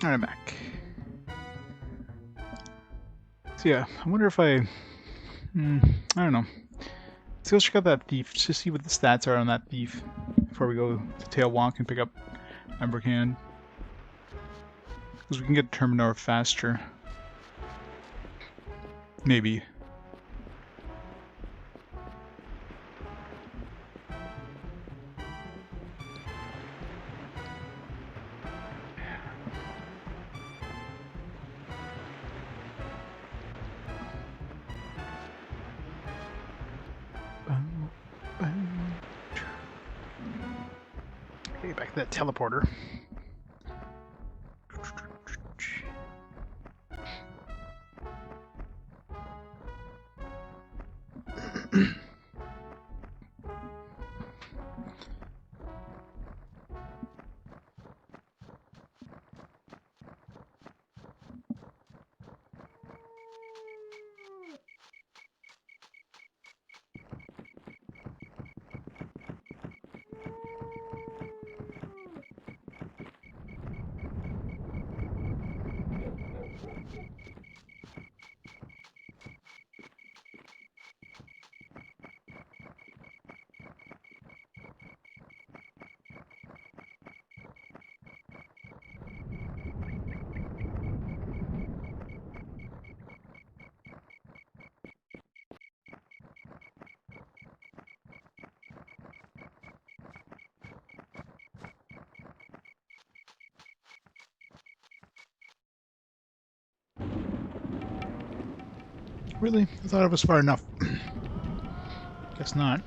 Alright, I'm back. So yeah, I wonder if I don't know. Let's go check out that thief to see what the stats are on that thief before we go to Tail Walk and pick up Emberhand. Because we can get Terminor faster. Maybe. Okay, back to that teleporter. Really? I thought it was far enough. Guess not.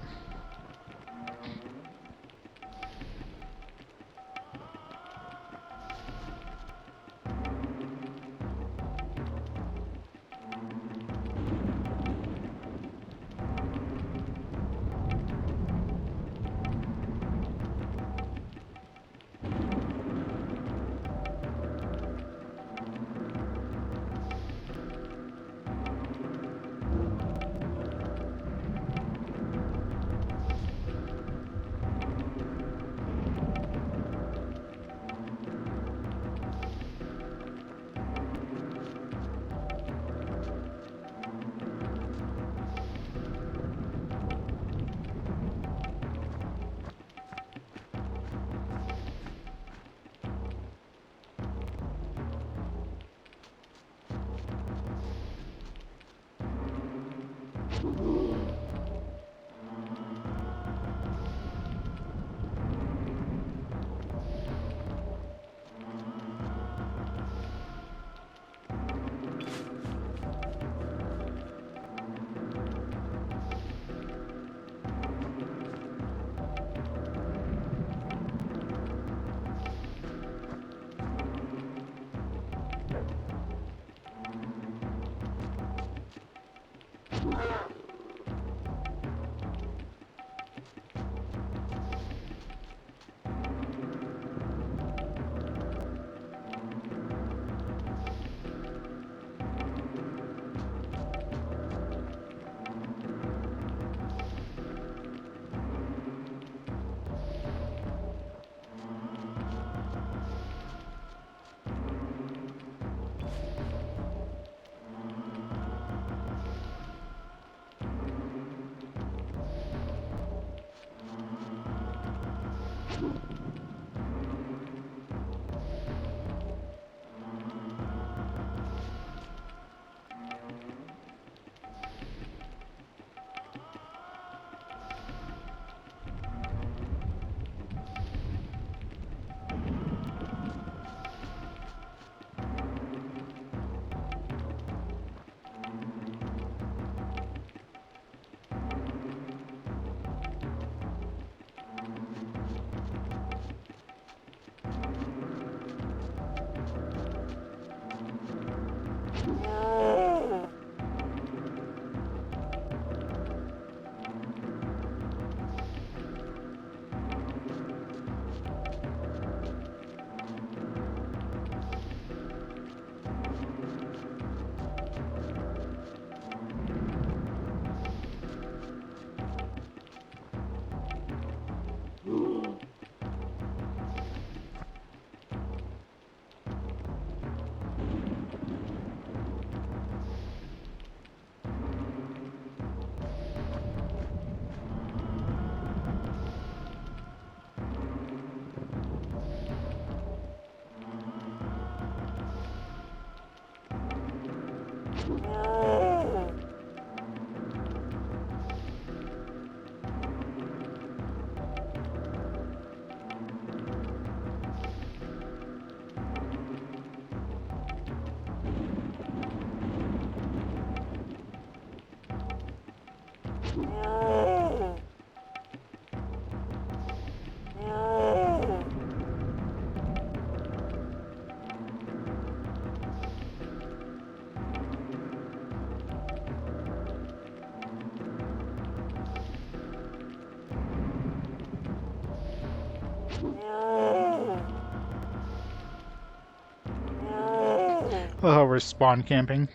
Oh, we're spawn camping.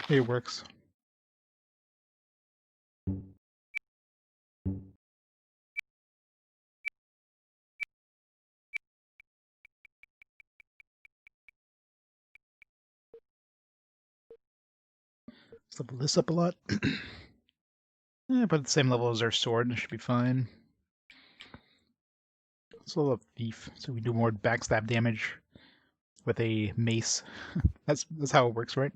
It works. Let's level this up a lot. Yeah, but at the same level as our sword, it should be fine. Let's level up thief, so we do more backstab damage with a mace. That's how it works, right?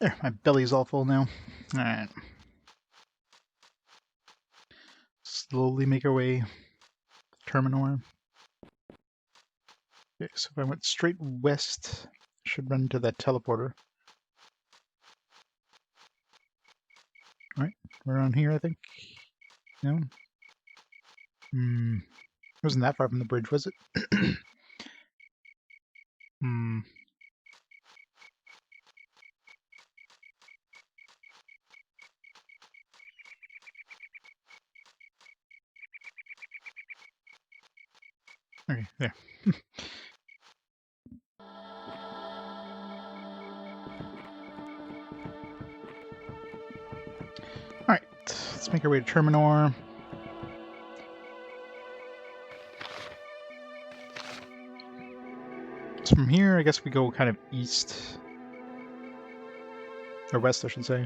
There, my belly's all full now. Alright. Slowly make our way to Terminor. Okay, so if I went straight west, I should run into that teleporter. Right, around here, I think. No? It wasn't that far from the bridge, was it? Hmm. Okay, there. Alright, let's make our way to Terminor. So from here, I guess we go kind of east. Or west, I should say.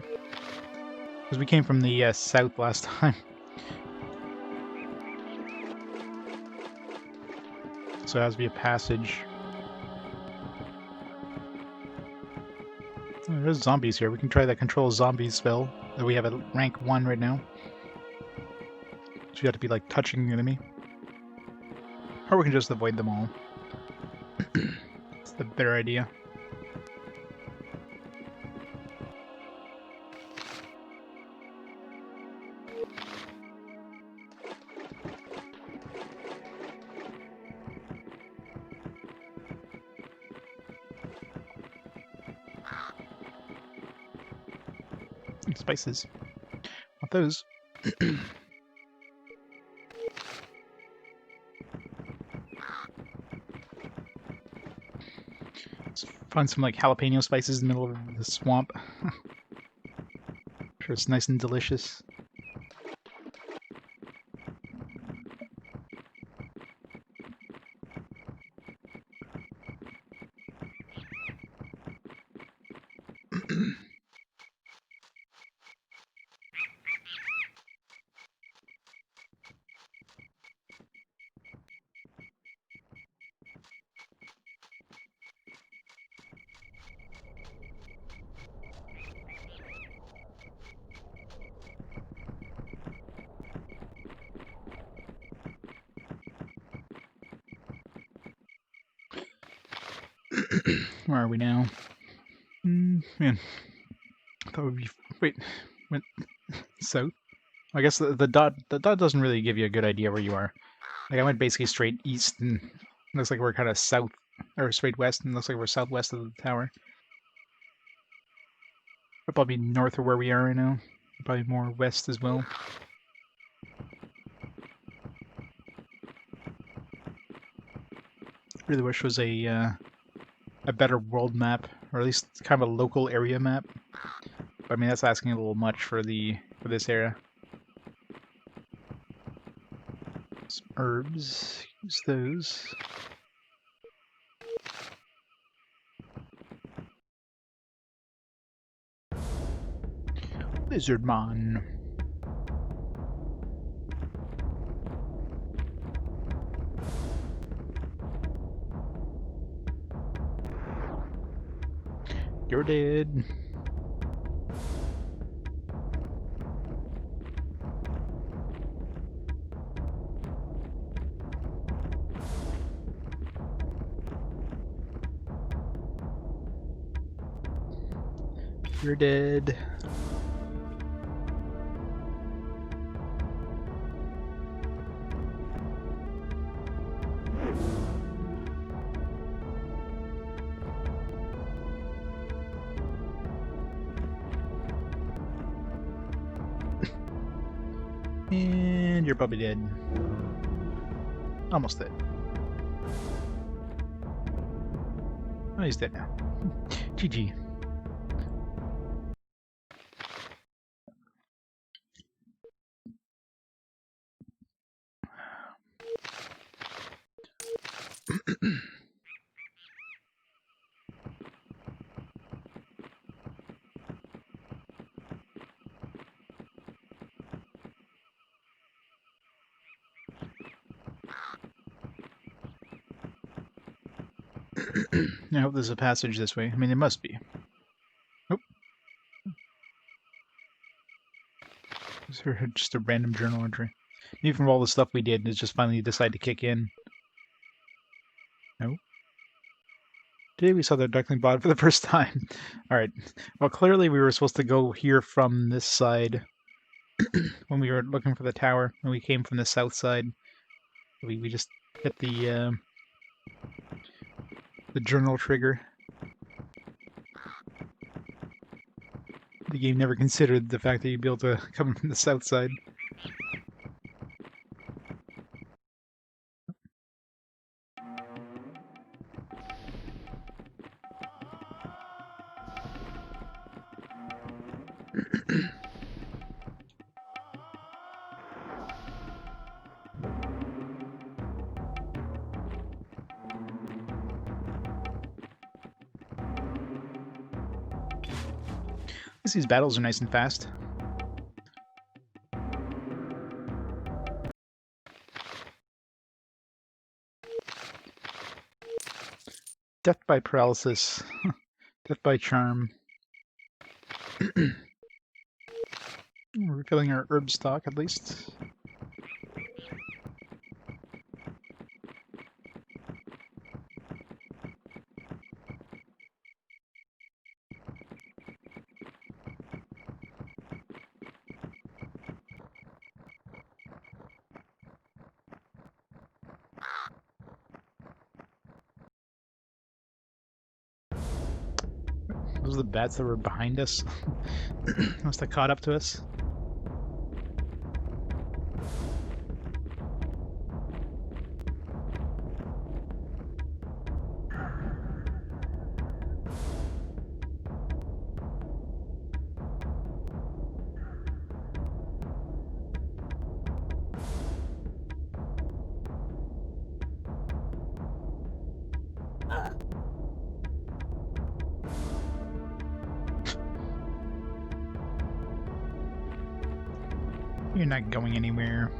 Because we came from the south last time. So it has to be a passage. Oh, there's zombies here. We can try that control zombies spell that we have at rank 1 right now. So you have to be like touching the enemy. Or we can just avoid them all. It's the better idea. Spices. Want those. Let's Find some like jalapeno spices in the middle of the swamp. Sure, it's nice and delicious. Where are we now? Man, I thought we'd be. Wait, went south. I guess the dot doesn't really give you a good idea where you are. Like I went basically straight east, and looks like we're kind of south, or straight west, and looks like we're southwest of the tower. We're probably north of where we are right now. Probably more west as well. Really wish was a better world map, or at least kind of a local area map. But, I mean, that's asking a little much for this area. Some herbs, use those. Lizardmon. You're dead. You're dead. And you're probably dead. Almost dead. Oh, he's dead now. GG. I hope there's a passage this way. I mean, there must be. Oh. Is there just a random journal entry? Maybe from all the stuff we did, it's just finally decided to kick in. No. Today we saw the duckling bot for the first time. Alright. Well, clearly we were supposed to go here from this side when we were looking for the tower, and we came from the south side. We just hit the journal trigger. The game never considered the fact that you'd be able to come from the south side. These battles are nice and fast. Death by paralysis. Death by charm. We're refilling our herb stock at least. Those are the bats that were behind us. Must have caught up to us. You're not going anywhere.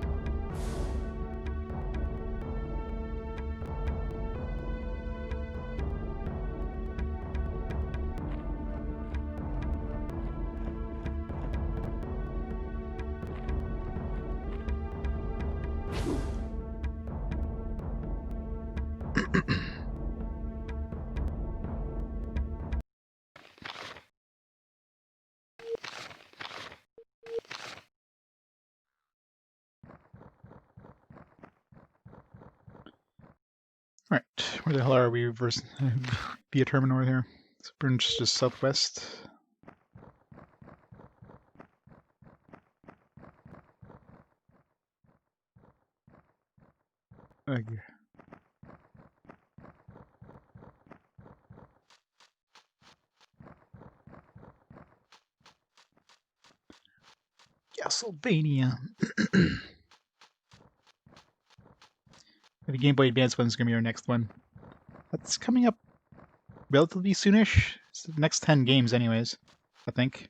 Alright, where the hell are we versus via Terminor here? So we're just southwest. Okay. Castlevania. The Game Boy Advance one's gonna be our next one. That's coming up relatively soonish. It's the next 10 games anyways, I think.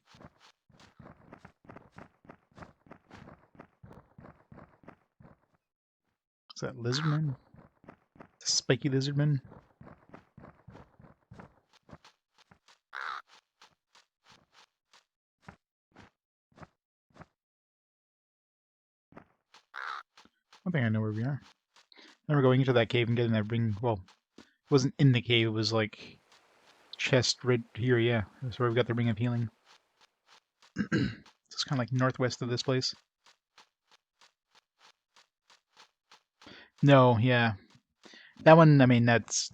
Is that Lizardman? Spiky Lizardman? I think I know where we are. I remember going into that cave and getting that ring. Well, it wasn't in the cave, it was like chest right here, yeah. That's where we got the Ring of Healing. It's kind of like northwest of this place. No, yeah. That one, I mean, it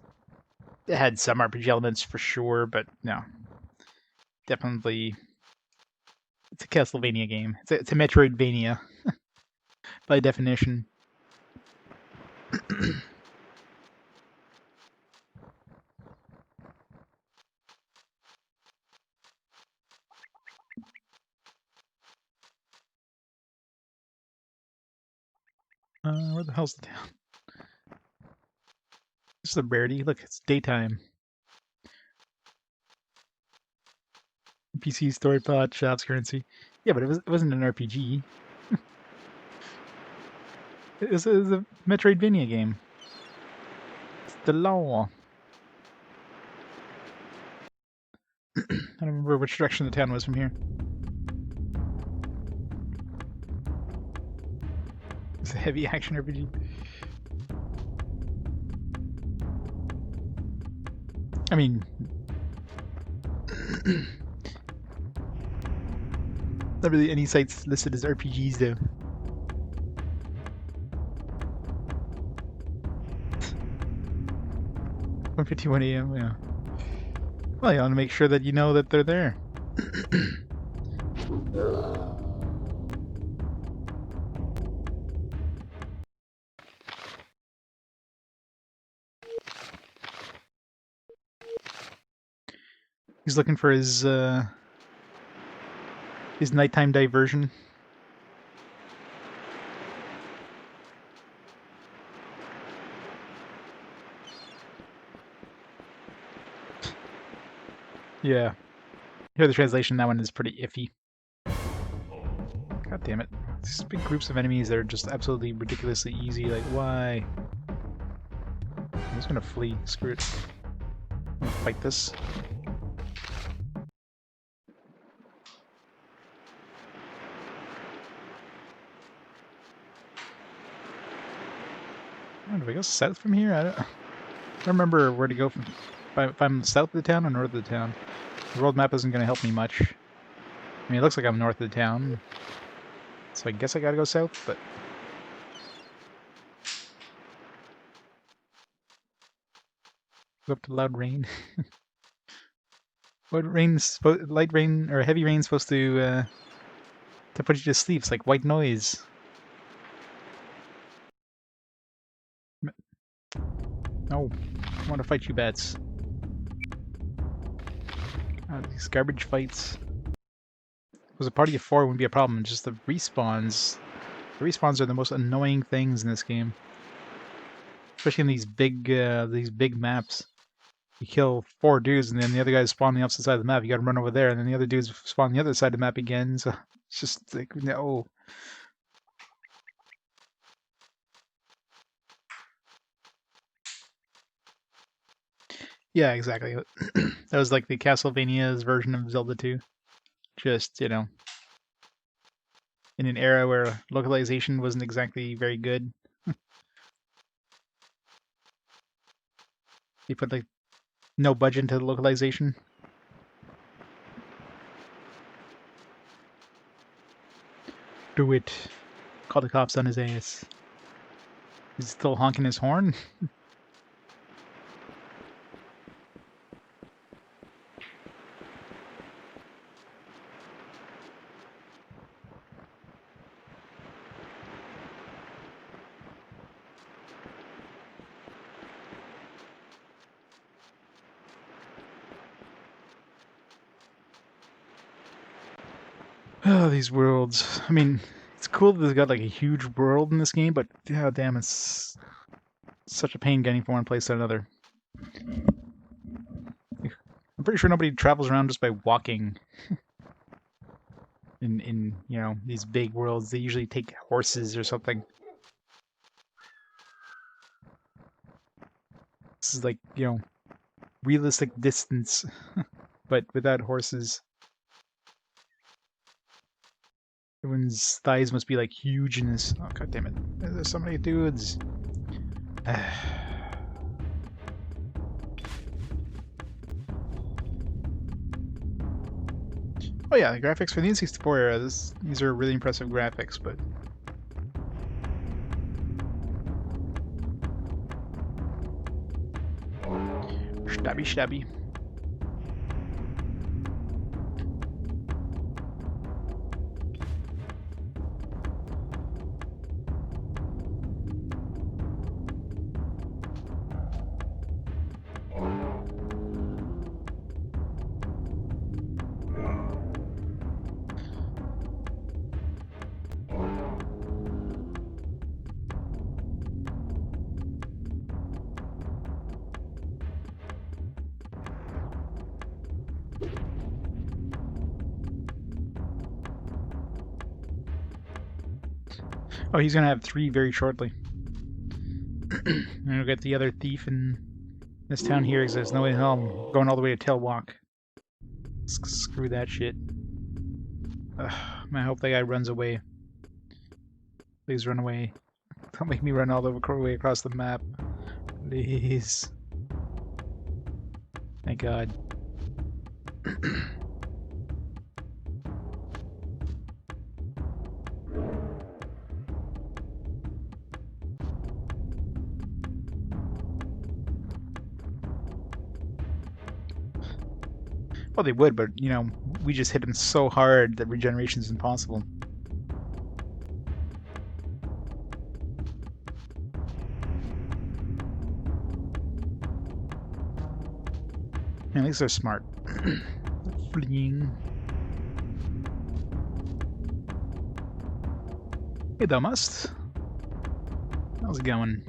had some RPG elements for sure, but no. Definitely, it's a Castlevania game. It's a Metroidvania, by definition. Where the hell's the town? This is the rarity. Look, it's daytime. PC store bought shops currency. Yeah, but it wasn't an RPG. It was a Metroidvania game. It's the law. I don't remember which direction the town was from here. It's a heavy action RPG. I mean, not really any sites listed as RPGs though. $1:51 a.m. Yeah. Well, you want to make sure that you know that they're there. He's looking for his nighttime diversion. Yeah. Here the translation, that one is pretty iffy. God damn it. These big groups of enemies that are just absolutely ridiculously easy, like why? I'm just gonna flee, screw it. I'm gonna fight this. Oh, do we go south from here? I don't remember where to go from. If I'm south of the town or north of the town. The world map isn't gonna help me much. I mean, it looks like I'm north of the town. So I guess I gotta go south, but... Go up to loud rain. What rain's light rain or heavy rain's supposed to put you to sleep? It's like white noise. No, I want to fight you, bats. These garbage fights. If it was a party of 4, it wouldn't be a problem. Just the respawns. The respawns are the most annoying things in this game, especially in these big maps. You kill 4 dudes, and then the other guys spawn on the opposite side of the map. You got to run over there, and then the other dudes spawn on the other side of the map again. So it's just like no. Yeah, exactly. That was like the Castlevania's version of Zelda 2. Just, you know, in an era where localization wasn't exactly very good. They put like no budget into the localization. Do it. Call the cops on his ass. He's still honking his horn? Oh, these worlds. I mean, it's cool that they've got like a huge world in this game, but god damn, it's such a pain getting from one place to another. I'm pretty sure nobody travels around just by walking in you know, these big worlds. They usually take horses or something. This is like, you know, realistic distance, but without horses. Everyone's thighs must be like huge in this. Oh god damn it! There's so many dudes. Oh yeah, the graphics for the N64 era. These are really impressive graphics, but stabby stabby. Oh, he's gonna have 3 very shortly. And we'll get the other thief in this town here, because there's no way in hell I'm going all the way to Tailwalk. Screw that shit. I hope that guy runs away. Please run away. Don't make me run all the way across the map. Please. Thank God. Well, they would, but, you know, we just hit him so hard that regeneration is impossible. Man, at least they're smart. Fleeing. Hey, Dumbust. How's it going?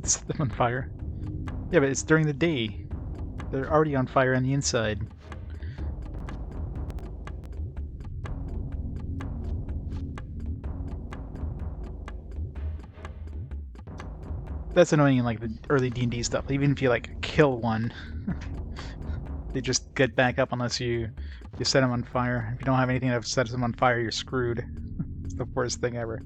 Set them on fire. Yeah, but it's during the day. They're already on fire on the inside. That's annoying in like the early D&D stuff. Even if you like kill one, they just get back up unless you set them on fire. If you don't have anything that sets them on fire, you're screwed. It's the worst thing ever.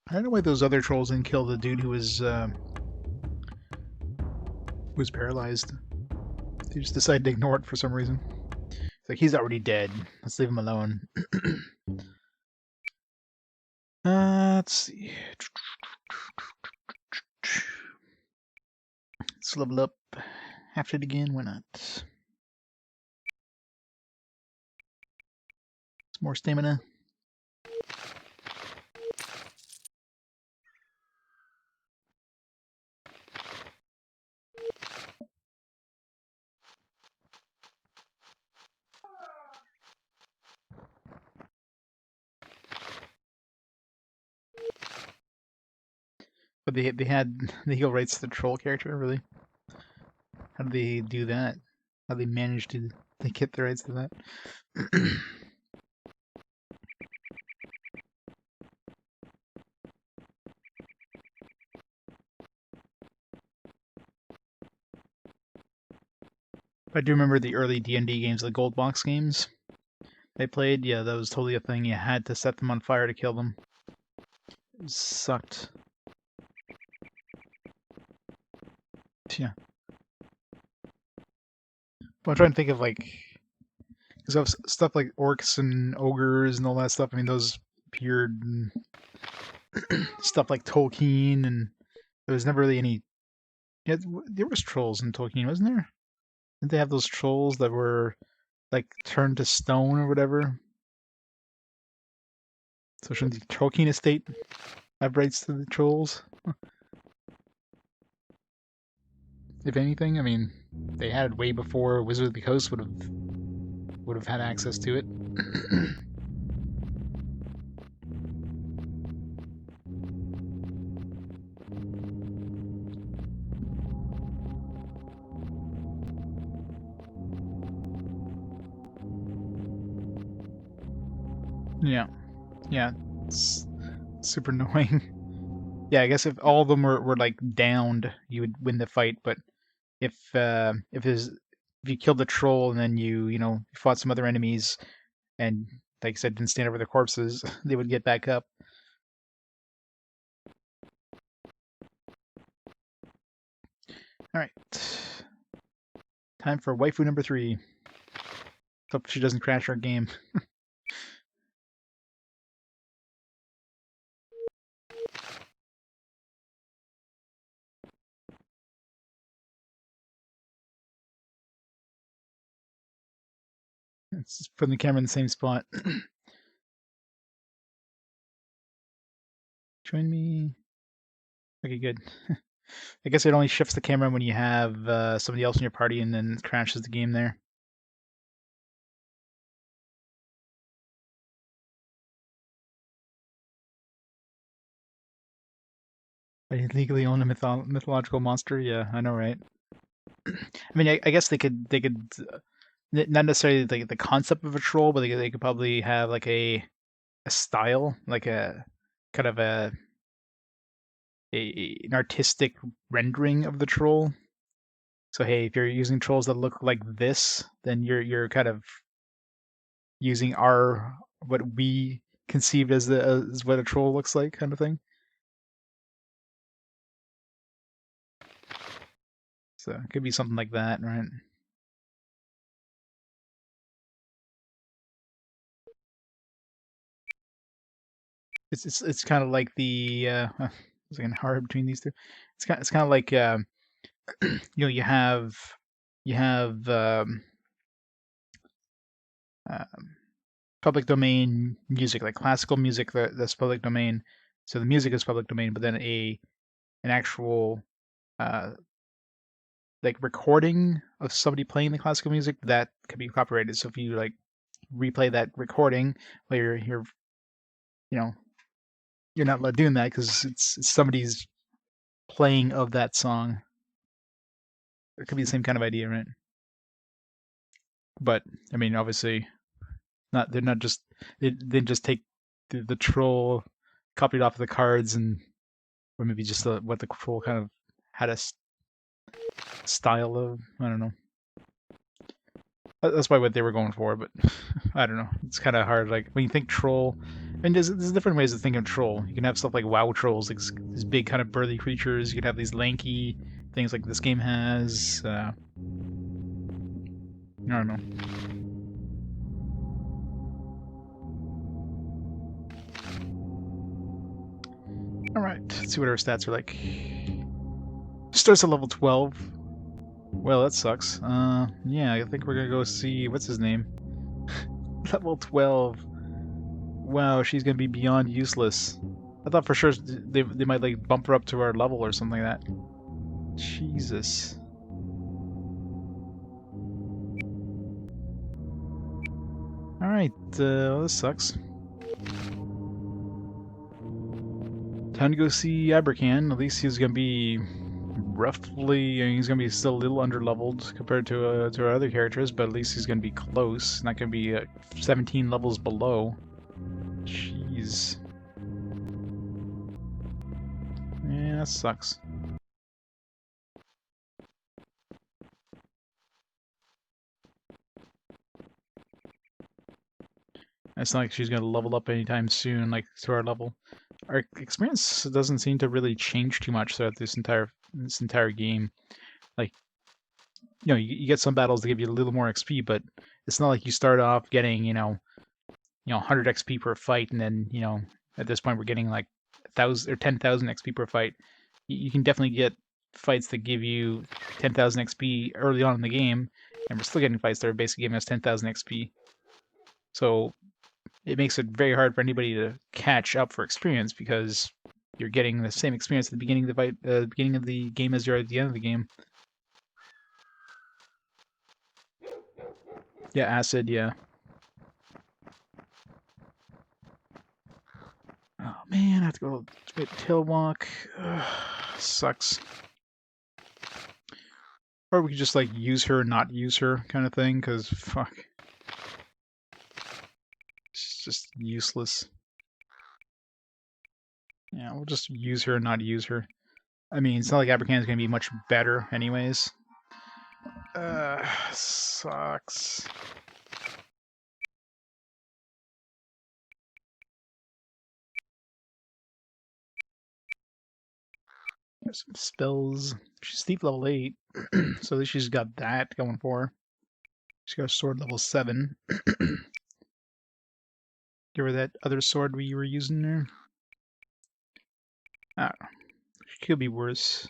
I don't know why those other trolls didn't kill the dude who was paralyzed. They just decided to ignore it for some reason. It's like, he's already dead. Let's leave him alone. Let's see. Let's level up. Half it again, why not? Some more stamina. But they had the eagle rights to the troll character, really? How did they do that? How did they manage to get the rights to that? I do remember the early D&D games, the gold box games I played. Yeah, that was totally a thing. You had to set them on fire to kill them. It sucked. Yeah. Well, I'm trying to think of like, because stuff like orcs and ogres and all that stuff. I mean, those appeared in stuff like Tolkien, and there was never really any. Yeah, there was trolls in Tolkien, wasn't there? Didn't they have those trolls that were like turned to stone or whatever? So shouldn't the Tolkien estate have rights to the trolls? If anything, I mean, they had it way before Wizard of the Coast would have had access to it. Yeah, yeah, it's super annoying. Yeah, I guess if all of them were like downed, you would win the fight. But if you killed the troll and then you fought some other enemies and like I said didn't stand over their corpses, they would get back up. All right, time for waifu number 3. Hope she doesn't crash our game. It's just putting the camera in the same spot. Join me. Okay, good. I guess it only shifts the camera when you have somebody else in your party and then it crashes the game there. I legally own a mythological monster. Yeah, I know, right? I mean, I guess they could not necessarily the concept of a troll, but they could probably have like a style, like a kind of an artistic rendering of the troll. So hey, if you're using trolls that look like this, then you're kind of using our what we conceived as what a troll looks like, kind of thing. So it could be something like that, right? It's kind of like the it's like hard between these two. It's kind of like you have um, public domain music, like classical music that's public domain. So the music is public domain, but then an actual uh, like recording of somebody playing the classical music that could be copyrighted. So if you like replay that recording, well, you're you know you're not allowed doing that because it's somebody's playing of that song. It could be the same kind of idea, right? But I mean, obviously, they're not just they didn't just take the troll, copied off of the cards, and or maybe just what the troll kind of had a style of. I don't know. That's probably what they were going for, but I don't know. It's kind of hard. Like when you think troll, I mean, there's different ways to think of troll. You can have stuff like WoW trolls, like these big kind of burly creatures. You can have these lanky things like this game has. I don't know. All right, let's see what our stats are like. Starts at level 12. Well, that sucks. Yeah, I think we're gonna go see what's his name. Level 12. Wow, she's gonna be beyond useless. I thought for sure they might like bump her up to our level or something like that. Jesus. All right, well, this sucks. Time to go see Abercan. At least he's gonna be roughly. I mean, he's gonna be still a little under-leveled compared to our other characters, but at least he's gonna be close. Not gonna be 17 levels below. Jeez. Yeah, that sucks. It's not like she's gonna level up anytime soon, like to our level. Our experience doesn't seem to really change too much throughout this entire game. Like, you know, you get some battles that give you a little more XP, but it's not like you start off getting, 100 XP per fight, and then, at this point we're getting like 1,000 or 10,000 XP per fight. You can definitely get fights that give you 10,000 XP early on in the game, and we're still getting fights that are basically giving us 10,000 XP. So it makes it very hard for anybody to catch up for experience because you're getting the same experience at the beginning of the fight, beginning of the game as you're at the end of the game. Yeah, acid. Yeah. Oh man, I have to go to tail walk. Sucks. Or we could just like use her, not use her, kind of thing. Cause fuck, it's just useless. Yeah, we'll just use her, not use her. I mean, it's not like Abercan's gonna be much better, anyways. Sucks. There's some spells. She's thief level 8, so at least she's got that going for her. She's got a sword level 7. Give her that other sword we were using there. I don't know. She could be worse.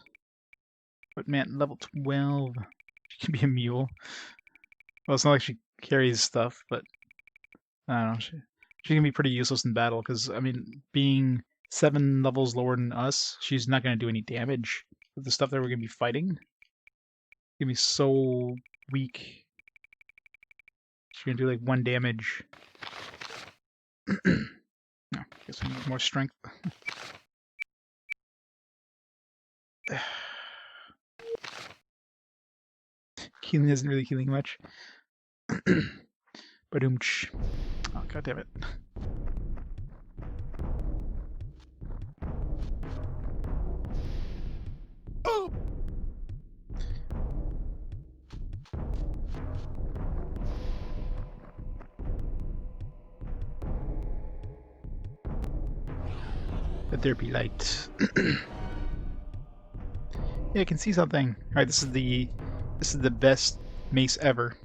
But man, level 12. She can be a mule. Well, it's not like she carries stuff, but I don't know. She can be pretty useless in battle because, I mean, being 7 levels lower than us, she's not going to do any damage with the stuff that we're going to be fighting. She's going to be so weak. She's going to do like 1 damage. No, guess we need more strength. Healing isn't really healing much. Ba-doom-ch. Oh, god damn it. Oh! Let there be light. Yeah, I can see something. Alright, this is the best mace ever.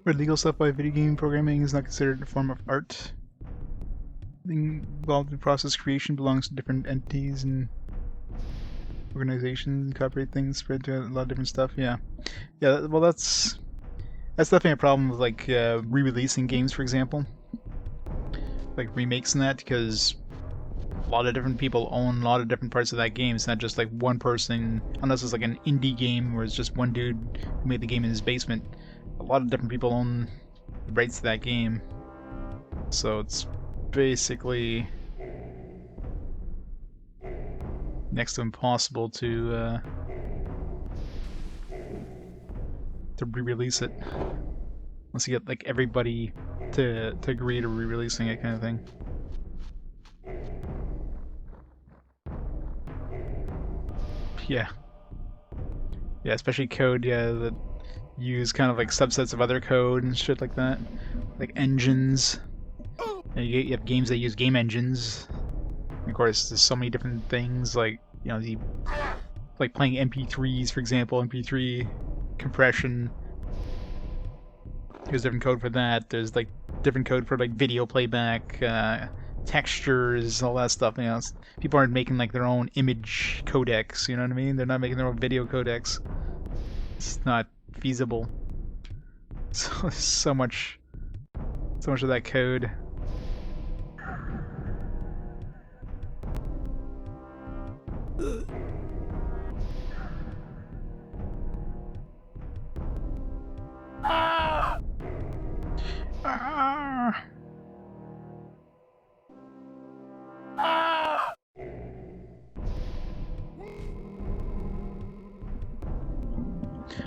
Where legal stuff by video game programming is not considered a form of art. Involved in process creation belongs to different entities and organizations. Copyright things spread to a lot of different stuff. Yeah, well, that's definitely a problem with like re-releasing games, for example, like remakes and that, because a lot of different people own a lot of different parts of that game. It's not just like one person, unless it's like an indie game where it's just one dude who made the game in his basement. A lot of different people own the rights to that game, so it's basically next to impossible to re-release it unless you get like everybody to agree to re-releasing it, kind of thing. Yeah, especially code, that use kind of like subsets of other code and shit like that, like engines. And you have games that use game engines. And of course, there's so many different things, like like playing MP3s, for example, MP3 compression. There's different code for that. There's like different code for like video playback, textures, all that stuff. People aren't making like their own image codecs. You know what I mean? They're not making their own video codecs. It's not feasible. So much of that code. Ah! Ah! Ah!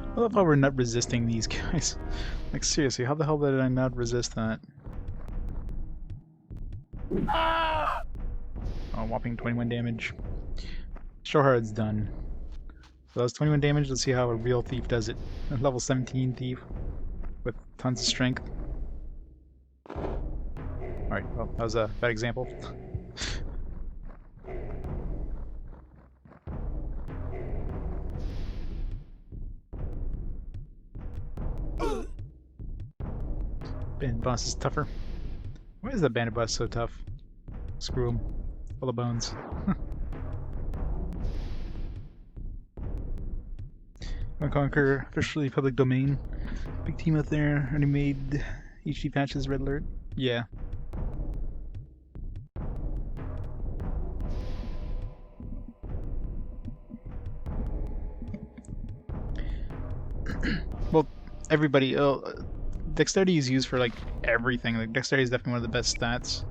I love how we're not resisting these guys. Like, seriously, how the hell did I not resist that? Ah! Oh, whopping 21 damage. Show her it's done. So that's 21 damage. Let's see how a real thief does it. A level 17 thief with tons of strength. Alright, well, that was a bad example. Bandit boss is tougher. Why is that bandit boss so tough? Screw him. Full of bones. Gonna conquer officially public domain. Big team out there. Already made HD patches red alert. Yeah. Well, everybody. Dexterity is used for like everything. Like dexterity is definitely one of the best stats.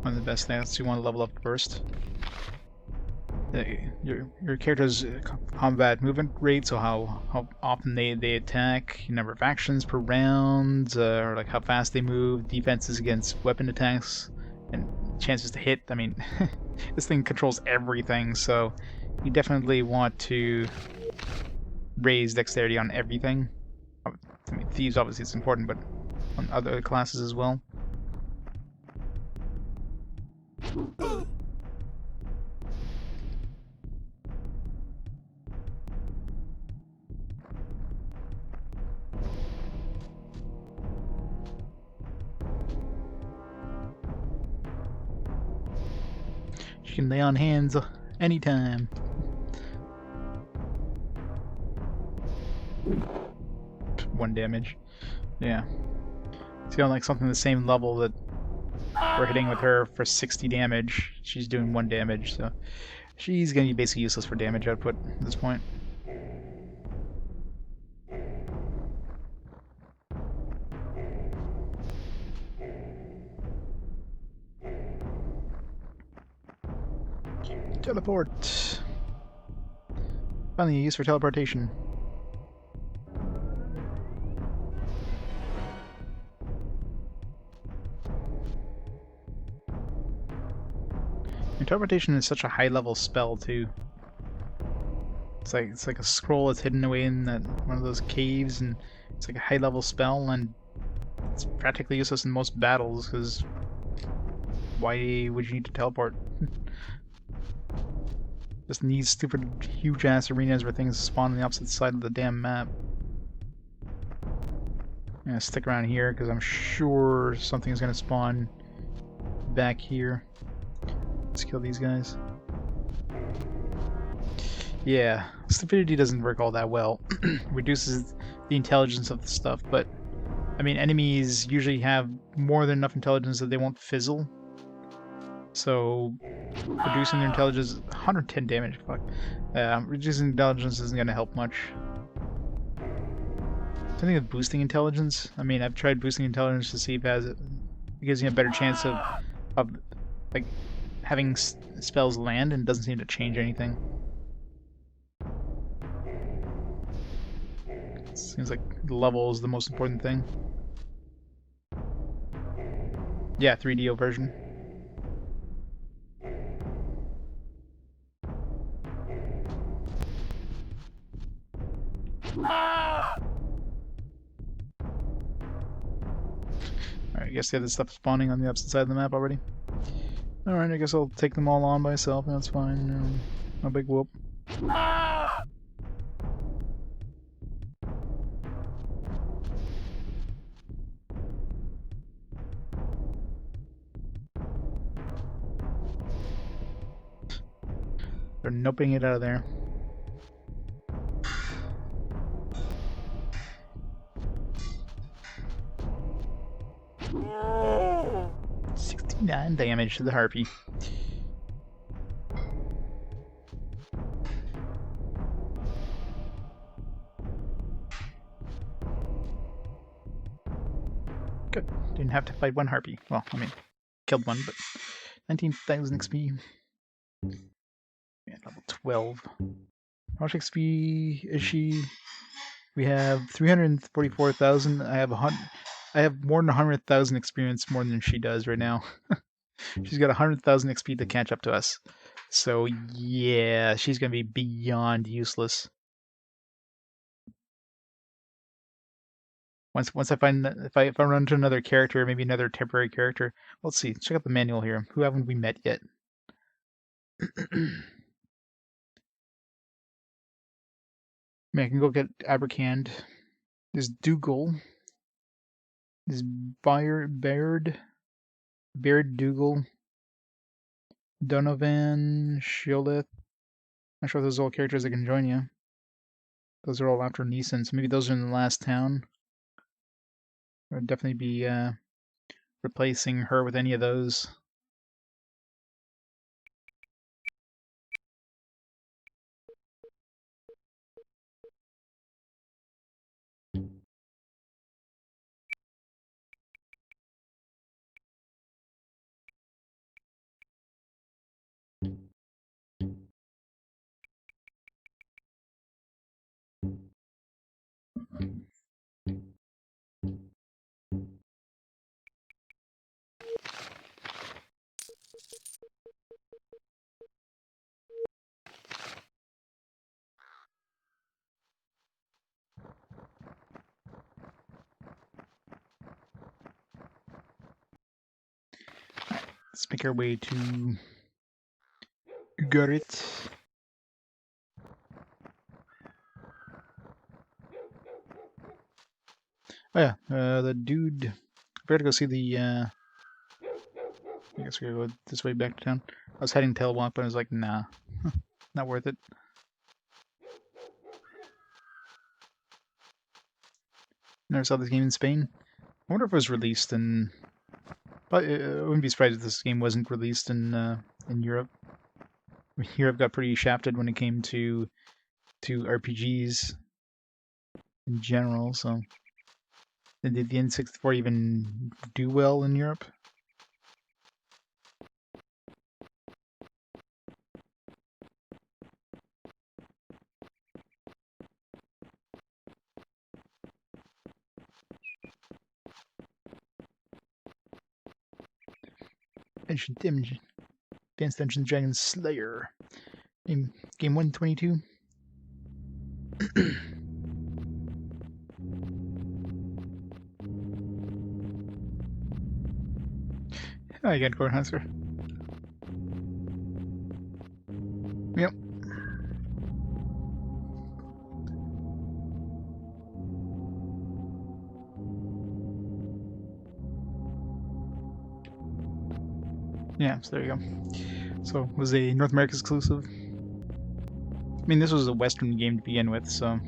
One of the best stats you want to level up first. Your character's combat movement rate, so how often they attack, number of actions per round, or like how fast they move, defenses against weapon attacks, and chances to hit. I mean, this thing controls everything, so you definitely want to raise dexterity on everything. I mean, thieves obviously it's important, but on other classes as well. You can lay on hands anytime. One damage. Yeah. It's got like something the same level that we're hitting with her for 60 damage. She's doing 1 damage, so she's gonna be basically useless for damage output at this point. Teleport. Finally, a use for teleportation. And teleportation is such a high-level spell too. It's like a scroll that's hidden away in that one of those caves, and it's like a high-level spell, and it's practically useless in most battles because why would you need to teleport? Just in these stupid huge ass arenas where things spawn on the opposite side of the damn map. I'm gonna stick around here because I'm sure something's gonna spawn back here. Let's kill these guys. Yeah, stupidity doesn't work all that well. Reduces the intelligence of the stuff, but I mean enemies usually have more than enough intelligence that they won't fizzle. So reducing their intelligence, 110 damage, fuck. Reducing intelligence isn't going to help much. Something with boosting intelligence. I mean, I've tried boosting intelligence to see if it gives you a better chance of like having spells land, and it doesn't seem to change anything. It seems like the level is the most important thing. Yeah, 3DO version. Alright, I guess the other stuff's spawning on the opposite side of the map already. Alright, I guess I'll take them all on by myself, that's fine. No big whoop. They're noping it out of there. 69 damage to the harpy. Good. Didn't have to fight one harpy. Well, I mean, killed one, but 19,000 XP. Yeah, level 12. How much XP is she? We have 344,000. I have more than 100,000 experience more than she does right now. She's got 100,000 XP to catch up to us. So yeah, she's gonna be beyond useless. Once I find that, if I run into another character, maybe another temporary character. Let's see. Check out the manual here. Who haven't we met yet? I mean, I can go get Abercand. There's Dougal. There's Baird Dougal. Donovan, Shieldeth. Not sure if those are all characters that can join you. Those are all after Neeson, so maybe those are in the last town. I would definitely be replacing her with any of those. Let's make our way to Ugarit. Oh yeah, the dude. I better go see the. I guess we gotta go this way back to town. I was heading Tailwalk, but I was like, nah, not worth it. Never saw this game in Spain. I wonder if it was released in. But I wouldn't be surprised if this game wasn't released in Europe. Europe got pretty shafted when it came to RPGs in general. So, did the N64 even do well in Europe? Advanced Dungeons & Dragons Slayer. Game 122. Oh, you got Core Hunter. Yep. Yeah, so there you go. So, it was a North America exclusive. I mean, this was a Western game to begin with, so...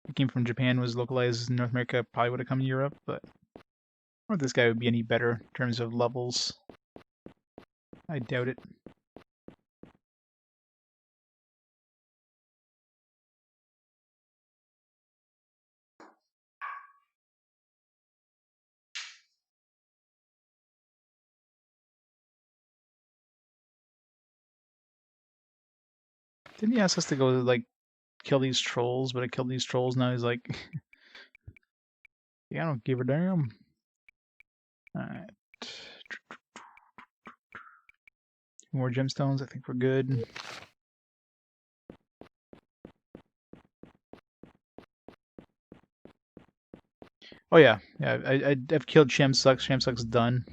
It came from Japan, was localized in North America, probably would have come to Europe, but... Or this guy would be any better in terms of levels. I doubt it. Didn't he ask us to go, like, kill these trolls, but I killed these trolls, now he's like... yeah, I don't give a damn. Alright. More gemstones, I think we're good. Oh yeah, I've killed Shamsucks. Shamsucks done.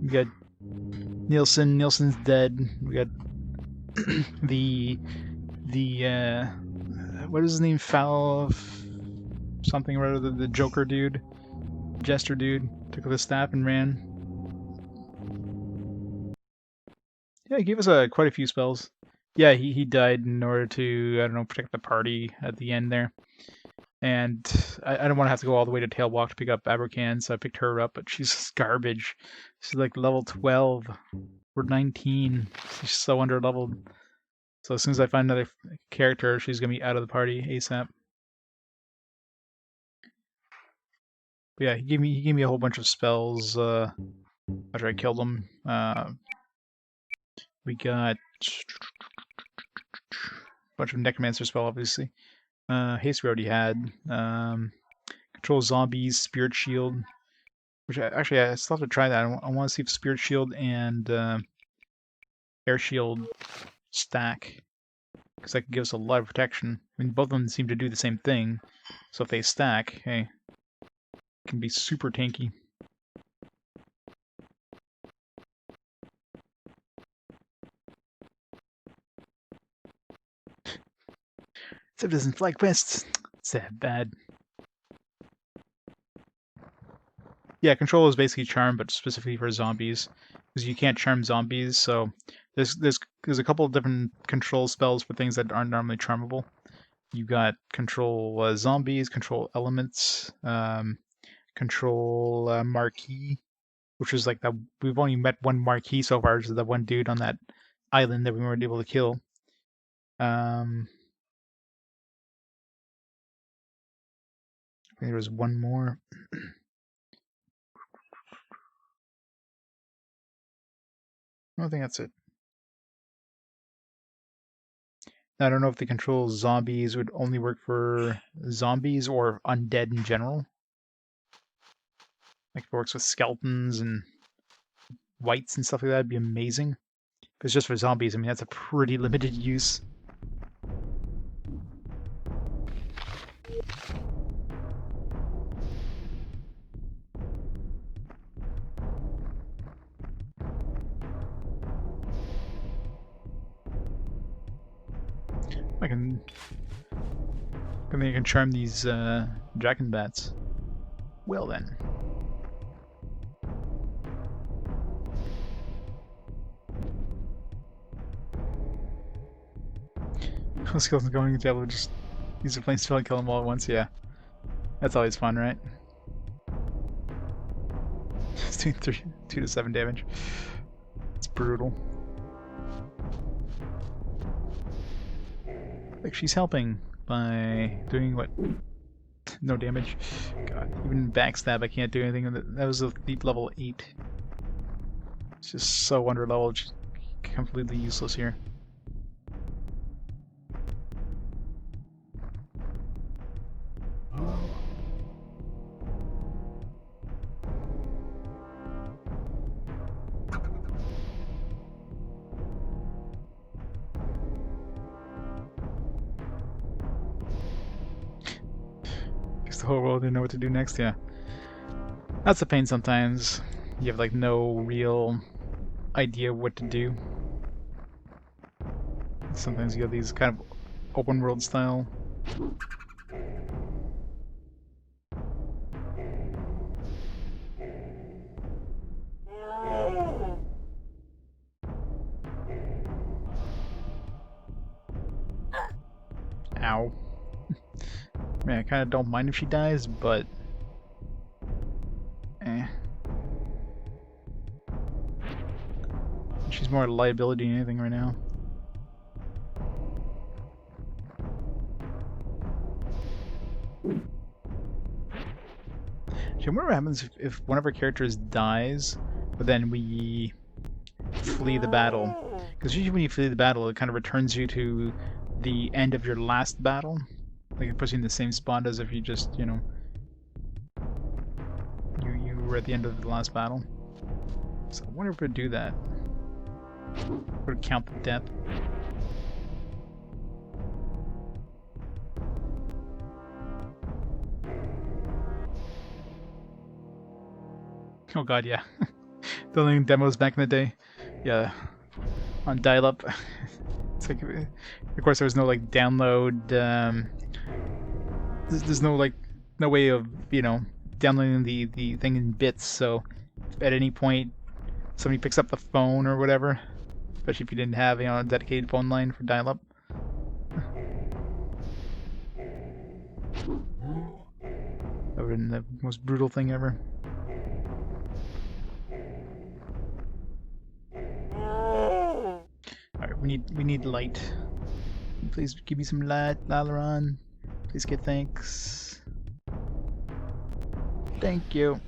We got Nielsen. Nielsen's dead. We got the what is his name? Foul something or other. The Joker dude, Jester dude, took the staff and ran. Yeah, he gave us quite a few spells. Yeah, he died in order to, I don't know, protect the party at the end there. And I don't want to have to go all the way to Tailwalk to pick up Abercan, so I picked her up, but she's just garbage. She's like level 12. We're 19. She's so under leveled. So as soon as I find another character, she's gonna be out of the party ASAP. But yeah, he gave me a whole bunch of spells after I killed him. We got a bunch of necromancer spell, obviously. Haste we already had. Control zombies, spirit shield. Which actually I still have to try that. I want to see if spirit shield and air shield stack, because that could give us a lot of protection. I mean, both of them seem to do the same thing, so if they stack, hey, it can be super tanky. Except it doesn't fly quests. It's that bad. Yeah, control is basically charm, but specifically for zombies, because you can't charm zombies. So there's a couple of different control spells for things that aren't normally charmable. You got control zombies, control elements, control marquee, which is like that. We've only met one marquee so far, which is the one dude on that island that we weren't able to kill. I think there was one more. I think that's it. I don't know if the control zombies would only work for zombies or undead in general. Like if it works with skeletons and wights and stuff like that, it'd be amazing. If it's just for zombies, I mean, that's a pretty limited use. I think I can charm these dragon bats. Well then. Skeleton's going to be able to just use a flame spell and kill them all at once, yeah. That's always fun, right? It's doing 2 to 7 damage. It's brutal. Like, she's helping by doing what? No damage. God, even backstab, I can't do anything. That was a deep level 8. It's just so under leveled, just completely useless here. The whole world didn't know what to do next, yeah. That's a pain sometimes. You have like no real idea what to do. Sometimes you have these kind of open world style. Ow. Man, I kind of don't mind if she dies, but she's more a liability than anything right now. I wonder what happens if one of our characters dies, but then we flee the battle. Because usually when you flee the battle, it kind of returns you to the end of your last battle. Like it puts you in the same spot as if you just, you know, you were at the end of the last battle. So I wonder if it would do that. Would it count the death? Oh god, yeah. Building demos back in the day. Yeah. On dial-up. It's like, of course there was no like download, there's no like, no way of, you know, downloading the thing in bits, so if at any point somebody picks up the phone or whatever, especially if you didn't have, you know, a dedicated phone line for dial-up. would have been the most brutal thing ever. Alright, we need light. Please give me some light, Lalaron. Please get thanks. Thank you.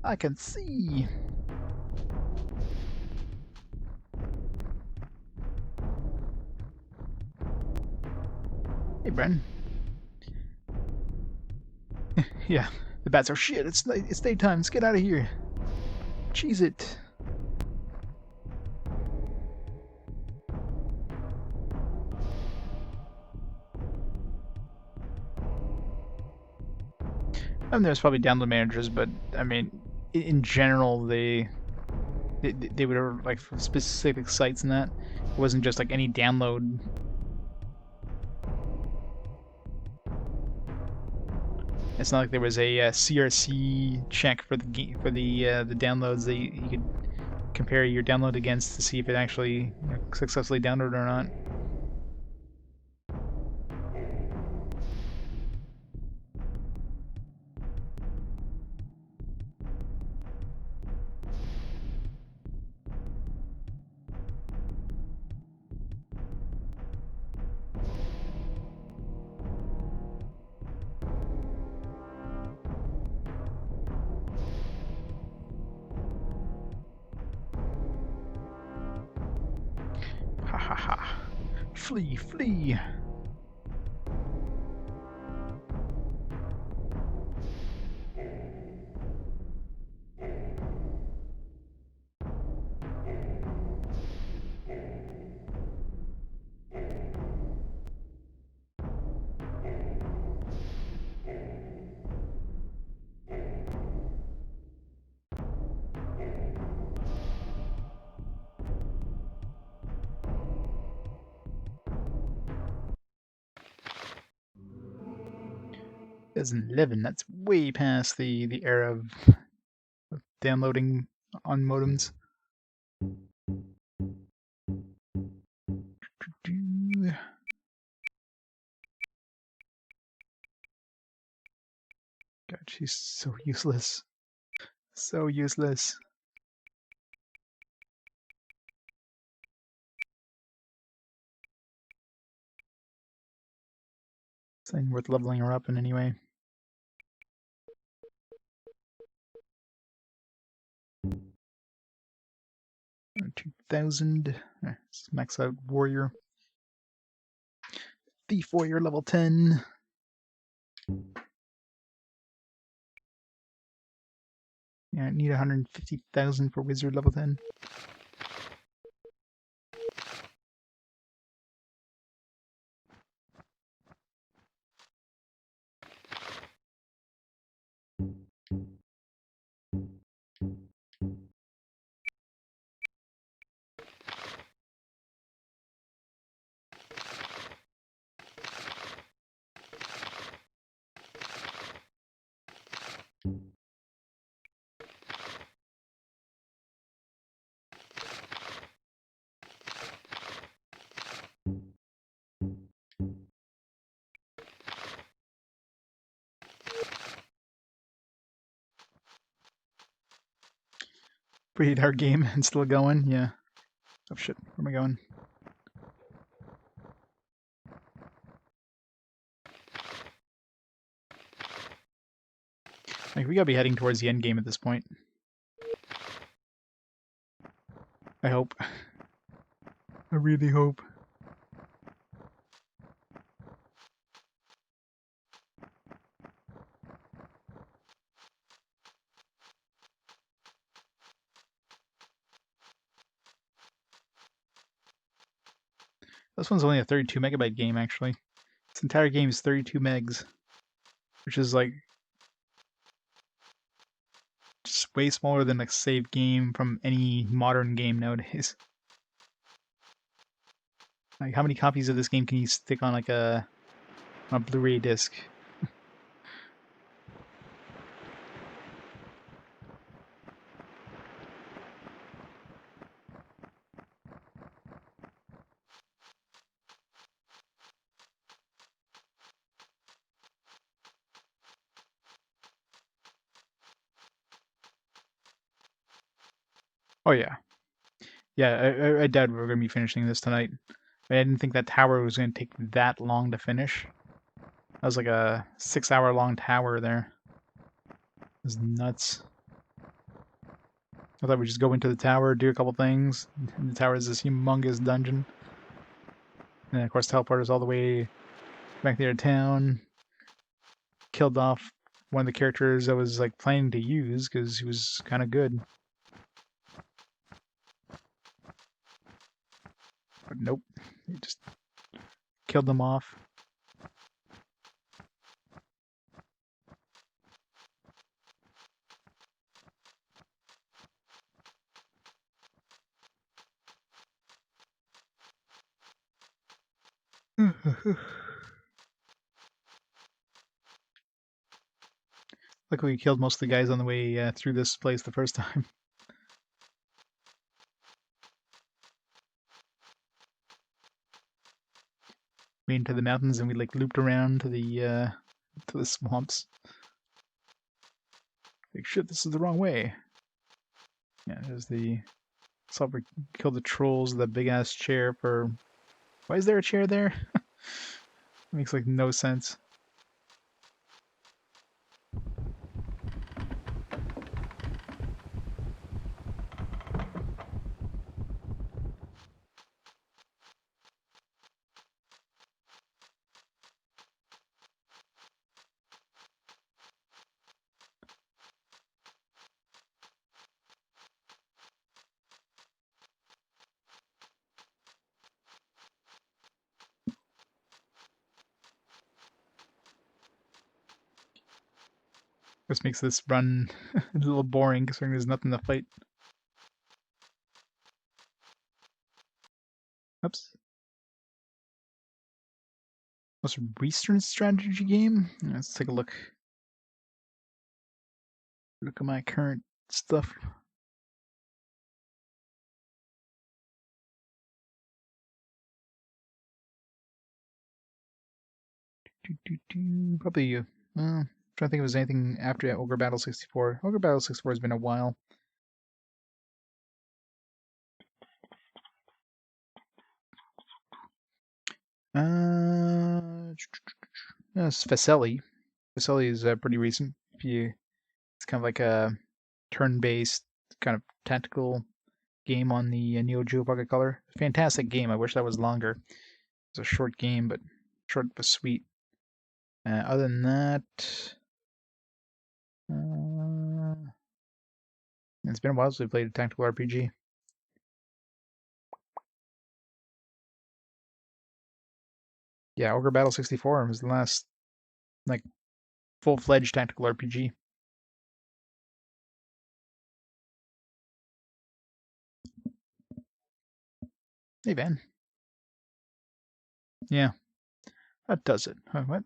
I can see. Hey, Bren. Yeah, the bats are shit. It's daytime. Let's get out of here. Cheese it. I mean, there's probably download managers, but I mean, in general, they would have like for specific sites and that. It wasn't just like any download. It's not like there was a CRC check for the downloads that you could compare your download against to see if it actually successfully downloaded or not. Ha ha ha. Flee, flee. That's 11. That's way past the era of downloading on modems. God, she's so useless. So useless. It's ain't worth leveling her up in any way. 2000. Let's max out warrior. Thief warrior level 10. Yeah, I need 150,000 for wizard level 10. Pretty hard game and still going, yeah. Oh shit, where am I going? Like, we gotta be heading towards the end game at this point. I hope. I really hope. This one's only a 32 megabyte game, actually. This entire game is 32 megs, which is like just way smaller than a save game from any modern game nowadays. Like, how many copies of this game can you stick on like a Blu-ray disc? Oh yeah. Yeah, I doubt we're going to be finishing this tonight. I didn't think that tower was going to take that long to finish. That was like a 6-hour long tower there. It was nuts. I thought we'd just go into the tower, do a couple things. And the tower is this humongous dungeon. And then, of course, teleport us all the way back there to town. Killed off one of the characters I was like planning to use because he was kind of good. But nope, he just killed them off. Luckily, we killed most of the guys on the way through this place the first time. We into the mountains and we like looped around to the swamps. Like shit, this is the wrong way. Yeah, there's the. Saw we killed the trolls. That big ass chair for. Why is there a chair there? Makes like no sense. This makes this run a little boring considering there's nothing to fight. Oops. What's a Western strategy game? Let's take a look. Look at my current stuff. Probably. Trying to think if there's anything after Ogre Battle 64. Ogre Battle 64 has been a while. It's Facelli. Facelli is pretty recent. It's kind of like a turn-based kind of tactical game on the Neo Geo Pocket Color. Fantastic game. I wish that was longer. It's a short game, but short but sweet. Other than that, it's been a while since we played a tactical RPG. Yeah, Ogre Battle 64 was the last like full-fledged tactical RPG. Hey, Van. Yeah, that does it. What?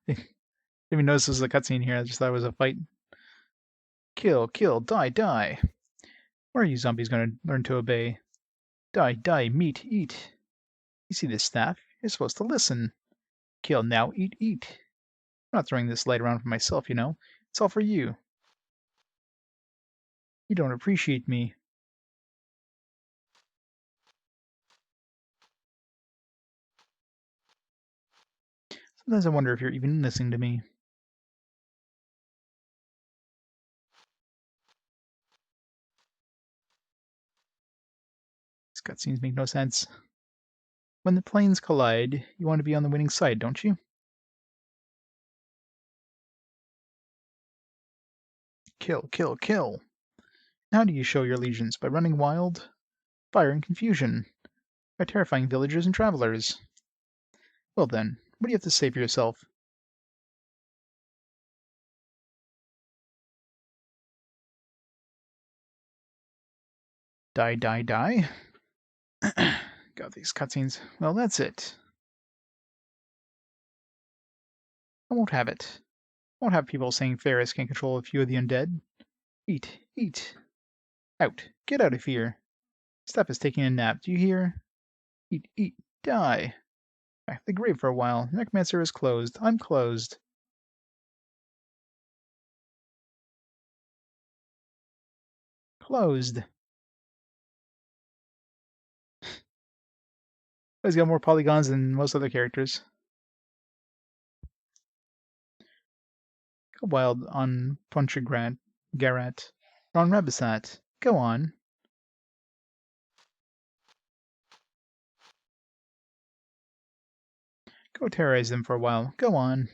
Didn't even notice this was a cutscene here. I just thought it was a fight. Kill, kill, die, die. Where are you zombies going to learn to obey? Die, die, meat, eat. You see this staff? You're supposed to listen. Kill now, eat, eat. I'm not throwing this light around for myself, you know. It's all for you. You don't appreciate me. Sometimes I wonder if you're even listening to me. These cutscenes make no sense. When the planes collide, you want to be on the winning side, don't you? Kill, kill, kill. How do you show your allegiance? By running wild? Fire and confusion. By terrifying villagers and travelers. Well then, what do you have to say for yourself? Die, die, die. Got these cutscenes. Well, that's it. I won't have it. I won't have people saying Ferris can control a few of the undead. Eat, eat. Out. Get out of here. Steph is taking a nap. Do you hear? Eat, eat, die. Back to the grave for a while. Necromancer is closed. I'm closed. Closed. He's got more polygons than most other characters. Go wild on Garrat. On Rabisat. Go on. Go terrorize them for a while. Go on.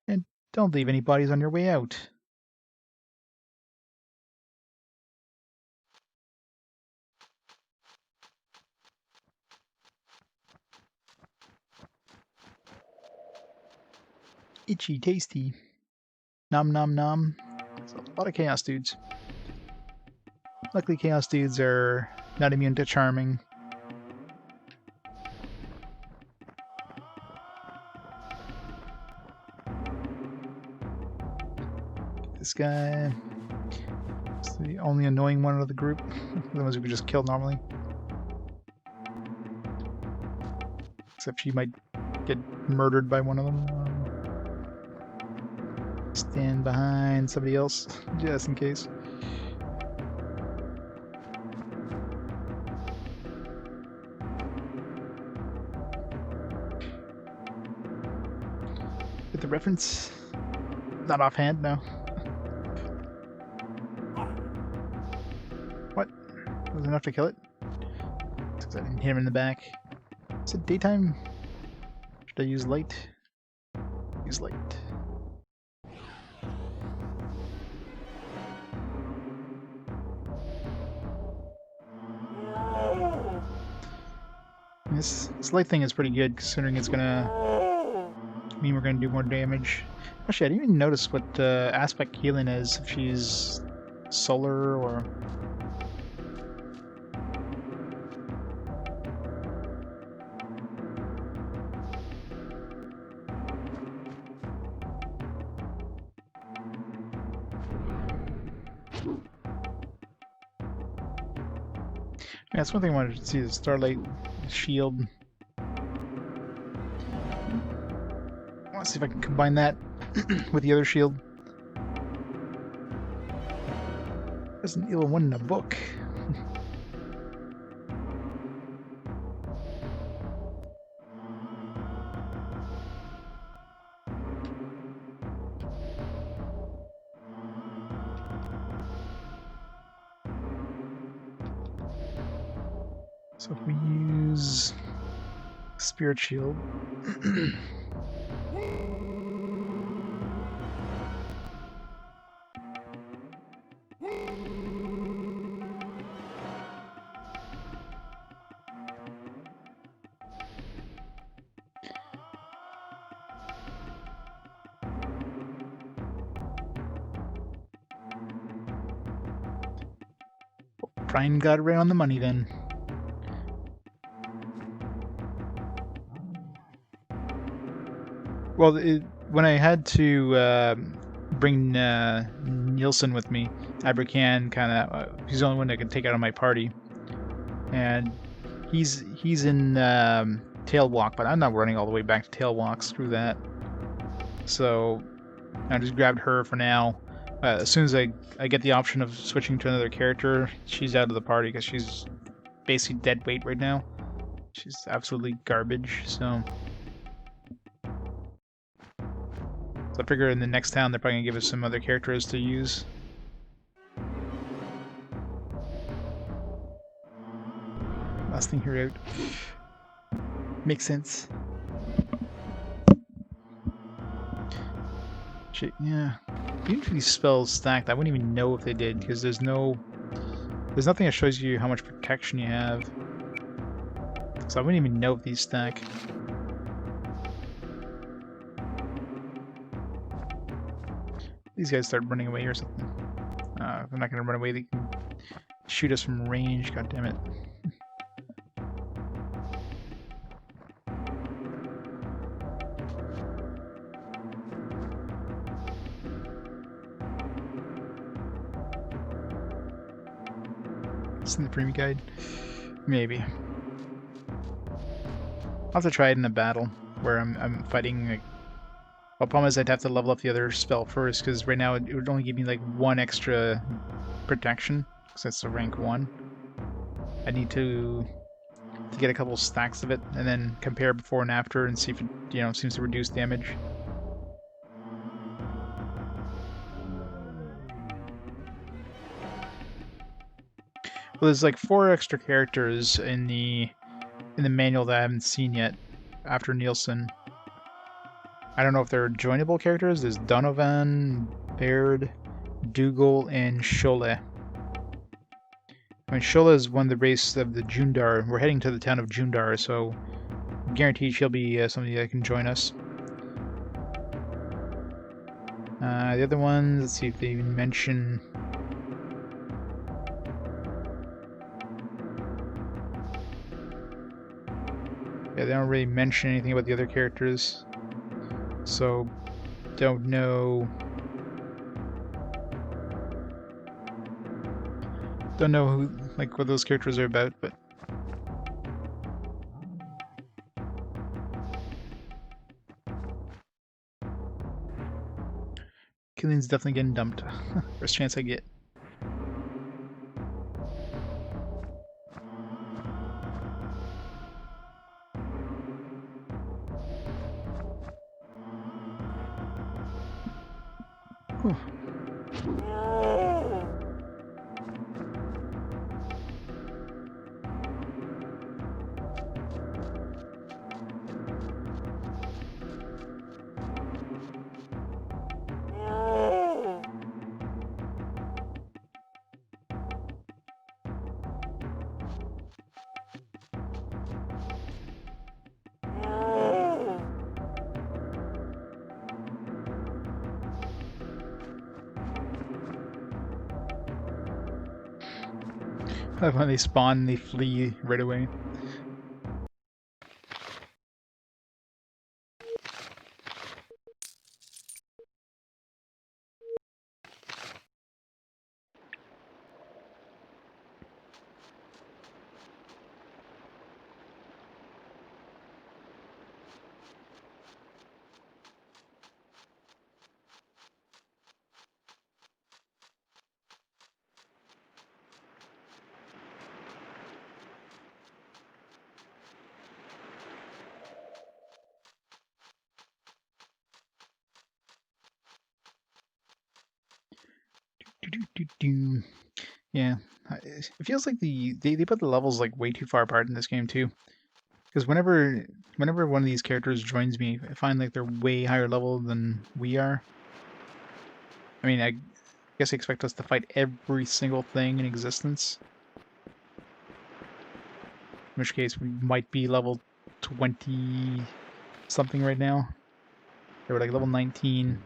And don't leave any bodies on your way out. Itchy tasty. Nom nom nom. There's a lot of chaos dudes. Luckily chaos dudes are not immune to charming. This guy is the only annoying one of the group. The ones we could just kill normally. Except she might get murdered by one of them. Stand behind somebody else, just in case. Get the reference? Not offhand, no. What? Was enough to kill it? Because I didn't hit him in the back. Is it daytime? Should I use light? Use light. This light thing is pretty good, considering it's gonna mean we're gonna do more damage. Actually, I didn't even notice what aspect healing is, if she's solar or... Yeah, that's one thing I wanted to see, the Starlight shield. I want to see if I can combine that with the other shield. Resident Evil 1 in a book. So if we use Spirit Shield, Brian got it right on the money then. Well, when I had to bring Nielsen with me, Abrakan he's the only one that can take out of my party, and he's in Tailwalk, but I'm not running all the way back to Tailwalk. Screw that. So I just grabbed her for now. As soon as I get the option of switching to another character, she's out of the party because she's basically dead weight right now. She's absolutely garbage. So I figure in the next town they're probably gonna give us some other characters to use. Last thing here out. Makes sense. Shit, yeah. Even if these spells stacked, I wouldn't even know if they did, because there's nothing that shows you how much protection you have. So I wouldn't even know if these stack. These guys start running away or something. If they're not gonna run away, they can shoot us from range. God damn it. It's in the premium guide? Maybe. I'll have to try it in a battle where I'm fighting like... Well, problem is I'd have to level up the other spell first, because right now it would only give me like one extra protection. because that's a rank 1. I need to get a couple stacks of it and then compare before and after and see if it, seems to reduce damage. Well, there's like 4 extra characters in the manual that I haven't seen yet after Nielsen. I don't know if they're joinable characters. There's Donovan, Baird, Dougal, and Shole. I mean, Shole is one of the race of the Jundar. We're heading to the town of Jundar, so guaranteed she'll be somebody that can join us. The other ones, let's see if they even mention... Yeah, they don't really mention anything about the other characters, so don't know... Don't know who, like, what those characters are about, but... Killian's definitely getting dumped. First chance I get. Whew. When they spawn, they flee right away. Yeah, it feels like they put the levels like way too far apart in this game too. Because whenever one of these characters joins me, I find like they're way higher level than we are. I mean, I guess they expect us to fight every single thing in existence. In which case, we might be level 20 something right now. They were like level 19.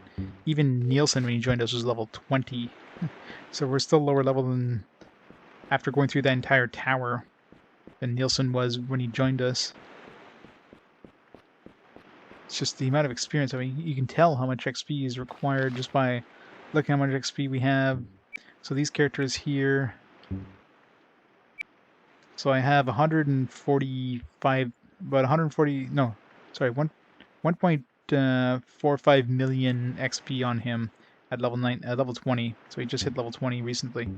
Even Nielsen, when he joined us, was level 20. So we're still lower level than after going through that entire tower than Nielsen was when he joined us. It's just the amount of experience. I mean, you can tell how much XP is required just by looking how much XP we have. So these characters here. So I have 145, about 140. No, sorry, 1.45 million XP on him at level 20. So he just hit level 20 recently.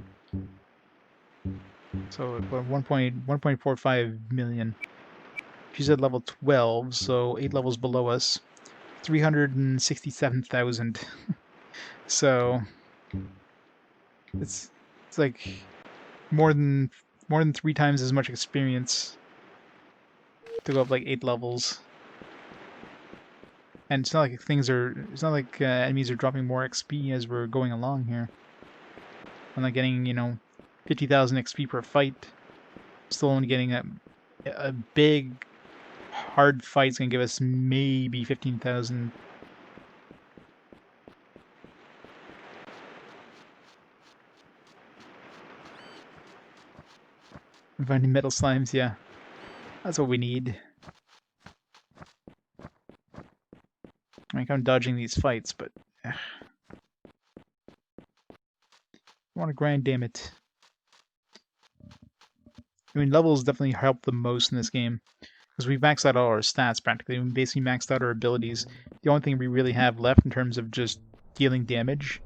So about 1.45 million. She's at level 12, so 8 levels below us. 367,000. So it's like more than 3 times as much experience to go up like 8 levels. And it's not like enemies are dropping more XP as we're going along here. I'm not getting 50,000 XP per fight. Still only getting a big hard fight's gonna give us maybe 15,000. Finding metal slimes, yeah. That's what we need. I mean, I'm dodging these fights, but... I want to grind, damn it. I mean, levels definitely help the most in this game. Because we've maxed out all our stats, practically. We basically maxed out our abilities. The only thing we really have left in terms of just dealing damage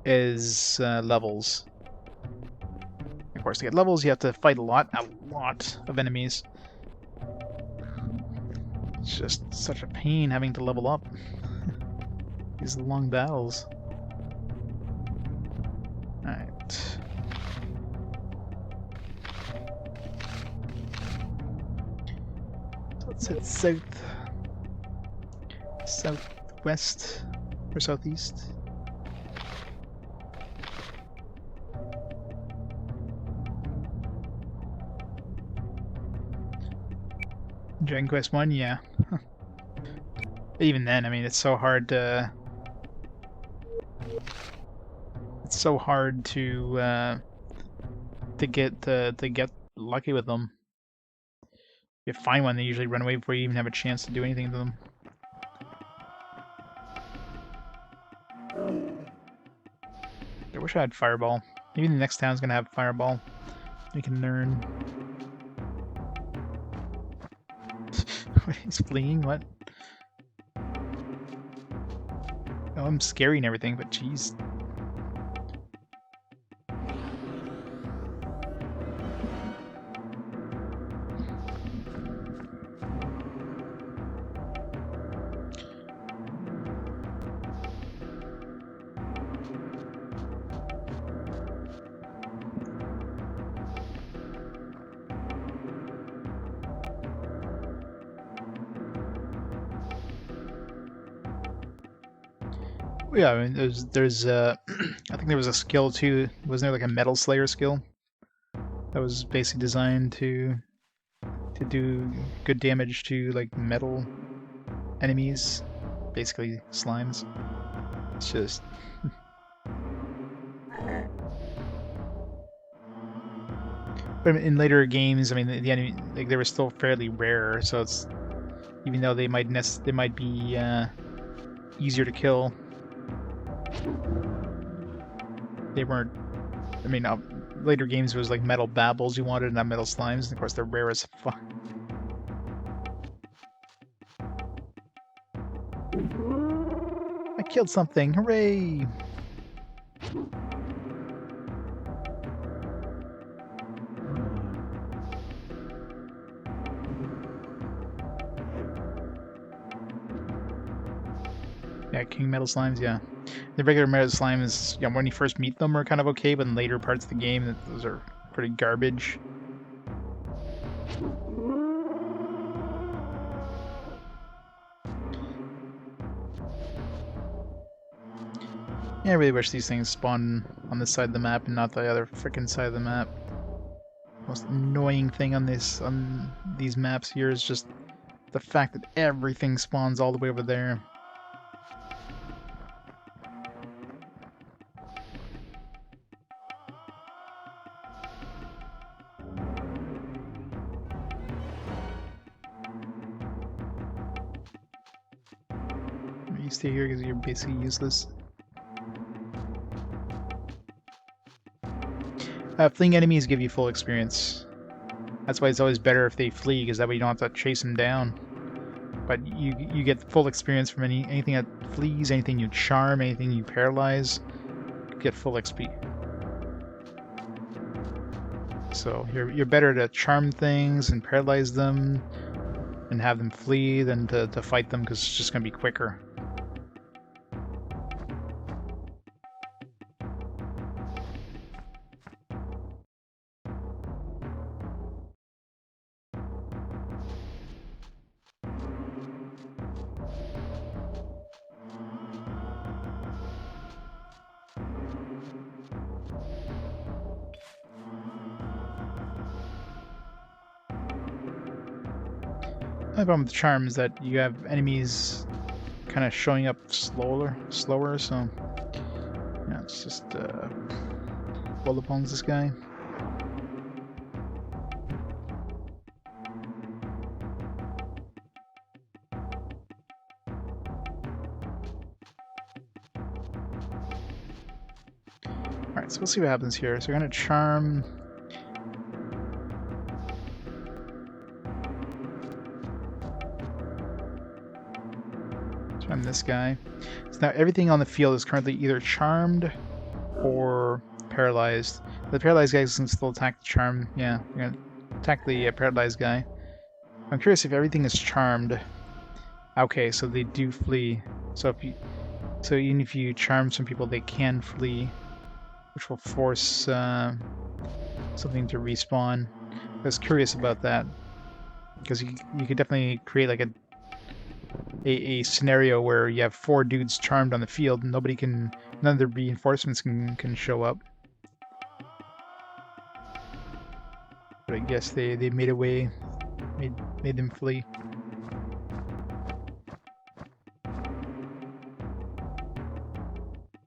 is levels. of course, to get levels, you have to fight a lot of enemies. It's just such a pain having to level up. These long battles. Alright. So let's hit southwest, or southeast. Dragon Quest 1, yeah. Even then, I mean, it's so hard to... It's so hard to get lucky with them. If you find one, they usually run away before you even have a chance to do anything to them. I wish I had Fireball. Maybe the next town's gonna have Fireball. We can learn. He's fleeing? What? Oh, I'm scary and everything, but jeez. Yeah, I mean, there's I think there was a skill too. Wasn't there like a Metal Slayer skill that was basically designed to do good damage to like metal enemies, basically slimes. It's just but in later games, I mean, the enemy like they were still fairly rare, so it's even though they might be easier to kill. They weren't. I mean, later games was like metal babbles you wanted, not metal slimes, and of course they're rare as fuck. I killed something! Hooray! Yeah, King Metal Slimes, yeah. The regular Metal Slimes, yeah, when you first meet them are kind of okay, but in later parts of the game, those are pretty garbage. Yeah, I really wish these things spawn on this side of the map and not the other frickin' side of the map. Most annoying thing on these maps here is just the fact that everything spawns all the way over there. You stay here because you're basically useless. Fleeing enemies give you full experience. That's why it's always better if they flee, because that way you don't have to chase them down. But you get full experience from anything that flees, anything you charm, anything you paralyze. You get full XP. So you're better to charm things and paralyze them and have them flee than to fight them, because it's just going to be quicker. The problem with the charm is that you have enemies kind of showing up slower, so yeah, it's just bullet bones this guy. Alright, so we'll see what happens here. So we're gonna charm. Charm this guy. So now everything on the field is currently either charmed or paralyzed. The paralyzed guys can still attack the charm. Yeah, you're gonna attack the paralyzed guy. I'm curious if everything is charmed. Okay, so they do flee. So even if you charm some people, they can flee, which will force something to respawn. I was curious about that because you could definitely create like a scenario where you have 4 dudes charmed on the field, and none of the reinforcements can show up. But I guess they made a way, made them flee.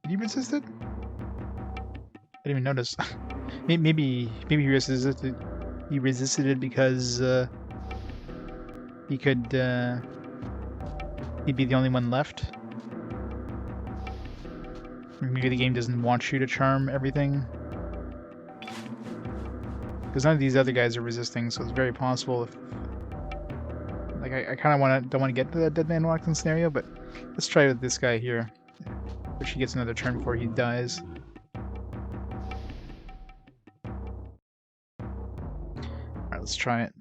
Did he resist it? I didn't even notice. maybe he resisted it. He resisted it because he could he'd be the only one left. Maybe the game doesn't want you to charm everything. Because none of these other guys are resisting, so it's very possible if... Like, I kind of don't want to get to that Dead Man Walking scenario, but let's try with this guy here. Which he gets another turn before he dies. Alright, let's try it.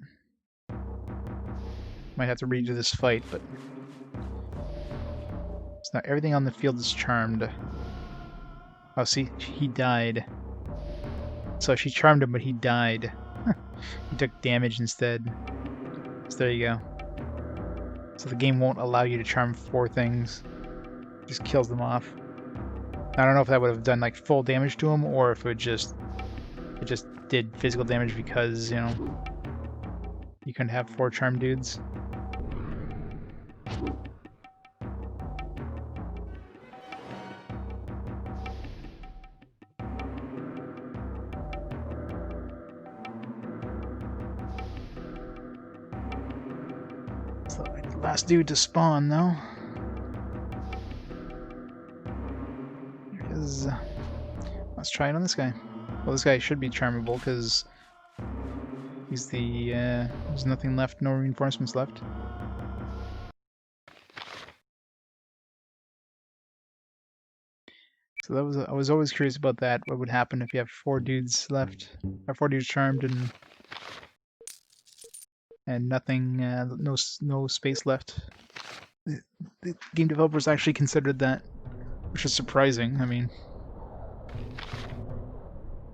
Might have to redo this fight, but... So now everything on the field is charmed. Oh, see? He died. So she charmed him, but he died. He took damage instead. So there you go. So the game won't allow you to charm 4 things. Just kills them off. I don't know if that would have done like full damage to him, or if it just did physical damage because, you know, you couldn't have 4 charm dudes. So like the last dude to spawn though. Let's try it on this guy. Well, this guy should be charmable because he's the there's nothing left, no reinforcements left. So that was I was always curious about that. What would happen if you have 4 dudes left, or 4 dudes charmed and nothing, no space left. The game developers actually considered that, which is surprising. I mean,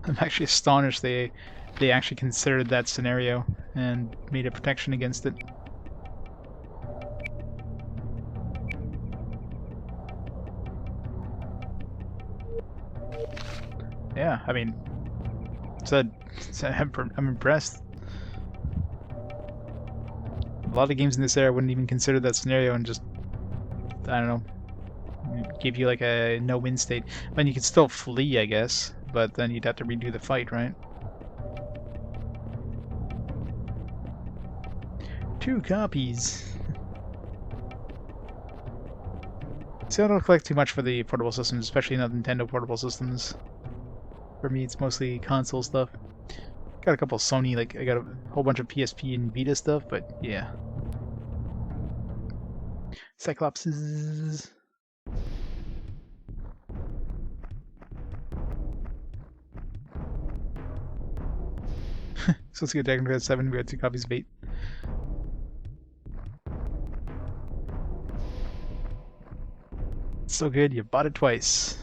I'm actually astonished they actually considered that scenario and made a protection against it. Yeah, I mean, I'm impressed. A lot of games in this era wouldn't even consider that scenario and just, I don't know, give you like a no-win state. I mean, you could still flee, I guess, but then you'd have to redo the fight, right? 2 copies. See, I don't collect too much for the portable systems, especially not Nintendo portable systems. For me, it's mostly console stuff. Got a couple of Sony, like I got a whole bunch of PSP and Vita stuff, but yeah. Cyclopses. So let's get Dragon Quest 7. We got 2 copies of 8. It's so good, you bought it twice.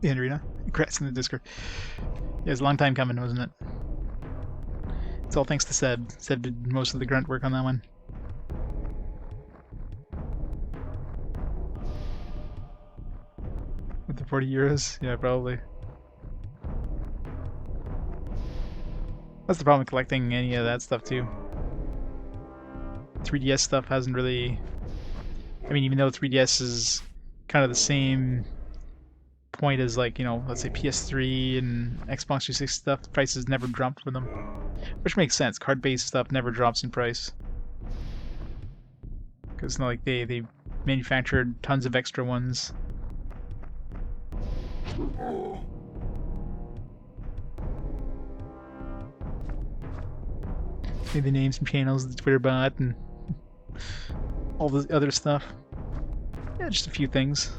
The Andrina. Congrats in the Discord. Yeah, it was a long time coming, wasn't it? It's all thanks to Seb. Seb did most of the grunt work on that one. With the 40 euros? Yeah, probably. That's the problem with collecting any of that stuff, too. 3DS stuff hasn't really... I mean, even though 3DS is kind of the same point as, like, you know, let's say PS3 and Xbox 360 stuff, the prices never dropped for them. Which makes sense. Card-based stuff never drops in price. Because, like, they manufactured tons of extra ones. Maybe name some channels, the Twitter bot, and all the other stuff. Yeah, just a few things.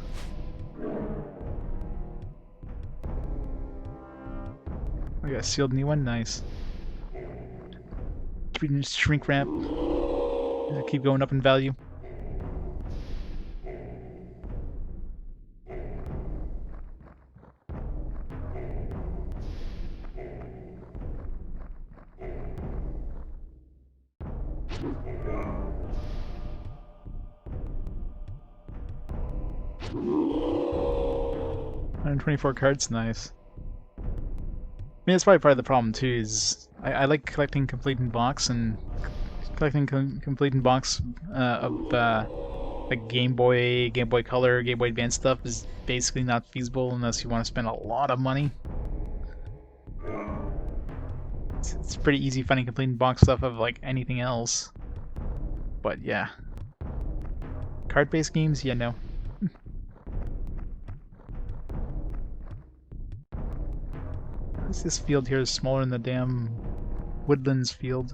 I got a sealed new one, nice. Shrink wrap. Keep going up in value. $124 cards, nice. I mean, that's probably part of the problem too. Is I like collecting complete in box, and collecting complete in box of like Game Boy, Game Boy Color, Game Boy Advance stuff is basically not feasible unless you want to spend a lot of money. It's pretty easy finding complete in box stuff of like anything else. But yeah, card-based games, yeah, no. This field here is smaller than the damn Woodlands field.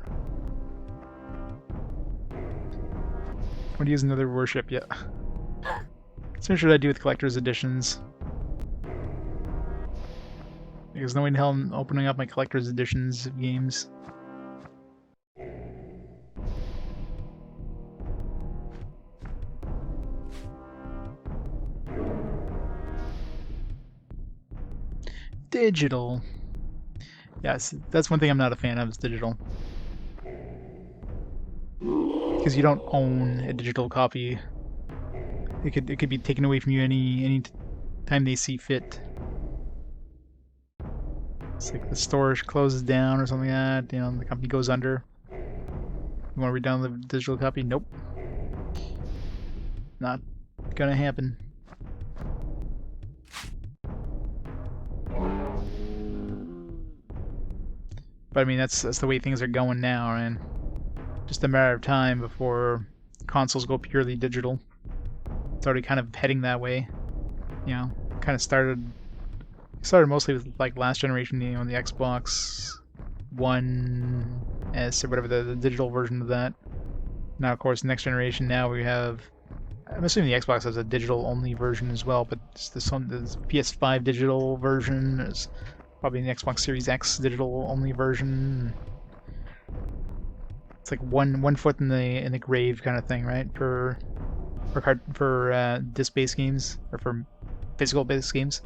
I want to use another worship yet. So what should I do with collector's editions? There's no way in hell I'm opening up my collector's editions of games. Digital. Yes, that's one thing I'm not a fan of, is digital. Because you don't own a digital copy. It could be taken away from you any time they see fit. It's like the store closes down or something like that, you know, the company goes under. You want to read down the digital copy? Nope. Not gonna happen. But I mean, that's the way things are going now, and just a matter of time before consoles go purely digital. It's already kind of heading that way. You know, kind of started mostly with like last generation, you know, the Xbox One S or whatever, the digital version of that. Now, of course, next generation, now we have, I'm assuming the Xbox has a digital only version as well, but it's this PS5 digital version. There's probably an Xbox Series X digital only version. It's like one foot in the grave kind of thing, right? For disc-based games, or for physical-based games.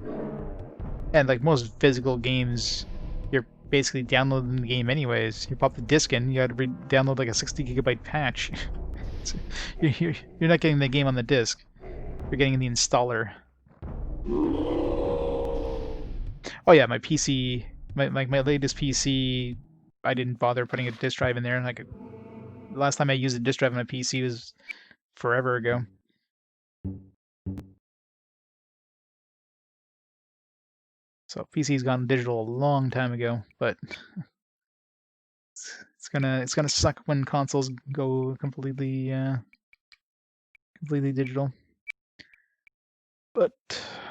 And like most physical games, you're basically downloading the game anyways. You pop the disc in, you got to download like a 60 gigabyte patch. So you're not getting the game on the disc. You're getting the installer. Oh yeah, my PC, my latest PC, I didn't bother putting a disk drive in there. Like, the last time I used a disk drive on my PC was forever ago. So PC's gone digital a long time ago, but it's gonna suck when consoles go completely digital. But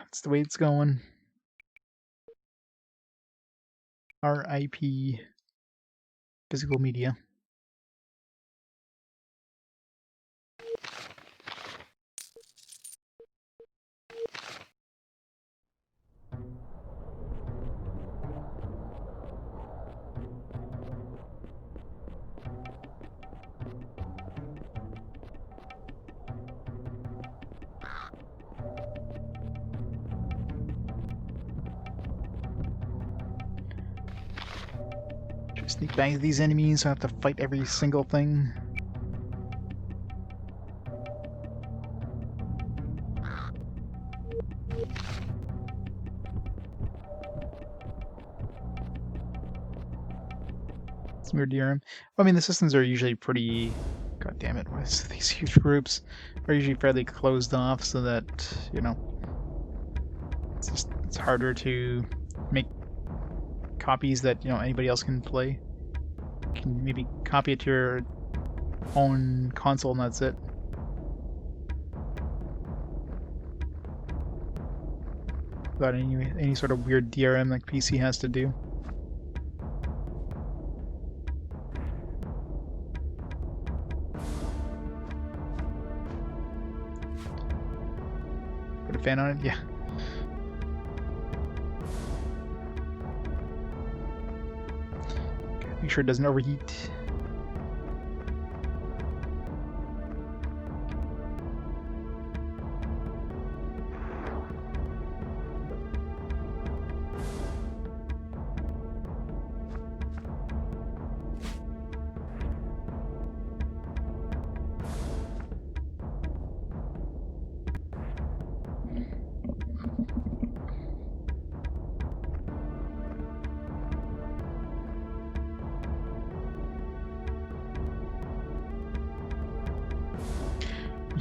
it's the way it's going. RIP physical media. Sneak bang these enemies, so I have to fight every single thing. Smear DRM. Well, I mean, the systems are usually pretty... God damn it, these huge groups are usually fairly closed off, so that, you know, it's harder to make copies that, you know, anybody else can play. You can maybe copy it to your own console and that's it. Without any sort of weird DRM like PC has to do. Put a fan on it? Yeah. Make sure it doesn't overheat.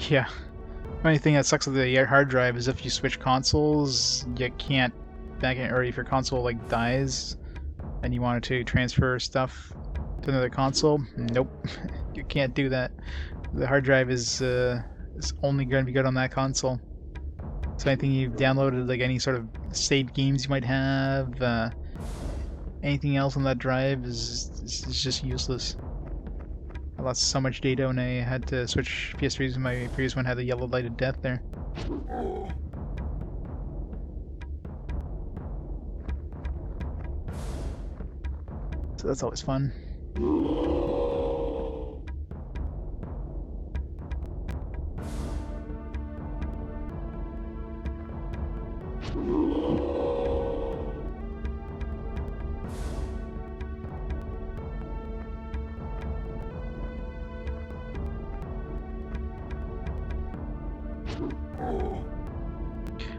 Yeah. The only thing that sucks with the hard drive is if you switch consoles, you can't back in, or if your console like dies and you wanted to transfer stuff to another console, nope, you can't do that. The hard drive is only going to be good on that console. So anything you've downloaded, like any sort of saved games you might have, anything else on that drive is just useless. I lost so much data when I had to switch PS3s. My previous one had the yellow light of death there. So that's always fun.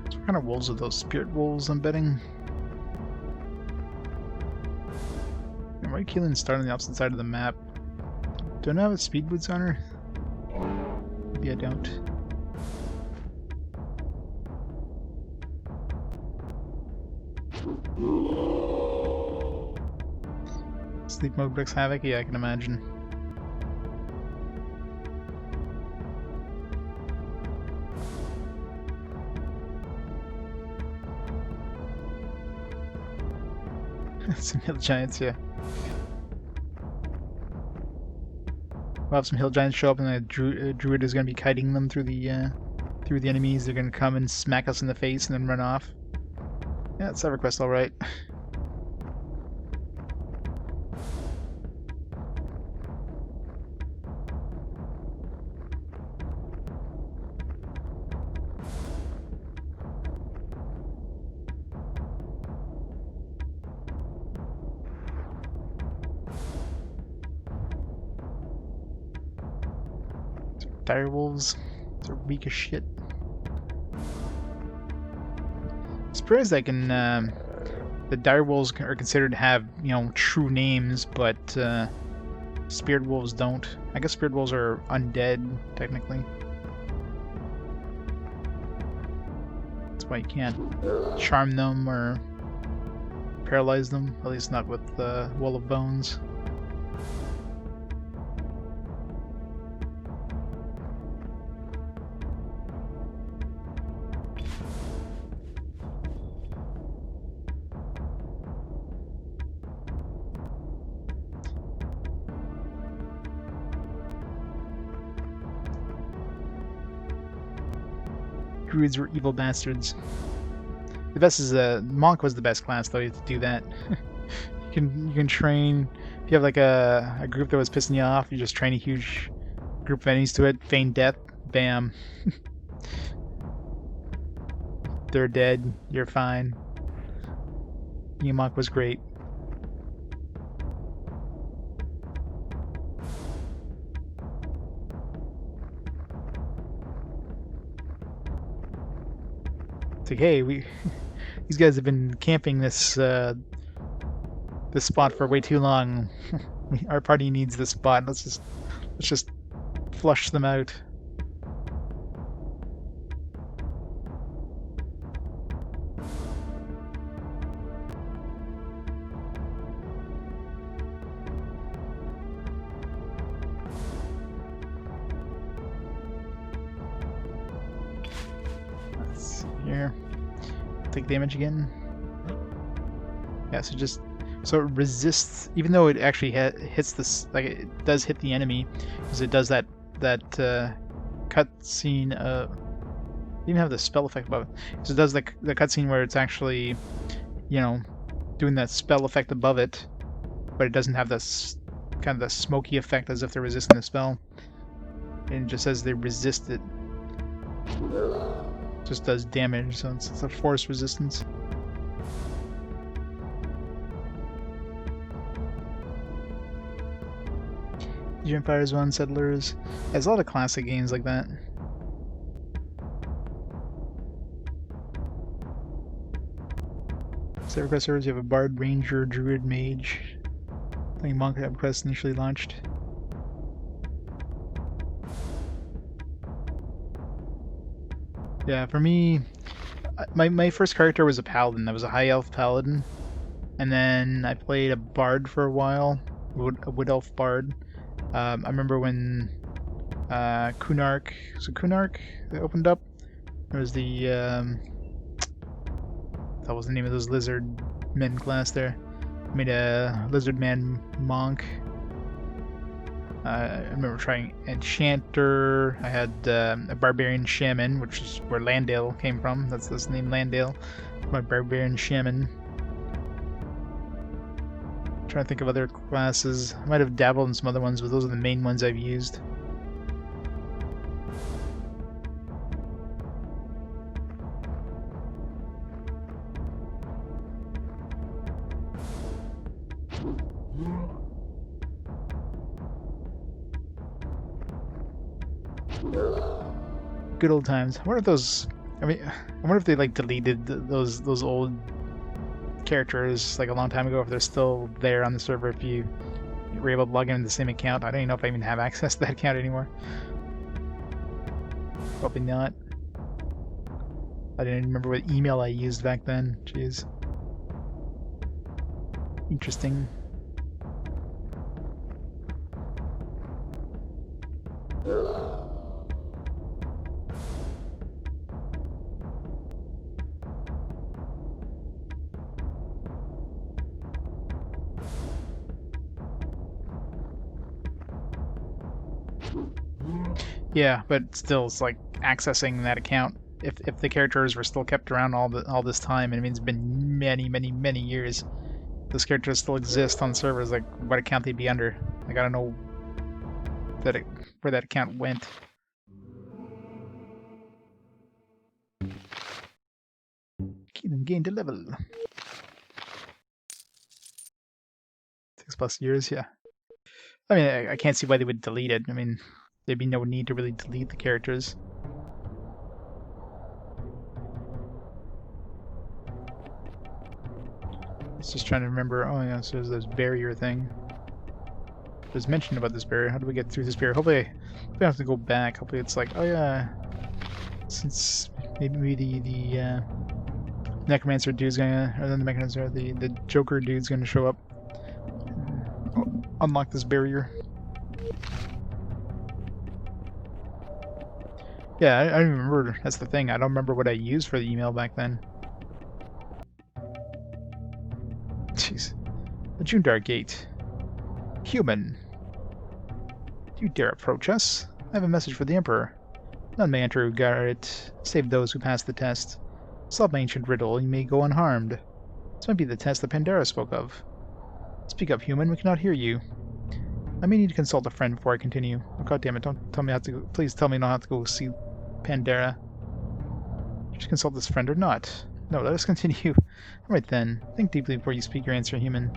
What kind of wolves are those? Spirit wolves, I'm betting. And why Keelan's starting on the opposite side of the map? Don't I have a speed boots on her? Maybe I don't. Sleep mode wreaks havoc? Yeah, I can imagine. Some hill giants, yeah. We'll have some hill giants show up, and the druid is going to be kiting them through the enemies. They're going to come and smack us in the face and then run off. Yeah, it's EverQuest, all right. Dire wolves, they're weak as shit. Surprised I can. The dire wolves are considered to have, you know, true names, but spirit wolves don't. I guess spirit wolves are undead technically. That's why you can't charm them or paralyze them. At least not with Wall of Bones. Druids were evil bastards. The best is monk was the best class though. You have to do that. you can train if you have like a group that was pissing you off. You just train a huge group of enemies to it. Feign death. Bam. They're dead. You're fine. Being monk was great. It's like, hey, these guys have been camping this this spot for way too long. Our party needs this spot. Let's just flush them out. Here, take damage again. Yeah, so it resists, even though it actually hits this, like it does hit the enemy, because it does that cutscene. Even have the spell effect above it, so it does the cutscene where it's actually, you know, doing that spell effect above it. but it doesn't have this kind of the smoky effect as if they're resisting the spell. And it just says they resist it. Just does damage, so it's a force resistance. Empires 1, Settlers. There's a lot of classic games like that. Save request servers, you have a Bard, Ranger, Druid, Mage. Playing Monk request initially launched. Yeah, for me, my first character was a Paladin. I was a High Elf Paladin. And then I played a Bard for a while, a Wood Elf Bard. I remember when Kunark, was it Kunark that opened up? There was the, that was the name of those lizard men class there. I made a lizard man monk. I remember trying Enchanter. I had a barbarian shaman, which is where Landale came from. That's the name, Landale. My barbarian shaman. Trying to think of other classes. I might have dabbled in some other ones, but those are the main ones I've used. Good old times. I wonder if those. I wonder if they like deleted those old characters like a long time ago. If they're still there on the server, if you were able to log into the same account. I don't even know if I even have access to that account anymore. Probably not. I didn't remember what email I used back then. Jeez. Interesting. Yeah, but still, it's like accessing that account. If the characters were still kept around all this time, and it means it's been many years, those characters still exist on servers. Like, what account they'd be under? I gotta know that where that account went. Kingdom gained a level. 6+ years, yeah. I mean, I can't see why they would delete it. I mean, there'd be no need to really delete the characters. It's just trying to remember. Oh yeah, so there's this barrier thing. There's mention about this barrier. How do we get through this barrier? Hopefully I don't have to go back. Hopefully it's like, oh yeah, since maybe the necromancer dude's gonna, or then the necromancer, the Joker dude's gonna show up. Unlock this barrier. Yeah, I don't remember. That's the thing. I don't remember what I used for the email back then. Jeez. The Junedar Gate. Human. Do you dare approach us? I have a message for the Emperor. None may enter Ugarit, save those who pass the test. Solve my ancient riddle, and you may go unharmed. This might be the test that Pandora spoke of. Speak up, human. We cannot hear you. I may need to consult a friend before I continue. Oh, God damn it! Don't tell me how to go. Please tell me not have to go see Pandora. Should consult this friend or not? No, let us continue. Alright then. Think deeply before you speak your answer, human.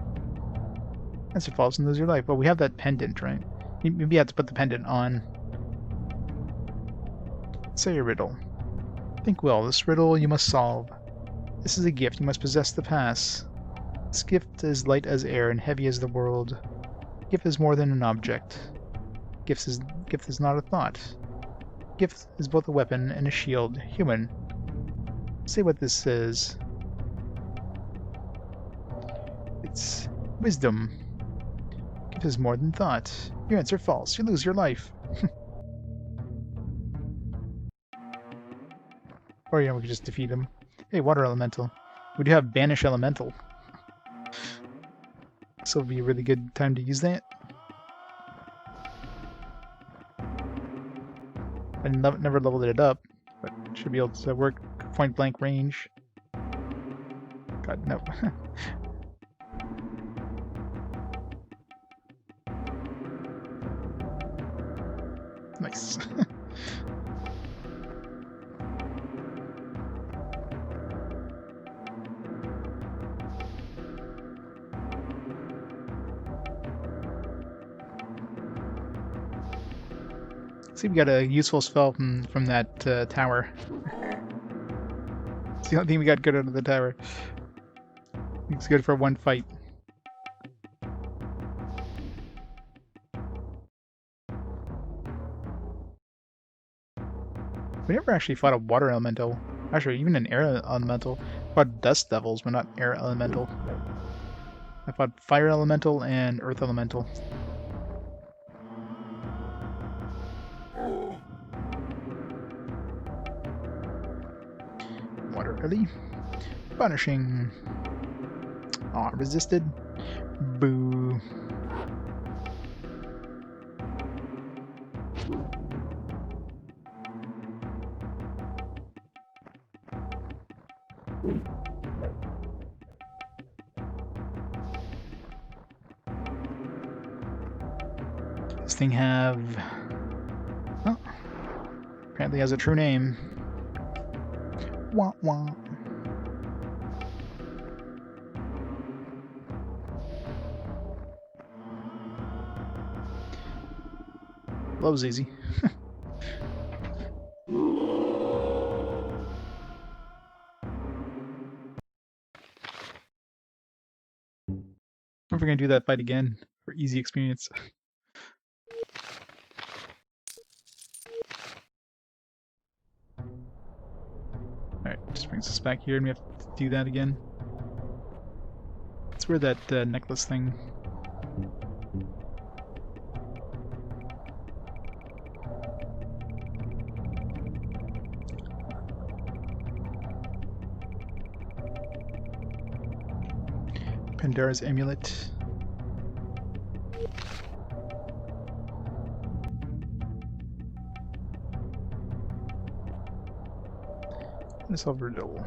Answer false and lose your life. Well, we have that pendant, right? Maybe you have to put the pendant on. Say your riddle. Think well. This riddle you must solve. This is a gift. You must possess the pass. This gift is light as air and heavy as the world. Gift is more than an object. Gift is not a thought. Gift is both a weapon and a shield. Human. Say what this is. It's wisdom. Gift is more than thought. Your answer false. You lose your life. Or, we could just defeat him. Hey, water elemental. We do have banish elemental. So it'll be a really good time to use that. I never leveled it up, but should be able to work point blank range. God, no. Nice. See, we got a useful spell from that tower. It's the only thing we got good out of the tower. It's good for one fight. We never actually fought a water elemental. Actually, even an air elemental. I fought dust devils, but not air elemental. I fought fire elemental and earth elemental. Water ellie. Punishing. Aw, resisted. Boo. This thing have... Oh, apparently has a true name. Wah wah. Love's easy. I'm never gonna do that fight again for easy experience. Alright, just brings us back here and we have to do that again. It's where that necklace thing. Pandora's amulet. And a silver double.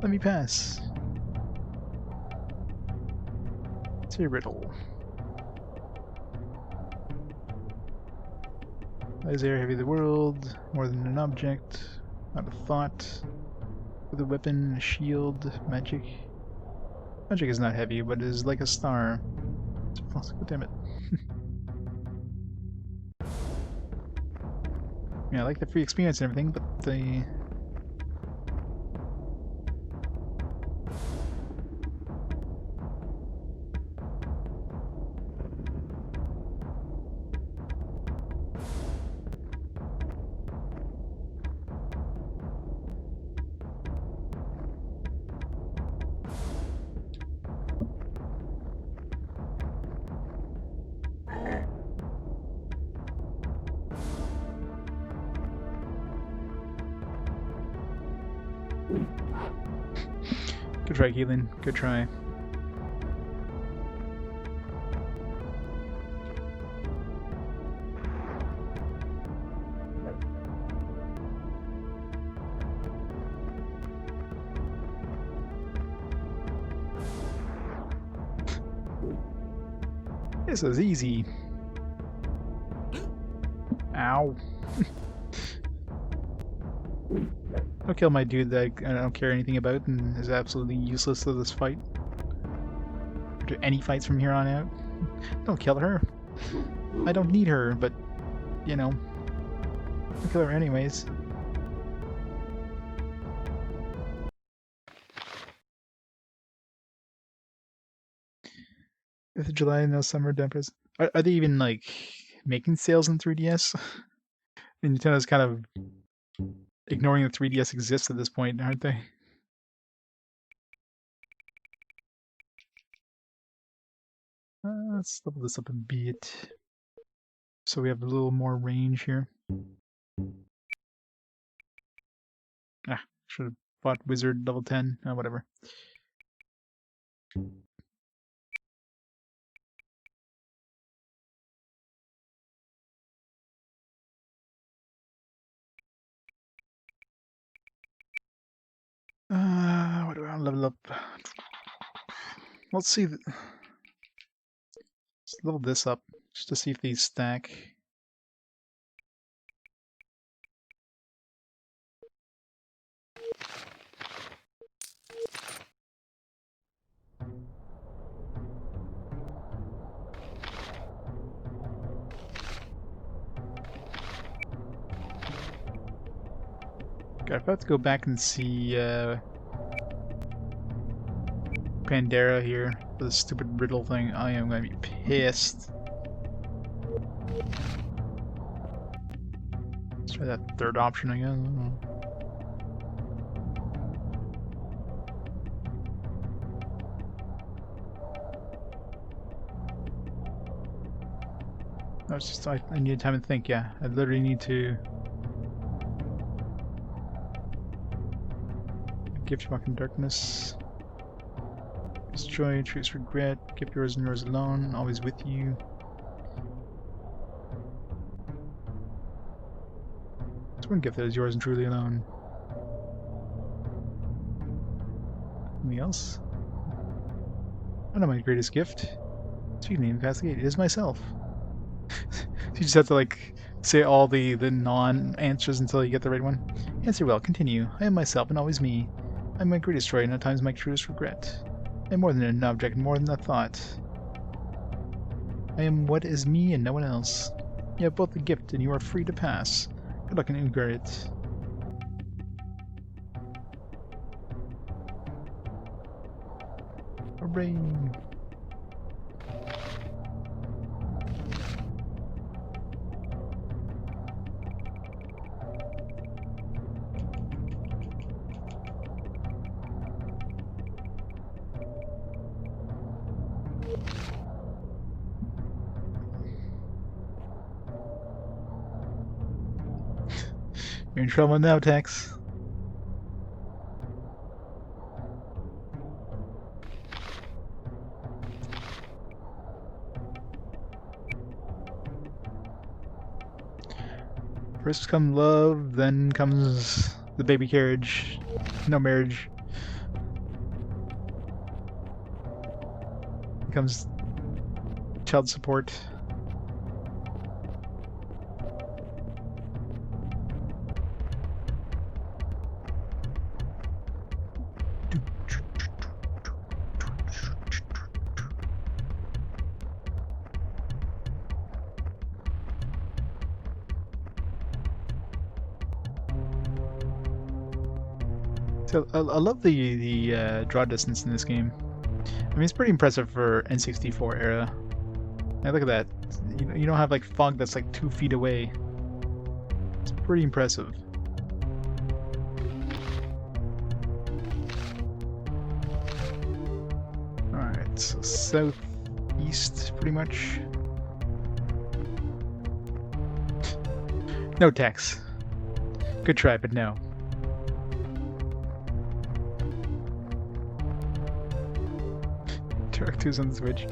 Let me pass. It's a riddle. Is air heavy the world? More than an object. Not a thought. With a weapon, a shield, magic. Magic is not heavy, but it is like a star. Oh, damn it. Yeah, I like the free experience and everything, but the... Good try, Keelan. Good try. This is easy. Ow. Don't kill my dude that I don't care anything about and is absolutely useless to this fight. Or to any fights from here on out. Don't kill her. I don't need her, but, you know, I'll kill her anyways. If July, no summer dampers. Are they even, like, making sales in 3DS? And Nintendo's kind of ignoring the 3DS exists at this point, aren't they? Let's level this up a bit. So we have a little more range here. Ah, should have bought Wizard level 10. Whatever. What do I level up? Let's see. Let's level this up just to see if these stack. God, if I have to go back and see Pandera here for this stupid riddle thing, I am gonna be pissed. Let's try that third option again. No, it's just I need time to think. Yeah, I literally need to. Gift fucking darkness. Destroy, choose regret, keep yours and yours alone, always with you. It's one gift that is yours and truly alone. Anything else? I know my greatest gift. Speaking of investigate, it is myself. You just have to like say all the non-answers until you get the right one. Answer well, continue. I am myself and always me. I am my greatest joy and at times my truest regret. I am more than an object, more than a thought. I am what is me and no one else. You have both the gift and you are free to pass. Good luck and integrate it. Hooray! You're in trouble now, Tex. First comes love, then comes the baby carriage. No marriage. Comes child support. So I love the draw distance in this game. I mean, it's pretty impressive for N64 era. Now look at that. You don't have like fog that's like 2 feet away. It's pretty impressive. Alright, so southeast pretty much. No Tex. Good try, but no. Turk 2's on the Switch.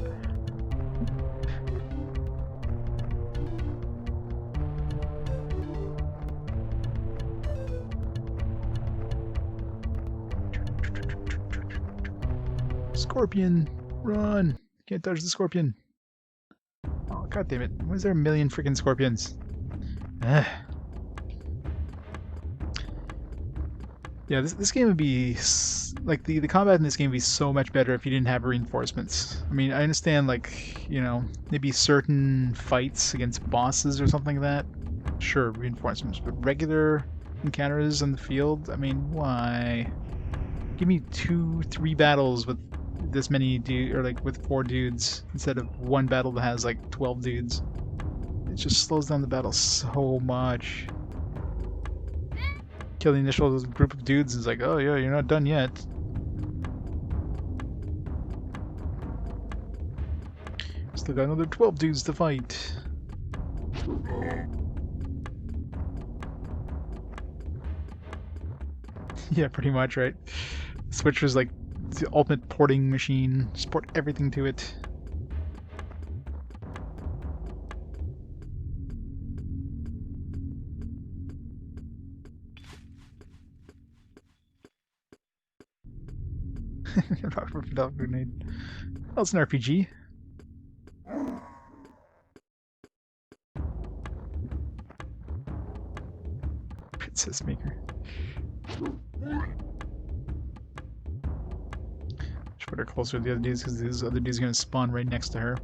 Scorpion! Run! Can't touch the scorpion. Oh, god damn it. Why is there a million freaking scorpions? Ugh. Yeah, this game would be like the combat in this game would be so much better if you didn't have reinforcements. I mean, I understand like, you know, maybe certain fights against bosses or something like that. Sure, reinforcements, but regular encounters in the field, I mean, why? Give me 2-3 battles with this many or like with 4 dudes instead of one battle that has like 12 dudes. It just slows down the battle so much. Kill the initial group of dudes is like, oh yeah, you're not done yet. Still got another 12 dudes to fight. Yeah, pretty much, right? Switch was like the ultimate porting machine. Just port everything to it. Grenade. Well, it's an RPG. Princess Maker. Just put her closer to the other dudes because these other dudes are gonna spawn right next to her.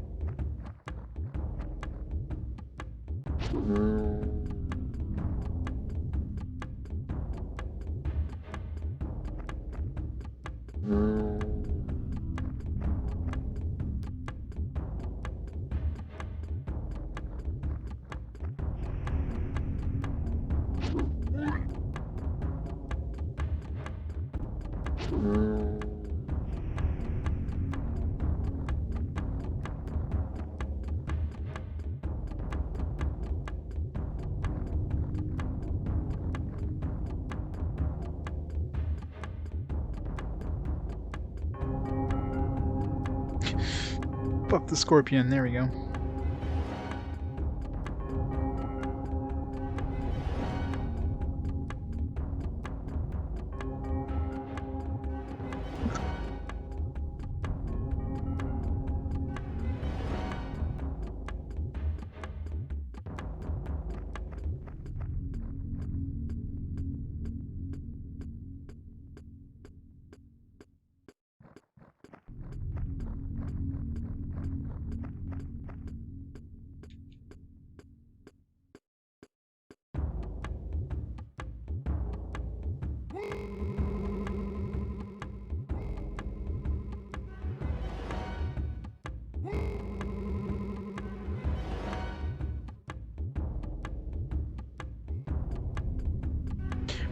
Buff the scorpion, there we go.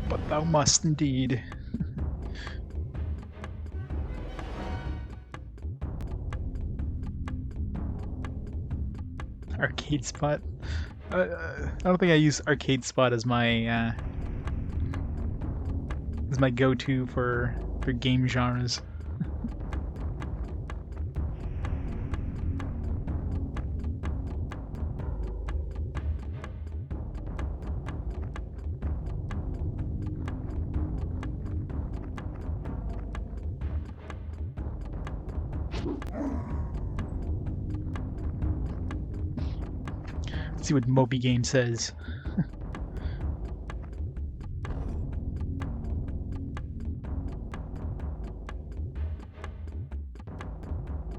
But thou must indeed. Arcade spot. I don't think I use arcade spot as my go-to for game genres. Let's see what Moby Game says.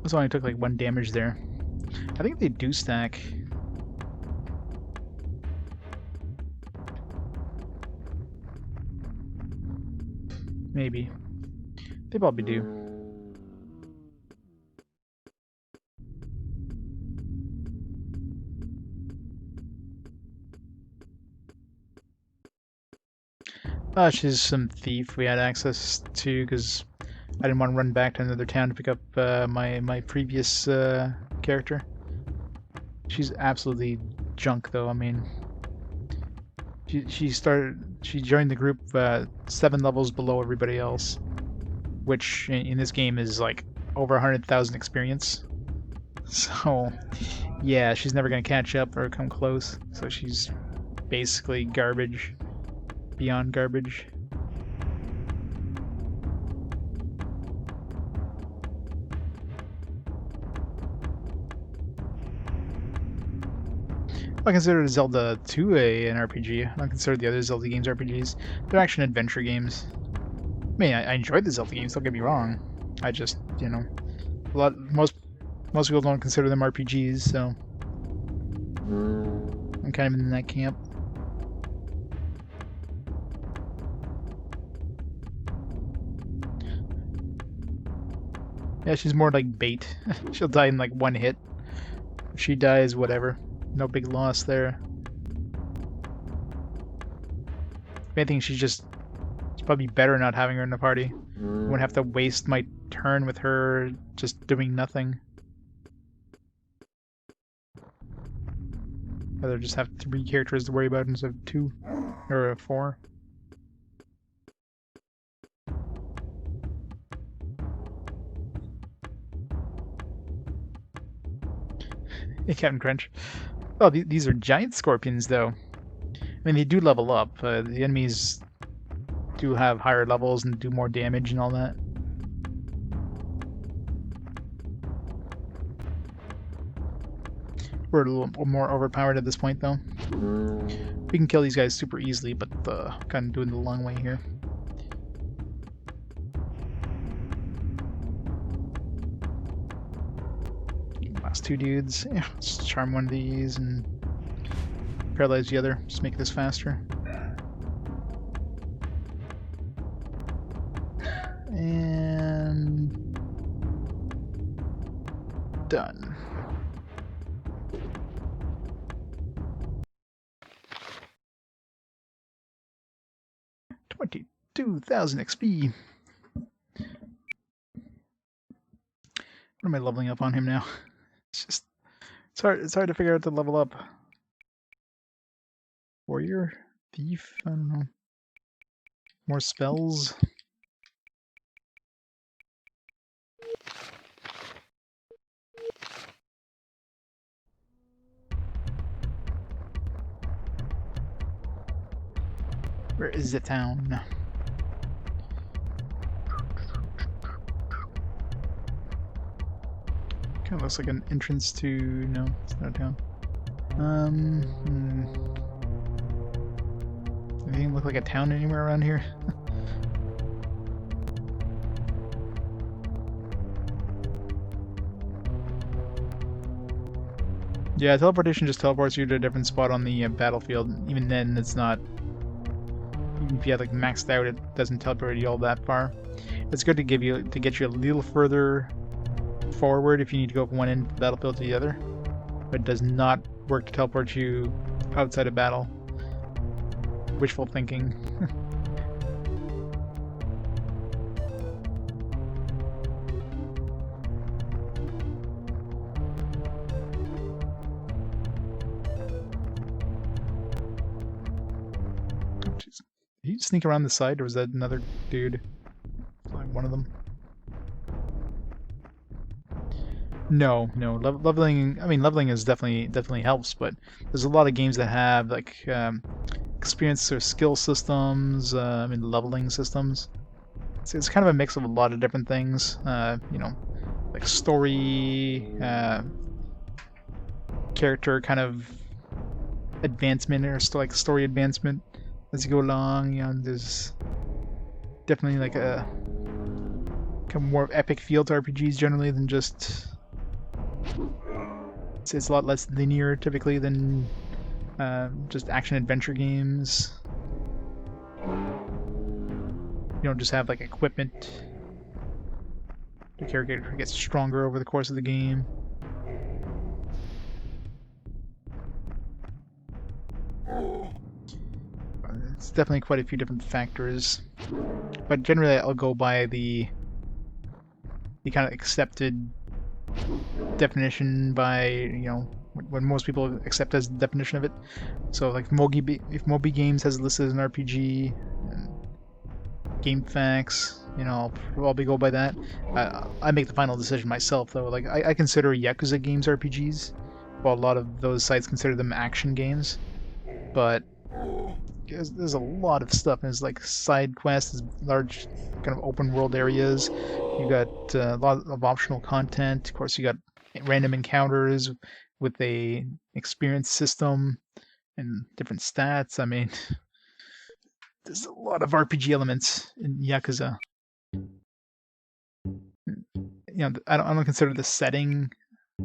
This only took like 1 damage there. I think they do stack. Maybe. They probably do. She's some thief we had access to because I didn't want to run back to another town to pick up my previous character. She's absolutely junk though. I mean, she joined the group 7 levels below everybody else, which in this game is like over 100,000 experience. So yeah, she's never gonna catch up or come close. So she's basically garbage. Beyond garbage. I consider Zelda 2 an RPG. I don't consider the other Zelda games RPGs. They're action adventure games. I mean, I enjoyed the Zelda games. Don't get me wrong. I just, you know, most people don't consider them RPGs, so I'm kind of in that camp. Yeah, she's more like bait. She'll die in like 1 hit. If she dies, whatever. No big loss there. If anything, it's probably better not having her in the party. I wouldn't have to waste my turn with her just doing nothing. Rather just have 3 characters to worry about instead of 2 or 4. Hey, Captain Crunch. Oh, these are giant scorpions, though. I mean, they do level up. The enemies do have higher levels and do more damage and all that. We're a little more overpowered at this point, though. We can kill these guys super easily, but kind of doing the long way here. Last two dudes. Yeah, let's charm one of these and paralyze the other. Just make this faster. And done. $22,000 XP. What am I leveling up on him now? It's hard to figure out to level up. Warrior? Thief? I don't know. More spells? Where is the town? Kind of looks like an entrance to... No, it's not a town. Anything look like a town anywhere around here? Yeah, teleportation just teleports you to a different spot on the battlefield. Even then, it's not... Even if you have like maxed out, it doesn't teleport you all that far. It's good to get you a little further forward if you need to go from one end of the battlefield to the other, but it does not work to teleport you outside of battle. Wishful thinking. Did he sneak around the side, or was that another dude? Like one of them? No. Leveling. I mean, leveling is definitely helps, but there's a lot of games that have like experience or skill systems. I mean, leveling systems. So it's kind of a mix of a lot of different things. You know, like story, character kind of advancement, or like story advancement as you go along. You know, there's definitely like a kind of more epic feel to RPGs generally than just. It's a lot less linear typically than just action adventure games. You don't just have like equipment. The character gets stronger over the course of the game. It's definitely quite a few different factors, but generally I'll go by the kind of accepted definition by, you know, what most people accept as the definition of it. So like if Moby Games has listed as an RPG, and GameFAQs, you know, I'll go by that. I make the final decision myself though. Like I consider Yakuza games RPGs, while a lot of those sites consider them action games. But there's a lot of stuff, and it's like side quests, large kind of open world areas. You got a lot of optional content. Of course, you got random encounters with a experience system and different stats. I mean, there's a lot of RPG elements in Yakuza. You know, I don't consider the setting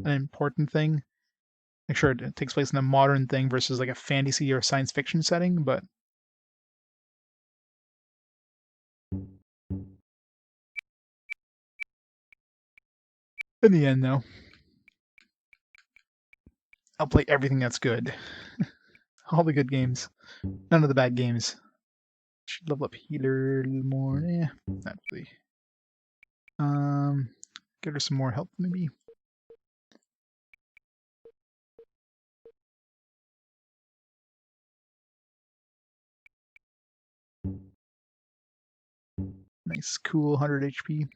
an important thing. Make sure it takes place in a modern thing versus like a fantasy or science fiction setting, but in the end, though, I'll play everything that's good. All the good games. None of the bad games. Should level up healer a little more. Eh, not really. Get her some more health, maybe. Nice, cool, 100 HP.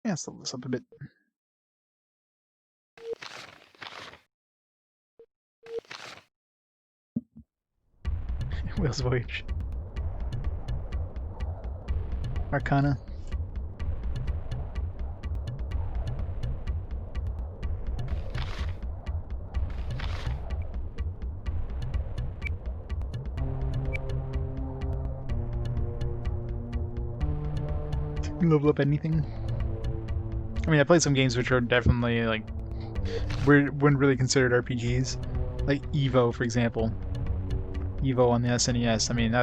Yeah, let's level this up a bit. Whale's Voyage. Arcana. level up anything. I mean, I played some games which are definitely like wouldn't really considered RPGs, like Evo, for example. Evo on the SNES. I mean,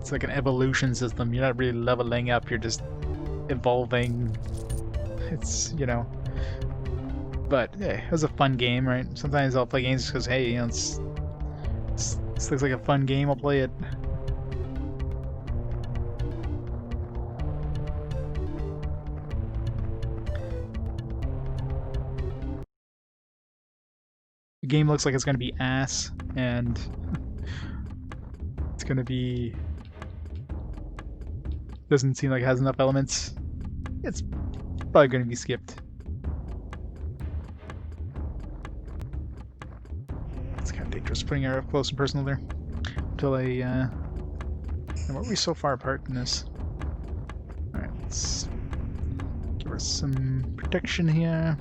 it's like an evolution system. You're not really leveling up. You're just evolving. It's, you know. But yeah, it was a fun game, right? Sometimes I'll play games because, hey, you know, this looks like a fun game. I'll play it. The game looks like it's going to be ass, and it's going to be... Doesn't seem like it has enough elements. It's probably going to be skipped. It's kind of dangerous putting her up close and personal there. Until I... And what are we so far apart in this? Alright, let's give her some protection here.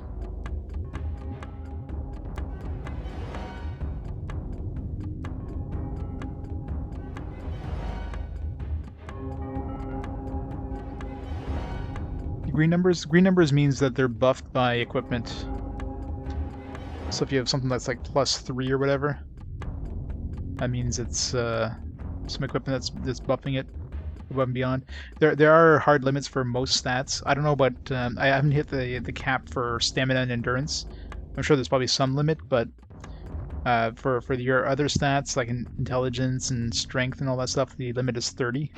Green numbers means that they're buffed by equipment. So if you have something that's like +3 or whatever, that means it's some equipment that's buffing it above and beyond. There are hard limits for most stats. I don't know, but I haven't hit the cap for stamina and endurance. I'm sure there's probably some limit, but for your other stats like intelligence and strength and all that stuff, the limit is 30.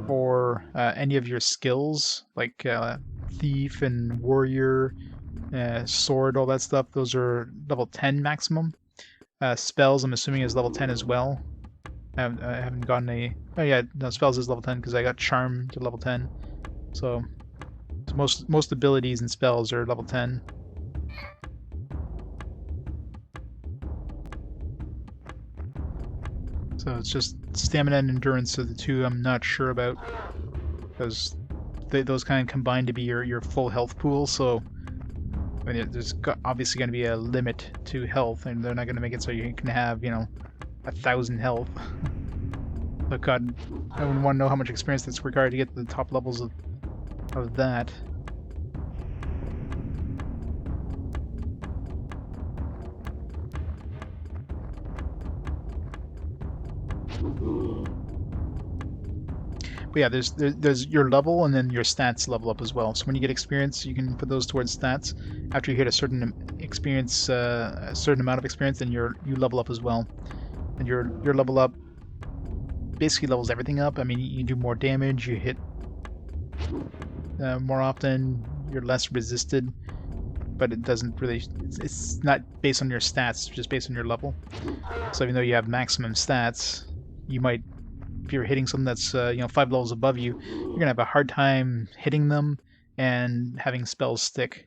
For any of your skills like thief and warrior, sword, all that stuff, those are level 10 maximum. Spells, I'm assuming, is level 10 as well. I haven't gotten a... Oh yeah, no, spells is level 10 because I got charm to level 10. So most abilities and spells are level 10. So it's just stamina and endurance are the two I'm not sure about, because those kind of combine to be your full health pool. So I mean, there's obviously going to be a limit to health, and they're not going to make it so you can have, you know, 1,000 health. But God, I wouldn't want to know how much experience that's required to get to the top levels of that. But yeah, there's your level and then your stats level up as well. So when you get experience, you can put those towards stats. After you hit a certain experience, a certain amount of experience, then you level up as well. And your level up basically levels everything up. I mean, you do more damage, you hit more often, you're less resisted. But it doesn't really. It's not based on your stats, it's just based on your level. So even though you have maximum stats, you might. If you're hitting something that's 5 levels above you, you're gonna have a hard time hitting them and having spells stick.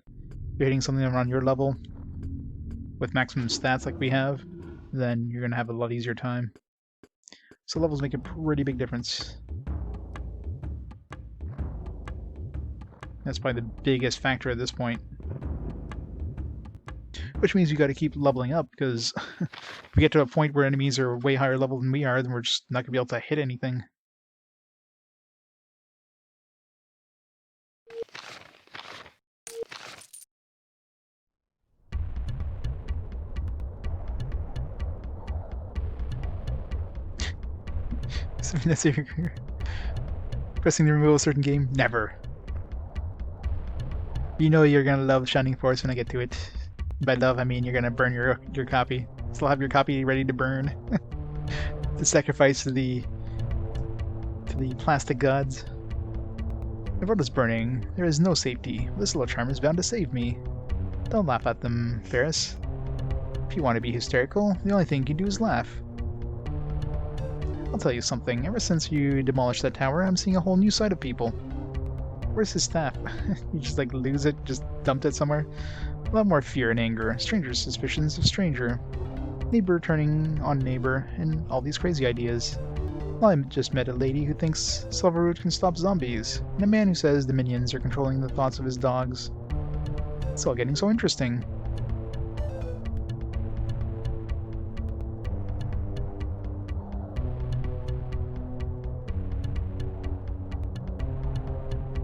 If you're hitting something around your level with maximum stats like we have, then you're gonna have a lot easier time. So levels make a pretty big difference. That's probably the biggest factor at this point. Which means you got to keep leveling up, because if we get to a point where enemies are way higher level than we are, then we're just not going to be able to hit anything. Pressing the removal of a certain game? Never. You know you're going to love Shining Force when I get to it. By love, I mean you're going to burn your copy. Still have your copy ready to burn. To sacrifice to the plastic gods. The world is burning. There is no safety. This little charm is bound to save me. Don't laugh at them, Ferris. If you want to be hysterical, the only thing you can do is laugh. I'll tell you something. Ever since you demolished that tower, I'm seeing a whole new side of people. Where's his staff? You just like lose it, just dumped it somewhere? A lot more fear and anger, stranger's suspicions of stranger, neighbor turning on neighbor, and all these crazy ideas. Well, I just met a lady who thinks Silverroot can stop zombies, and a man who says the minions are controlling the thoughts of his dogs. It's all getting so interesting.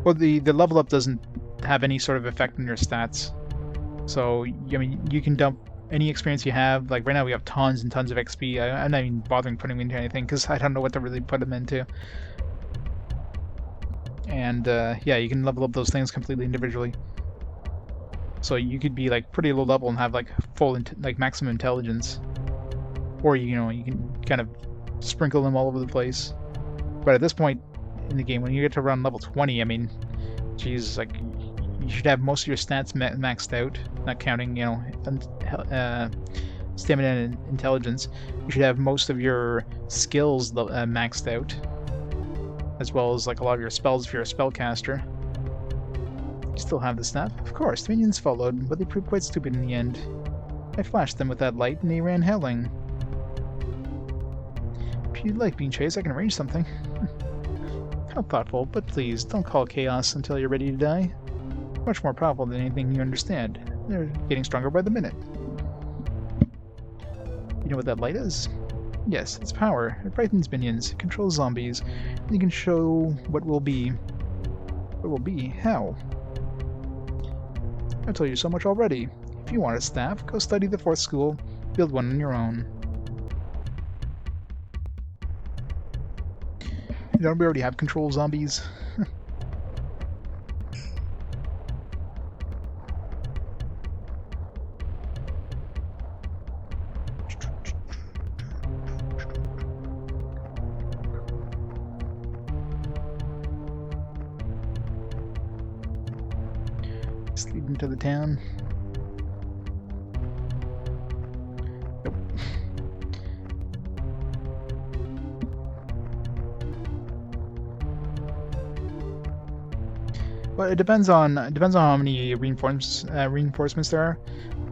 Well, the level up doesn't have any sort of effect on your stats. So, I mean, you can dump any experience you have. Like, right now we have tons and tons of XP. I'm not even bothering putting them into anything, because I don't know what to really put them into. And, yeah, you can level up those things completely individually. So you could be, like, pretty low level and have, like, like, maximum intelligence. Or, you know, you can kind of sprinkle them all over the place. But at this point in the game, when you get to around level 20, I mean, geez, like, you should have most of your stats maxed out, not counting, you know, stamina and intelligence. You should have most of your skills maxed out, as well as, like, a lot of your spells if you're a spellcaster. You still have the stuff? Of course, the minions followed, but they proved quite stupid in the end. I flashed them with that light, and they ran howling. If you'd like being chased, I can arrange something. How thoughtful, but please, don't call chaos until you're ready to die. Much more powerful than anything you understand. They're getting stronger by the minute. You know what that light is? Yes, it's power. It frightens minions, it controls zombies, and you can show what will be. What will be? How? I've told you so much already. If you want a staff, go study the 4th school, build one on your own. Don't we already have control zombies? Let's lead them to the town. Nope. Well, it depends on how many reinforcements there are.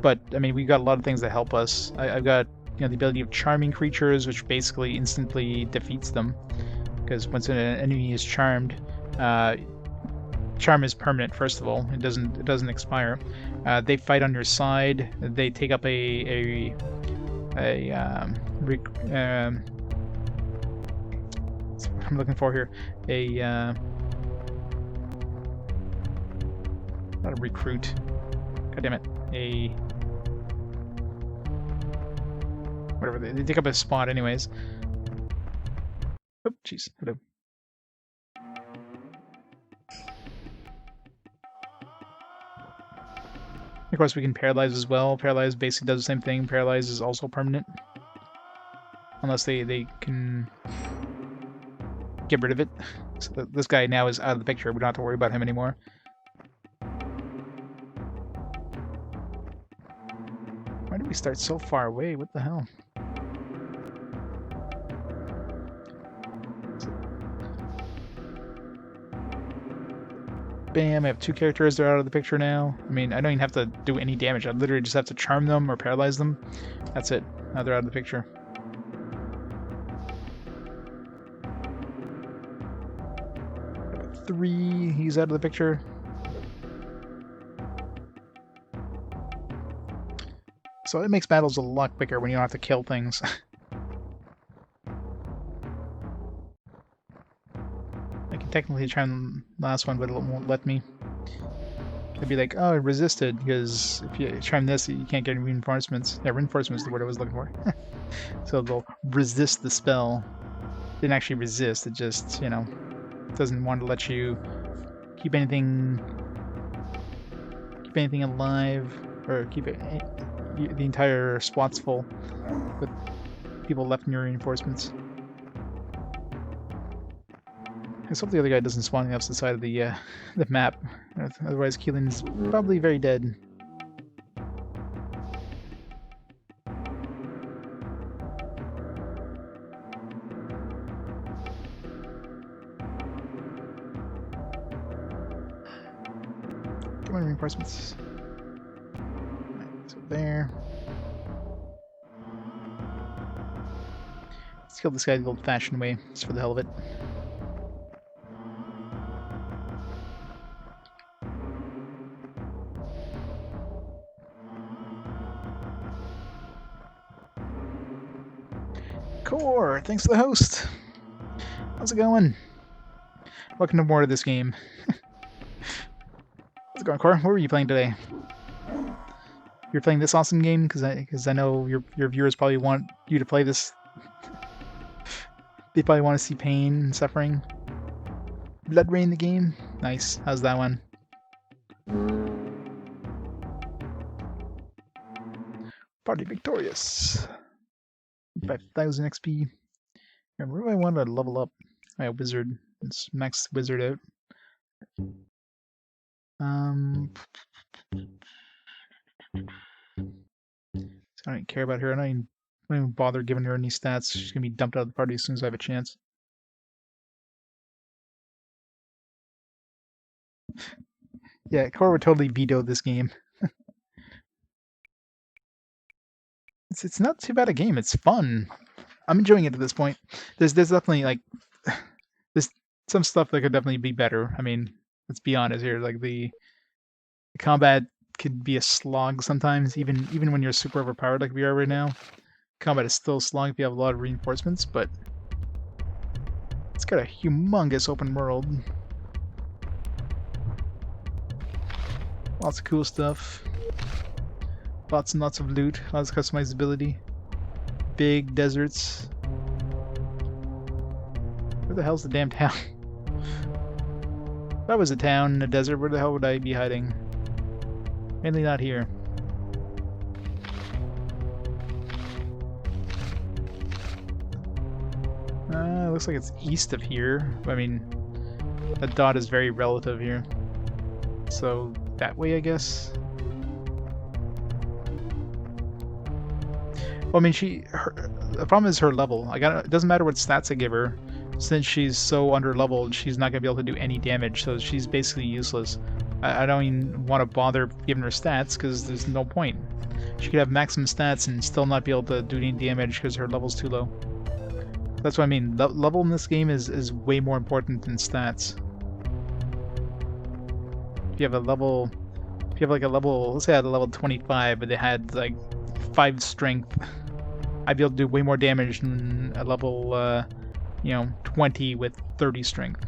But I mean, we've got a lot of things that help us. I've got, you know, the ability of charming creatures, which basically instantly defeats them, because once an enemy is charmed, charm is permanent. First of all, it doesn't expire. They fight on your side. They take up what I'm looking for here, not a recruit. God damn it. Whatever. They take up a spot anyways. Oh, jeez. Hello. Of course, we can paralyze as well. Paralyze basically does the same thing. Paralyze is also permanent. Unless they can get rid of it. So this guy now is out of the picture. We don't have to worry about him anymore. Why did we start so far away? What the hell? Bam, I have 2 characters, they're out of the picture now. I mean, I don't even have to do any damage. I literally just have to charm them or paralyze them. That's it. Now they're out of the picture. Three, he's out of the picture. So it makes battles a lot quicker when you don't have to kill things. I can technically try the last one, but it won't let me. It'd be like, oh, it resisted, because if you try this, you can't get reinforcements. Yeah, reinforcements is the word I was looking for. So they'll resist the spell. It didn't actually resist, it just, you know, doesn't want to let you keep anything alive, or keep it, the entire spot's full with people left in your reinforcements. Let's hope the other guy doesn't spawn on the opposite side of the map. Otherwise, Keelan's probably very dead. Come on, reinforcements. Right, so there. Let's kill this guy the old-fashioned way, just for the hell of it. Core, thanks for the host. How's it going? Welcome to more of this game. going, Cor? What were you playing today? You're playing this awesome game because I know your viewers probably want you to play this. They probably want to see pain and suffering. Blood Rain the game? Nice. How's that one? Party victorious. 5,000 XP. And where do I want to level up? My wizard. Let's max wizard out. I don't care about her. I don't even bother giving her any stats. She's gonna be dumped out of the party as soon as I have a chance. Yeah, Cor would totally veto this game. It's not too bad a game. It's fun. I'm enjoying it at this point. There's definitely like there's some stuff that could definitely be better. I mean, let's be honest here. Like the combat can be a slog sometimes, even when you're super overpowered like we are right now. Combat is still a slog if you have a lot of reinforcements, but it's got a humongous open world. Lots of cool stuff. Lots and lots of loot, lots of customizability. Big deserts. Where the hell's the damn town? If that was a town in a desert, where the hell would I be hiding? Mainly not here. Looks like it's east of here. I mean, that dot is very relative here. So that way, I guess. Well, I mean, the problem is her level. It doesn't matter what stats I give her. Since she's so under leveled, she's not gonna be able to do any damage. So she's basically useless. I don't even want to bother giving her stats because there's no point. She could have maximum stats and still not be able to do any damage because her level's too low. That's what I mean. Level in this game is way more important than stats. If you have like a level, let's say I had a level 25, but they had like 5 strength, I'd be able to do way more damage than a level, 20 with 30 strength.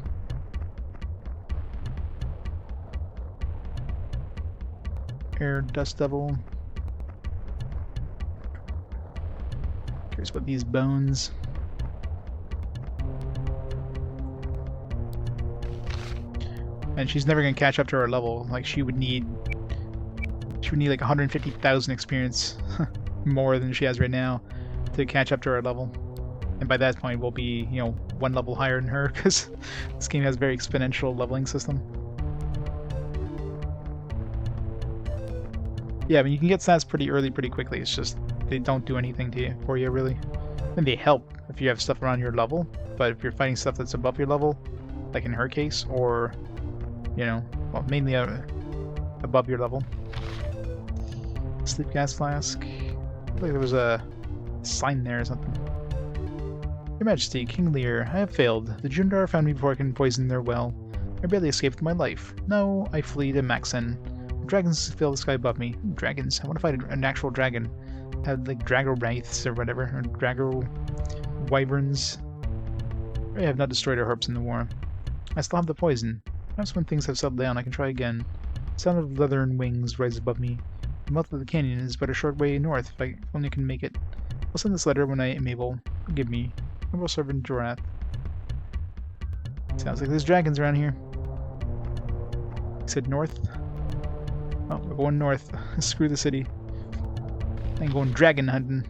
Air Dust Devil. Curious about these bones. And she's never gonna catch up to her level. Like she would need like 150,000 experience more than she has right now to catch up to her level. And by that point we'll be, 1 level higher than her because this game has a very exponential leveling system. Yeah, I mean you can get stats pretty early, pretty quickly. It's just they don't do anything for you really. And they help if you have stuff around your level, but if you're fighting stuff that's above your level, like in her case, or well, mainly above your level. Sleep gas flask. Look like there was a sign there or something. Your Majesty, King Lear, I have failed. The Jundar found me before I can poison their well. I barely escaped with my life. No, I flee to Maxen. Dragons fill the sky above me. Dragons. I want to fight an actual dragon. Have like Drago Wraiths or whatever, or Drago Wyverns. I have not destroyed our hopes in the war. I still have the poison. Perhaps when things have settled down, I can try again. The sound of leather and wings rises above me. The mouth of the canyon is but a short way north, if I only can make it. I'll send this letter when I am able. Forgive me. Humble servant Jorath. Sounds like there's dragons around here. I said north. Oh, we're going north. Screw the city. I'm going dragon hunting.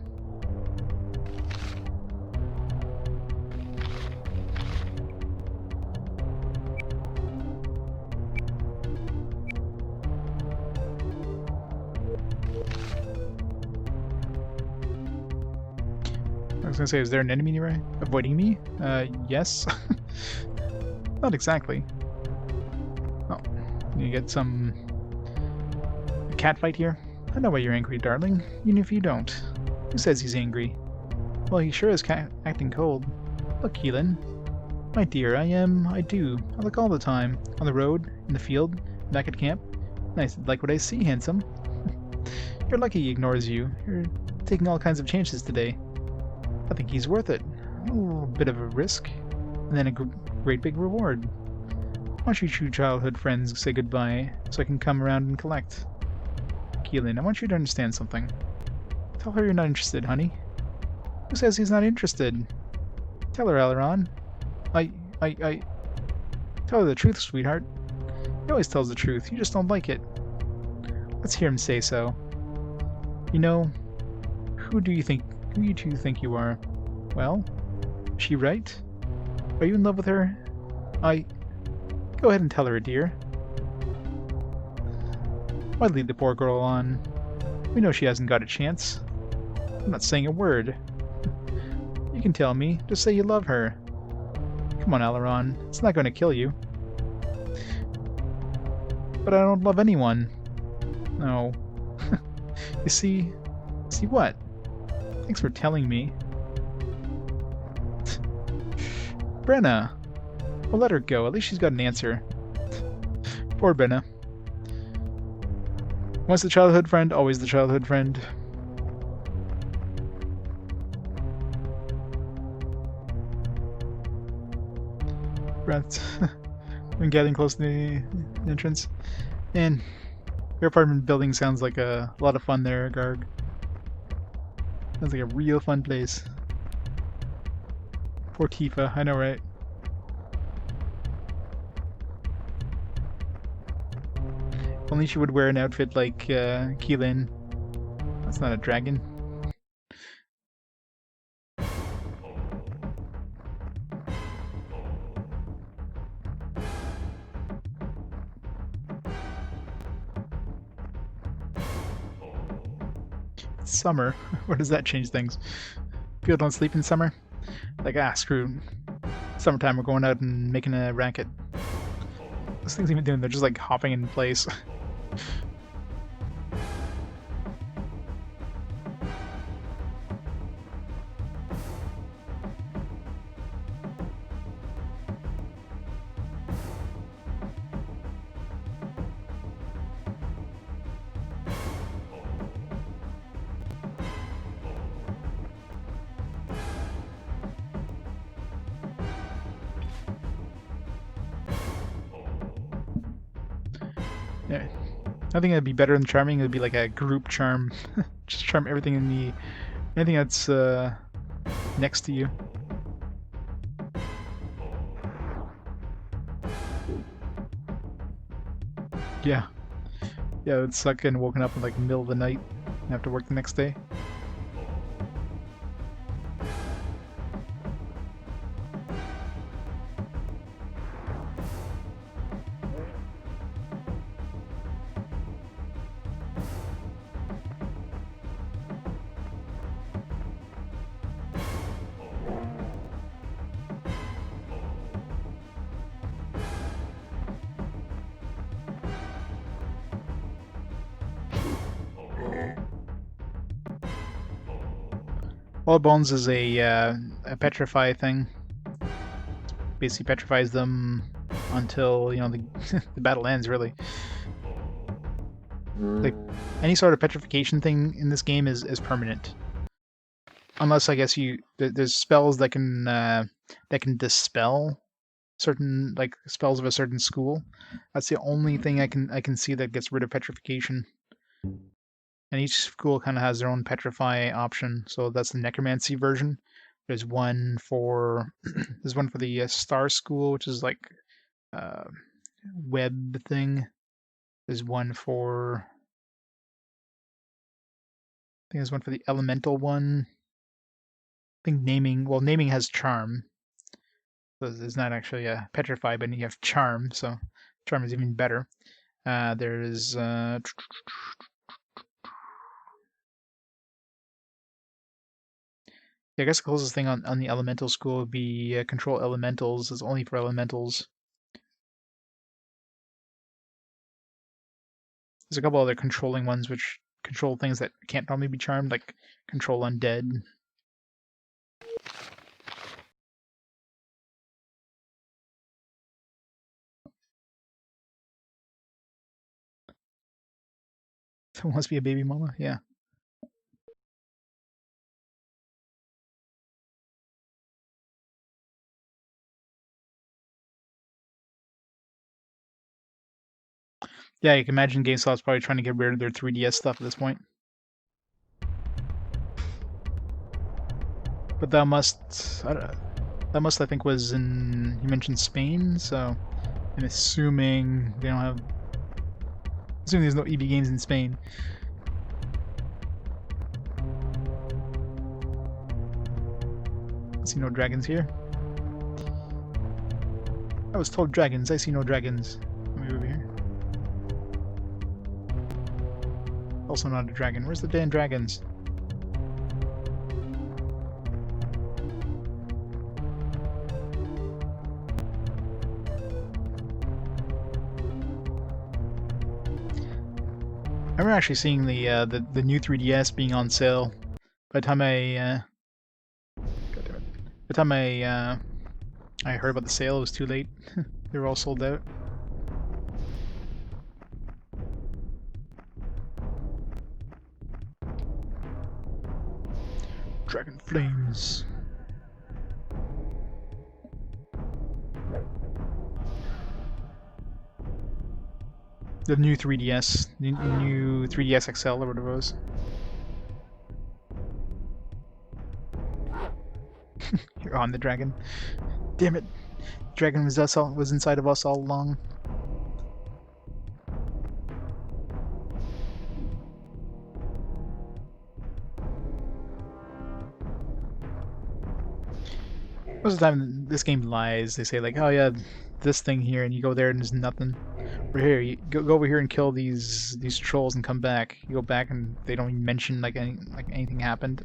I was gonna say, is there an enemy nearby? Avoiding me? Yes. Not exactly. Oh, you get some cat fight here? I know why you're angry, darling, even if you don't. Who says he's angry? Well, he sure is acting cold. Look, Keelan. My dear, I do. I look all the time. On the road, in the field, back at camp. Nice, like what I see, handsome. You're lucky he ignores you. You're taking all kinds of chances today. I think he's worth it. A little bit of a risk, and then a great big reward. Why don't you two childhood friends say goodbye so I can come around and collect? Keelan, I want you to understand something. Tell her you're not interested, honey. Who says he's not interested? Tell her, Aileron. I... Tell her the truth, sweetheart. He always tells the truth, you just don't like it. Let's hear him say so. You know, who you two think you are? Well, is she right? Are you in love with her? Go ahead and tell her, dear. Why lead the poor girl on? We know she hasn't got a chance. I'm not saying a word. You can tell me. Just say you love her. Come on, Aileron. It's not going to kill you. But I don't love anyone. No. You see? See what? Thanks for telling me. Brenna! Well, let her go. At least she's got an answer. Poor Brenna. Once the childhood friend, always the childhood friend. Right. When getting close to the entrance. And your apartment building sounds like a lot of fun there, Garg. Sounds like a real fun place. Poor Tifa, I know, right? Only she would wear an outfit like Keelan. That's not a dragon. It's summer. Where does that change things? People don't sleep in summer? Like, screw. Summertime, we're going out and making a racket. Those things even doing, they're just like hopping in place. Yeah. I think it'd be better than charming. It'd be like a group charm. Just charm everything in the anything that's next to you. Yeah. Yeah, it would suck getting woken up in like the middle of the night and have to work the next day. Wall bones is a petrify thing. Basically petrifies them until, you know, the battle ends, really. Like, any sort of petrification thing in this game is permanent. Unless, I guess, there's spells that can dispel certain, like, spells of a certain school. That's the only thing I can see that gets rid of petrification. And each school kind of has their own petrify option. So that's the necromancy version. There's one for there's one for the star school, which is like web thing. There's one for I think there's one for the elemental one. I think naming has charm. So it's not actually a petrify, but you have charm, so charm is even better. There's I guess the closest thing on the elemental school would be control elementals. It's only for elementals. There's a couple other controlling ones which control things that can't normally be charmed, like control undead. Someone wants to be a baby mama? Yeah. Yeah, you can imagine GameStop's probably trying to get rid of their 3DS stuff at this point. But that must, I think, was in, you mentioned Spain, so I'm assuming they don't have, assuming there's no EB games in Spain. I see no dragons here. I was told dragons, I see no dragons. Let me over here. Also not a dragon. Where's the damn dragons? I remember actually seeing the new 3DS being on sale. By the time I God damn it. By the time I heard about the sale, it was too late. They were all sold out. Dragon flames. The new 3DS, the new 3DS XL or whatever it was. You're on the dragon. Damn it! Dragon was inside of us all along. Most of the time, this game lies. They say like, "Oh yeah, this thing here," and you go there and there's nothing. Or here, you go over here and kill these trolls and come back. You go back and they don't even mention like anything happened.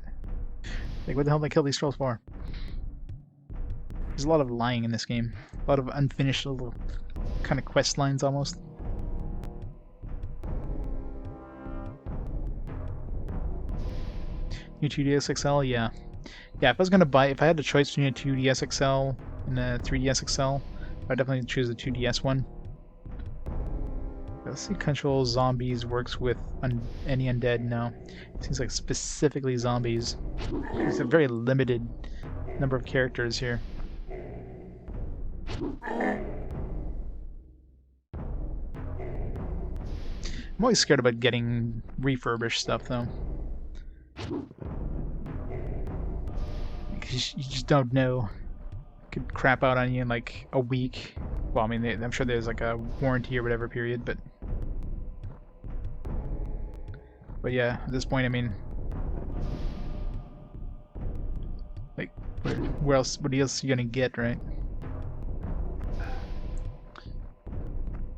Like, what the hell did I kill these trolls for? There's a lot of lying in this game. A lot of unfinished little kind of quest lines almost. New 2DS XL, yeah. Yeah, if I had the choice between a 2DS XL and a 3DS XL, I'd definitely choose the 2DS one. Let's see, control zombies works with any undead. No, it seems like specifically zombies. It's a very limited number of characters here. I'm always scared about getting refurbished stuff though. Because you just don't know. It could crap out on you in like a week. Well, I mean, I'm sure there's like a warranty or whatever period, but yeah, at this point, I mean, like, where else? What else are you gonna get, right?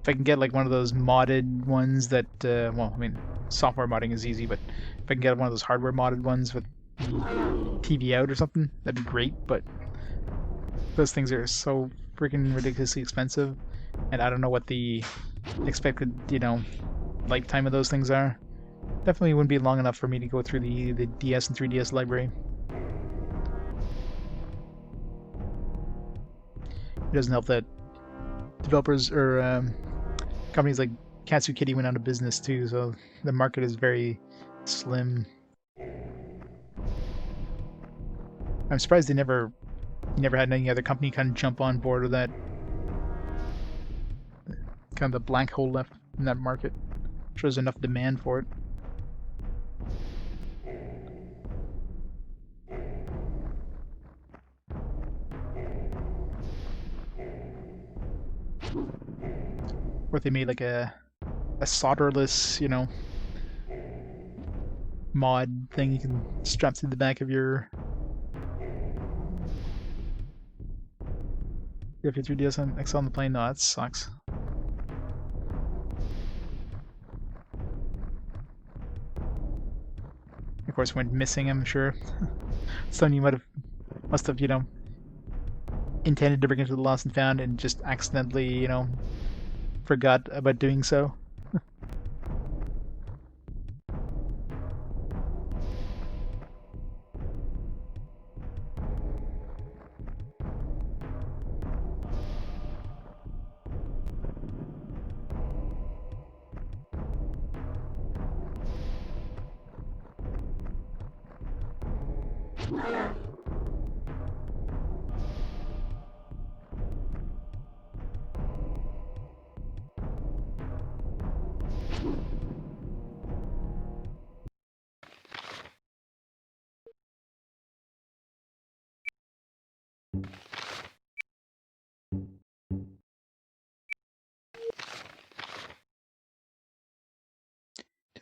If I can get like one of those modded ones that, well, I mean, software modding is easy, but if I can get one of those hardware modded ones with TV out or something, that'd be great. But those things are so freaking ridiculously expensive, and I don't know what the expected, lifetime of those things are. Definitely wouldn't be long enough for me to go through the DS and 3DS library. It doesn't help that developers or companies like Katsu Kitty went out of business too, so the market is very slim. I'm surprised they never had any other company kind of jump on board with that. Kind of the blank hole left in that market. I'm sure there's enough demand for it. Or if they made like a solderless, mod thing you can strap to the back of your 3DS and XL on the plane. No, that sucks. Of course, went missing, I'm sure. Something you must have, intended to bring it to the lost and found and just accidentally, forgot about doing so.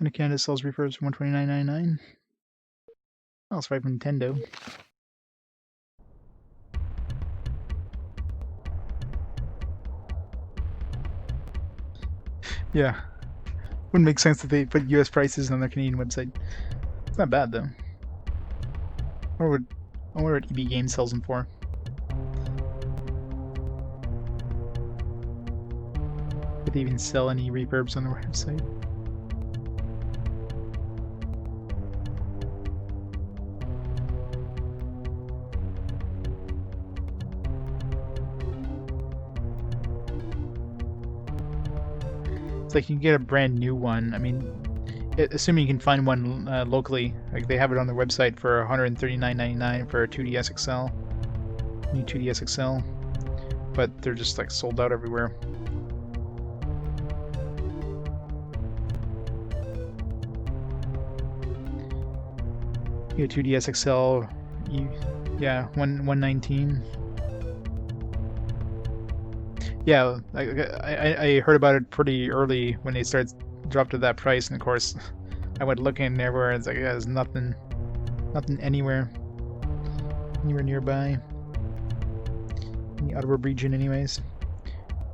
And a Canada sells refurbs for $129.99. Oh, it's right from Nintendo. Yeah. Wouldn't make sense that they put US prices on their Canadian website. It's not bad though. I wonder what EB Games sells them for. If they even sell any refurbs on their website. It's like you can get a brand new one. I mean, assuming you can find one locally, like they have it on their website for $139.99 for a 2DS XL, new 2DS XL, but they're just like sold out everywhere. Yeah, 2DS XL, yeah, 119. Yeah, I heard about it pretty early when they started dropped to that price, and of course, I went looking everywhere. And it's like, yeah, there's nothing anywhere nearby, in the outer region, anyways.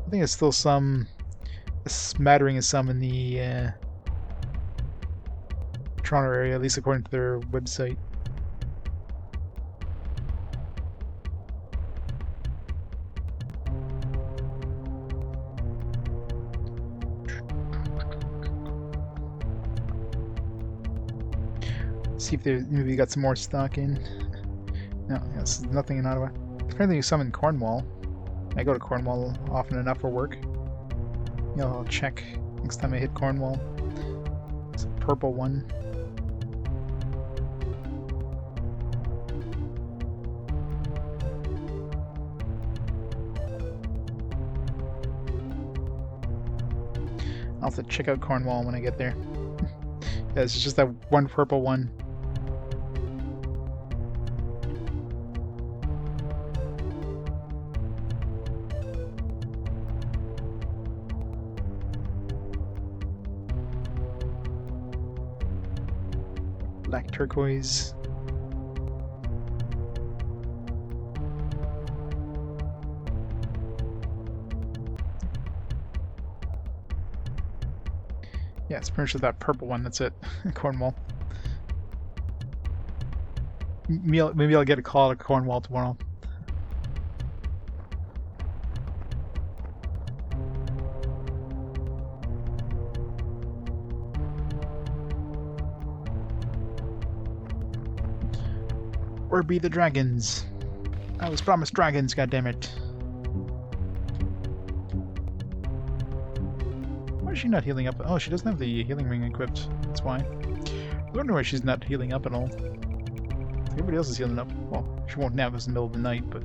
I think it's still a smattering of some in the Toronto area, at least according to their website. See if they maybe got some more stock in. No, yes, nothing in Ottawa. Apparently there's some in Cornwall. I go to Cornwall often enough for work. You know, I'll check next time I hit Cornwall. It's a purple one. I'll have to check out Cornwall when I get there. Yeah, it's just that one purple one. Black turquoise. Yeah, it's pretty much that purple one, that's it. Cornwall. Maybe I'll get a call to Cornwall tomorrow. Where be the dragons? I was promised dragons, goddammit. Why is she not healing up? Oh, she doesn't have the healing ring equipped. That's why. I wonder why she's not healing up at all. Everybody else is healing up. Well, she won't nap us in the middle of the night, but...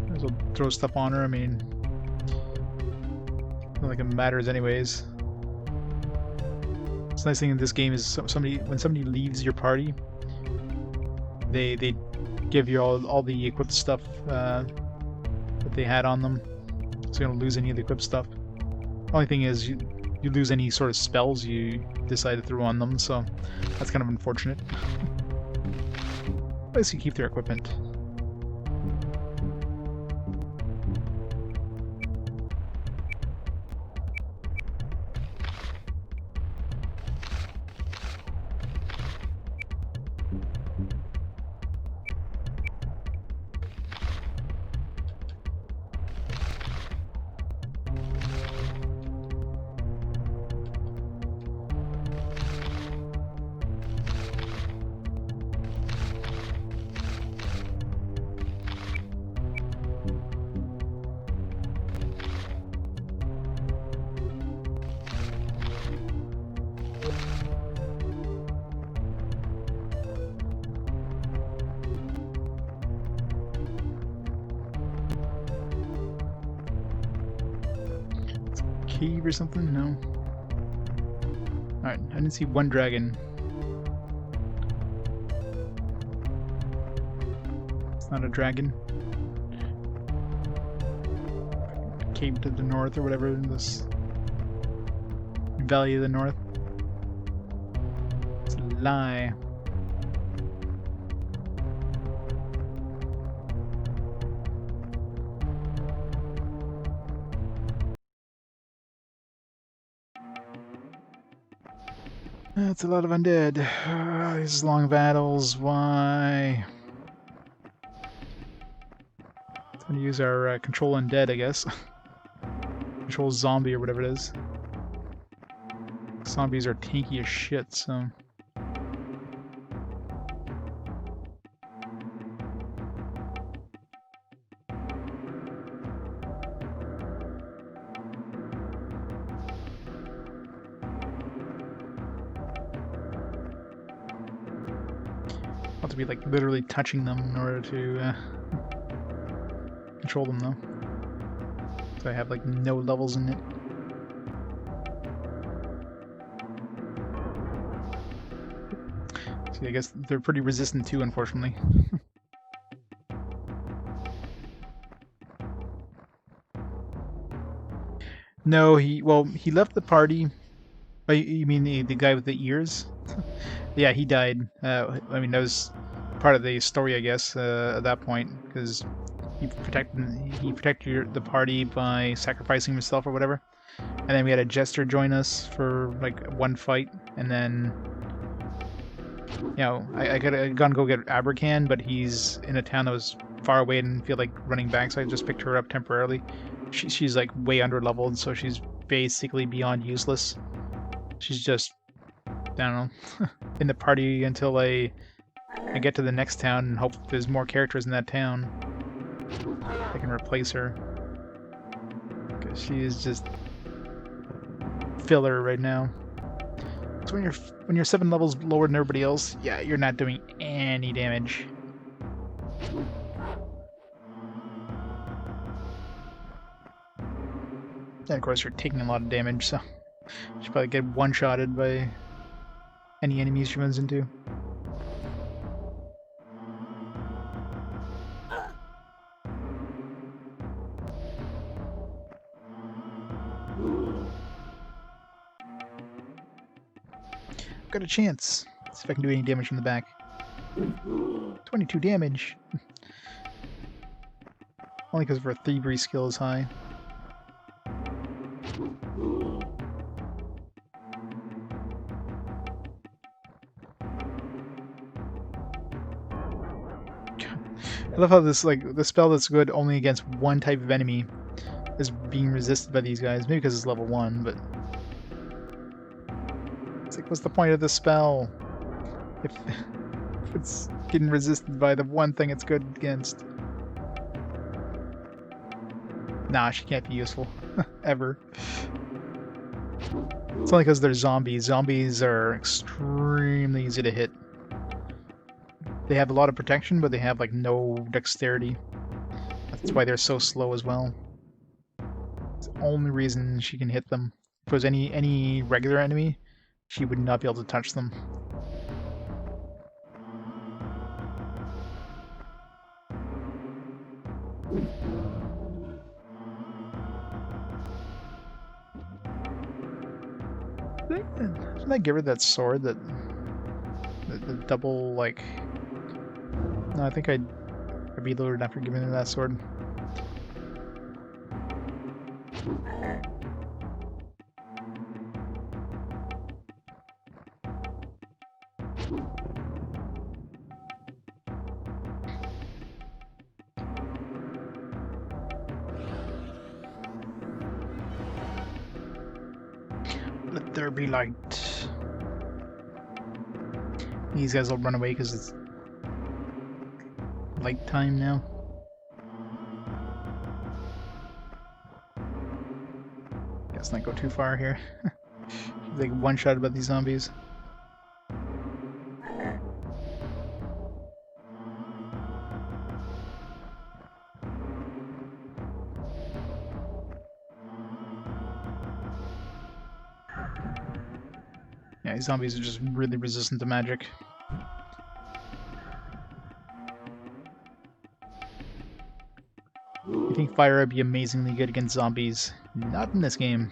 might as well throw stuff on her, I mean... I don't think it matters anyways. It's nice thing in this game is when somebody leaves your party, they give you all the equipped stuff that they had on them, so you don't lose any of the equipped stuff. Only thing is you lose any sort of spells you decide to throw on them, so that's kind of unfortunate. At least you keep their equipment. Cave or something? No. Alright, I didn't see one dragon. It's not a dragon. Cave to the north or whatever in this Valley of the North. It's a lie. That's a lot of undead. These long battles, why? It's gonna use our control undead, I guess. Control zombie or whatever it is. Zombies are tanky as shit, so... Have to be like literally touching them in order to control them though. So I have like no levels in it. See, I guess they're pretty resistant too, unfortunately. No, he left the party. Oh, you mean the guy with the ears? Yeah, he died. I mean, that was part of the story, I guess, at that point, because he protected the party by sacrificing himself or whatever. And then we had a jester join us for like one fight, and then you know I gotta go get Abercan, but he's in a town that was far away and didn't feel like running back, so I just picked her up temporarily. She's like way under leveled, so she's basically beyond useless. She's just, I don't know, in the party until I get to the next town and hope there's more characters in that town that can replace her. Because she is just filler right now. So when you're 7 levels lower than everybody else, yeah, you're not doing any damage. And of course you're taking a lot of damage, so you should probably get one-shotted by any enemies she runs into. Got a chance. See if I can do any damage from the back. 22 damage. Only because of her thievery skill is high. I love how this, like, the spell that's good only against one type of enemy is being resisted by these guys. Maybe because it's level 1, but... It's like, what's the point of the spell? If it's getting resisted by the one thing it's good against. Nah, she can't be useful. Ever. It's only because they're zombies. Zombies are extremely easy to hit. They have a lot of protection, but they have like no dexterity. That's why they're so slow as well. It's the only reason she can hit them. If it was any regular enemy, she would not be able to touch them. Didn't I give her that sword that the double like? No, I think I'd reloaded after giving her that sword. Let there be light. These guys will run away because it's light time now. Let's not go too far here. Like one-shot about these zombies. Yeah, these zombies are just really resistant to magic. I think fire would be amazingly good against zombies. Not in this game.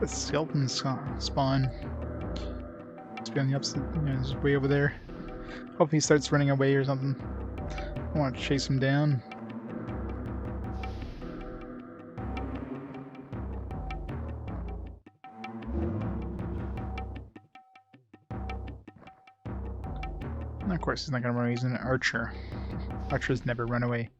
The skeleton spawn. It's be on the opposite, it's way over there. Hope he starts running away or something. I want to chase him down. And of course, he's not gonna run away. He's an archer. Archers never run away.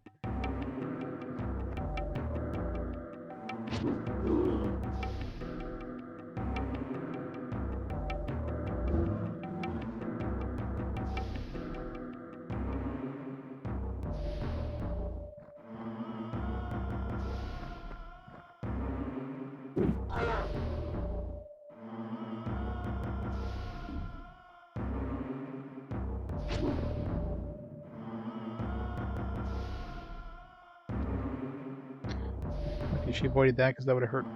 Okay, she avoided that because that would have hurt.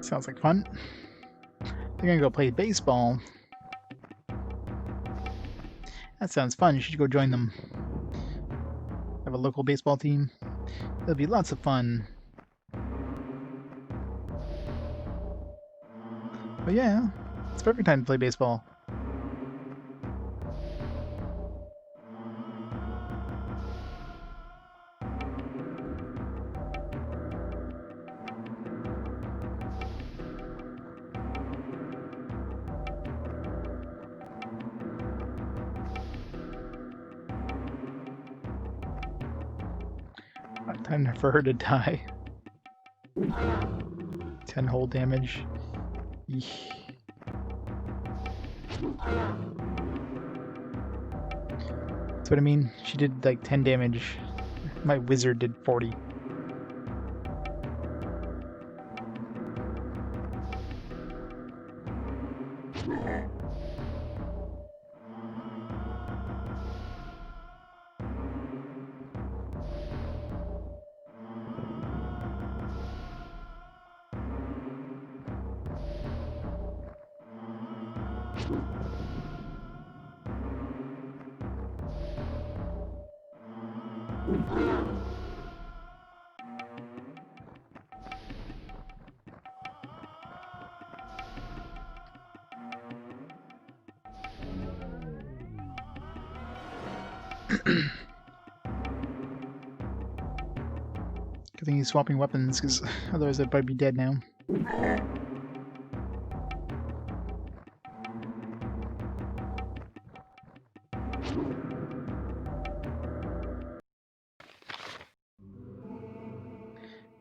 Sounds like fun. They're gonna go play baseball. That sounds fun. You should go join them. Have a local baseball team. It'll be lots of fun. But yeah, it's perfect time to play baseball. Time for her to die. 10 hull damage. Eesh. That's what I mean. She did like 10 damage. My wizard did 40. Good thing he's swapping weapons, because otherwise I'd probably be dead now.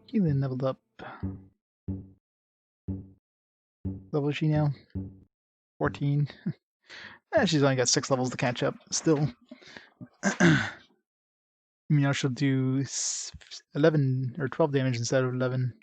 Keelan leveled up. Level is she now? 14. She's only got 6 levels to catch up, still. I mean, now she'll do 11 or 12 damage instead of 11.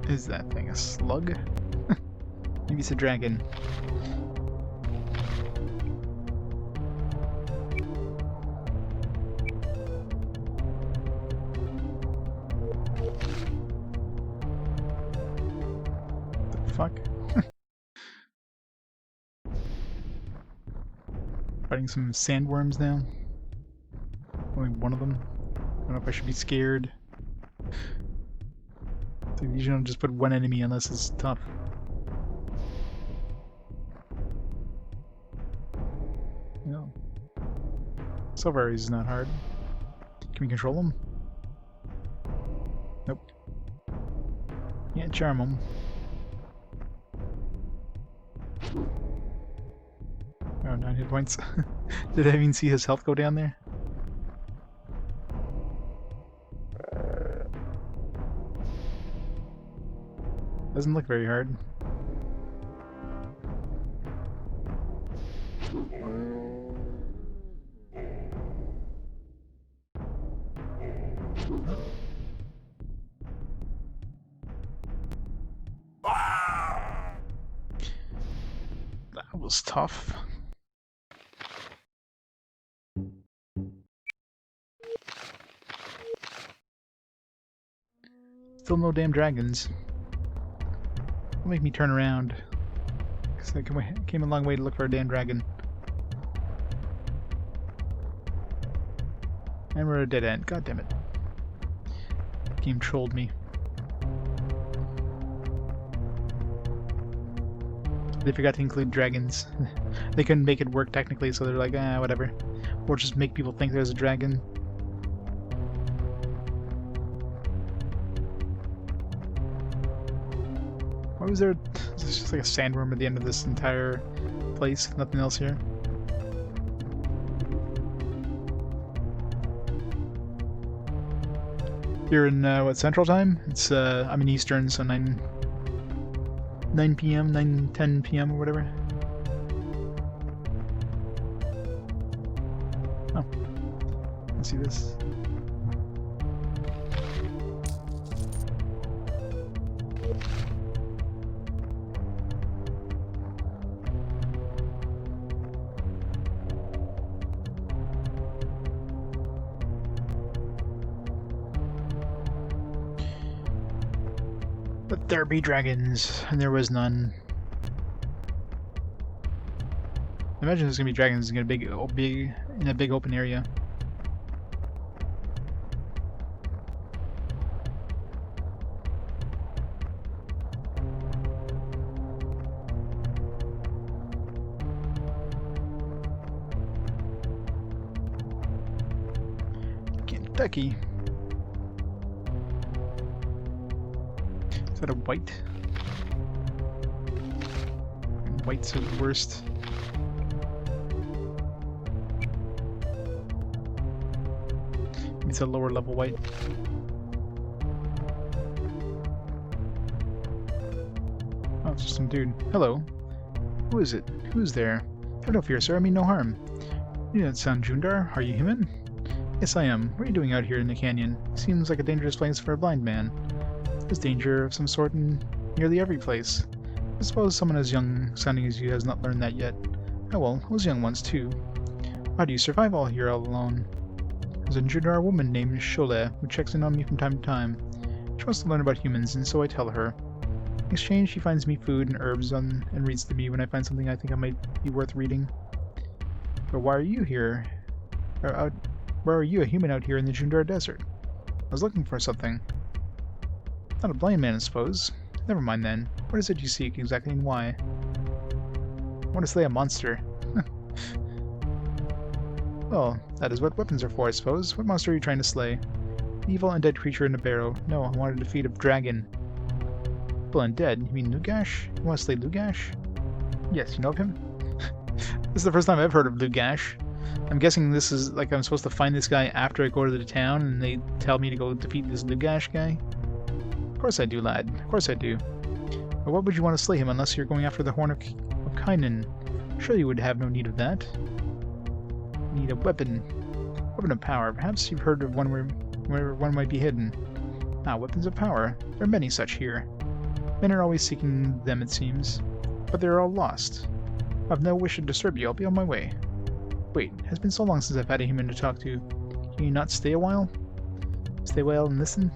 Is that thing a slug? Maybe it's a dragon. The fuck? Fighting some sandworms now. Only one of them. I don't know if I should be scared. So you usually don't just put one enemy unless it's tough. No. So far he's not hard. Can we control him? Nope. Can't charm him. Oh, 9 hit points. Did I even see his health go down there? Doesn't look very hard. That was tough. Still no damn dragons. Don't make me turn around. Because I came a long way to look for a damn dragon. And we're at a dead end. God damn it. The game trolled me. They forgot to include dragons. They couldn't make it work technically, so they're like, ah, whatever. Or just make people think there's a dragon. Why was there... There's just like a sandworm at the end of this entire place. Nothing else here. Here in, what, Central Time? It's, I'm in Eastern, so 9 p.m., 10 p.m. or whatever. Oh. Let's see this. Let there be dragons, and there was none. Imagine there's gonna be dragons in a big open area. Kentucky. Is that a white? Whites are the worst. It's a lower level white. Oh, it's just some dude. Hello. Who is it? Who's there? Have no fear, sir. I mean no harm. You don't sound Jundar. Are you human? Yes, I am. What are you doing out here in the canyon? Seems like a dangerous place for a blind man. There's danger of some sort in nearly every place. I suppose someone as young sounding as you has not learned that yet. Oh well, I was young once too. How do you survive all here all alone? There's a Jundar woman named Shole who checks in on me from time to time. She wants to learn about humans, and so I tell her. In exchange, she finds me food and herbs and reads to me when I find something I think I might be worth reading. But why are you here? Why are you a human out here in the Jundar desert? I was looking for something. Not a blind man, I suppose. Never mind then. What is it you seek exactly, and why? I want to slay a monster. Well, that is what weapons are for, I suppose. What monster are you trying to slay? An evil undead creature in a barrow. No, I want to defeat a dragon. Evil undead? You mean Lugash? You want to slay Lugash? Yes, you know of him? This is the first time I've heard of Lugash. I'm guessing this is like I'm supposed to find this guy after I go to the town and they tell me to go defeat this Lugash guy. Of course I do, lad. Of course I do. But what would you want to slay him unless you're going after the horn of Kynan? Surely you would have no need of that. You need a weapon. Weapon of power. Perhaps you've heard of one where one might be hidden. Ah, weapons of power. There are many such here. Men are always seeking them, it seems. But they are all lost. I have no wish to disturb you. I'll be on my way. Wait, it has been so long since I've had a human to talk to. Can you not stay a while? Stay a while and listen?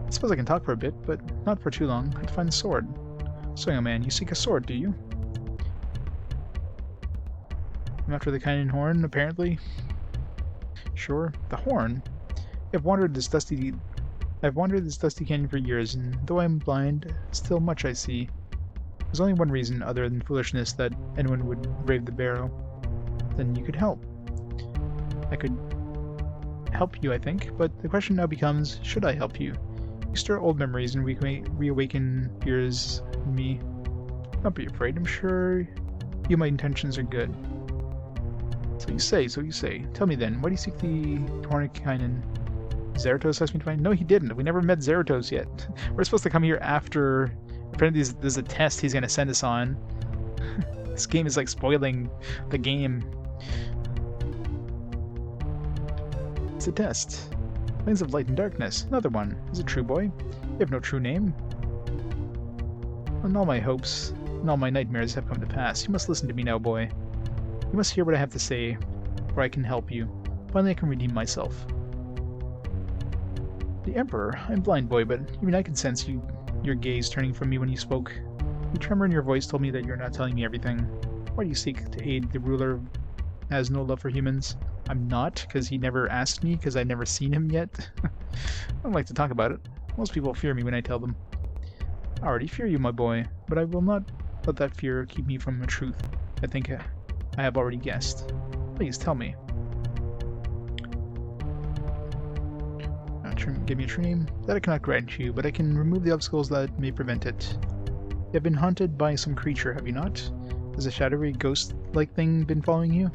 I suppose I can talk for a bit, but not for too long. I'd find the sword. So, young man, you seek a sword, do you? I'm after the Kynan horn, apparently. Sure, the horn. I've wandered this dusty canyon for years, and though I'm blind, still much I see. There's only one reason, other than foolishness, that anyone would brave the barrow. Then you could help. I could help you, I think, but the question now becomes, should I help you? You stir old memories and reawaken fears in me. Don't be afraid, I'm sure my intentions are good. So you say. Tell me then, why do you seek the horn of Kynan? Zeratos asked me to find? No, he didn't. We never met Zeratos yet. We're supposed to come here after. Apparently there's a test he's going to send us on. This game is like spoiling the game. It's a test. Lanes of light and darkness. Another one. Is it true, boy? You have no true name. And all my hopes and all my nightmares have come to pass. You must listen to me now, boy. You must hear what I have to say, or I can help you. Finally I can redeem myself. The Emperor? I'm blind, boy, but even I can sense your gaze turning from me when you spoke. The tremor in your voice told me that you're not telling me everything. Why do you seek to aid the ruler who has no love for humans? I'm not, because he never asked me, because I've never seen him yet. I don't like to talk about it. Most people fear me when I tell them. I already fear you, my boy, but I will not let that fear keep me from the truth. I think I have already guessed. Please, tell me. Give me a true name. That I cannot grant you, but I can remove the obstacles that may prevent it. You have been haunted by some creature, have you not? Has a shadowy, ghost-like thing been following you?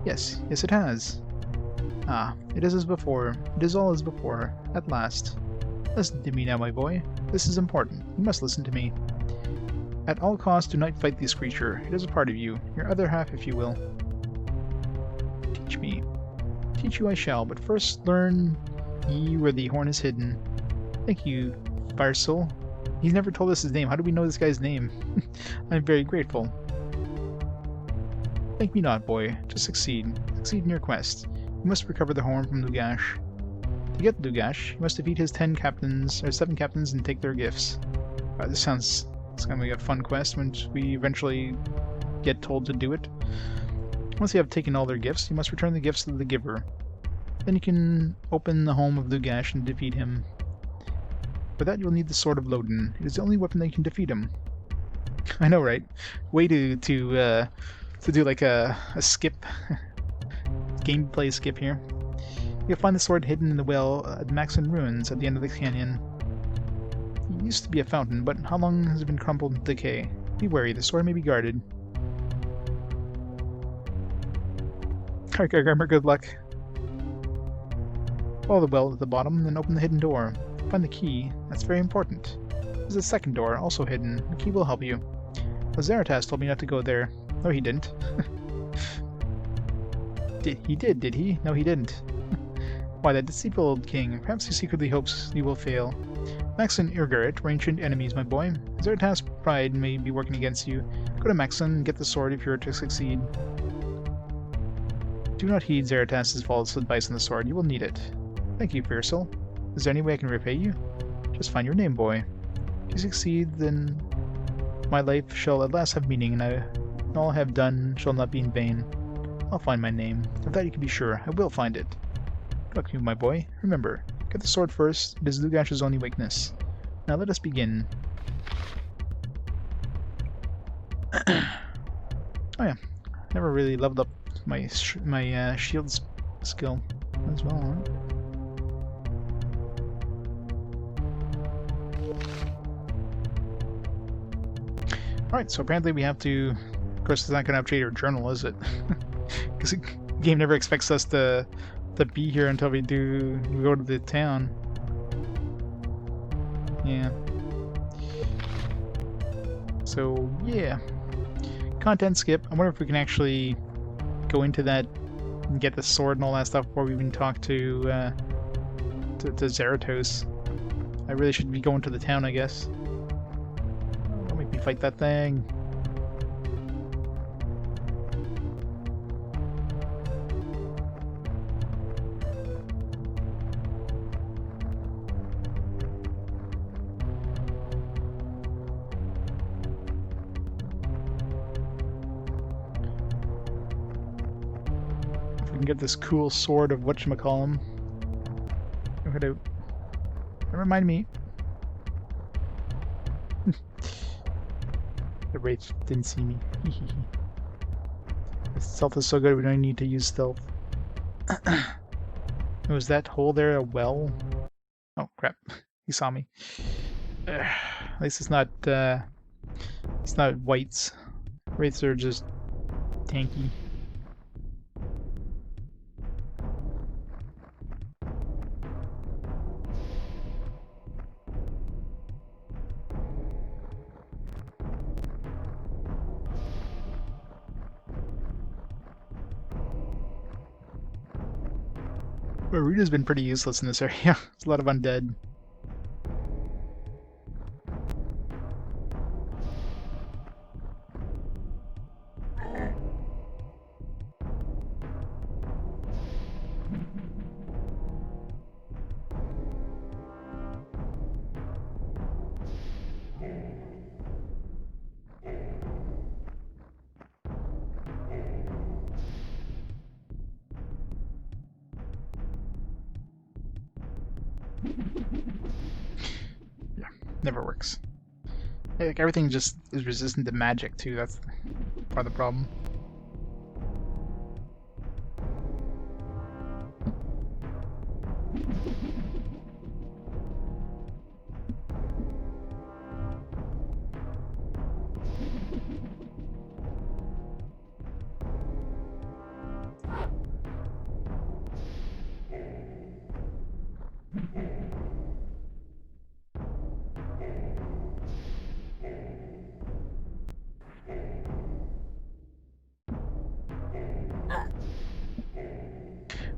Yes, it has. Ah, it is as before. It is all as before. At last. Listen to me now, my boy. This is important. You must listen to me. At all costs, do not fight this creature. It is a part of you. Your other half, if you will. Teach me. Teach you I shall, but first learn ye where the horn is hidden. Thank you, Fire Soul. He's never told us his name. How do we know this guy's name? I'm very grateful. Thank me not, boy. Just succeed. Succeed in your quest. You must recover the horn from Lugash. To get Lugash, you must defeat his 7 captains, and take their gifts. This sounds... It's gonna be a fun quest once we eventually get told to do it. Once you have taken all their gifts, you must return the gifts to the giver. Then you can open the home of Lugash and defeat him. For that you'll need the Sword of Lodin. It is the only weapon that can defeat him. I know, right? Way to do like a skip, gameplay skip here. You'll find the sword hidden in the well at Maxon Ruins at the end of the canyon. It used to be a fountain, but how long has it been crumpled and decay? Be wary, the sword may be guarded. Alright, good luck. Follow the well at the bottom, then open the hidden door. Find the key. That's very important. There's a second door, also hidden. The key will help you. Zeratas told me not to go there. No, he didn't. Did he? No, he didn't. Why, that deceitful old king. Perhaps he secretly hopes you will fail. Maxon and Irgaret were ancient enemies, my boy. Zeratas' pride may be working against you. Go to Maxon and get the sword if you are to succeed. Do not heed Zeratas' false advice on the sword. You will need it. Thank you, Fearsel. Is there any way I can repay you? Just find your name, boy. If you succeed, then my life shall at last have meaning, and all I have done shall not be in vain. I'll find my name. Of that you can be sure. I will find it. Good luck to you, my boy. Remember, get the sword first. It is Lugash's only weakness. Now let us begin. Oh yeah, never really leveled up my shield skill as well, right? Alright, so apparently we have to... Of course, it's not going to update our journal, is it? Because the game never expects us to be here until we go to the town. Yeah. So, yeah. Content skip. I wonder if we can actually go into that and get the sword and all that stuff before we even talk to Zeratos. I really should be going to the town, I guess. Don't make me fight that thing. If we can get this cool sword of whatchamacallum. Go ahead out. Never mind me. The wraith didn't see me. Stealth is so good we don't need to use stealth. Was that hole there a well? Oh crap! He saw me. At least it's not whites. Wraiths are just tanky. Arena's been pretty useless in this area. There's a lot of undead. Yeah, never works. Like everything just is resistant to magic too. That's part of the problem.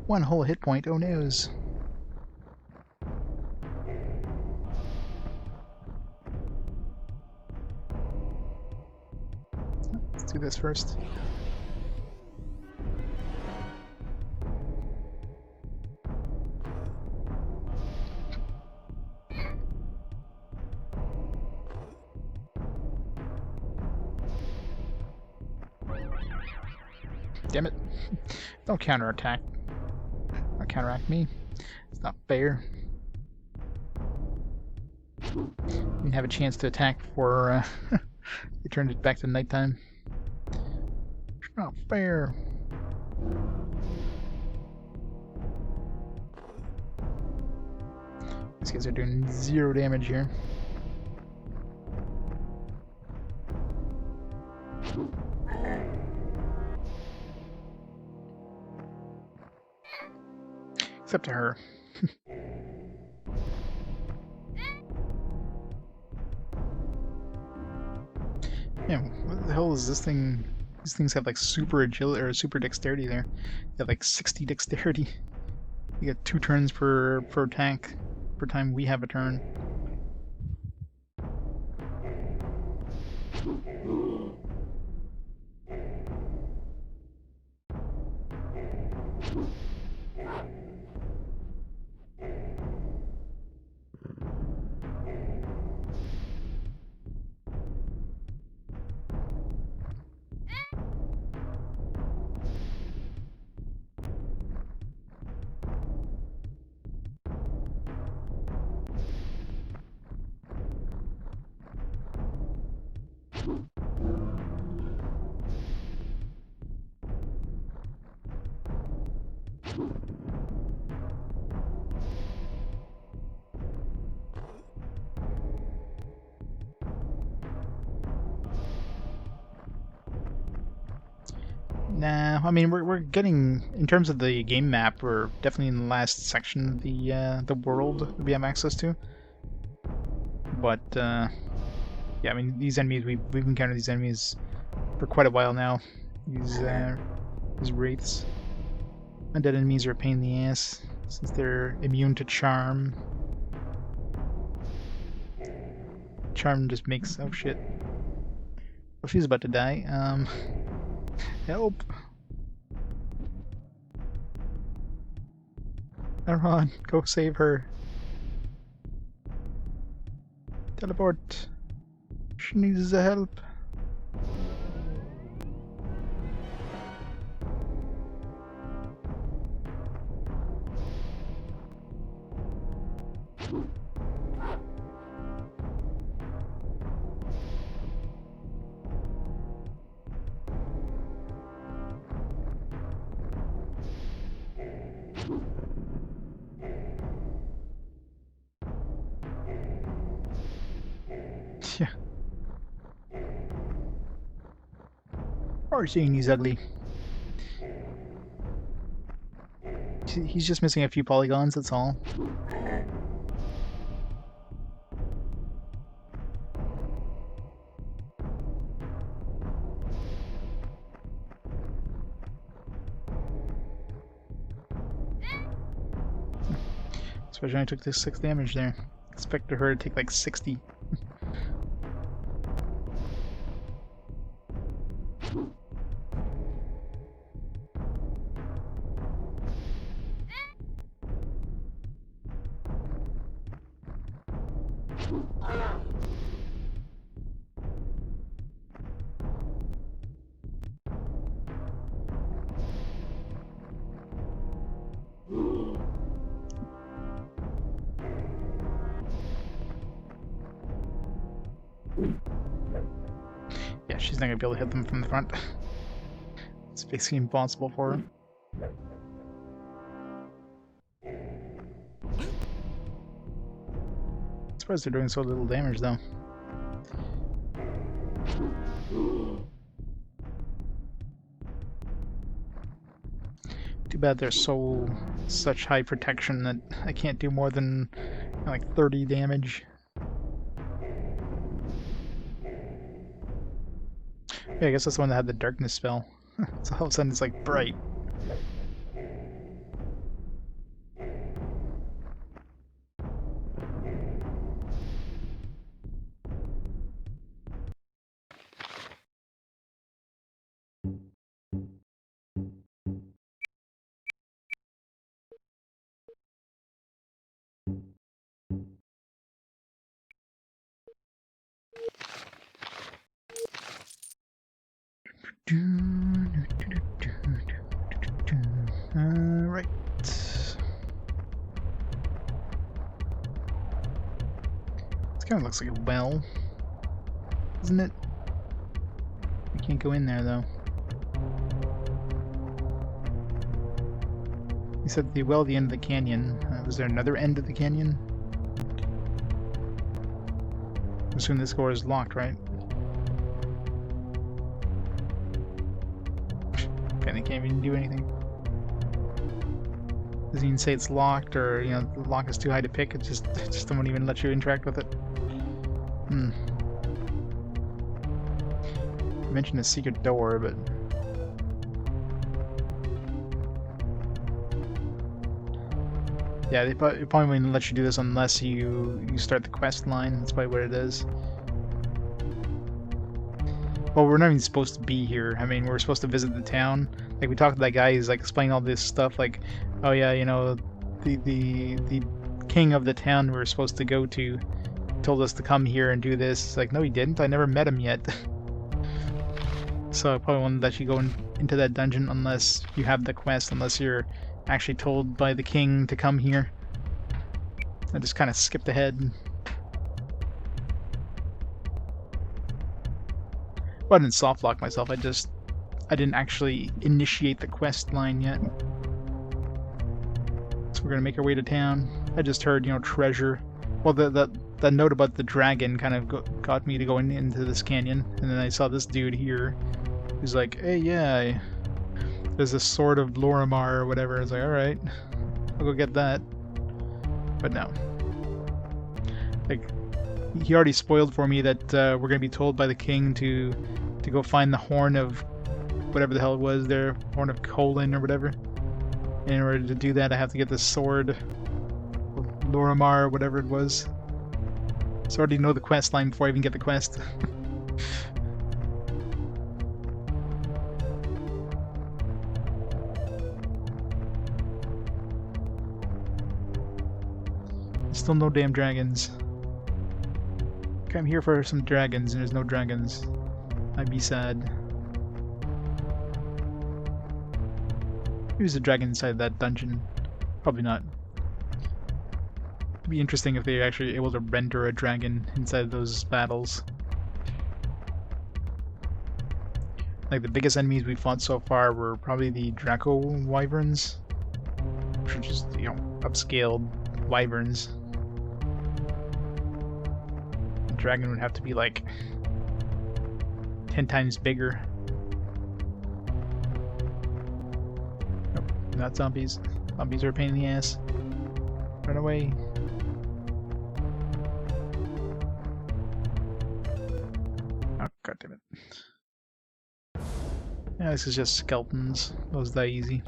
One whole hit point, oh noes. Let's do this first. Damn it. Don't counterattack. Don't counteract me. It's not fair. Didn't have a chance to attack before they turned it back to nighttime. It's not fair. These guys are doing 0 damage here. Except to her. Man, what the hell is this thing? These things have like super agility or super dexterity there. They have like 60 dexterity. You get 2 turns per attack per time we have a turn. Nah, I mean we're getting in terms of the game map. We're definitely in the last section of the world that we have access to. But yeah, I mean, these enemies, we've encountered these enemies for quite a while now. These wraiths. Undead enemies are a pain in the ass since they're immune to charm. Charm just makes... oh shit. Oh, she's about to die. Help! Run, go save her. Teleport. She needs the help. Yeah. Or seeing he's ugly. He's just missing a few polygons, that's all. Especially when I took this 6 damage there. Expected her to take like 60. Yeah, she's not gonna be able to hit them from the front. It's basically impossible for her. I'm surprised they're doing so little damage though. Too bad they're such high protection that I can't do more than like 30 damage. Yeah, I guess that's the one that had the darkness spell. So all of a sudden it's like bright. Right. This kind of looks like a well, isn't it? We can't go in there though. You said the well at the end of the canyon. Was there another end of the canyon? I assume this door is locked, right? Okay, they can't even do anything. Doesn't even say it's locked, or you know, the lock is too high to pick. It just won't even let you interact with it. Hmm. You mentioned a secret door, but yeah, it probably won't let you do this unless you start the quest line. That's probably what it is. Well, we're not even supposed to be here. I mean, we're supposed to visit the town. Like, we talked to that guy, he's like explaining all this stuff, like, oh yeah, you know, the king of the town we were supposed to go to told us to come here and do this. It's like, no he didn't, I never met him yet. So I probably won't let you go into that dungeon unless you have the quest, unless you're actually told by the king to come here. I just kind of skipped ahead. Well, I didn't soft lock myself, I didn't actually initiate the quest line yet. So we're gonna make our way to town. I just heard, you know, treasure. Well, the note about the dragon kind of got me to go into this canyon, and then I saw this dude here who's like, hey, yeah, there's this sword of Lorimar or whatever. I was like, alright, I'll go get that. But no. Like, he already spoiled for me that we're gonna be told by the king to go find the horn of whatever the hell it was there, horn of Colin or whatever. And in order to do that, I have to get the sword of Lorimar or whatever it was. So I already know the quest line before I even get the quest. Still no damn dragons. I'm here for some dragons and there's no dragons. I'd be sad. There's a dragon inside that dungeon. Probably not. It'd be interesting if they're actually able to render a dragon inside those battles. Like the biggest enemies we fought so far were probably the Draco wyverns, which are just, you know, upscaled wyverns. The dragon would have to be like 10 times bigger. Nope, not zombies. Zombies are a pain in the ass. Run away. Oh, god damn it. Yeah, this is just skeletons. Those die easy.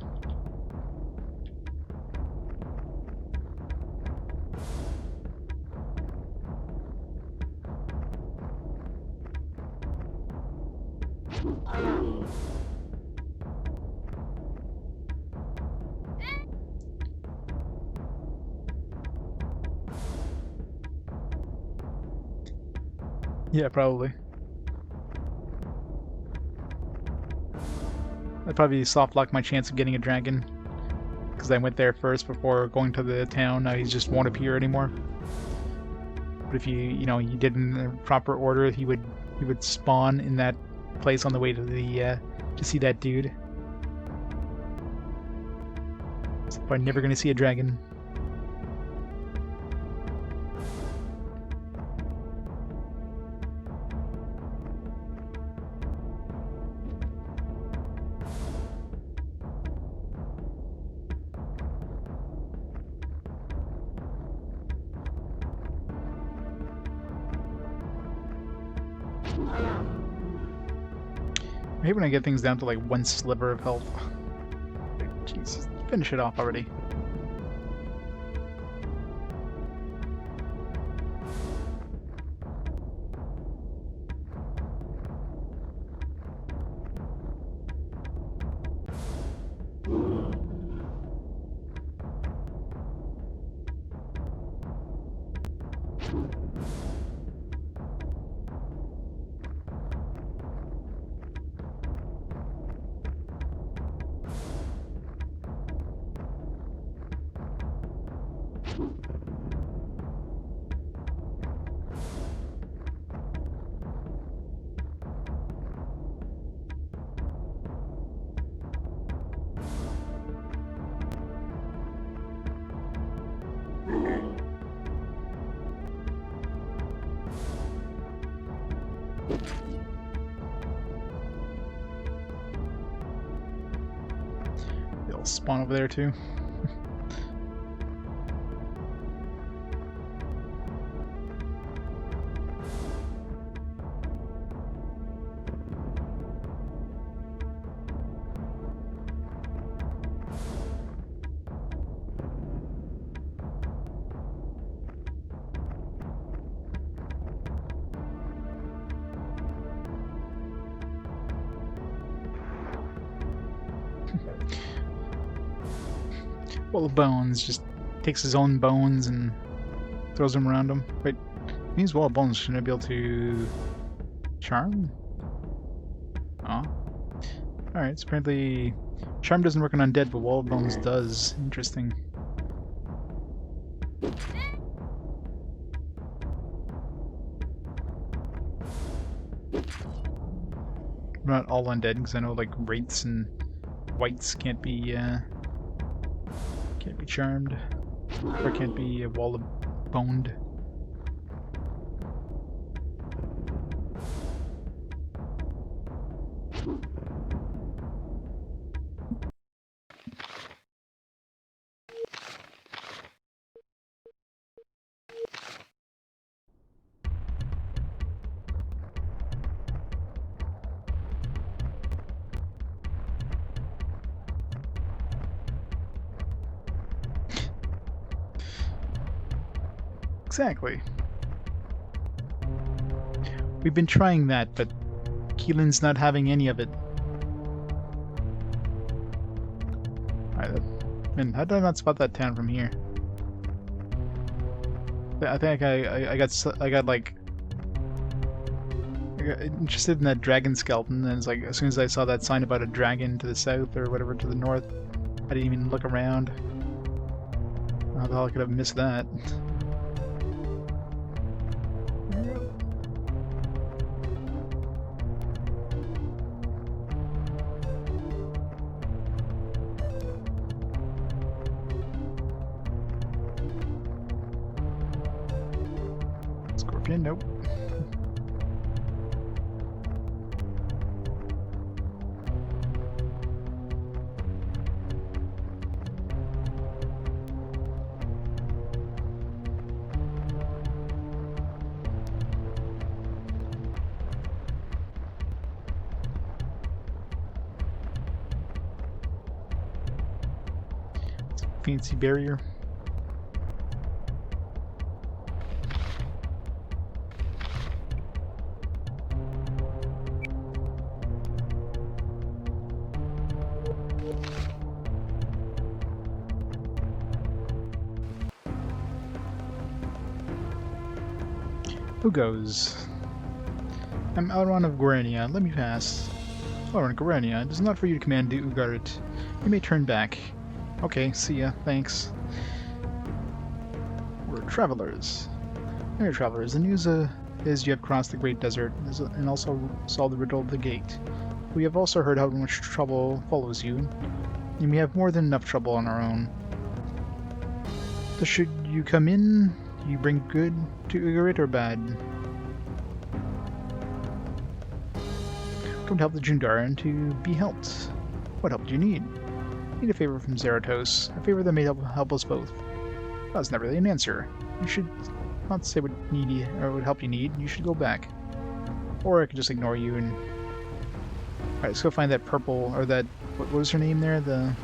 Yeah, probably. I'd probably soft lock my chance of getting a dragon, because I went there first before going to the town. Now he just won't appear anymore. But if you did in the proper order, he would spawn in that place on the way to the to see that dude. So I'm never gonna see a dragon. I hate when I get things down to like one sliver of health. Jesus, finish it off already. They'll spawn over there too. Well, bones, just takes his own bones and throws them around him. Wait, these wall bones, shouldn't I be able to charm? Oh. Alright, so apparently charm doesn't work on undead, but wall bones does. Interesting. Not all undead, because I know like wraiths and wights can't be charmed, or can't be wall boned. Exactly. We've been trying that, but Keelan's not having any of it. Alright, man, how did I not spot that town from here? I think I got like I got interested in that dragon skeleton, and it's like as soon as I saw that sign about a dragon to the south or whatever to the north, I didn't even look around. How the hell I could have missed that? Scorpion, nope. Fancy barrier. Who goes? I'm Elrond of Gorania. Let me pass. Elrond, Gorania. It is not for you to command the Ugarit. You may turn back. Okay, see ya. Thanks. We're travelers. We're travelers. The news is you have crossed the Great Desert and also solved the riddle of the gate. We have also heard how much trouble follows you, and we have more than enough trouble on our own. So should you come in, do you bring good to Ugarit or bad? Come to help the Jundaran to be helped. What help do you need? Need a favor from Zeratos, a favor that may help us both. That's not really an answer. You should not say what what help you need. You should go back, or I could just ignore you and. All right, let's go find that purple or that what was her name there? The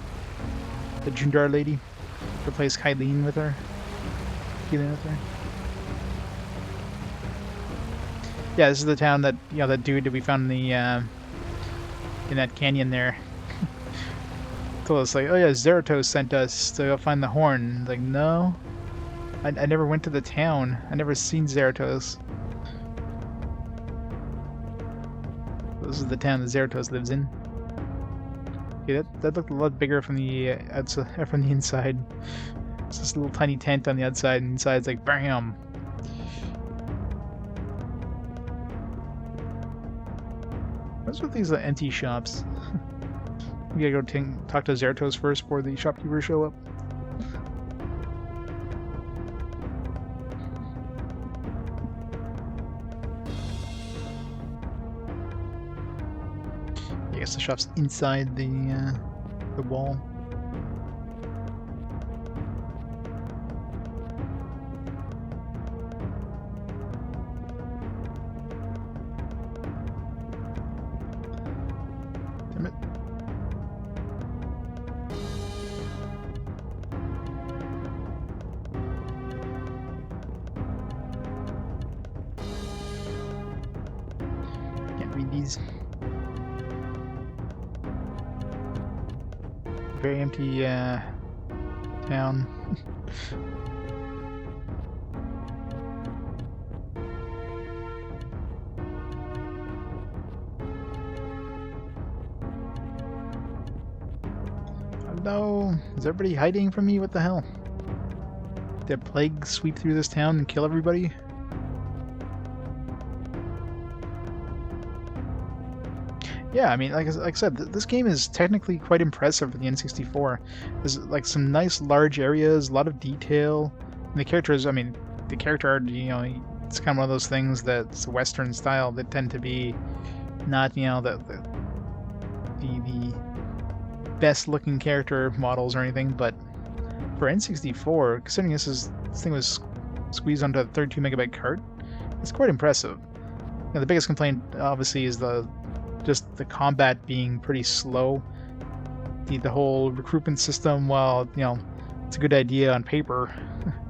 Jundar lady. Replace Kylene with her. Keelan with her. Yeah, this is the town that that dude that we found in the in that canyon there. Told us like, oh yeah, Zeratos sent us to go find the horn. Like, no, I never went to the town. I never seen Zeratos. This is the town that Zeratos lives in. Okay, that looked a lot bigger from the outside, from the inside. It's just a little tiny tent on the outside, and inside it's like, bam. What's with these empty shops? We gotta go talk to Zeratos first before the shopkeepers show up. I guess the shop's inside the wall. Damn it. Can't read these. Very empty town. Hello? Is everybody hiding from me? What the hell? Did a plague sweep through this town and kill everybody? Yeah, I mean, like I said, this game is technically quite impressive for the N64. There's like some nice large areas, a lot of detail, and the characters. I mean, the character art, it's kind of one of those things that's Western style that tend to be not, the best looking character models or anything. But for N64, considering this thing was squeezed onto a 32 megabyte cart, it's quite impressive. Now, the biggest complaint, obviously, is just the combat being pretty slow. The whole recruitment system, while it's a good idea on paper,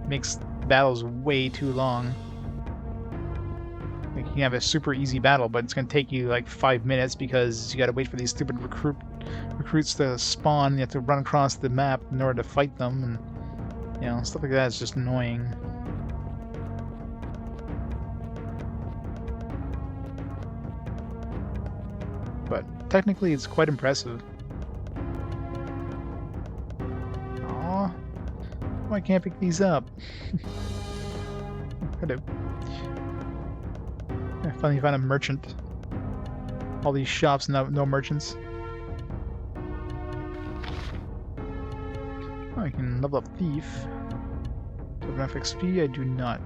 makes battle's way too long. Like, you can have a super easy battle, but it's going to take you like 5 minutes because you got to wait for these stupid recruits to spawn. You have to run across the map in order to fight them, and you know, stuff like that is just annoying. But technically, it's quite impressive. Aww, why can't I pick these up? Hello. I finally found a merchant. All these shops, no merchants. Oh, I can level up Thief. Do I have enough XP? I do not.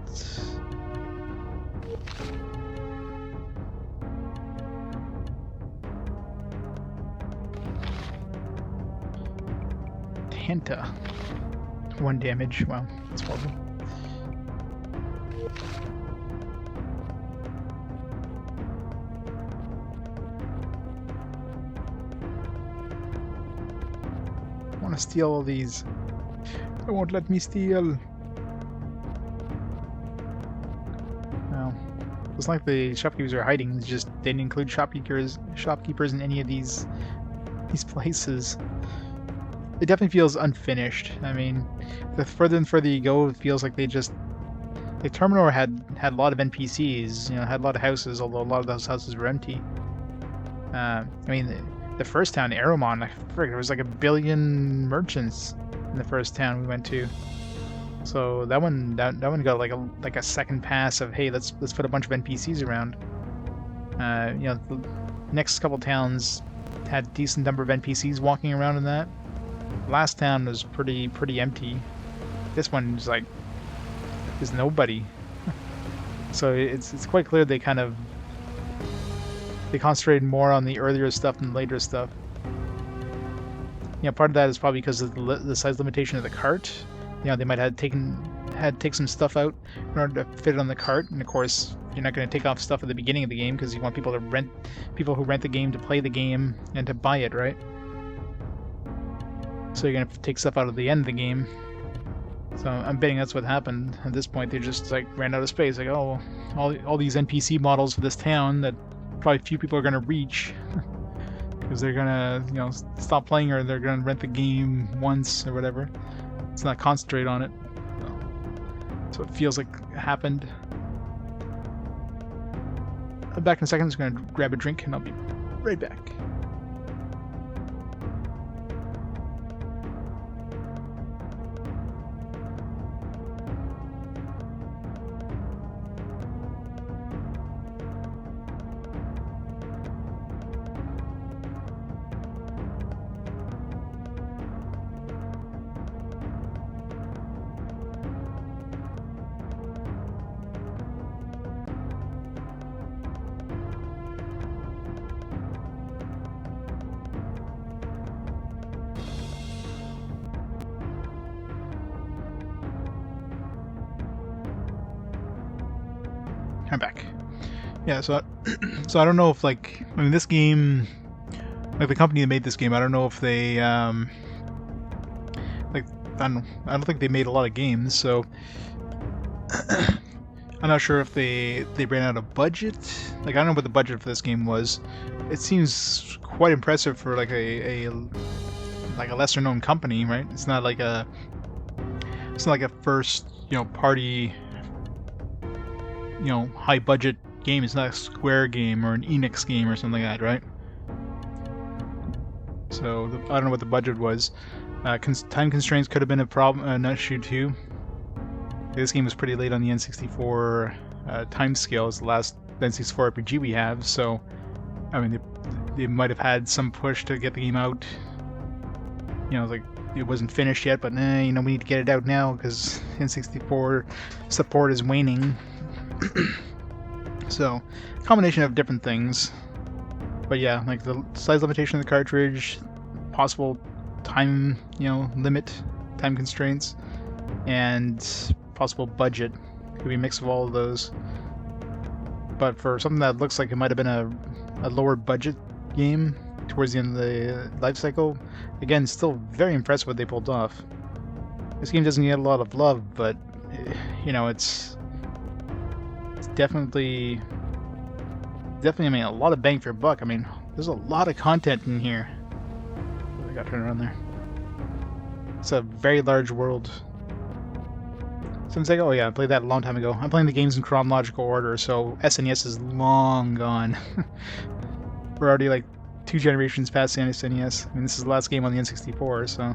Tanta. 1 damage. Wow, that's horrible. I want to steal all these. It won't let me steal. Well, it's like the shopkeepers are hiding. It's just they didn't include shopkeepers in any of these places. It definitely feels unfinished. I mean, the further and further you go, it feels like they just... Like, Terminor had a lot of NPCs, you know, had a lot of houses, although a lot of those houses were empty. I mean, the first town, Aromon, there was like 1 billion merchants in the first town we went to. So that one got like a second pass of, hey, let's put a bunch of NPCs around. You know, the next couple towns had a decent number of NPCs walking around in that. Last town was pretty empty. This one's like there's nobody. So it's quite clear they concentrated more on the earlier stuff than later stuff. You know, part of that is probably because of the size limitation of the cart. You know, they might have had to take some stuff out in order to fit it on the cart, and of course you're not going to take off stuff at the beginning of the game because you want people who rent the game to play the game and to buy it, right? So you're gonna take stuff out of the end of the game. So I'm betting that's what happened. At this point, they just like ran out of space. Like, oh, all these NPC models for this town that probably few people are gonna reach because they're gonna, you know, stop playing or they're gonna rent the game once or whatever. Let's not concentrate on it. So it feels like it happened. I'm back in a second. I'm just gonna grab a drink and I'll be right back. I'm back. Yeah, so I don't know if, like, I mean, this game, like the company that made this game, I don't know if they like, I don't think they made a lot of games, so I'm not sure if they ran out of budget. Like, I don't know what the budget for this game was. It seems quite impressive for like a lesser known company, right? It's not like a first, you know, party, you know, high budget game. It's not a Square game or an Enix game or something like that, right? So I don't know what the budget was. Time constraints could have been a problem, an issue too. This game was pretty late on the N64 time scale. It's the last N64 RPG we have, so I mean they might have had some push to get the game out. You know, like it wasn't finished yet, but you know, we need to get it out now because N64 support is waning. So, combination of different things. But yeah, like the size limitation of the cartridge, possible time, you know, limit, time constraints, and possible budget. Could be a mix of all of those. But for something that looks like it might have been a lower budget game towards the end of the life cycle, again, still very impressed with what they pulled off. This game doesn't get a lot of love, but you know, it's definitely, I mean, a lot of bang for your buck. I mean, there's a lot of content in here. I got to turn around there. It's a very large world. Someone's like, oh yeah, I played that a long time ago. I'm playing the games in chronological order, so SNES is long gone. We're already like 2 generations past the SNES. I mean, this is the last game on the N64, so...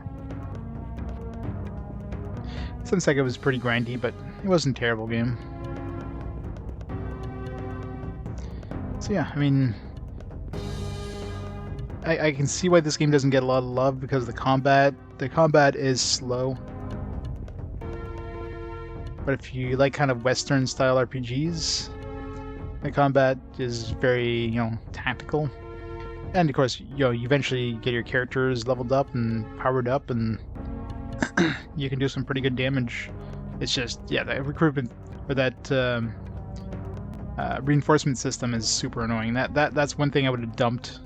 Seems like it was pretty grindy, but it wasn't a terrible game. So yeah, I mean... I can see why this game doesn't get a lot of love, because the combat is slow. But if you like kind of Western style RPGs, the combat is very, you know, tactical. And of course, you know, you eventually get your characters leveled up and powered up, and you can do some pretty good damage. It's just, yeah, the recruitment or that reinforcement system is super annoying. That's one thing I would have dumped.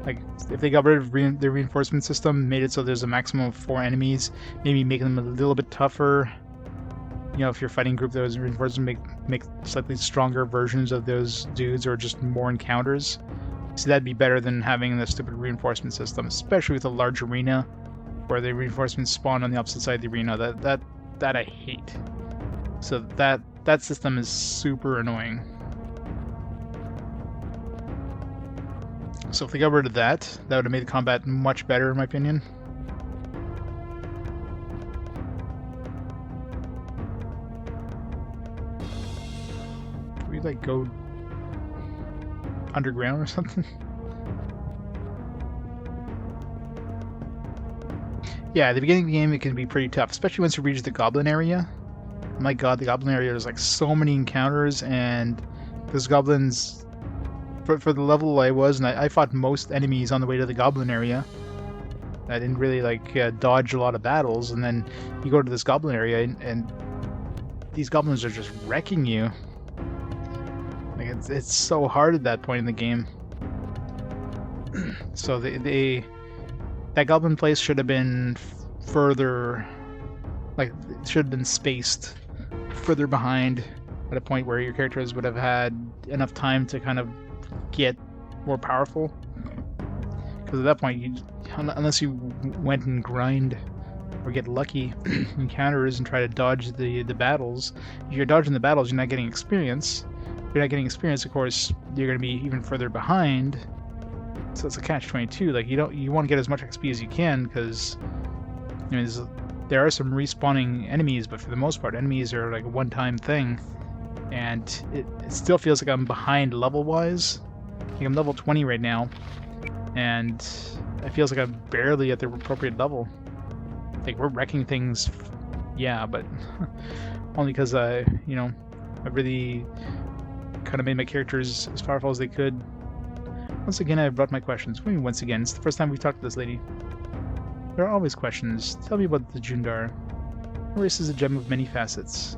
Like, if they got rid of the reinforcement system, made it so there's a maximum of 4 enemies, maybe make them a little bit tougher. You know, if you're fighting a group that was reinforced, make slightly stronger versions of those dudes, or just more encounters. So that'd be better than having the stupid reinforcement system, especially with a large arena where the reinforcements spawn on the opposite side of the arena. That I hate. So that system is super annoying. So if they got rid of that, that would have made the combat much better, in my opinion. Can we, like, go underground or something? Yeah, at the beginning of the game it can be pretty tough, especially once you reach the goblin area. My god, the goblin area, there's like so many encounters, and those goblins... For the level I was, and I fought most enemies on the way to the goblin area. I didn't really like dodge a lot of battles, and then you go to this goblin area, and these goblins are just wrecking you. Like, it's so hard at that point in the game. So that goblin place should have been further, like, it should have been spaced further behind, at a point where your characters would have had enough time to kind of get more powerful. Because at that point, unless you went and grind or get lucky encounters and try to dodge the battles, if you're dodging the battles, you're not getting experience. If you're not getting experience, of course, you're going to be even further behind. So it's a catch-22. Like, you want to get as much XP as you can, because I mean, there are some respawning enemies, but for the most part, enemies are like a one-time thing. And it still feels like I'm behind level-wise. Like, I'm level 20 right now, and it feels like I'm barely at the appropriate level. Like, we're wrecking things, yeah, but only because you know, I really kind of made my characters as powerful as they could. Once again, I brought my questions. What do you mean, once again? It's the first time we've talked to this lady. There are always questions. Tell me about the Jundar. The race is a gem of many facets.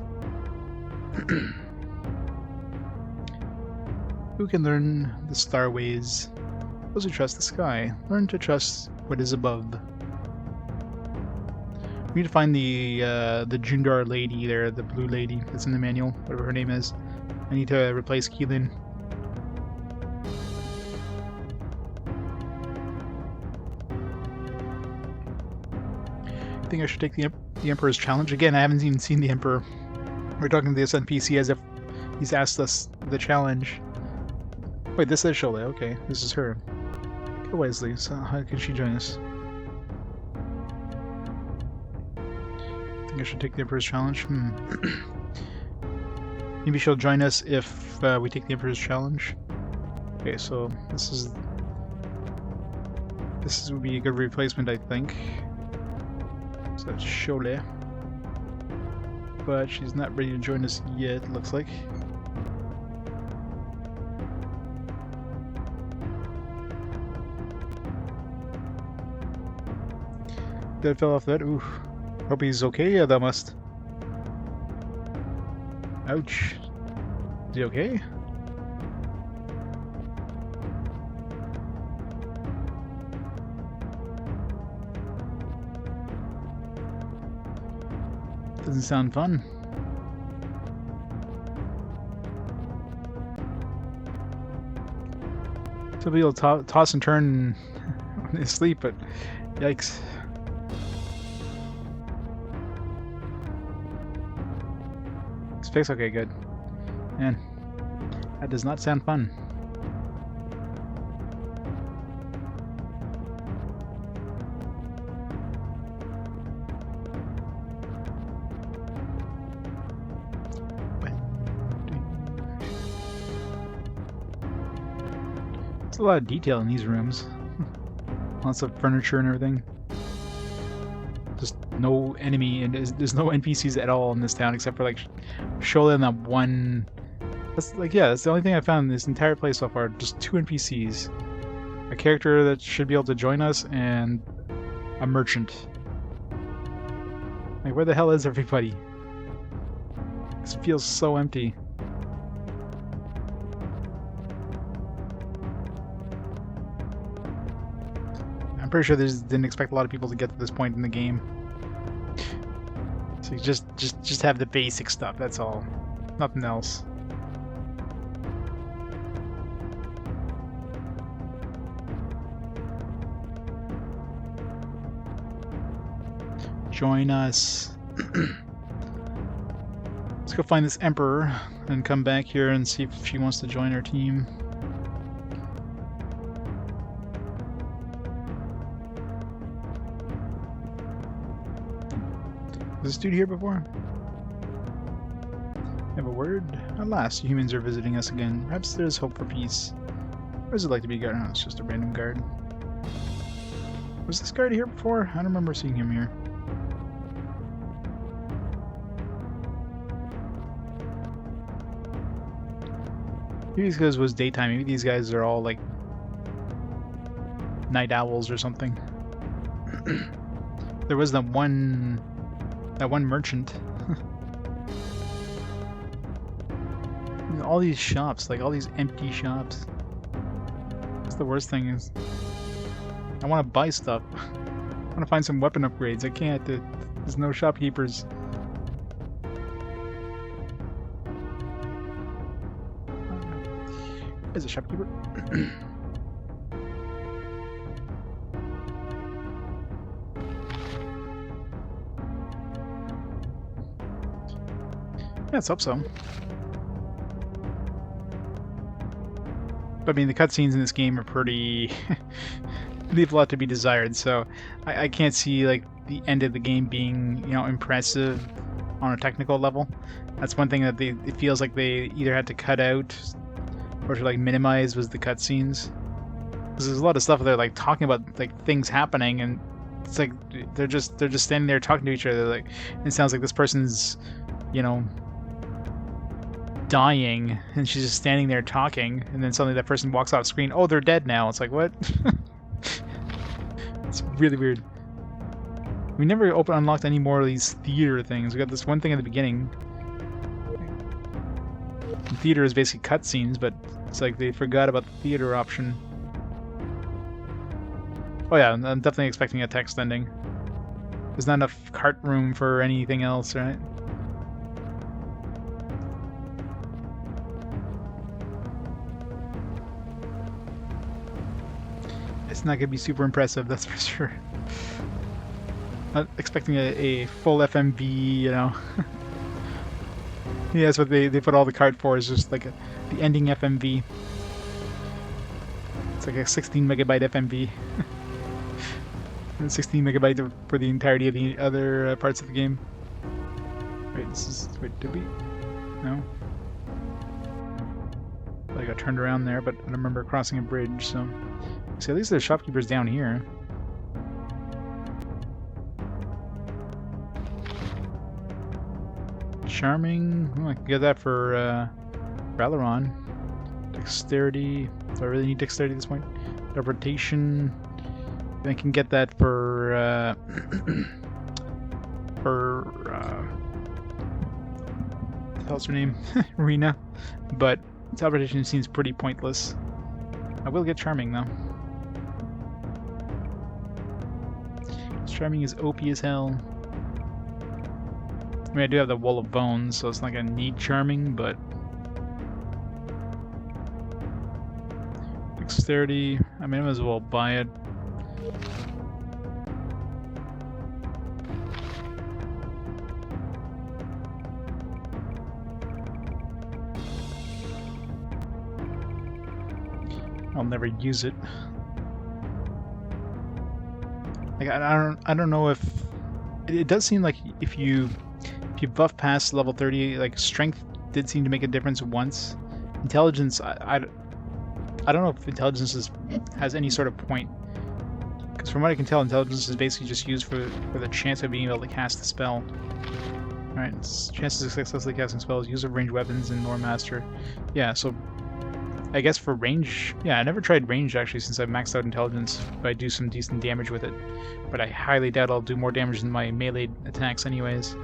Who can learn the star ways? Those who trust the sky. Learn to trust what is above. We need to find the Jundar lady there, the blue lady that's in the manual, whatever her name is. I need to replace Keelan. I think I should take the Emperor's challenge. Again, I haven't even seen the Emperor. We're talking to this NPC as if he's asked us the challenge. Wait, this is Sholay. Okay, this is her. Go Wesley. So how can she join us? I think I should take the Emperor's challenge. Maybe she'll join us if we take the Emperor's challenge. Okay, so this would be a good replacement, I think. So that's Sholay. But she's not ready to join us yet, looks like. That fell off that. Ooh. Hope he's okay. Yeah, that must. Ouch. Is he okay? Doesn't sound fun. Some people toss and turn when they sleep, but yikes. It's fixed? Okay, good. Man, that does not sound fun. There's a lot of detail in these rooms. Lots of furniture and everything. Just no enemy, and there's no NPCs at all in this town except for like surely that one. That's like, yeah, that's the only thing I found in this entire place so far. Just 2 NPCs, a character that should be able to join us, and a merchant. Like, where the hell is everybody? This feels so empty. I'm pretty sure they just didn't expect a lot of people to get to this point in the game. So you just have the basic stuff, that's all. Nothing else. Join us. Let's go find this emperor and come back here and see if she wants to join our team. Was this dude here before? Have a word? Alas, humans are visiting us again. Perhaps there is hope for peace. Or does it like to be guarded? Oh, it's just a random guard. Was this guard here before? I don't remember seeing him here. Maybe these guys was daytime. Maybe these guys are all like night owls or something. There was that one merchant. All these shops, like all these empty shops. That's the worst thing is I want to buy stuff. I want to find some weapon upgrades. I can't. There's no shopkeepers. There's a shopkeeper. Yeah, let's hope so. But I mean, the cutscenes in this game are pretty... leave a lot to be desired, so I can't see like the end of the game being, you know, impressive on a technical level. That's one thing that it feels like they either had to cut out or to like minimize was the cutscenes. Because there's a lot of stuff they're like talking about like things happening, and it's like they're just standing there talking to each other. Like it sounds like this person's, you know, dying, and she's just standing there talking, and then suddenly that person walks off screen. Oh, they're dead now. It's like, what? It's really weird. We never unlocked any more of these theater things. We got this one thing at the beginning. The theater is basically cutscenes, but it's like they forgot about the theater option. Oh yeah, I'm definitely expecting a text ending. There's not enough cart room for anything else, right? It's not gonna be super impressive, that's for sure. Not expecting a full FMV, you know. Yeah, that's what they put all the cart for, is just like the ending FMV. It's like a 16 megabyte FMV. And 16 megabyte for the entirety of the other parts of the game. Wait, wait, did we? No? I got turned around there, but I don't remember crossing a bridge, so... See, at least there's shopkeepers down here. Charming. Oh, I can get that for Raleron. Dexterity. Do I really need dexterity at this point? Interpretation. I can get that for what the hell's her name? Rena. But interpretation seems pretty pointless. I will get charming though. Charming is OP as hell. I mean, I do have the Wall of Bones, so it's not gonna need charming, but dexterity. I mean, I might as well buy it. I'll never use it. Like I don't know if it does seem like if you buff past level 30, like strength did seem to make a difference once. Intelligence, I don't know if intelligence has any sort of point, because from what I can tell, intelligence is basically just used for the chance of being able to cast the spell. Alright, chances of successfully casting spells, use of ranged weapons, and Lore Master. Yeah, so I guess for range, yeah, I never tried range actually since I've maxed out intelligence, but I do some decent damage with it. But I highly doubt I'll do more damage than my melee attacks anyways.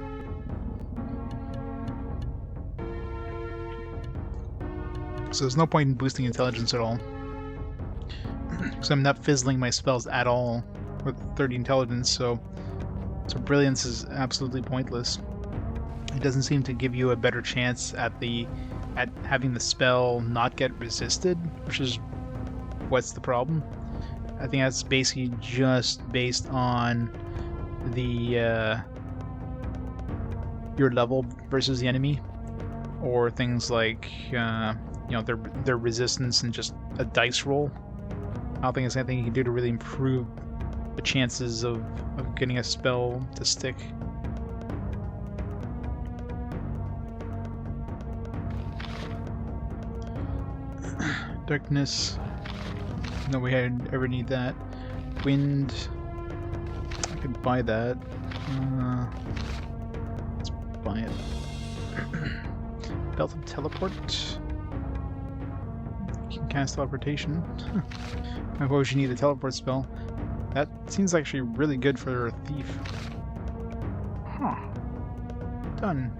So there's no point in boosting intelligence at all. Because I'm not fizzling my spells at all with 30 intelligence, so brilliance is absolutely pointless. It doesn't seem to give you a better chance at having the spell not get resisted, which is what's the problem. I think that's basically just based on the your level versus the enemy, or things like you know, their resistance and just a dice roll. I don't think there's anything you can do to really improve the chances of getting a spell to stick. Darkness. No way I'd ever need that. Wind. I could buy that. Let's buy it. Belt of Teleport. You can cast teleportation. Why would you need a teleport spell? That seems actually really good for a thief. Huh. Done.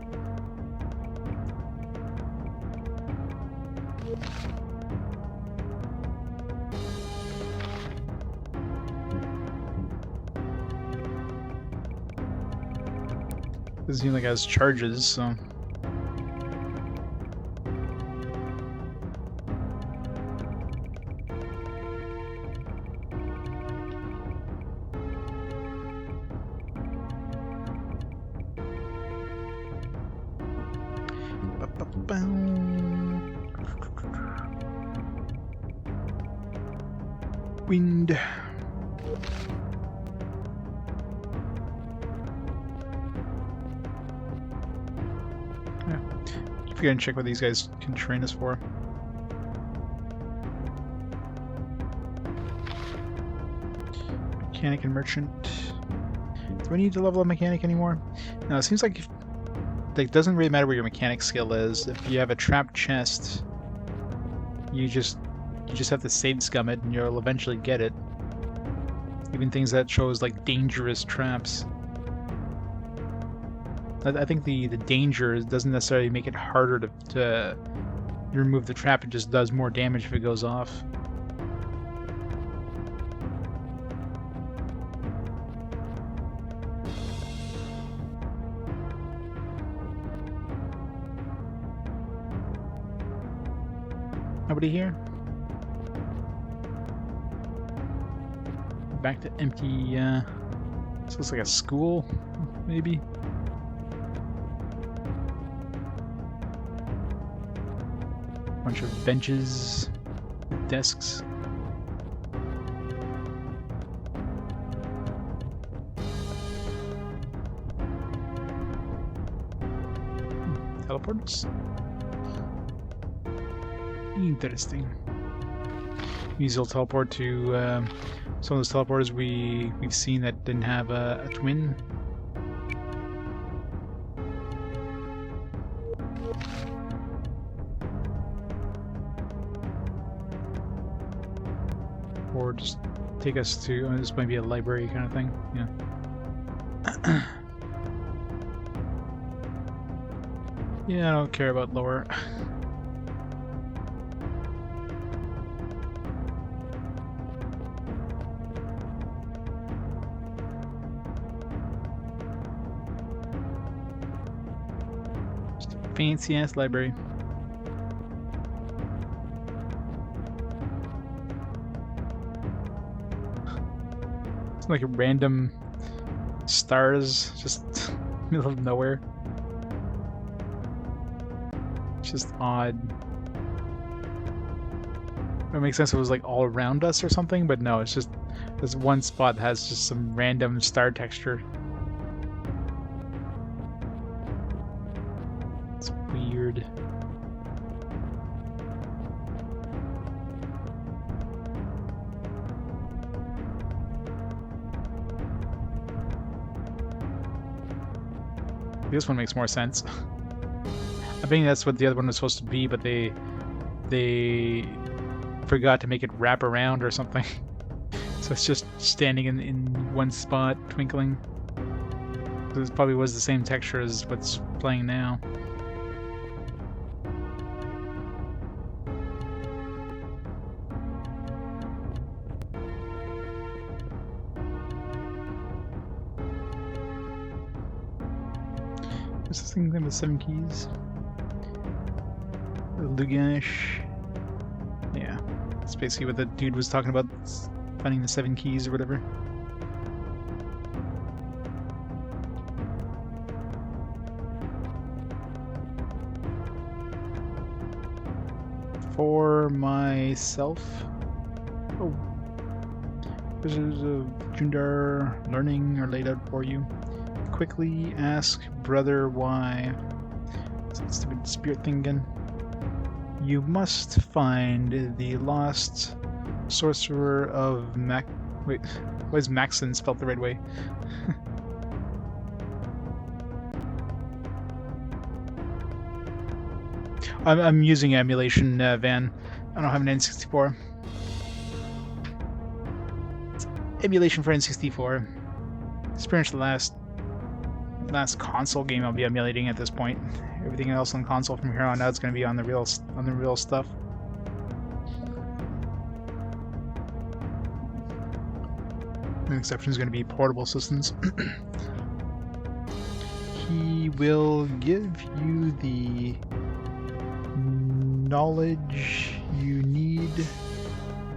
Doesn't seem like it has charges, so... Wind. Yeah. Keep forgetting to check what these guys can train us for. Mechanic and merchant. Do I need to level up mechanic anymore? No, it seems like it doesn't really matter what your mechanic skill is. If you have a trapped chest, you just have to save scum it and you'll eventually get it. Even things that shows like dangerous traps. I think the danger doesn't necessarily make it harder to remove the trap, it just does more damage if it goes off. Nobody here? Back to empty, this looks like a school, maybe? Bunch of benches, desks. Teleports? Interesting. These will teleport to some of those teleporters we've seen that didn't have a twin. Or just take us to this might be a library kind of thing. Yeah. Yeah, I don't care about lower. fancy ass library. It's like random stars just middle of nowhere. It's just odd. It makes sense if it was like all around us or something, but no, it's just this one spot that has just some random star texture. It's weird. This one makes more sense. I think that's what the other one was supposed to be, but they forgot to make it wrap around or something. So it's just standing in one spot, twinkling. So this probably was the same texture as what's playing now. What's this thing with 7 keys? Lugash. Yeah, that's basically what the dude was talking about, finding the 7 keys or whatever. For myself. Oh. This is a Jundar learning are laid out for you. Quickly ask brother why. It's that stupid spirit thing again. You must find the lost sorcerer of Wait, why is Maxon spelled the right way? I'm using emulation, Van. I don't have an N64. It's emulation for N64. It's pretty much the last console game I'll be emulating at this point. Everything else on console from here on out is going to be on the real stuff. The exception is going to be portable systems. He will give you the knowledge you need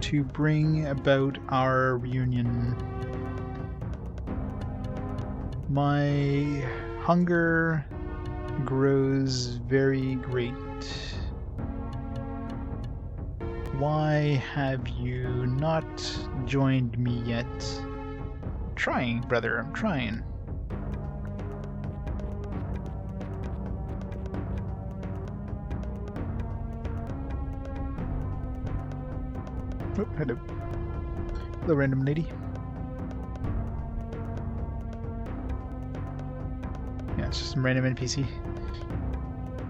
to bring about our reunion. My hunger grows very great. Why have you not joined me yet? I'm trying, brother, I'm trying. Oh, hello. Hello, random lady. Yeah, it's just some random NPC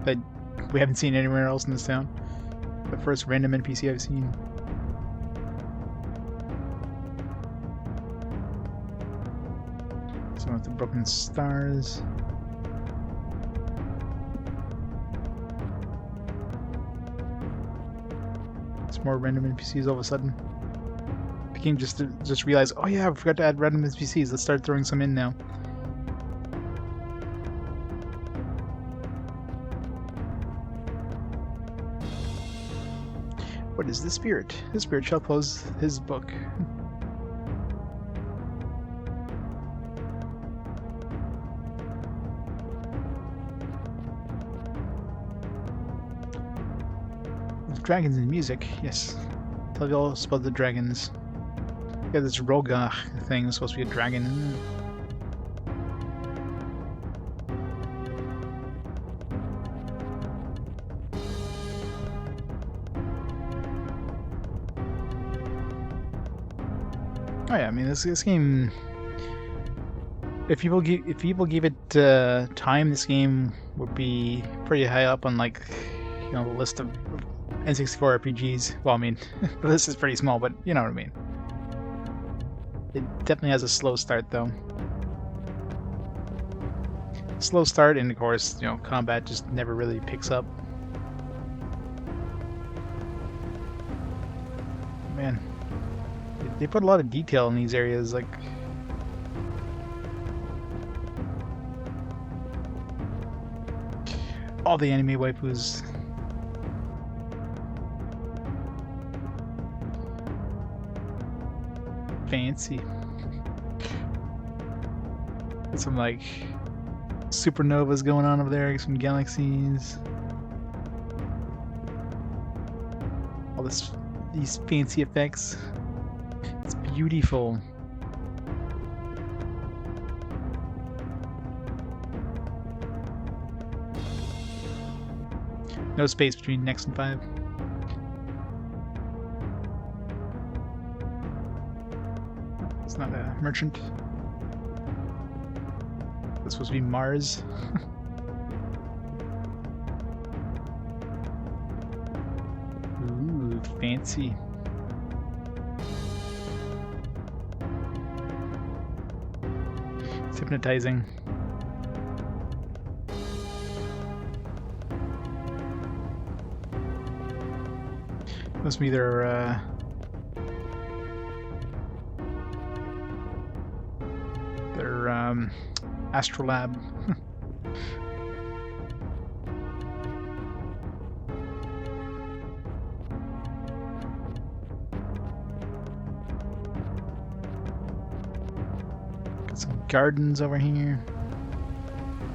that we haven't seen anywhere else in this town. The first random NPC I've seen. Some of the broken stars. It's more random NPCs all of a sudden. The game just realized, oh yeah, I forgot to add random NPCs. Let's start throwing some in now. What is the spirit? The spirit shall close his book. Dragons and music, yes. Tell you all about the dragons. Yeah, this Rogach thing is supposed to be a dragon. Oh yeah, I mean this game. If people gave it time, this game would be pretty high up on like the list of N64 RPGs. Well, I mean, the list is pretty small, but you know what I mean. It definitely has a slow start, though. Slow start, and of course, combat just never really picks up. Man, they put a lot of detail in these areas, like. all the anime waifus. Fancy. Got some like supernovas going on over there, some galaxies. All these fancy effects. It's beautiful. No space between next and 5. It's not a merchant. It's supposed to be Mars. Ooh, fancy. It's hypnotizing. Must be their astrolab. Got some gardens over here.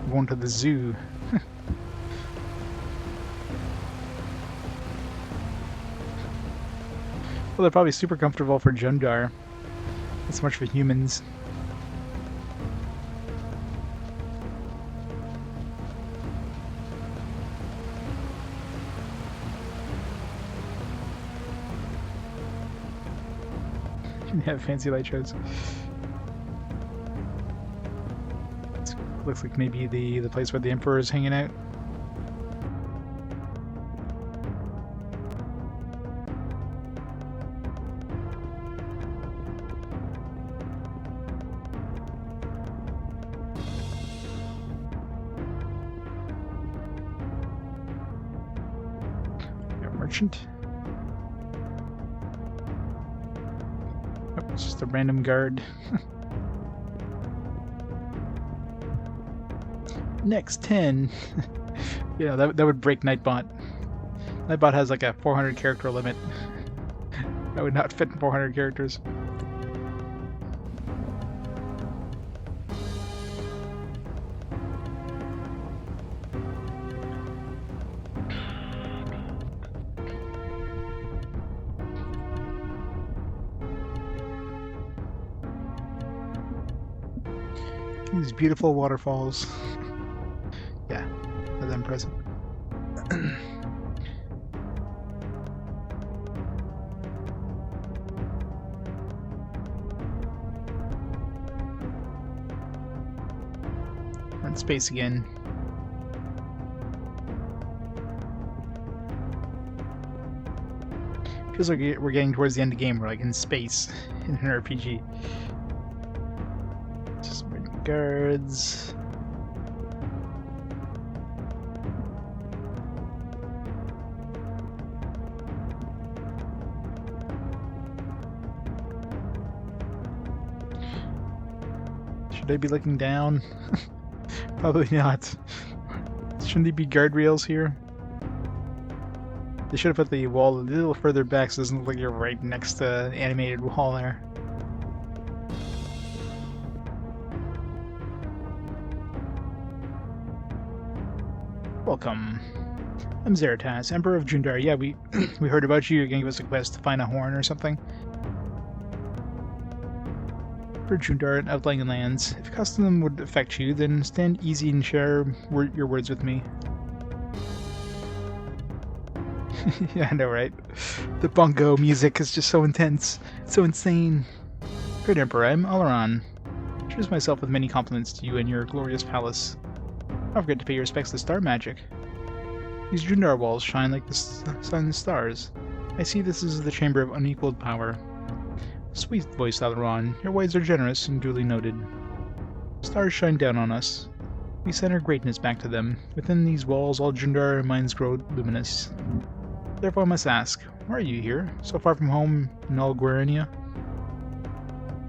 We're going to the zoo. Well, they're probably super comfortable for Jundar. Not so much for humans. Yeah, fancy light shows. Looks like maybe the place where the Emperor is hanging out. Merchant. Oh, it's just a random guard. Next 10. Yeah, that would break Nightbot. Nightbot has like a 400 character limit. That would not fit in 400 characters. These beautiful waterfalls. Yeah, that's impressive. We're in space again. Feels like we're getting towards the end of the game. We're like in space in an RPG. Just guards. Should they be looking down? Probably not. Shouldn't there be guardrails here? They should have put the wall a little further back so it doesn't look like you're right next to the animated wall there. Welcome. I'm Zeratas, Emperor of Jundar. Yeah, we heard about you. You're gonna give us a quest to find a horn or something. For Jundar and outlying lands. If custom would affect you, then stand easy and share your words with me. Yeah, I know, right? The bongo music is just so intense. It's so insane. Great Emperor, I'm Alaran. I choose myself with many compliments to you and your glorious palace. Don't forget to pay your respects to star magic. These Jundar walls shine like the sun and stars. I see this is the chamber of unequaled power. Sweet voice, Alaran. Your words are generous and duly noted. Stars shine down on us. We send our greatness back to them. Within these walls, all Jundar minds grow luminous. Therefore I must ask, why are you here, so far from home in all Guarania?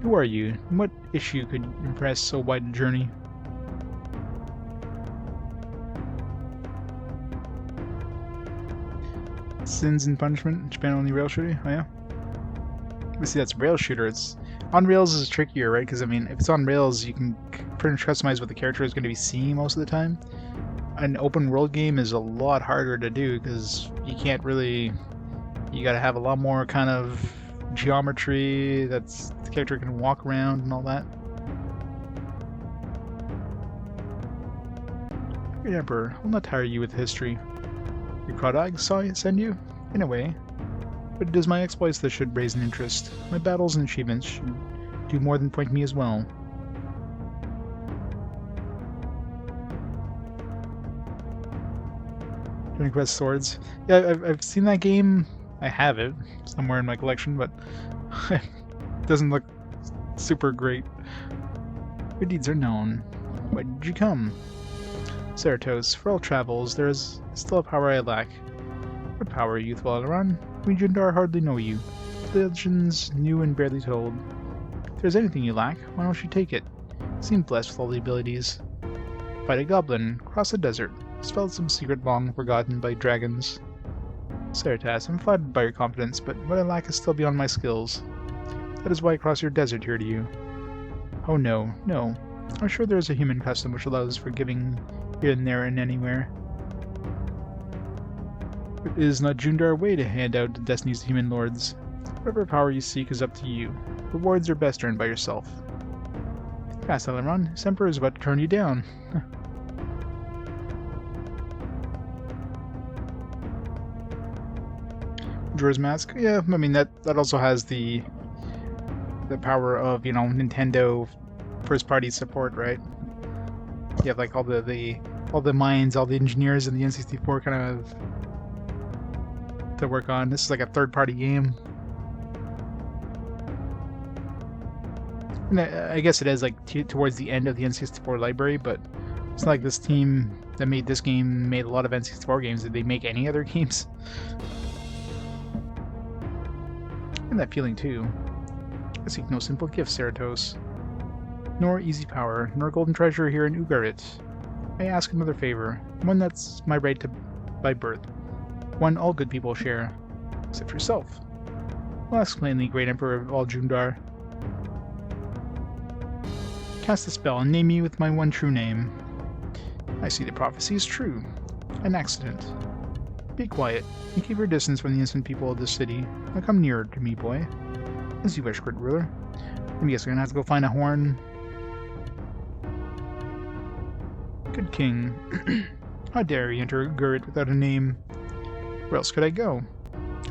Who are you, and what issue could impress so wide a journey? Sins and punishment. Japan only rail shooter. Oh yeah. But see, that's rail shooter. It's on rails is trickier, right? Because I mean, if it's on rails, you can pretty much customize what the character is going to be seeing most of the time. An open world game is a lot harder to do because you can't really. You got to have a lot more kind of geometry that's the character can walk around and all that. Great Emperor, I'll not tire you with history. Your Crawdog saw it send you? In a way. But it is my exploits that should raise an interest. My battles and achievements should do more than point me as well. Dragon Quest Swords. Yeah, I've seen that game. I have it somewhere in my collection, but it doesn't look super great. Your deeds are known. Why did you come? Ceratos, for all travels, there is still a power I lack. What power, youthful Aileron? We Jundar hardly know you. Legends new and barely told. If there's anything you lack, why don't you take it? You seem blessed with all the abilities. Fight a goblin, cross a desert, spell some secret long forgotten by dragons. Ceratas, I'm flattered by your confidence, but what I lack is still beyond my skills. That is why I cross your desert here to you. Oh no, no. I'm sure there is a human custom which allows for giving here and there and anywhere. It is not Jundar way to hand out the destinies to human lords. Whatever power you seek is up to you. Rewards are best earned by yourself. Fast, Aileron. This Emperor is about to turn you down. Majora's Mask? Yeah, I mean that also has the power of, you know, Nintendo first party support, right? You have like all the minds, all the engineers in the N64 kind of to work on. This is like a third party game. And I guess it is like towards the end of the N64 library, but it's not like this team that made this game made a lot of N64 games. Did they make any other games? And that feeling too. I seek no simple gifts, Ceratos, nor easy power, nor golden treasure here in Ugarit. I ask another favor, one that's my right to by birth, one all good people share, except yourself. I'll ask plainly, great Emperor of all Jundar. Cast a spell and name me with my one true name. I see the prophecy is true. An accident. Be quiet, and keep your distance from the innocent people of this city. Now come nearer to me, boy. As you wish, great ruler. I guess we're gonna have to go find a horn. Good king. How dare you enter Ugarit without a name? Where else could I go?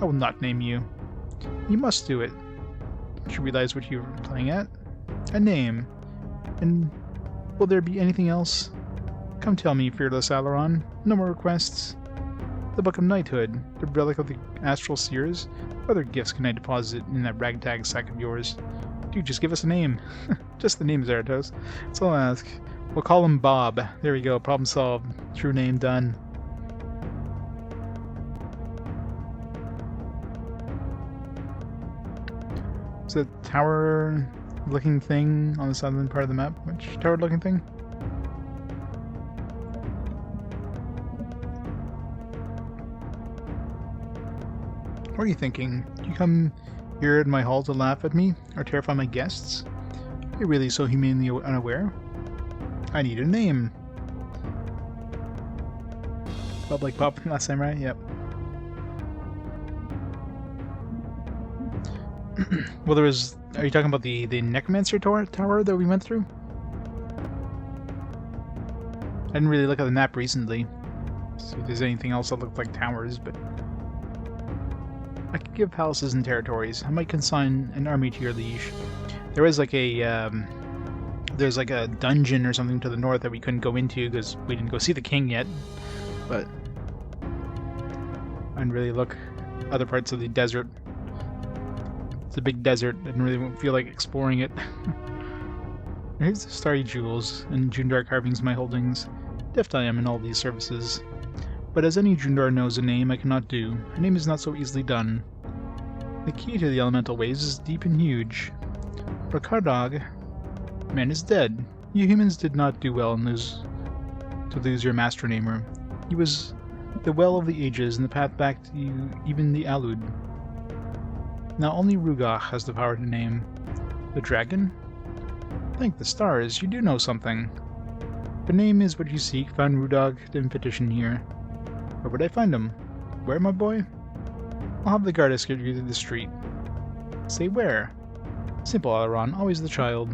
I will not name you. You must do it. Don't you realize what you're playing at? A name. And will there be anything else? Come tell me, fearless Aileron. No more requests. The Book of Knighthood, the relic of the Astral Seers. What other gifts can I deposit in that ragtag sack of yours? Dude, just give us a name. Just the name, Zaratos. That's all I ask. We'll call him Bob. There we go, problem solved. True name done. Is it a tower-looking thing on the southern part of the map? Which tower-looking thing? What are you thinking? Do you come here in my hall to laugh at me, or terrify my guests? Are you really so humanely unaware? I need a name. Bob like Pop last time, right? Yep. Well, there was... Are you talking about the Necromancer tower that we went through? I didn't really look at the map recently. See if there's anything else that looked like towers, but... I could give palaces and territories. I might consign an army to your liege. There was like a... there's like a dungeon or something to the north that we couldn't go into because we didn't go see the king yet. But... I didn't really look other parts of the desert. It's a big desert. I didn't really feel like exploring it. Here's the starry jewels and Jundar carvings my holdings. Deft I am in all these services. But as any Jundar knows, a name I cannot do. A name is not so easily done. The key to the elemental ways is deep and huge. For Kardog, man is dead. You humans did not do well to lose your master namer. He was The well of the ages and the path back to you, even the Alud. Now only Rugach has the power to name. The dragon? Thank the stars, you do know something. The name is what you seek, found Rudog, then petition here. Where would I find him? Where, my boy? I'll have the guard escort you to the street. Say where? Simple, Alaron, always the child.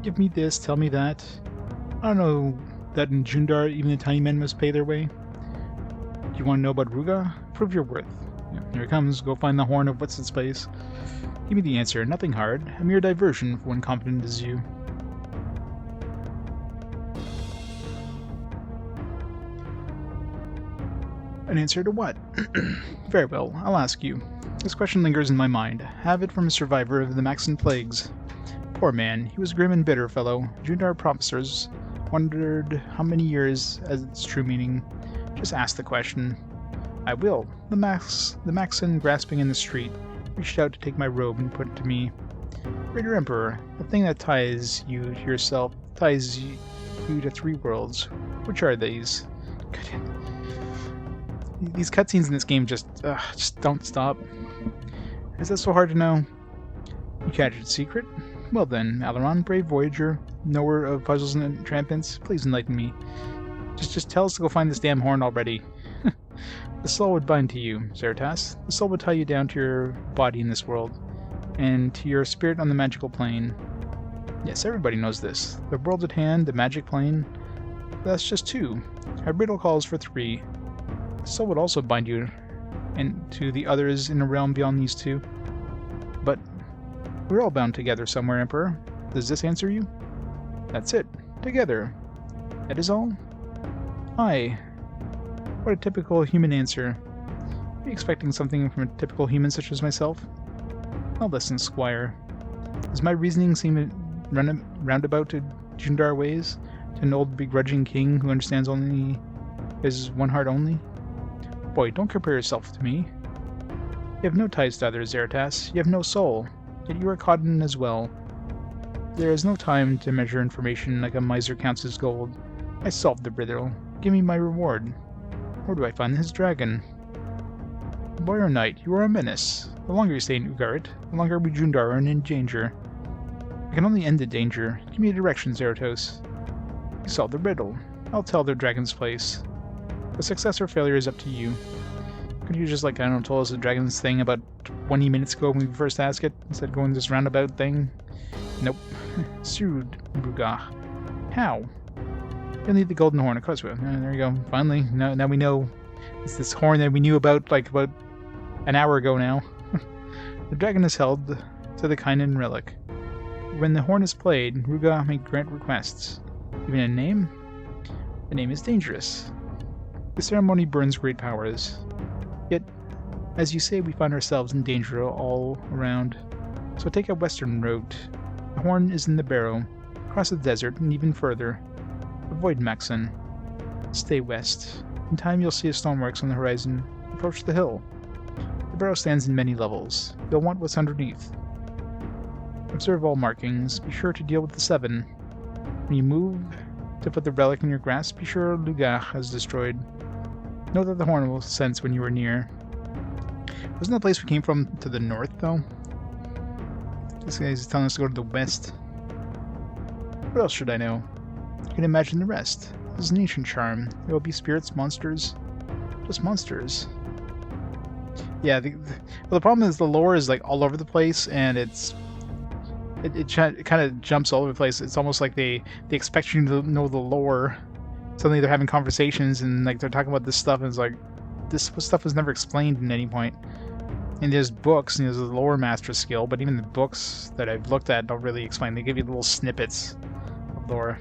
Give me this, tell me that. I don't know that in Jundar even the tiny men must pay their way. Do you want to know about Ruga? Prove your worth. Yeah, here it comes, go find the horn of what's-its-place. Give me the answer, nothing hard, a mere diversion for one competent as you. An answer to what? Very well, I'll ask you. This question lingers in my mind. Have it from a survivor of the Maxan plagues. Poor man, he was a grim and bitter fellow. Jundar professors wondered how many years as its true meaning. Just ask the question. I will. The Maxan grasping in the street reached out to take my robe and put it to me. Greater Emperor, the thing that ties you to yourself, ties you to three worlds. Which are these? These cutscenes in this game just don't stop. Is that so hard to know? You catch its secret? Well then, Alaron, brave voyager, knower of puzzles and entrapments, please enlighten me. Just tell us to go find this damn horn already. The soul would bind to you, Zeratas. The soul would tie you down to your body in this world, and to your spirit on the magical plane. Yes, everybody knows this. The world at hand, the magic plane. That's just two. Our riddle calls for three. The soul would also bind you and to the others in a realm beyond these two. But we're all bound together somewhere, Emperor. Does this answer you? That's it. Together. That is all? Aye. What a typical human answer. Are you expecting something from a typical human such as myself? Now listen, Squire. Does my reasoning seem roundabout to Jundar ways? To an old begrudging king who understands only his one heart only? Boy, don't compare yourself to me. You have no ties to others, Zeratas. You have no soul. Yet you are caught in as well. There is no time to measure information like a miser counts his gold. I solved the riddle. Give me my reward. Where do I find this dragon? Boy or knight, you are a menace. The longer you stay in Ugarit, the longer we Jundar are in danger. I can only end the danger. Give me a direction, Zeratos. You solved the riddle. I'll tell the dragon's place. The success or failure is up to you. Could you just, like, I don't know, told us the dragon's thing about 20 minutes ago when we first asked it, instead of going this roundabout thing? Nope. Surud Brugah. How? You'll need the golden horn, of course. There you go. Finally, now we know. It's this horn that we knew about, like, about an hour ago now. The dragon is held to the Kynan relic. When the horn is played, Ruga may grant requests. Even a name? The name is dangerous. The ceremony burns great powers. Yet, as you say, we find ourselves in danger all around. So take a western route. The horn is in the barrow. Cross the desert and even further. Avoid Maxan. Stay west. In time you'll see a stoneworks on the horizon. Approach the hill. The barrow stands in many levels. You'll want what's underneath. Observe all markings. Be sure to deal with the 7. When you move to put the relic in your grasp, be sure Lugach has destroyed. Know that the horn will sense when you are near. Wasn't the place we came from to the north, though? This guy's telling us to go to the west. What else should I know? You can imagine the rest. This is an ancient charm. There will be spirits, monsters. Just monsters. Yeah, the problem is the lore is like all over the place, and it kind of jumps all over the place. It's almost like they expect you to know the lore. Suddenly they're having conversations and like they're talking about this stuff, and it's like this stuff was never explained at any point. And there's books, and there's a lore master skill, but even the books that I've looked at don't really explain. They give you little snippets of lore.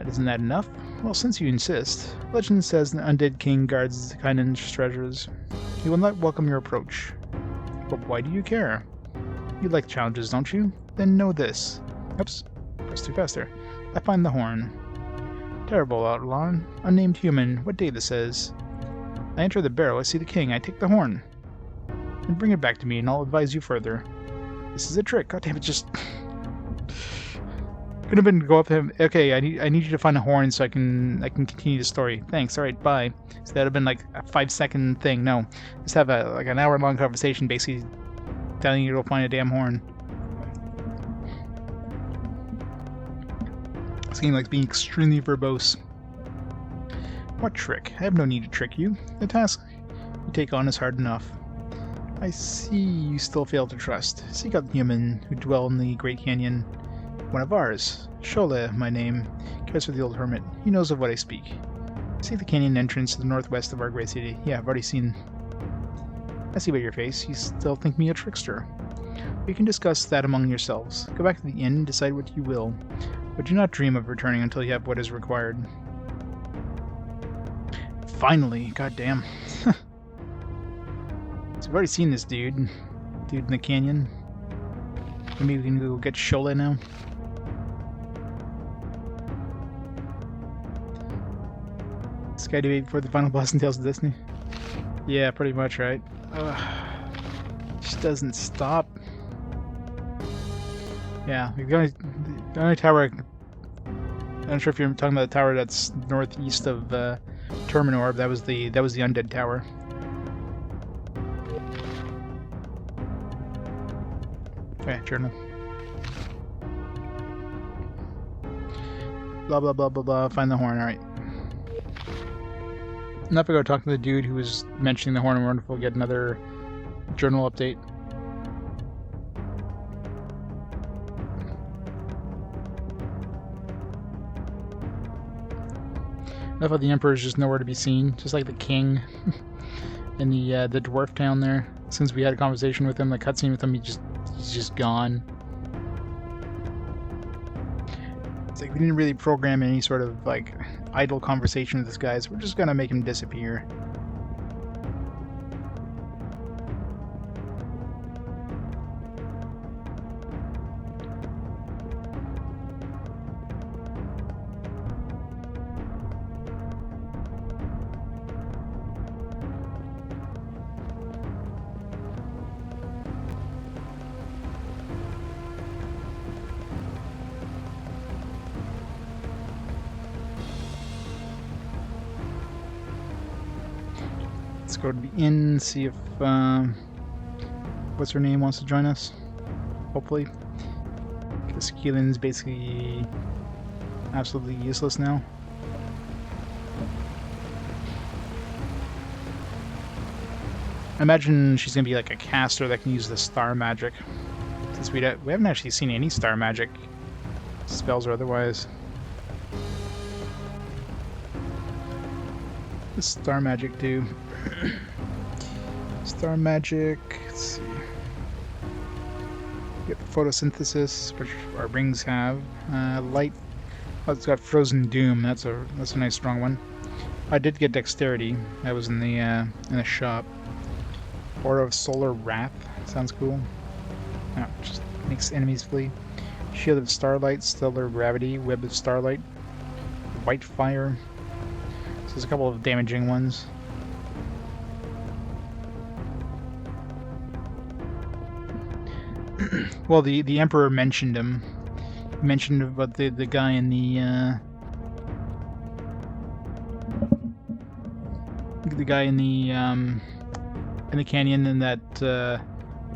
Isn't that enough? Well, since you insist. Legend says an undead king guards Kynan's treasures. He will not welcome your approach. But why do you care? You like challenges, don't you? Then know this. Oops. Press too fast there. I find the horn. Terrible, Outlawn. Unnamed human. What day this is? I enter the barrow. I see the king. I take the horn. And bring it back to me, and I'll advise you further. This is a trick. God damn it, just... Could have been to go up to him. Okay, I need you to find a horn so I can continue the story. Thanks. All right, bye. So that'd have been like a 5-second thing. No, just have a like an hour-long conversation, basically telling you to go find a damn horn. This game likes being extremely verbose. What trick? I have no need to trick you. The task you take on is hard enough. I see you still fail to trust. Seek out the human who dwell in the Great Canyon. One of ours. Shola, my name, cares for the old hermit. He knows of what I speak. See the canyon entrance to the northwest of our great city. Yeah, I've already seen. I see by your face, you still think me a trickster. We can discuss that among yourselves. Go back to the inn and decide what you will. But do not dream of returning until you have what is required. Finally, goddamn. So we've already seen this dude. Dude in the canyon. Maybe we can go get Shola now. This guy did before the final boss in Tales of Destiny. Yeah, pretty much, right? Just doesn't stop. Yeah, the only tower. I'm not sure if you're talking about the tower that's northeast of Terminor. That was the undead tower. Okay, journal. Blah blah blah blah blah. Find the horn. All right. Now if I go talk to the dude who was mentioning the horn and wonderful, get another journal update. I thought the Emperor is just nowhere to be seen, just like the king in the dwarf town there. Since we had a conversation with him, the cutscene with him, he's just gone. It's like we didn't really program any sort of like idle conversation with this guy, so we're just gonna make him disappear. Let's go to the inn, see if what's her name wants to join us. Hopefully, because Keelan's basically absolutely useless now. I imagine she's gonna be like a caster that can use the star magic, since we haven't actually seen any star magic spells or otherwise. What does star magic do? Star magic, let's see. Get photosynthesis, which our rings have. Light, oh, it's got frozen doom. That's a nice strong one. I did get dexterity. That was in the shop. Aura of solar wrath. Sounds cool. Oh, just makes enemies flee. Shield of starlight, stellar gravity, web of starlight, white fire. So there's a couple of damaging ones. Well, the Emperor mentioned him. He mentioned about the guy in the canyon, and that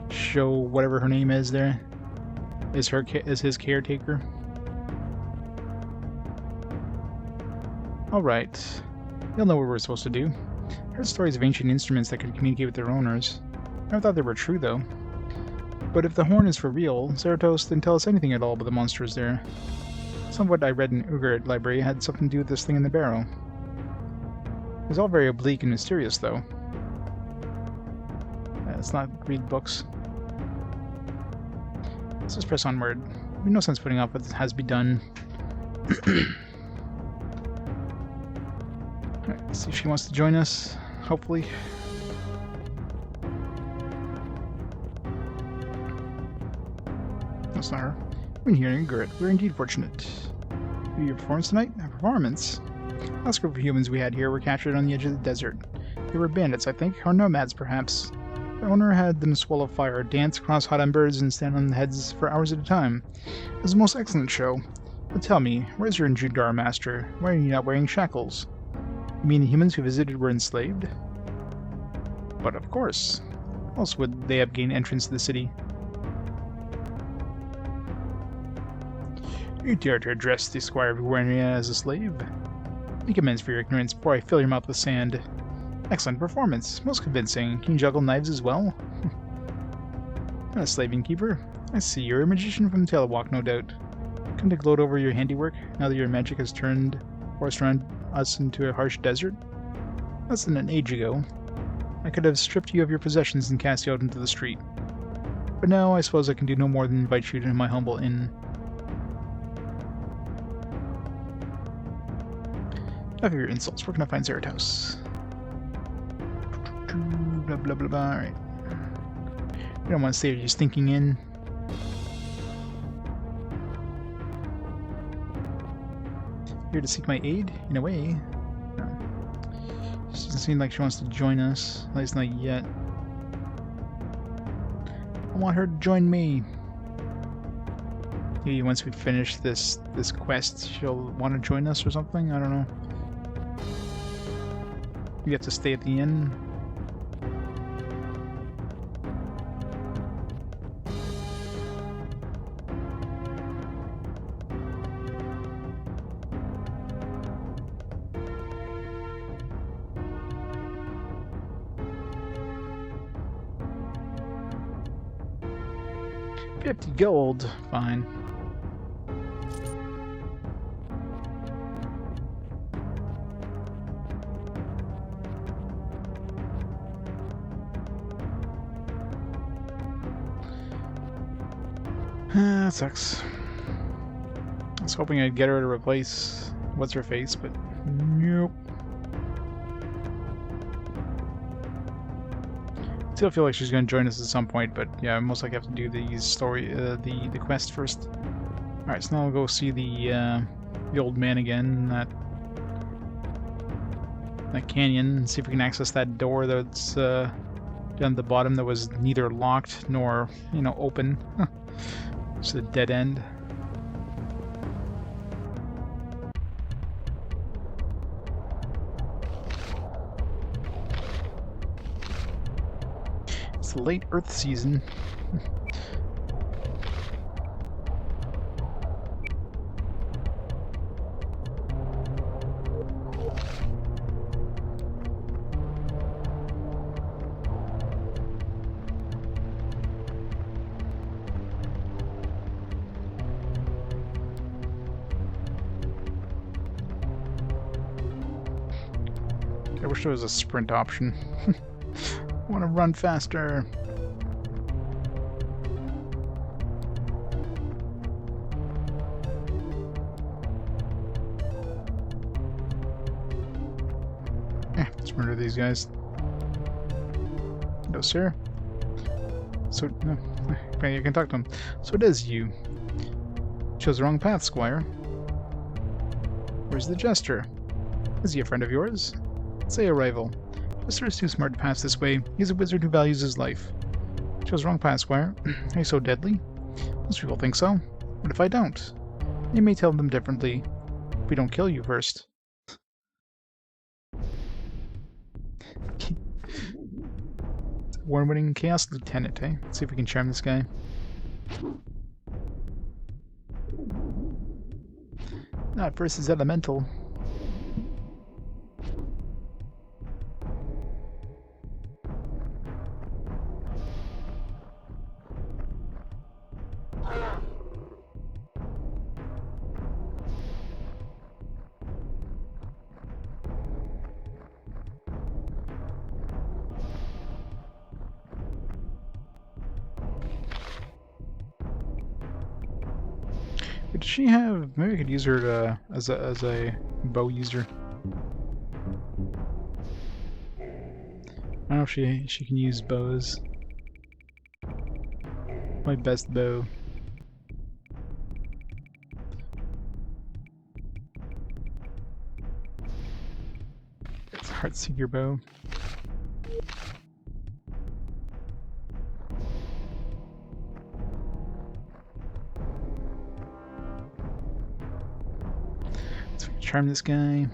show, whatever her name is there, is his caretaker. All right, you'll know what we're supposed to do. I heard stories of ancient instruments that could communicate with their owners. I never thought they were true, though. But if the horn is for real, Zaratos didn't tell us anything at all about the monsters there. Some of what I read in Ugarit Library had something to do with this thing in the barrow. It was all very oblique and mysterious, though. Let's not read books. Let's just press onward. There's no sense putting off what has to be done. Alright, let's see if she wants to join us, hopefully. That's not her. We're here in Ugarit. We're indeed fortunate. Your performance tonight? A performance? The last group of humans we had here were captured on the edge of the desert. They were bandits, I think, or nomads, perhaps. The owner had them swallow fire, dance across hot embers, and stand on the heads for hours at a time. It was a most excellent show. But tell me, where's your Njundar master? Why are you not wearing shackles? You mean the humans who visited were enslaved? But of course. How else would they have gained entrance to the city? You dare to address the squire of Guernia as a slave? Make amends for your ignorance before I fill your mouth with sand. Excellent performance. Most convincing. Can you juggle knives as well? Not a slaving keeper. I see. You're a magician from Telewalk, no doubt. Come to gloat over your handiwork, now that your magic has turned forest around us into a harsh desert? Less than an age ago, I could have stripped you of your possessions and cast you out into the street. But now I suppose I can do no more than invite you to my humble inn. Enough of your insults. Where can I find Zeratos? Blah blah blah blah. Alright. You don't want to stay just thinking in. Here to seek my aid, in a way. No. Just doesn't seem like she wants to join us. At least not yet. I want her to join me. Maybe once we finish this quest, she'll want to join us or something? I don't know. We have to stay at the inn. $50 gold, fine. That sucks. I was hoping I'd get her to replace what's her face, but nope. Still feel like she's going to join us at some point, but yeah, I most likely have to do the the quest first. All right, so now we'll go see the old man again, that canyon, and see if we can access that door that's down at the bottom that was neither locked nor, you know, open. It's a dead end. It's late Earth season. I wish there was a sprint option. I want to run faster. Let's murder these guys. No, sir. So, no. Okay, you can talk to him. So it is you. Chose the wrong path, squire. Where's the jester? Is he a friend of yours? Say a rival. Jester is too smart to pass this way. He's a wizard who values his life. Chose the wrong path, squire. Are you so deadly? Most people think so. What if I don't? You may tell them differently. If we don't kill you first. Award-winning Chaos Lieutenant, eh? Let's see if we can charm this guy. Not versus Elemental. But does she have... Maybe I could use her to, as a bow user. I don't know if she can use bows. My best bow. It's a Heartseeker bow. charm this guy.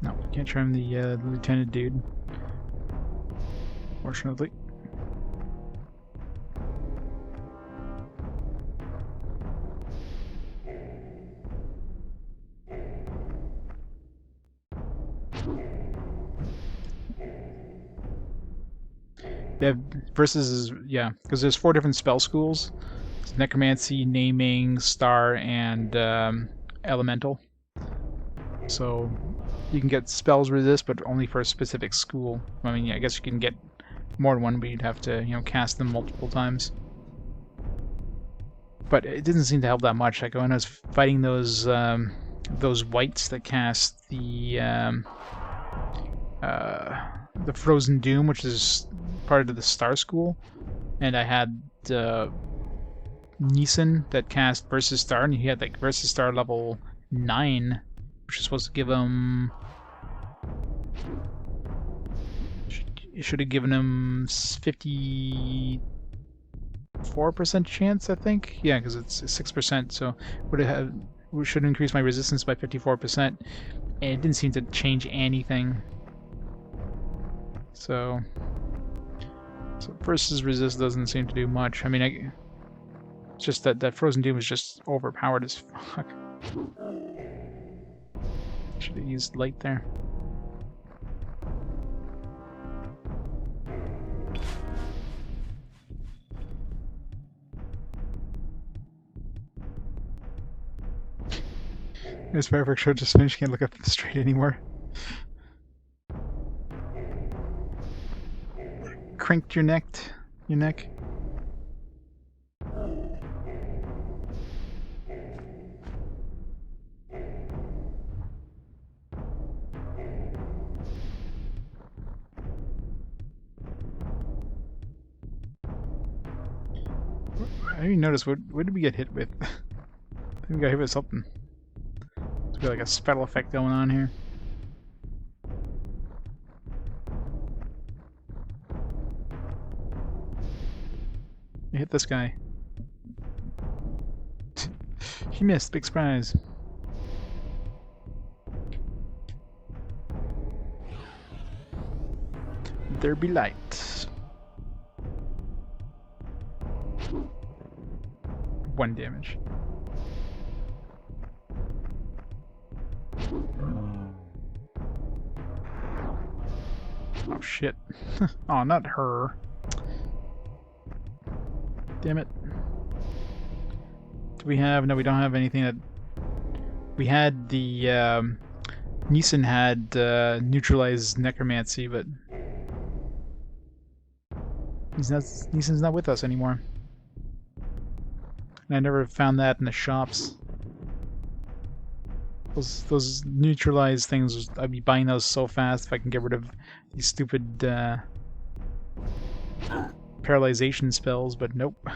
No, can't charm the lieutenant dude. Fortunately. Yeah, versus is, yeah, because there's 4 different spell schools. It's necromancy, naming, star, and elemental. So you can get spells resist, but only for a specific school. I mean, yeah, I guess you can get more than one, but you'd have to, you know, cast them multiple times. But it didn't seem to help that much. Like when I was fighting those wights that cast the Frozen Doom, which is part of the Star School, and I had Neeson that cast Versus Star, and he had like Versus Star level 9, which is supposed to give him. It should have given him 54% chance, I think. Yeah, because it's 6%, so we should increase my resistance by 54%, and it didn't seem to change anything. So versus resist doesn't seem to do much. I mean, it's just that Frozen Doom is just overpowered as fuck. Should have used light there. This Fireworks show just finished. Can't look up straight anymore. Cranked your neck. I didn't even notice what did we get hit with? I think we got hit with something. There's got like a spell effect going on here. I hit this guy. He missed. Big surprise. There be light. One damage. Oh shit. Oh, not her. Damn it. Do we have... No, we don't have anything that... We had the... Neeson had neutralize necromancy, but... Neeson's not with us anymore. And I never found that in the shops. Those neutralize things, I'd be buying those so fast if I can get rid of these stupid paralyzation spells, but nope.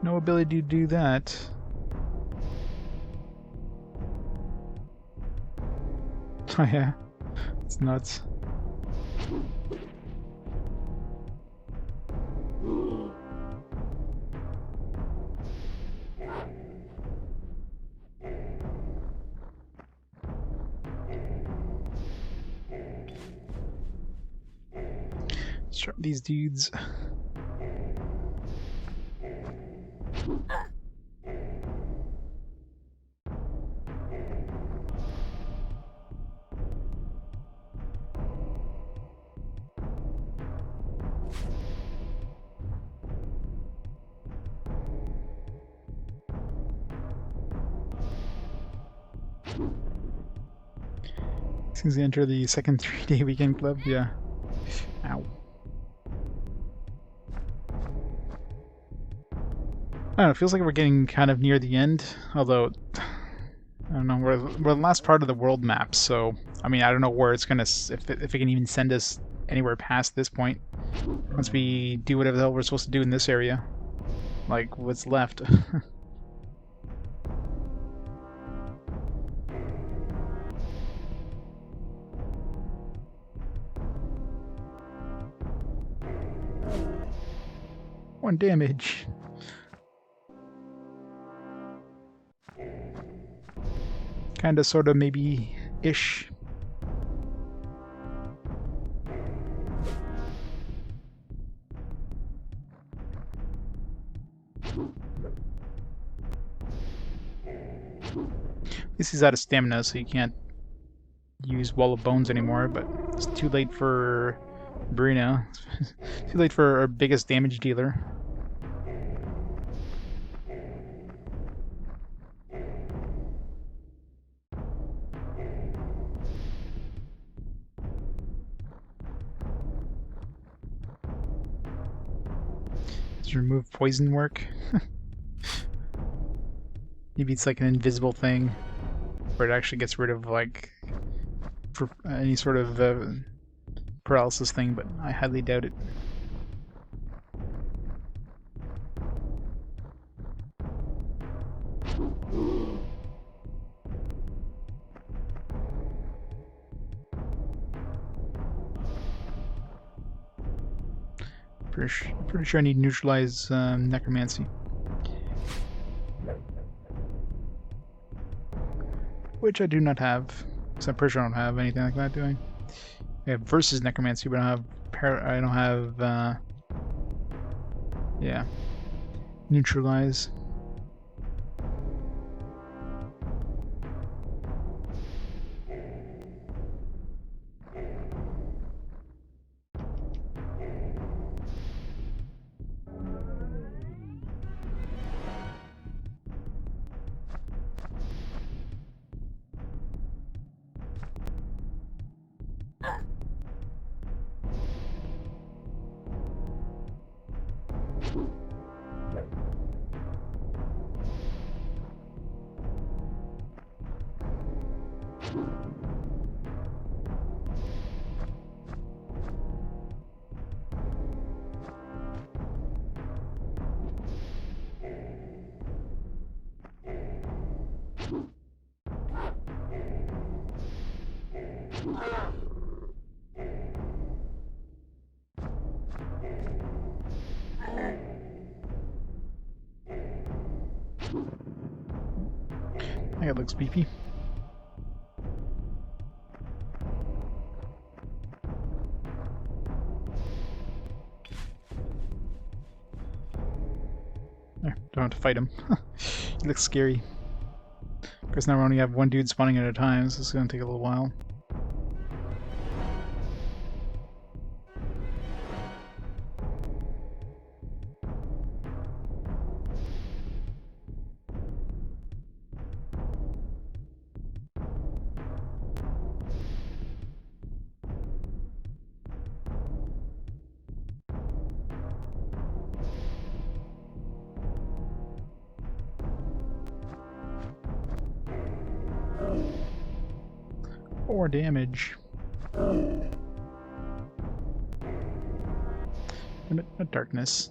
No ability to do that. Oh yeah, it's nuts. Start these dudes. Seems to enter the second 3-day weekend club, yeah. Ow. I don't know, it feels like we're getting kind of near the end, although, I don't know, we're the last part of the world map, so, I mean, I don't know where it's gonna, if it can even send us anywhere past this point, once we do whatever the hell we're supposed to do in this area. Like, what's left. One damage. Kinda, sorta, maybe-ish. At least he's out of stamina, so he can't use Wall of Bones anymore, but it's too late for Brina. Too late for our biggest damage dealer. Does remove poison work? Maybe it's like an invisible thing where it actually gets rid of like any sort of paralysis thing, but I highly doubt it. Pretty sure I need neutralize necromancy. Which I do not have. So I'm pretty sure I don't have anything like that, do I? I have versus necromancy, but I don't have yeah. Neutralize. I think it looks beefy. There, don't have to fight him. He looks scary. Of course, now we only have one dude spawning at a time, so it's going to take a little while. Or damage. Damn it, not darkness.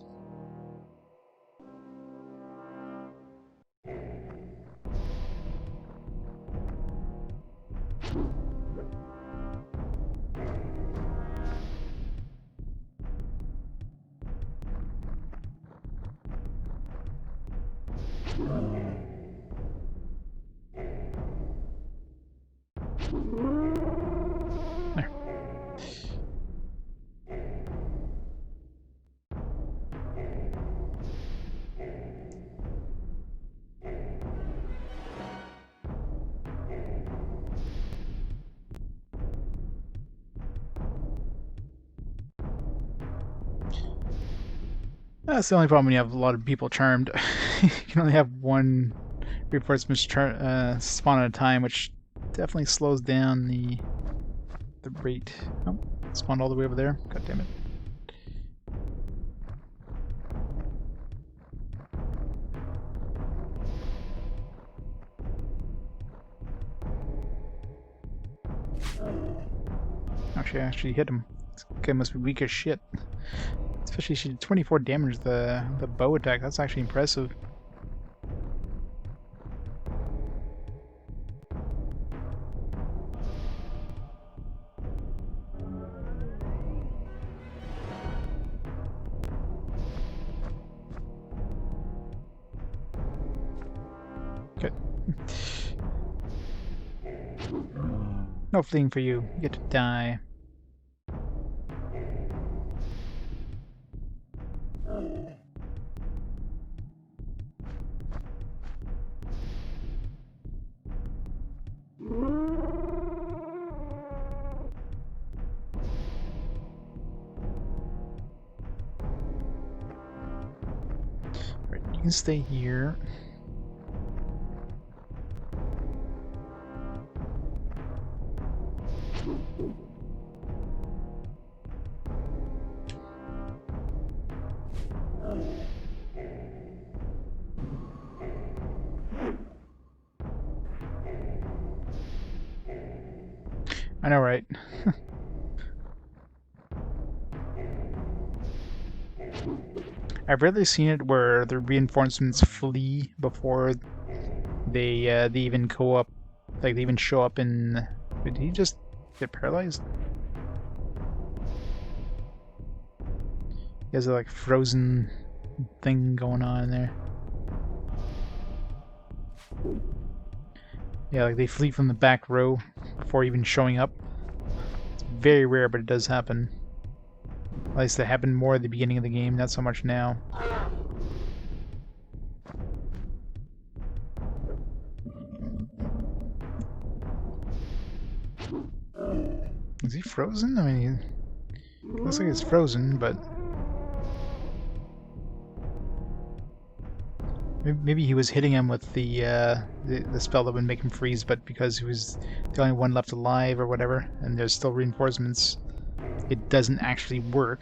There. That's the only problem when you have a lot of people charmed. You can only have one reinforcement spawn at a time, which definitely slows down the rate. Oh, spawned all the way over there. God damn it. Actually, I actually hit him. This guy must be weak as shit. Especially she did 24 damage the bow attack. That's actually impressive. Good. No fleeing for you. You get to die. Right, you can stay here. I know, right? I've rarely seen it where the reinforcements flee before they even go up, like they even show up in. Did he just get paralyzed? He has a like frozen thing going on in there. Yeah, like they flee from the back row before even showing up. It's very rare, but it does happen. At least it happened more at the beginning of the game, not so much now. Is he frozen? I mean, he looks like he's frozen, but maybe he was hitting him with the spell that would make him freeze, but because he was the only one left alive or whatever, and there's still reinforcements, it doesn't actually work.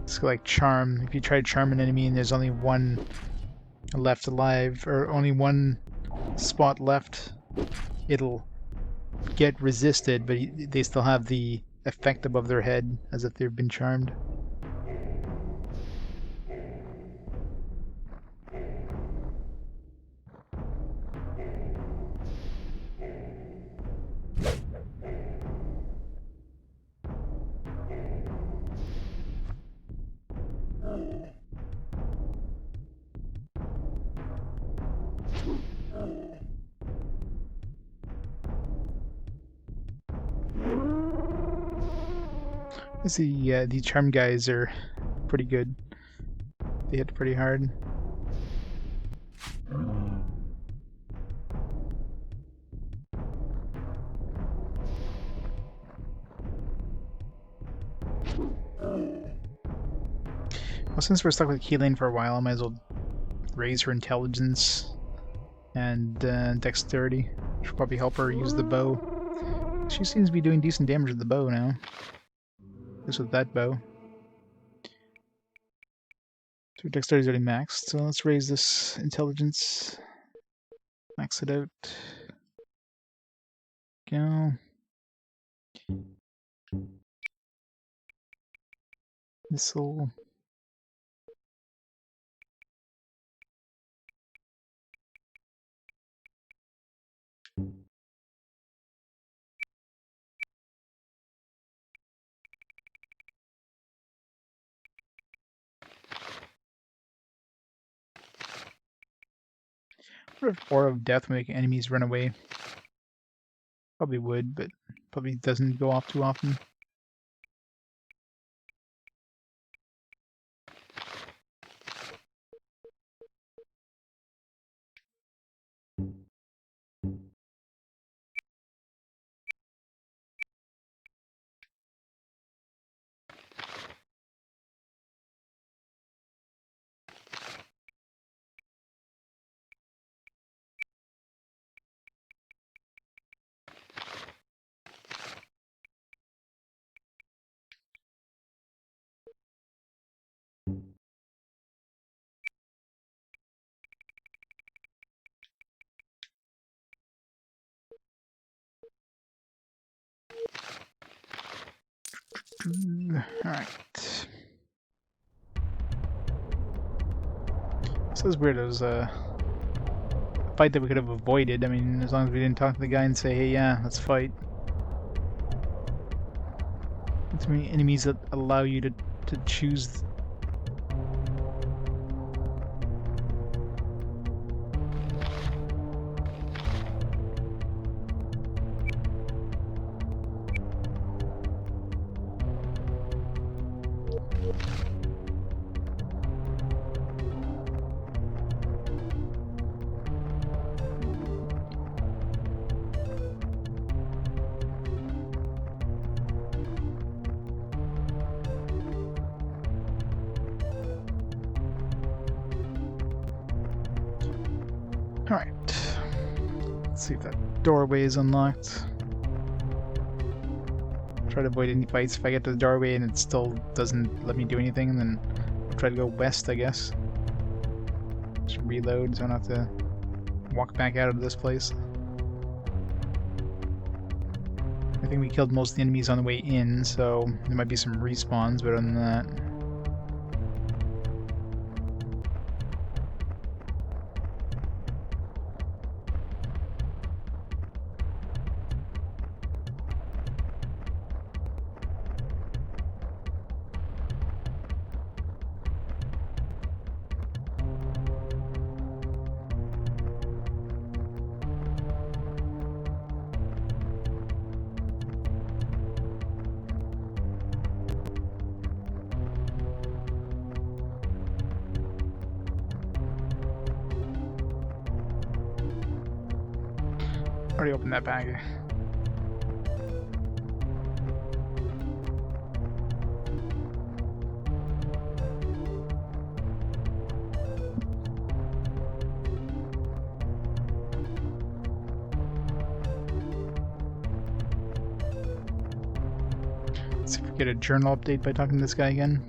It's like charm. If you try to charm an enemy and there's only one left alive, or only one spot left, it'll get resisted, but they still have the effect above their head as if they've been charmed. The charm guys are pretty good. They hit pretty hard. Well, since we're stuck with Keelan for a while, I might as well raise her intelligence and dexterity, which will probably help her use the bow. She seems to be doing decent damage with the bow now. Just with that bow. So dexterity is already maxed, so let's raise this intelligence. Max it out. Go. Missile. What if Aura of Death would make enemies run away? Probably would, but probably doesn't go off too often. Alright. So it's weird. It was a fight that we could have avoided. I mean, as long as we didn't talk to the guy and say, hey, yeah, let's fight. Too many enemies that allow you to choose Alright. Let's see if that doorway is unlocked. Try to avoid any fights. If I get to the doorway and it still doesn't let me do anything, then I'll try to go west, I guess. Just reload so I don't have to walk back out of this place. I think we killed most of the enemies on the way in, so there might be some respawns, but other than that... Already opened that bag. Let's see if we get a journal update by talking to this guy again.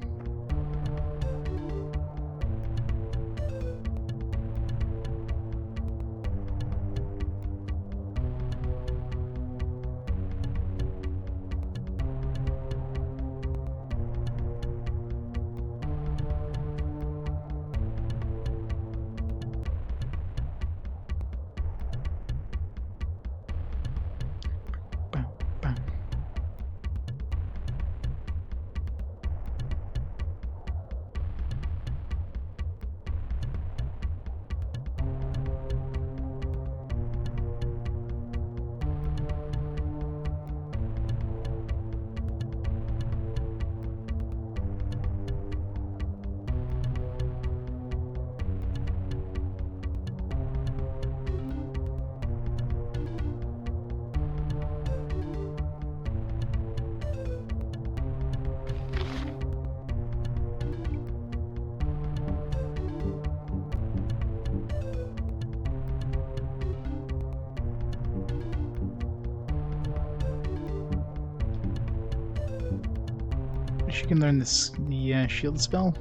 She can learn the shield spell,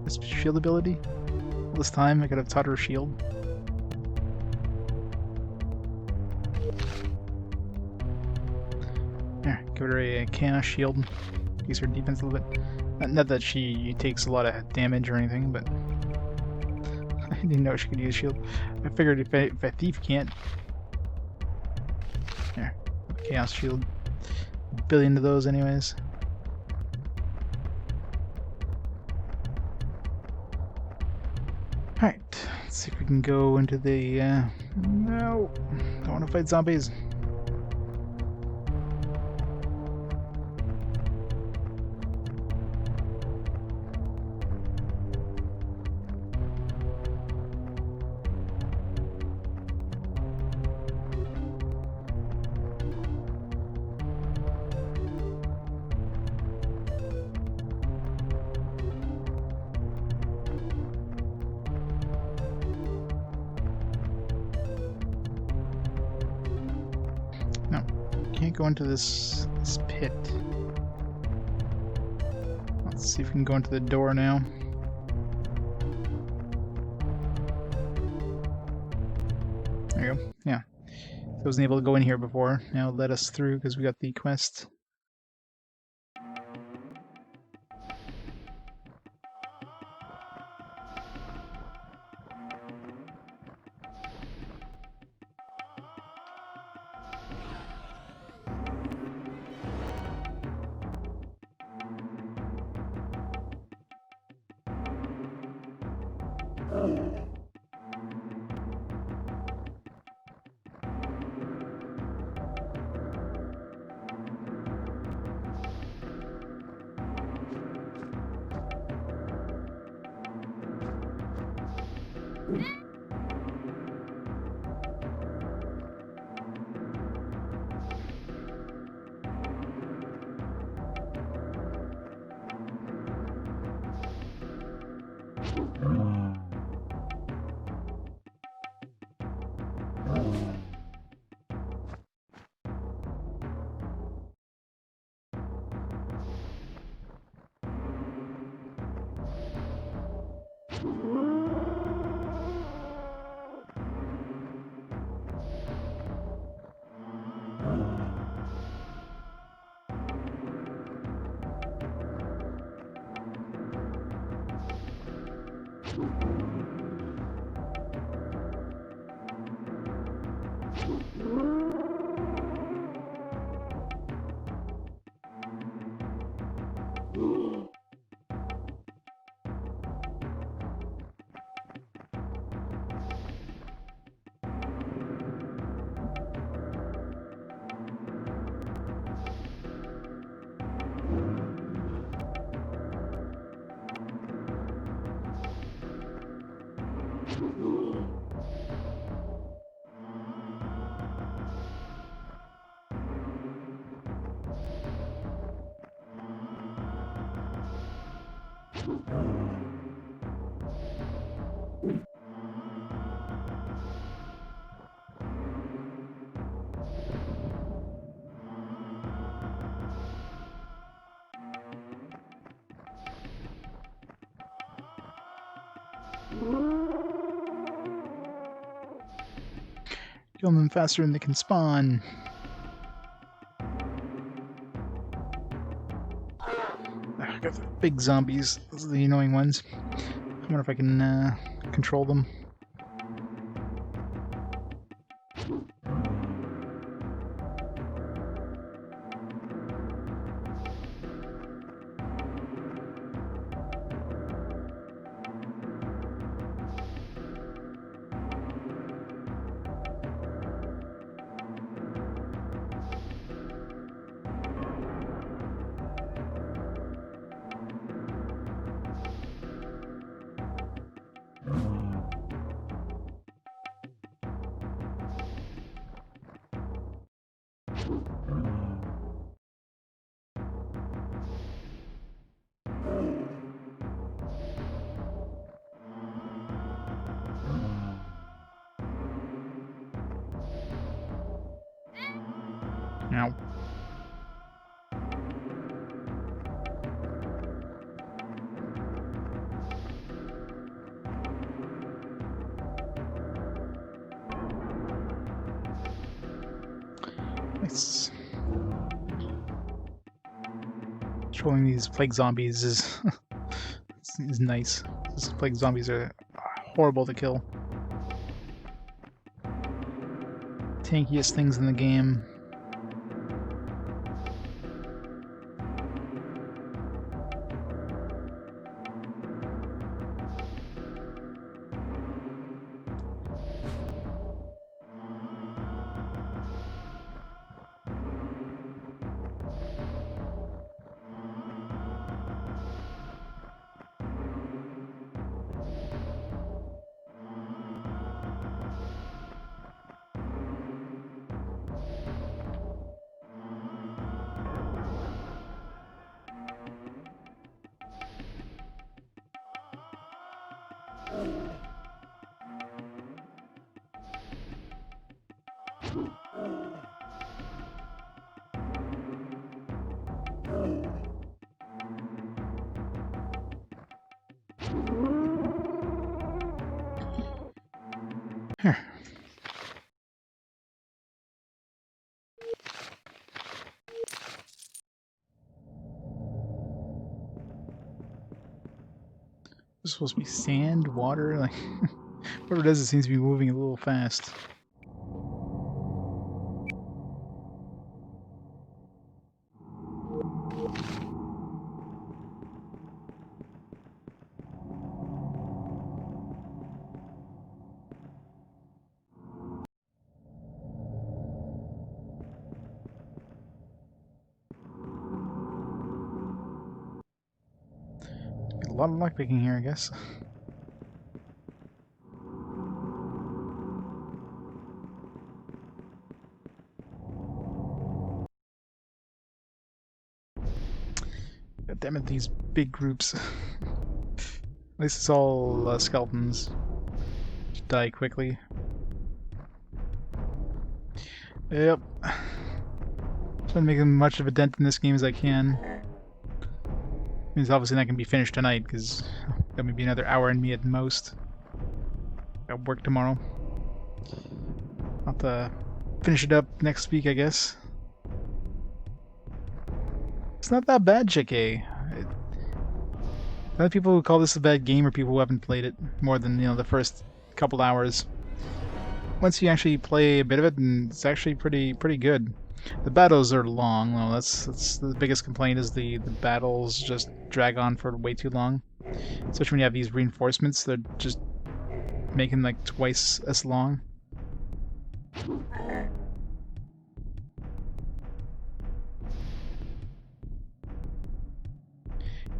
this shield ability. All this time I could have taught her shield. There, give her a chaos shield, increase her defense a little bit. Not that she takes a lot of damage or anything, but I didn't know she could use shield. I figured if a thief can't, there, chaos shield, a billion of those anyways. Alright, let's see if we can go into the, no, don't want to fight zombies. Can't go into this pit. Let's see if we can go into the door now. There you go. Yeah. I wasn't able to go in here before. Now let us through because we got the quest. Kill them faster than they can spawn. I got the big zombies. Those are the annoying ones. I wonder if I can control them. Now, nice. Controlling these plague zombies is is nice. These plague zombies are horrible to kill. Tankiest things in the game. Here. This is supposed to be sand, water, like whatever it is, it seems to be moving a little fast. A lot of lockpicking here, I guess. God damn it, these big groups. At least it's all skeletons. Just die quickly. Yep. Trying to make as much of a dent in this game as I can. Means obviously not going to be finished tonight because Got maybe another hour in me at most. Got work tomorrow. I'll have to finish it up next week, I guess. It's not that bad, JK. Other people who call this a bad game are people who haven't played it more than, the first couple hours. Once you actually play a bit of it, and it's actually pretty good. The battles are long. Well, that's the biggest complaint is the battles just drag on for way too long. Especially when you have these reinforcements, they're just making like twice as long.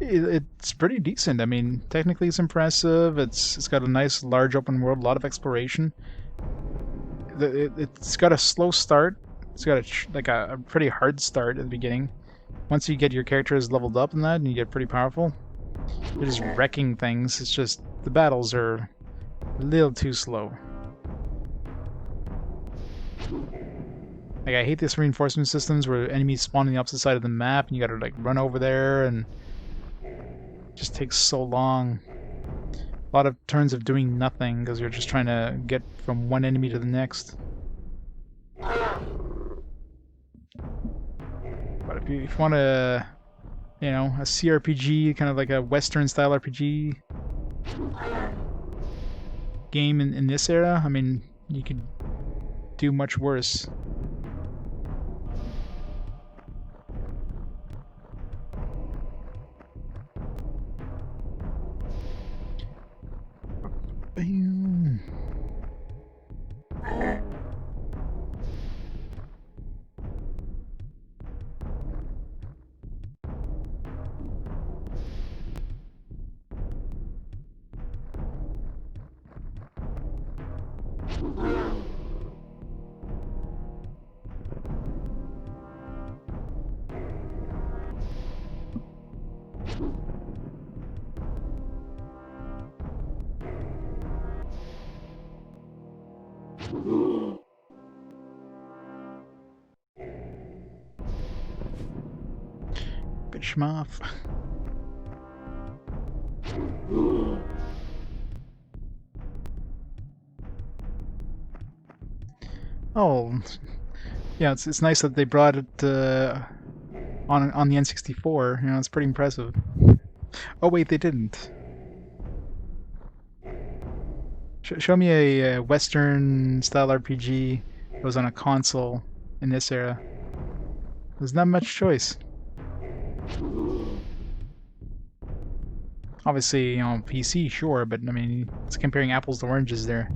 It's pretty decent. I mean, technically it's impressive. It's got a nice large open world, a lot of exploration. It's got a slow start. It's got a pretty hard start at the beginning. Once you get your characters leveled up in that and you get pretty powerful, you're just wrecking things. It's just the battles are a little too slow. Like, I hate this reinforcement systems where enemies spawn on the opposite side of the map and you gotta like run over there and it just takes so long. A lot of turns of doing nothing because you're just trying to get from one enemy to the next. But if you want a CRPG, kind of like a Western style RPG game in this era, I mean, you could do much worse. Bam. Bitch him off. Oh, yeah, it's nice that they brought it on the N64. It's pretty impressive. Oh wait, they didn't. Show me a Western style RPG that was on a console in this era. There's not much choice. Obviously, PC, sure, but I mean, it's comparing apples to oranges there.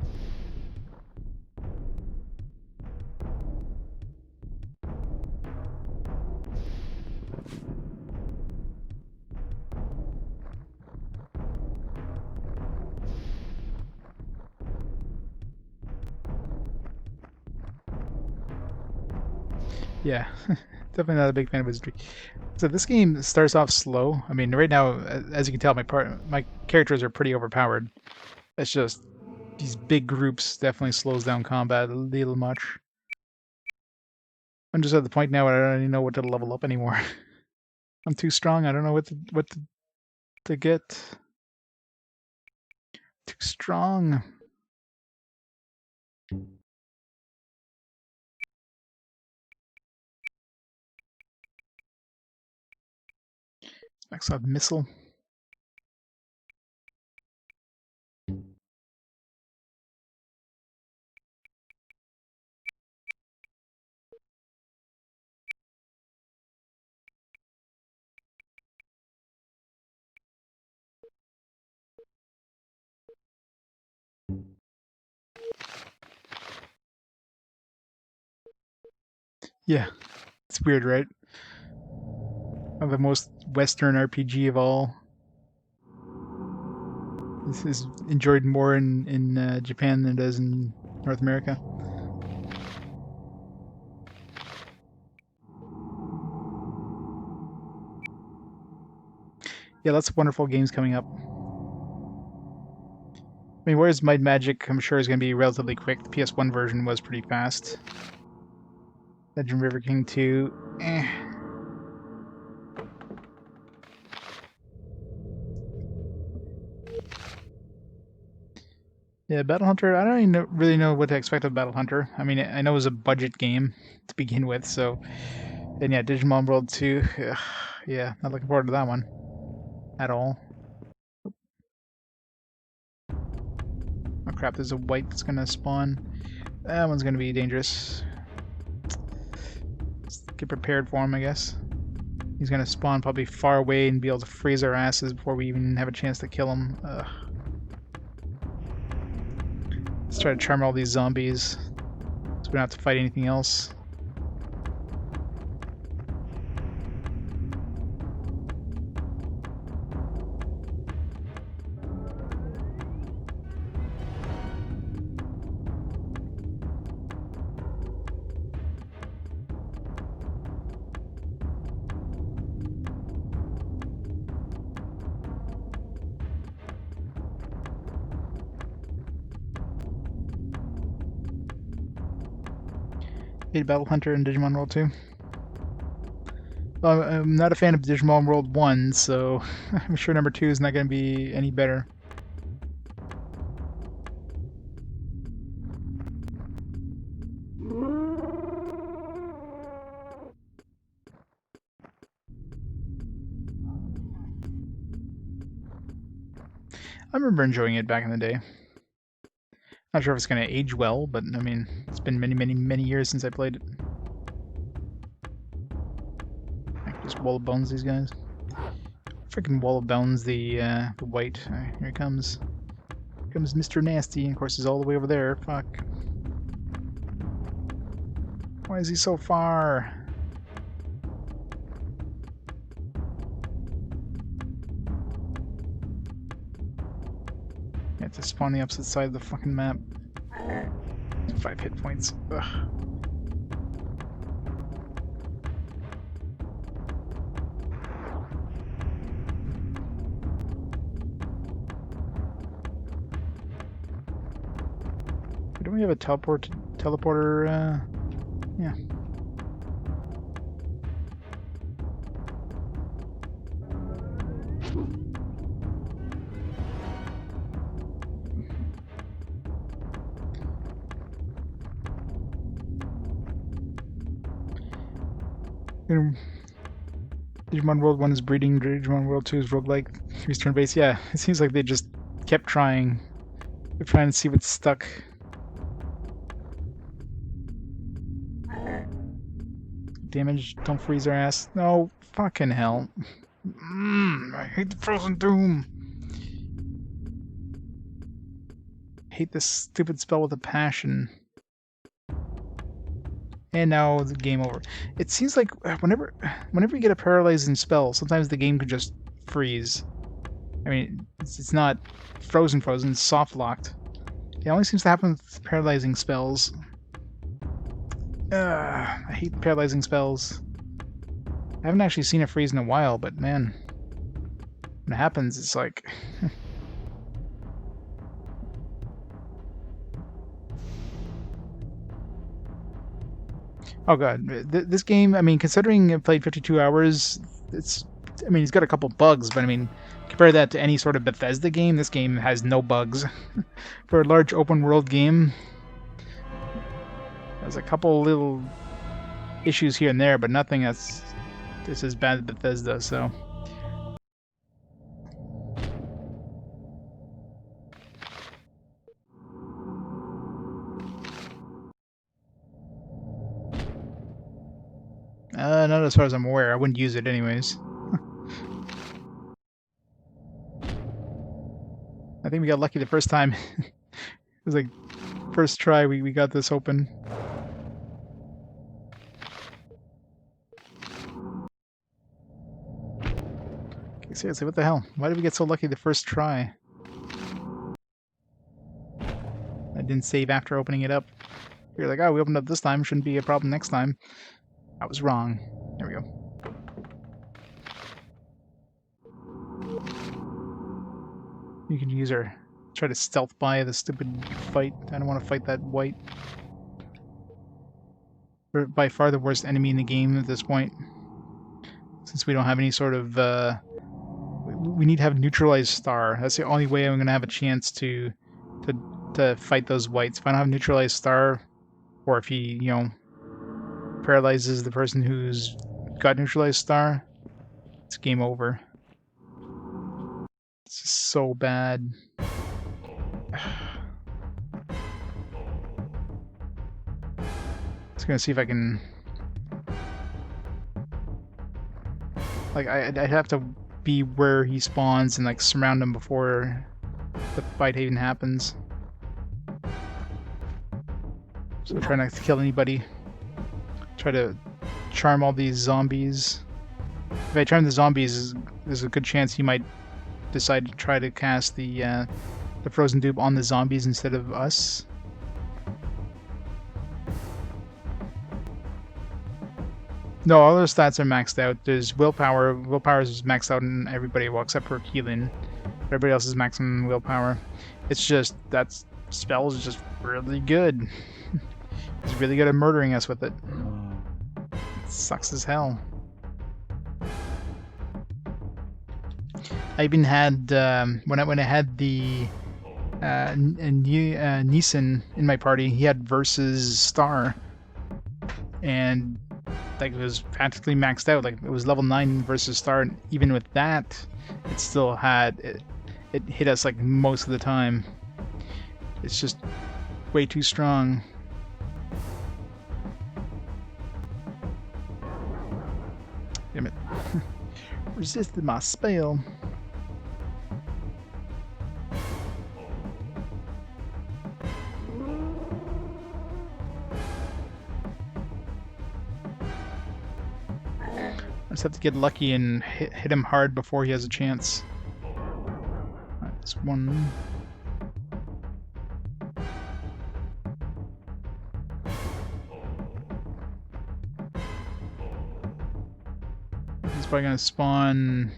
Yeah, definitely not a big fan of Wizardry. So this game starts off slow. I mean, right now, as you can tell, my characters are pretty overpowered. It's just these big groups definitely slows down combat a little much. I'm just at the point now where I don't even know what to level up anymore. I'm too strong. I don't know what to get. Too strong. Max out missile. Yeah, it's weird, right? The most Western RPG of all. This is enjoyed more in Japan than it is in North America. Yeah, lots of wonderful games coming up. I mean, whereas Might Magic, I'm sure, is going to be relatively quick. The PS1 version was pretty fast. Legend River King 2, eh. Yeah, Battle Hunter, I don't even really know what to expect of Battle Hunter. I mean, I know it was a budget game to begin with, so... And yeah, Digimon World 2, ugh, yeah, not looking forward to that one. At all. Oh crap, there's a white that's gonna spawn. That one's gonna be dangerous. Let's get prepared for him, I guess. He's gonna spawn probably far away and be able to freeze our asses before we even have a chance to kill him. Ugh. Let's try to charm all these zombies so we don't have to fight anything else. Hate Battle Hunter and Digimon World 2. Well, I'm not a fan of Digimon World 1, so I'm sure number 2 is not going to be any better. I remember enjoying it back in the day. Not sure if it's going to age well, but I mean, it's been many years since I played it. I can just wall of bones these guys. Freaking wall of bones the white. Here he comes. Here comes Mr. Nasty, and of course he's all the way over there. Fuck. Why is he so far? You have to spawn the opposite side of the fucking map. 5 hit points. Ugh. Don't we have a teleporter? Yeah. Digimon World 1 is breeding, Digimon World 2 is roguelike, 3's turn-based. Yeah, it seems like they just kept trying. They're trying to see what's stuck. Damage, don't freeze our ass. No, fucking hell. I hate the Frozen Doom. Hate this stupid spell with a passion. And now the game over. It seems like whenever you get a paralyzing spell, sometimes the game could just freeze. I mean, it's not frozen, it's soft locked. It only seems to happen with paralyzing spells. I hate paralyzing spells. I haven't actually seen it freeze in a while, but man, when it happens, it's like... Oh god, this game, I mean, considering I played 52 hours, I mean, it's got a couple bugs, but I mean, compare that to any sort of Bethesda game, this game has no bugs. For a large open world game, there's a couple little issues here and there, but nothing that's as bad as Bethesda, so... not as far as I'm aware. I wouldn't use it anyways. I think we got lucky the first time. It was like, first try we got this open. Okay, seriously, what the hell? Why did we get so lucky the first try? I didn't save after opening it up. You're like, oh, we opened up this time, shouldn't be a problem next time. I was wrong. There we go. You can use her. Try to stealth by the stupid fight. I don't want to fight that white. We're by far the worst enemy in the game at this point. Since we don't have any sort of... we need to have neutralize star. That's the only way I'm gonna have a chance to fight those whites. If I don't have neutralize star, or if he, you know, paralyzes the person who's got neutralized star, it's game over. It's just so bad. Just gonna see if I can, like, I'd have to be where he spawns and like surround him before the fight even happens. So try not to kill anybody. Try to charm all these zombies. If I charm the zombies, there's a good chance he might decide to try to cast the frozen dupe on the zombies instead of us. No, all those stats are maxed out. There's willpower. Willpower is maxed out in everybody, well, except for Keelan. Everybody else is maximum willpower. It's just that spell is just really good. He's really good at murdering us with it. It sucks as hell. I even had when I had the Neeson in my party, he had versus star, and like it was practically maxed out. Like it was level 9 versus star, and even with that, it still had it hit us like most of the time. It's just way too strong. Damn it! Resisted my spell. I just have to get lucky and hit him hard before he has a chance. Alright, this one. He's probably gonna spawn.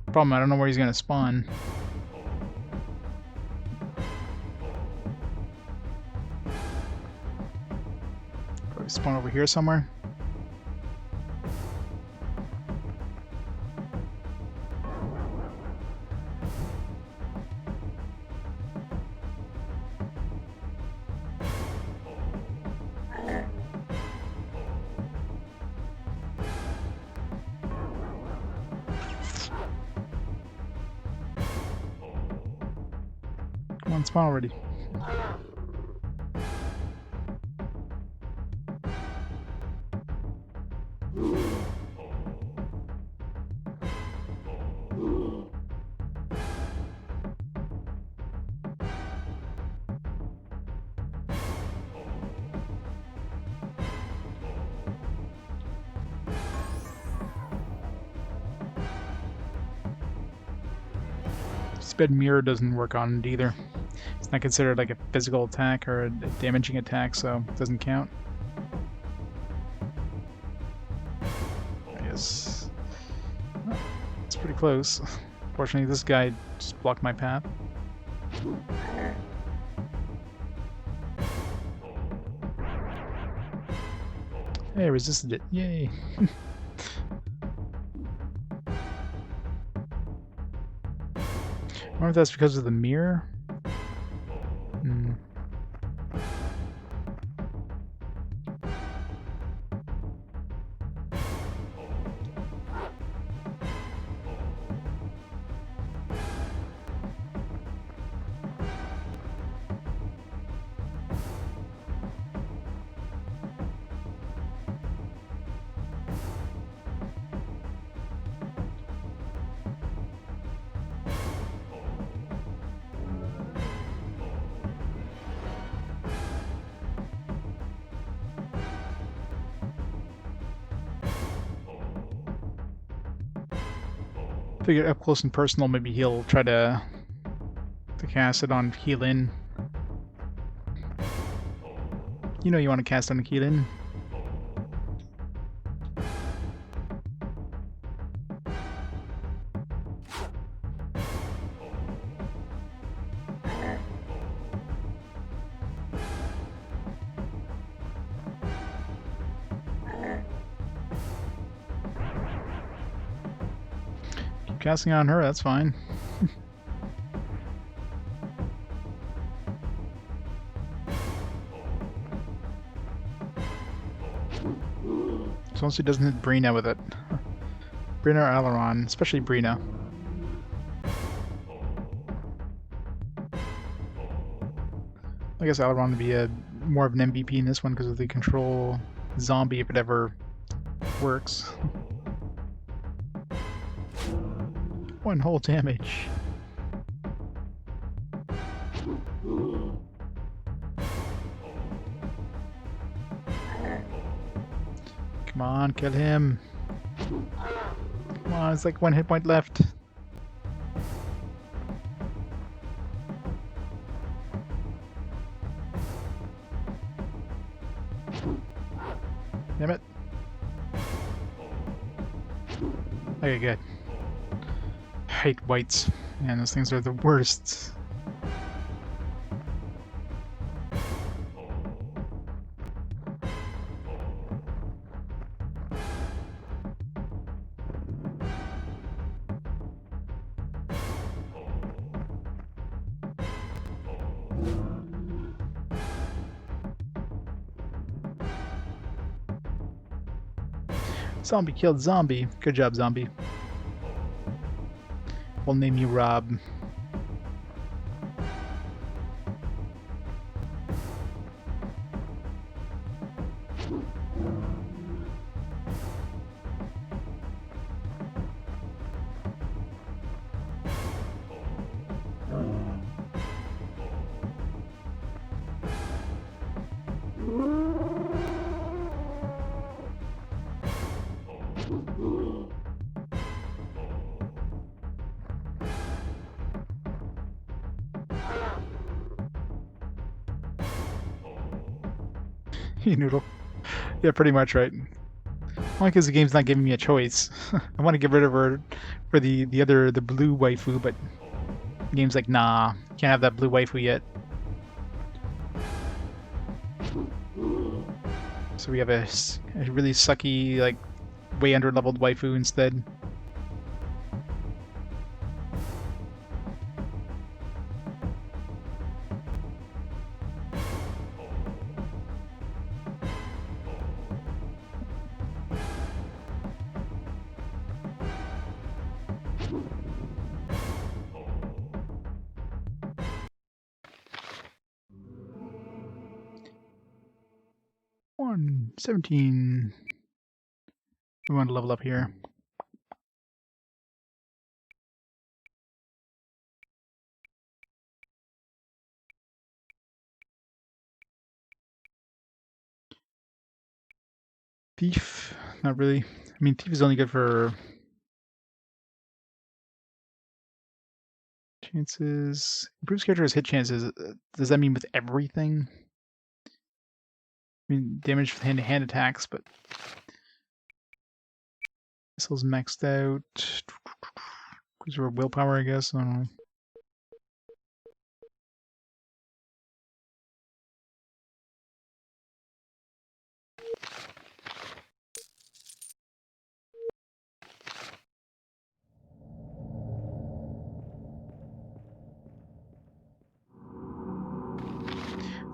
Problem, I don't know where he's gonna spawn. Probably spawn over here somewhere. Come on, spawn already. Sped mirror doesn't work on it either. It's not considered like a physical attack or a damaging attack, so it doesn't count. I guess it's pretty close. Fortunately, this guy just blocked my path. Hey, I resisted it. Yay! I wonder if that's because of the mirror. If we get up close and personal, maybe he'll try to cast it on Keelan. You know you want to cast on Keelan. casting on her, that's fine. As long as he doesn't hit Brina with it. Brina or Aileron, especially Brina. I guess Aileron would be more of an MVP in this one because of the control zombie if it ever works. 1 whole damage. Come on, kill him. Come on, it's like 1 hit point left. Damn it. Okay, good. I hate whites. Man, those things are the worst. Zombie killed zombie. Good job, zombie. We'll name you Rob. You noodle. Yeah, pretty much right. Only because the game's not giving me a choice. I want to get rid of her for the blue waifu, but the game's like, nah, can't have that blue waifu yet. So we have a really sucky, like, way under-leveled waifu instead. One 17. We want to level up here. Thief, not really. I mean, Thief is only good for chances. Improves character's hit chances. Does that mean with everything? I mean, damage with hand-to-hand attacks, but missiles maxed out. Because we're willpower, I guess. I don't know.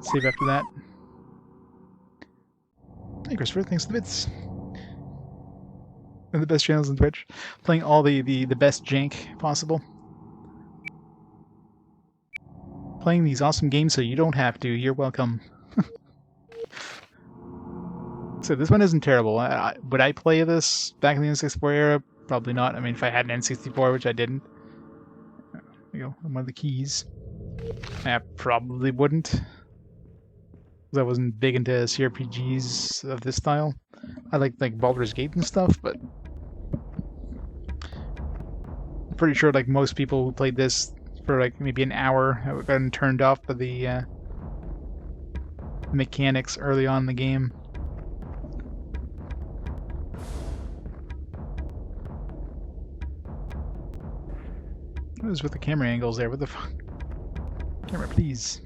Save after that. Hey Christopher, thanks for the bits. One of the best channels on Twitch. Playing all the best jank possible. Playing these awesome games so you don't have to. You're welcome. So this one isn't terrible. Would I play this back in the N64 era? Probably not. I mean, if I had an N64, which I didn't. There you go. One of the keys. I probably wouldn't. Because I wasn't big into CRPGs of this style. I like Baldur's Gate and stuff, but I'm pretty sure like most people who played this for like maybe an hour have gotten turned off by the mechanics early on in the game. What is with the camera angles there? What the fuck? Camera, please.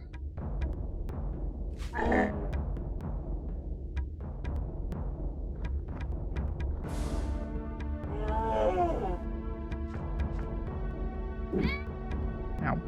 Ow.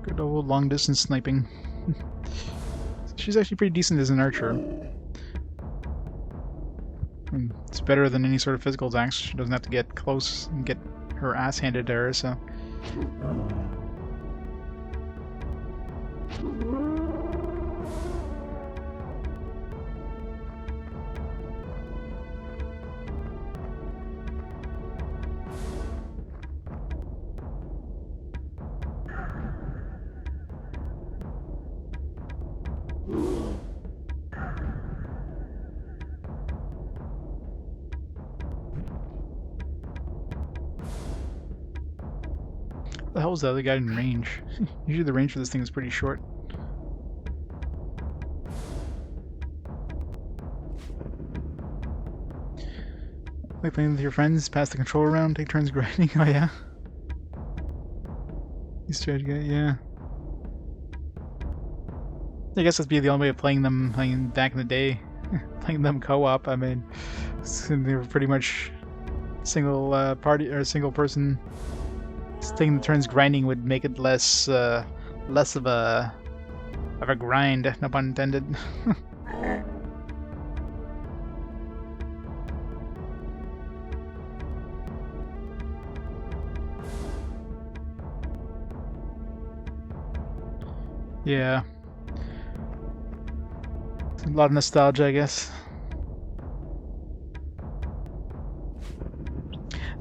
Good old long distance sniping. She's actually pretty decent as an archer. It's better than any sort of physical attacks. She doesn't have to get close and get her ass handed to her, so. What the hell is the other guy in range? Usually the range for this thing is pretty short. Like playing with your friends, pass the controller around, take turns grinding. Oh yeah. These strategy guy, yeah. I guess that'd be the only way of playing them back in the day. Playing them co-op, I mean, they were pretty much single party or single person. Taking the turns grinding would make it less of a grind, no pun intended. Yeah. A lot of nostalgia, I guess.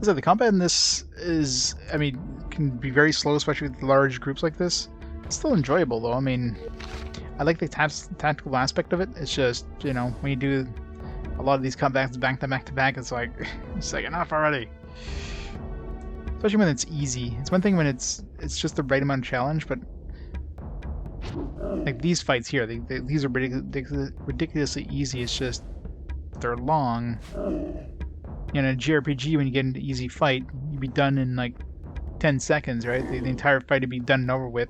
So the combat in this is, I mean, can be very slow, especially with large groups like this. It's still enjoyable, though. I mean, I like the tactical aspect of it. It's just, you know, when you do a lot of these combats back to back to back, it's like enough already. Especially when it's easy. It's one thing when it's just the right amount of challenge, but like these fights here, these are ridiculously easy. It's just they're long. In a JRPG, when you get into easy fight, you'd be done in like 10 seconds, right? The entire fight would be done and over with.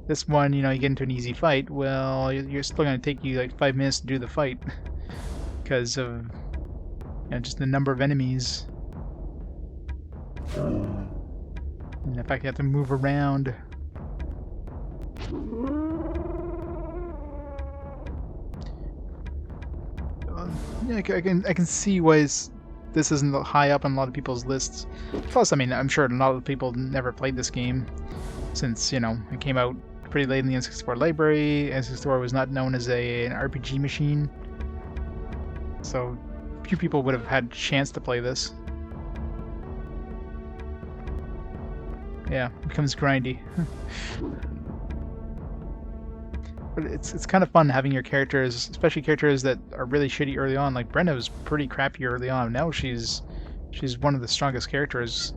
This one, you know, you get into an easy fight, well, you're still going to take you like 5 minutes to do the fight because of, you know, just the number of enemies. And the fact you have to move around. Yeah, I can see why this isn't high up on a lot of people's lists. Plus, I mean, I'm sure a lot of people never played this game since, you know, it came out pretty late in the N64 library. N64 was not known as an RPG machine, so few people would have had a chance to play this. Yeah, it becomes grindy. But it's kind of fun having your characters, especially characters that are really shitty early on. Like Brenda was pretty crappy early on. Now she's one of the strongest characters.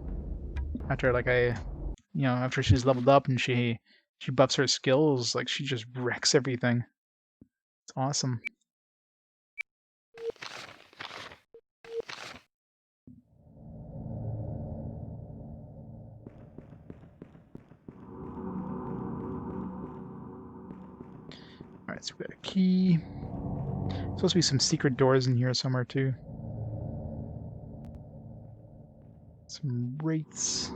After after she's leveled up and she buffs her skills, like she just wrecks everything. It's awesome. Alright, so we got a key. Supposed to be some secret doors in here somewhere too. Some wraiths.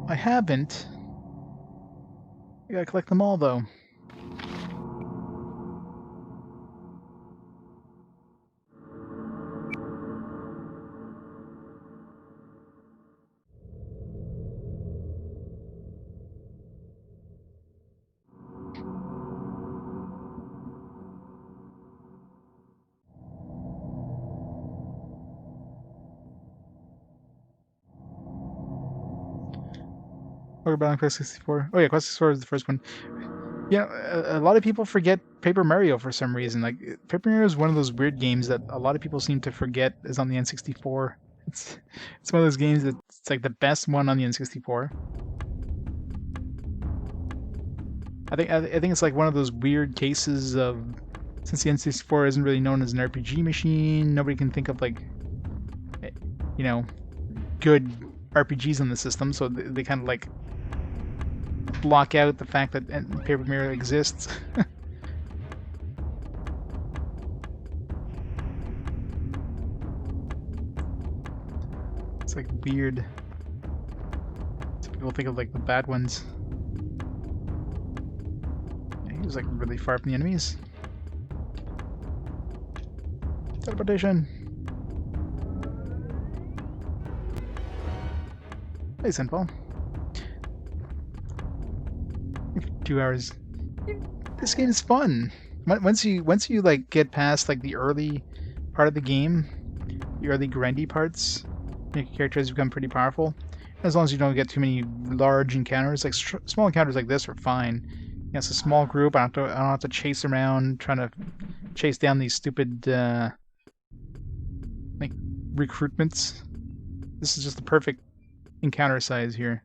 I haven't. I gotta collect them all though. Or about Quest 64. Oh yeah, Quest 64 is the first one. Yeah, a lot of people forget Paper Mario for some reason. Like Paper Mario is one of those weird games that a lot of people seem to forget is on the N64. It's one of those games that's like the best one on the N64. I think it's like one of those weird cases of, since the N64 isn't really known as an RPG machine, nobody can think of like, you know, good RPGs on the system, so they kind of like block out the fact that Paper Mario exists. It's like weird. So people think of like the bad ones. Yeah, he was like really far from the enemies. Teleportation. Hey, Senpal. 2 hours. This game is fun. Once you like get past like the early part of the game, the early grindy parts, your characters become pretty powerful. As long as you don't get too many large encounters, like small encounters like this are fine. You know, it's a small group. I don't have to chase around trying to chase down these stupid like recruitments. This is just the perfect encounter size here.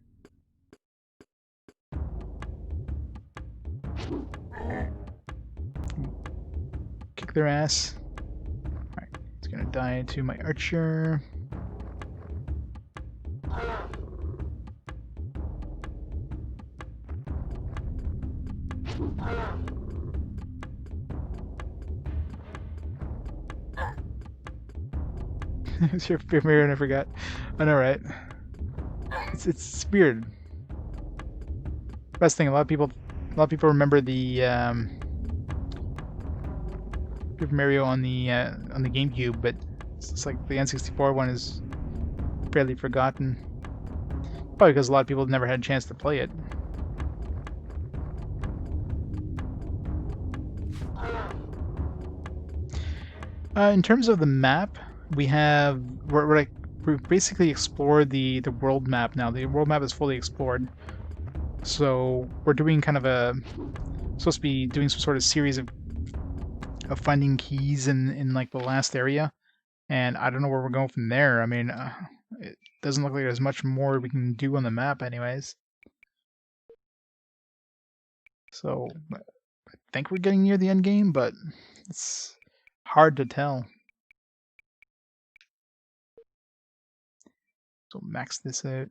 Kick their ass. Alright, it's gonna die to my archer. It's your favorite, and I forgot. I know, right? It's weird. Best thing, a lot of people remember the Super Mario on the GameCube, but it's like the N64 one is fairly forgotten. Probably because a lot of people never had a chance to play it. In terms of the map, we we're basically explored the world map now. The world map is fully explored, so we're doing kind of supposed to be doing some sort of series of finding keys in like the last area, and I don't know where we're going from there. I mean, it doesn't look like there's much more we can do on the map, anyways. So I think we're getting near the end game, but it's hard to tell. So max this out.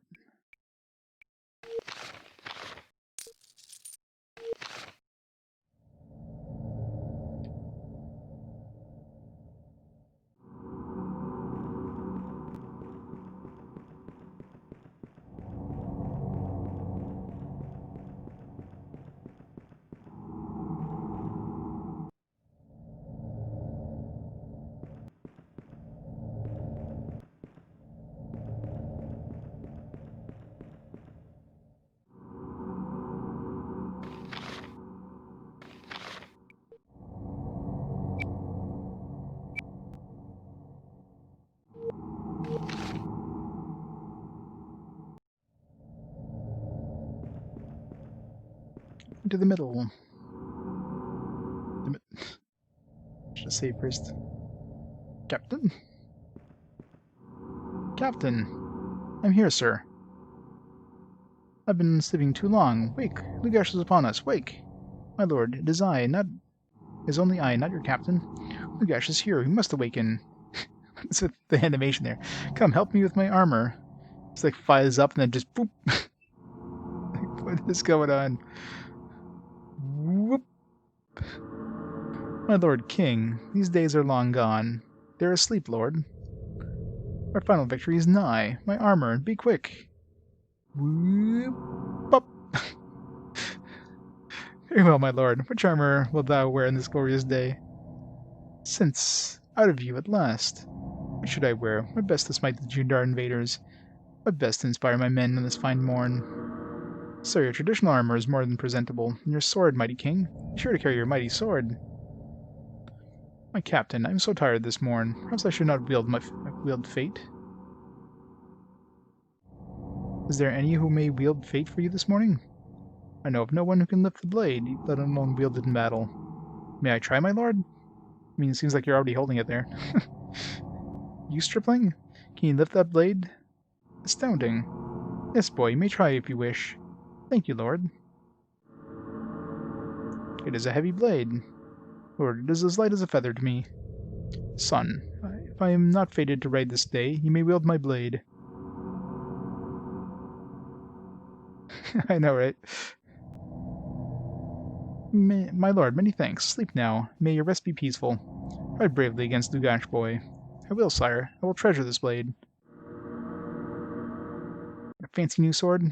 Into the middle. Should save first. Captain? Captain! I'm here, sir. I've been sleeping too long. Wake! Lugash is upon us. Wake! My lord, it is only I, not your captain. Lugash is here. We must awaken. It's with the animation there. Come, help me with my armor. It's like fires up and then just boop. What is going on? Whoop. My lord king, these days are long gone. They're asleep, lord. Our final victory is nigh. My armor, be quick. Whoop. Up. Very well, my lord. Which armor wilt thou wear in this glorious day? Since out of view at last. What should I wear? My best to smite the Jundar invaders. My best to inspire my men on this fine morn. Sir, your traditional armor is more than presentable. And your sword, mighty king. Be sure to carry your mighty sword. My captain, I am so tired this morn. Perhaps I should not wield fate. Is there any who may wield fate for you this morning? I know of no one who can lift the blade, let alone wield it in battle. May I try, my lord? I mean, it seems like you're already holding it there. You, stripling? Can you lift that blade? Astounding. Yes, boy, you may try if you wish. Thank you, lord. It is a heavy blade. Lord, it is as light as a feather to me. Son, if I am not fated to ride this day, you may wield my blade. I know, right? My lord, many thanks. Sleep now. May your rest be peaceful. Ride bravely against Lugash, boy. I will, sire. I will treasure this blade. A fancy new sword?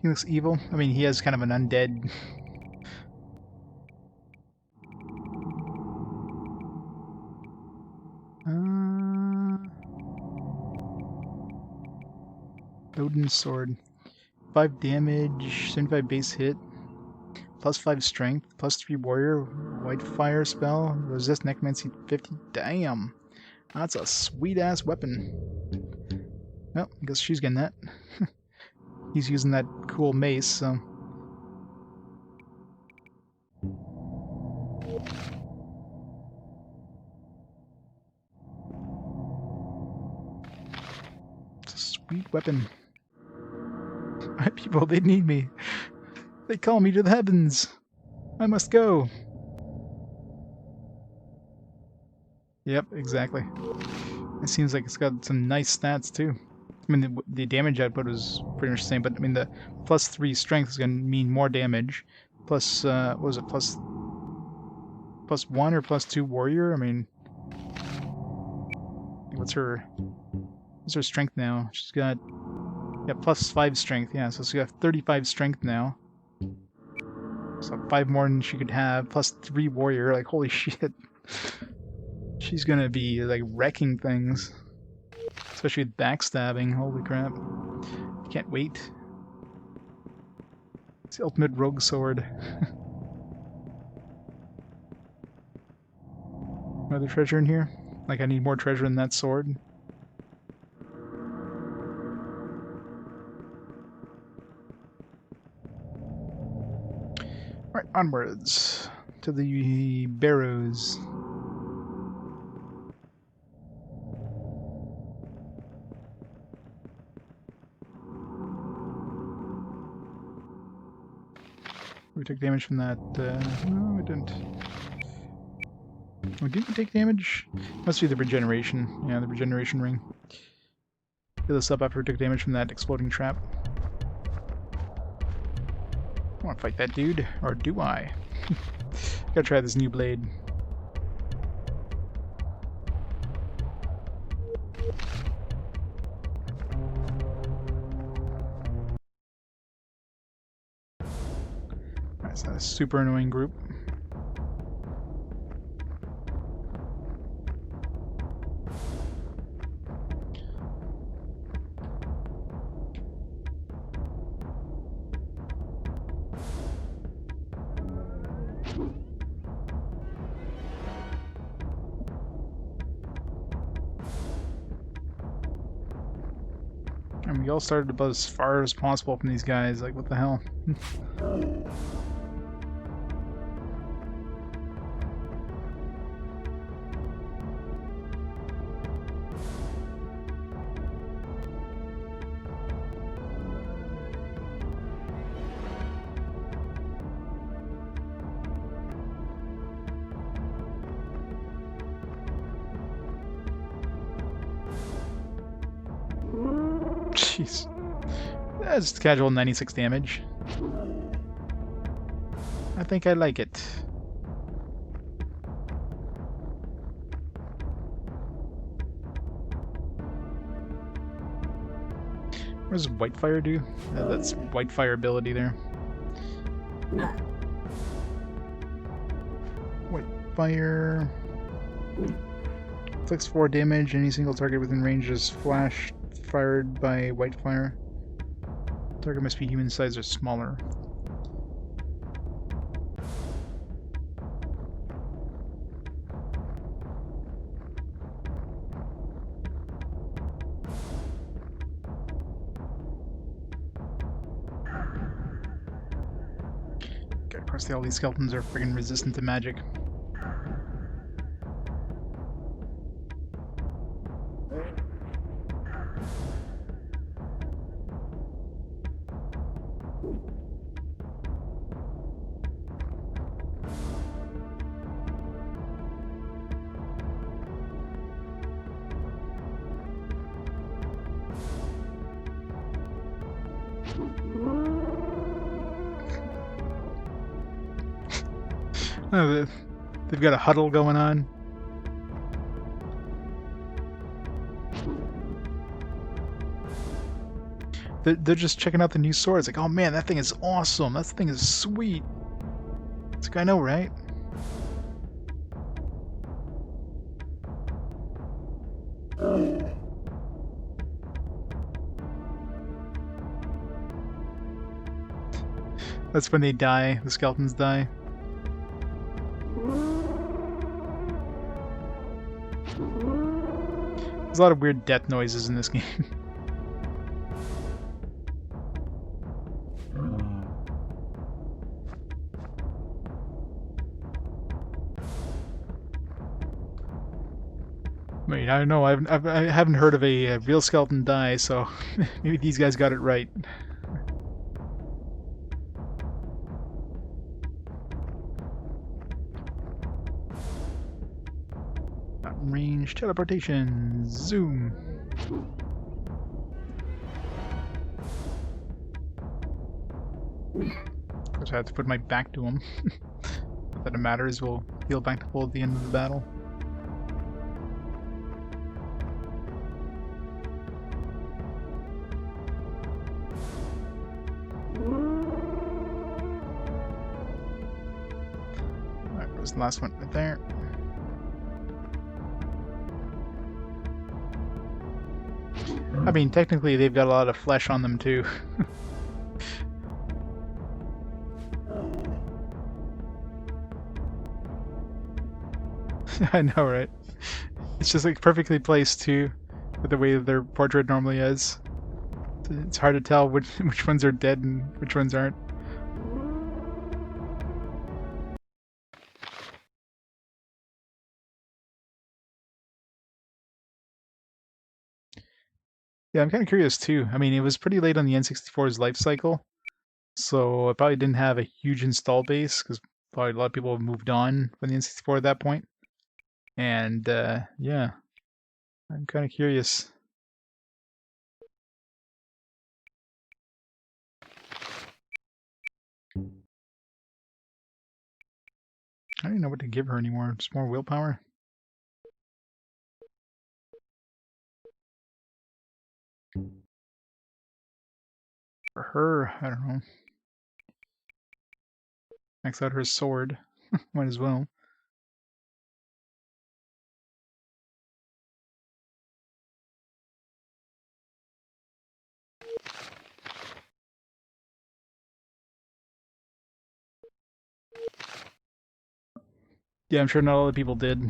He looks evil. I mean, he has kind of an undead... Odin's sword. 5 damage, 75 base hit, plus 5 strength, plus 3 warrior, white fire spell, resist necromancy 50. Damn! That's a sweet ass weapon. Well, I guess she's getting that. He's using that cool mace, so. It's a sweet weapon. My people, they need me. They call me to the heavens. I must go. Yep, exactly. It seems like it's got some nice stats too. I mean, the damage output was pretty much the same, but I mean, the plus 3 strength is going to mean more damage. Plus, what was it? Plus 1 or plus 2 warrior? I mean, what's her strength now? She's got, yeah, plus 5 strength. Yeah, so she's got 35 strength now. So 5 more than she could have, plus 3 warrior. Like, holy shit. She's gonna be, like, wrecking things. Especially with backstabbing. Holy crap. Can't wait. It's the ultimate rogue sword. Another treasure in here? Like, I need more treasure in that sword. Alright, onwards to the barrows. We took damage from that. No, we didn't. Oh, did we take damage? Must be the regeneration. Yeah, the regeneration ring. Heal this up after we took damage from that exploding trap. I want to fight that dude, or do I? Gotta try this new blade. That's a super annoying group. And we all started about as far as possible from these guys, like what the hell? Jeez. That's just casual 96 damage. I think I like it. What does Whitefire do? That's Whitefire ability there. Whitefire inflicts 4 damage. Any single target within range is flashed, fired by Whitefire. Target must be human size or smaller. Of course, all these skeletons are friggin' resistant to magic. Oh, they've got a huddle going on. They're just checking out the new swords. Like, oh man, that thing is awesome. That thing is sweet. It's like, I know, right? That's when they die. The skeletons die. There's a lot of weird death noises in this game. Wait, I don't know. I haven't heard of a real skeleton die, so maybe these guys got it right. Range teleportation. Zoom. Of course, I have to put my back to him. Not that it matters. We'll heal back to full at the end of the battle. Alright, where's the last one? Right there. I mean, technically they've got a lot of flesh on them too. I know, right? It's just like perfectly placed too, with the way that their portrait normally is. It's hard to tell which ones are dead and which ones aren't. Yeah, I'm kind of curious too. I mean, it was pretty late on the N64's life cycle, so it probably didn't have a huge install base because probably a lot of people have moved on from the N64 at that point. And yeah, I'm kind of curious. I don't even know what to give her anymore. Just more willpower. For her, I don't know. Max out her sword. Might as well. Yeah, I'm sure not all the people did.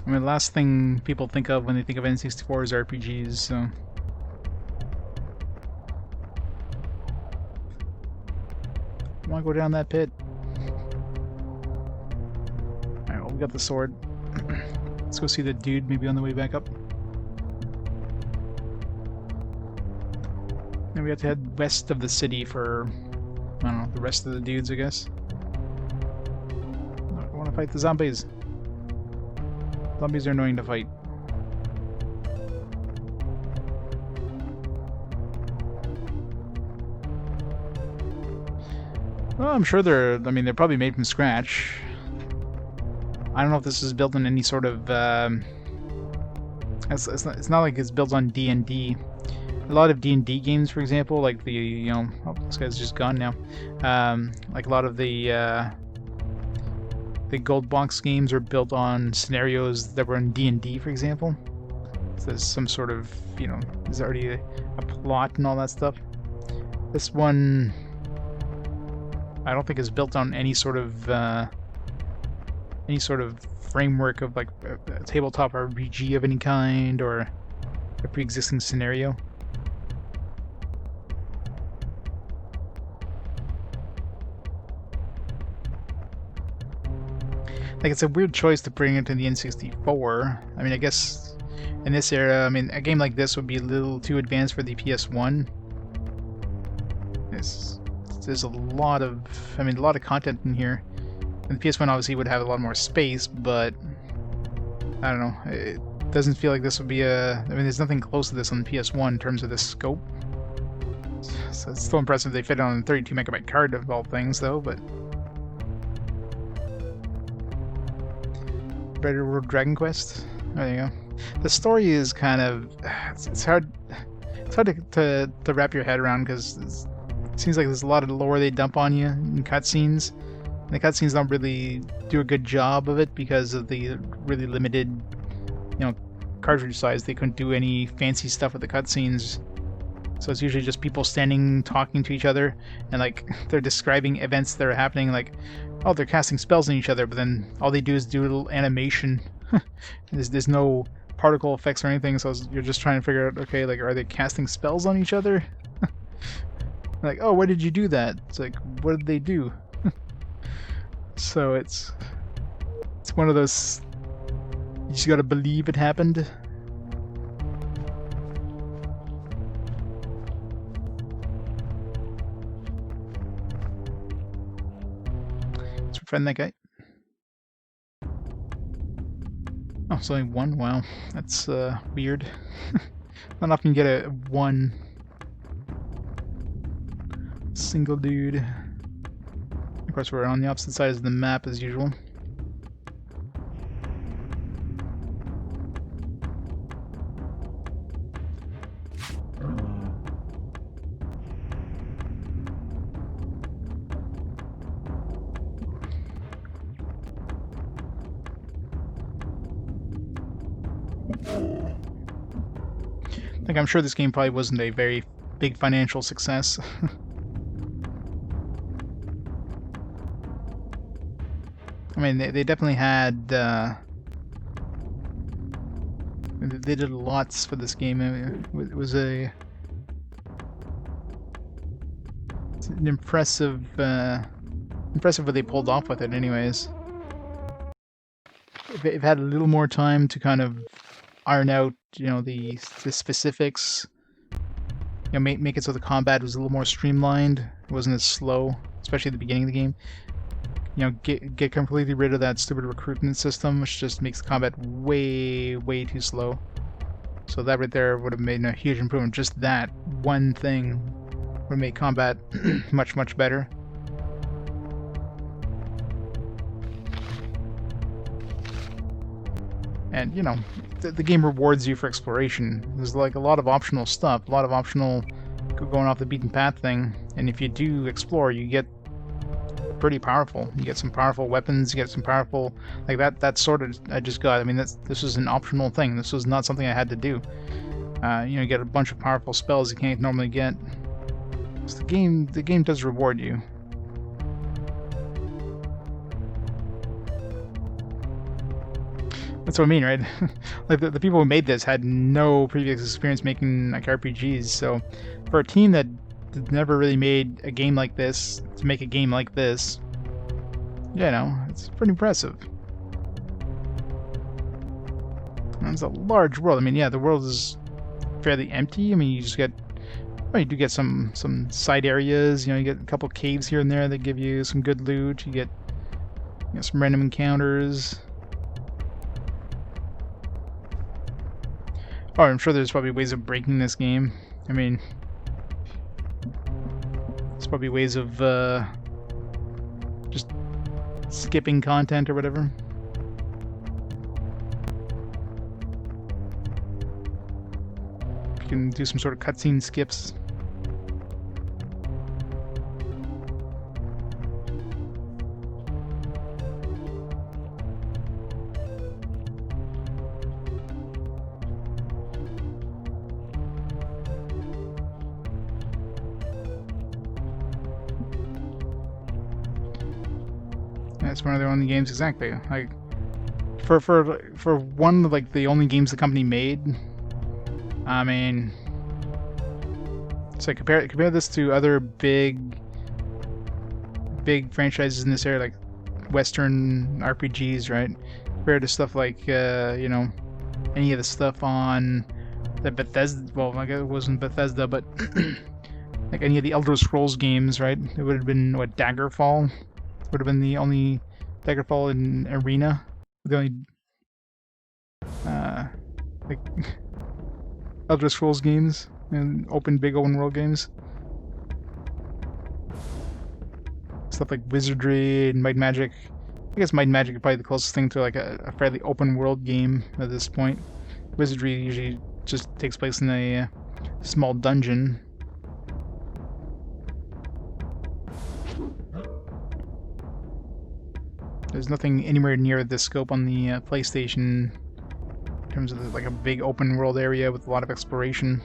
I mean, the last thing people think of when they think of N64 is RPGs, so... I want to go down that pit. Alright, well, we got the sword. Let's go see the dude maybe on the way back up. Then we have to head west of the city for, I don't know, the rest of the dudes, I guess. I want to fight the zombies. Zombies are annoying to fight. Well, I'm sure they're probably made from scratch. I don't know if this is built on any sort of, it's not like it's built on D&D. A lot of D&D games, for example, like the, oh, this guy's just gone now. Like a lot of the gold box games are built on scenarios that were in D&D, for example. So there's some sort of, there's already a plot and all that stuff. This one, I don't think is built on any sort of framework of like a tabletop RPG of any kind or a pre-existing scenario. Like, it's a weird choice to bring it to the N64. I mean, I guess in this era, I mean, a game like this would be a little too advanced for the PS1. There's a lot of, I mean, a lot of content in here. And the PS1 obviously would have a lot more space, but I don't know. It doesn't feel like this would be a... I mean, there's nothing close to this on the PS1 in terms of the scope. So it's still impressive they fit it on a 32 megabyte card of all things, though, but... Better World Dragon Quest? There you go. The story is kind of... It's hard to wrap your head around, because it seems like there's a lot of lore they dump on you in cutscenes. And the cutscenes don't really do a good job of it because of the really limited, you know, cartridge size. They couldn't do any fancy stuff with the cutscenes. So it's usually just people standing, talking to each other, and like they're describing events that are happening, like, oh, they're casting spells on each other, but then all they do is do a little animation. There's no particle effects or anything, so you're just trying to figure out, okay, like, are they casting spells on each other? Like, oh, why did you do that? It's like, what did they do? So it's one of those, you just gotta believe it happened. Let's friend that guy. Oh, it's only one? Wow, that's weird. Not often you get a one single dude. Of course, we're on the opposite sides of the map as usual. Like, I'm sure this game probably wasn't a very big financial success. I mean, they definitely had, they did lots for this game. It was an impressive, impressive what they pulled off with it anyways. If they've had a little more time to kind of iron out, you know, the specifics, you know, make it so the combat was a little more streamlined, it wasn't as slow, especially at the beginning of the game. You know, get completely rid of that stupid recruitment system, which just makes combat way too slow. So that right there would have made a huge improvement. Just that one thing would make combat much better. And, you know, the game rewards you for exploration. There's like a lot of optional stuff, a lot of optional going off the beaten path thing. And if you do explore, you get pretty powerful. You get some powerful weapons, you get some powerful, like that sword I just got. I mean, this was an optional thing. This was not something I had to do. You know, you get a bunch of powerful spells you can't normally get. So the game does reward you. That's what I mean, right? Like the people who made this had no previous experience making like RPGs, so for a team that never really made a game like this, to make a game like this, you know, it's pretty impressive. And it's a large world. I mean, yeah, the world is fairly empty. I mean, you just get, well, you do get some side areas. You know, you get a couple caves here and there that give you some good loot. You get, you know, some random encounters. Oh, I'm sure there's probably ways of breaking this game. I mean, there's probably ways of just skipping content or whatever. You can do some sort of cutscene skips. That's one of their only games, exactly. Like, for one of like the only games the company made, I mean, it's like compare this to other big franchises in this area, like Western RPGs, right? Compared to stuff like, you know, any of the stuff on the Bethesda, well, I guess it wasn't Bethesda, but like any of the Elder Scrolls games, right? It would have been, what, Daggerfall? Would have been the only Daggerfall in Arena. The only, like, Elder Scrolls games and big open world games. Stuff like Wizardry and Might and Magic. I guess Might and Magic is probably the closest thing to like a fairly open world game at this point. Wizardry usually just takes place in a small dungeon. There's nothing anywhere near this scope on the PlayStation in terms of like a big open world area with a lot of exploration.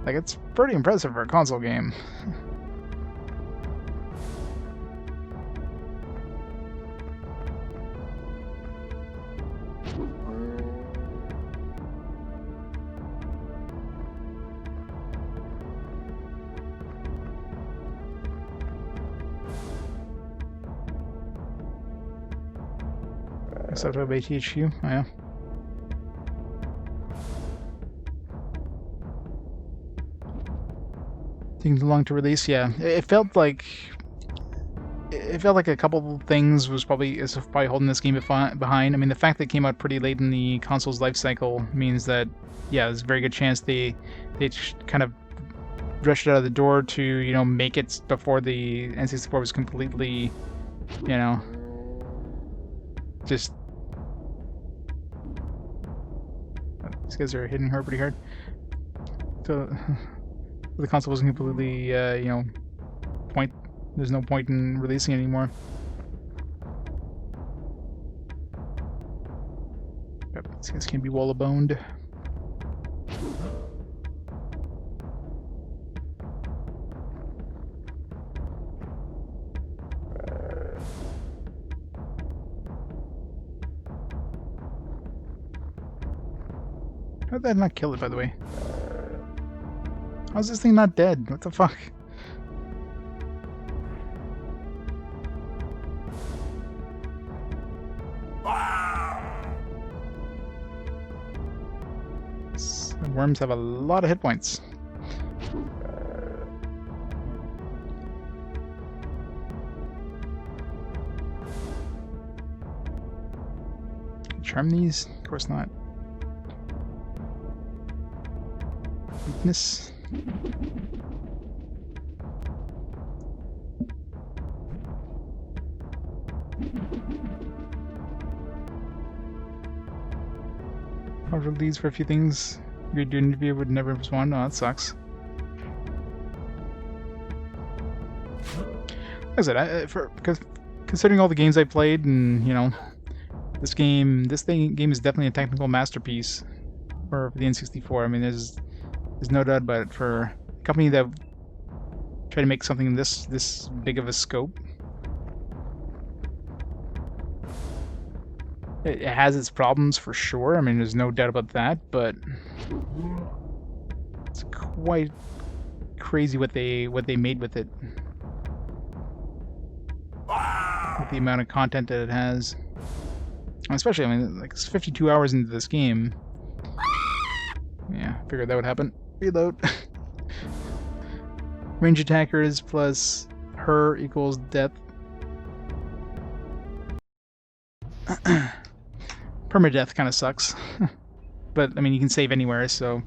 Like, it's pretty impressive for a console game. Except for HQ, oh, yeah. Taking too long to release, yeah. It felt like a couple of things is probably holding this game behind. I mean, the fact that it came out pretty late in the console's life cycle means that, yeah, there's a very good chance they kind of rushed it out of the door to, you know, make it before the N64 was completely, you know, just... These guys are hitting her pretty hard. So the console wasn't completely, you know, there's no point in releasing it anymore. Yep, these guys can be wallaboned. How did that not kill it, by the way? How's this thing not dead? What the fuck? The worms have a lot of hit points. Charm these? Of course not. Weakness. I'll these for a few things. Your interview would never respond. Oh, that sucks. Like I said, because considering all the games I played, and you know, this game is definitely a technical masterpiece for the N64. I mean, there's no doubt about it. For a company that tried to make something this big of a scope, it has its problems for sure. I mean, there's no doubt about that, but it's quite crazy what they made with it. With the amount of content that it has. Especially, I mean, like, it's 52 hours into this game. Yeah, figured that would happen. Reload. Range attackers plus her equals death. Permadeath kind of sucks. But, I mean, you can save anywhere, so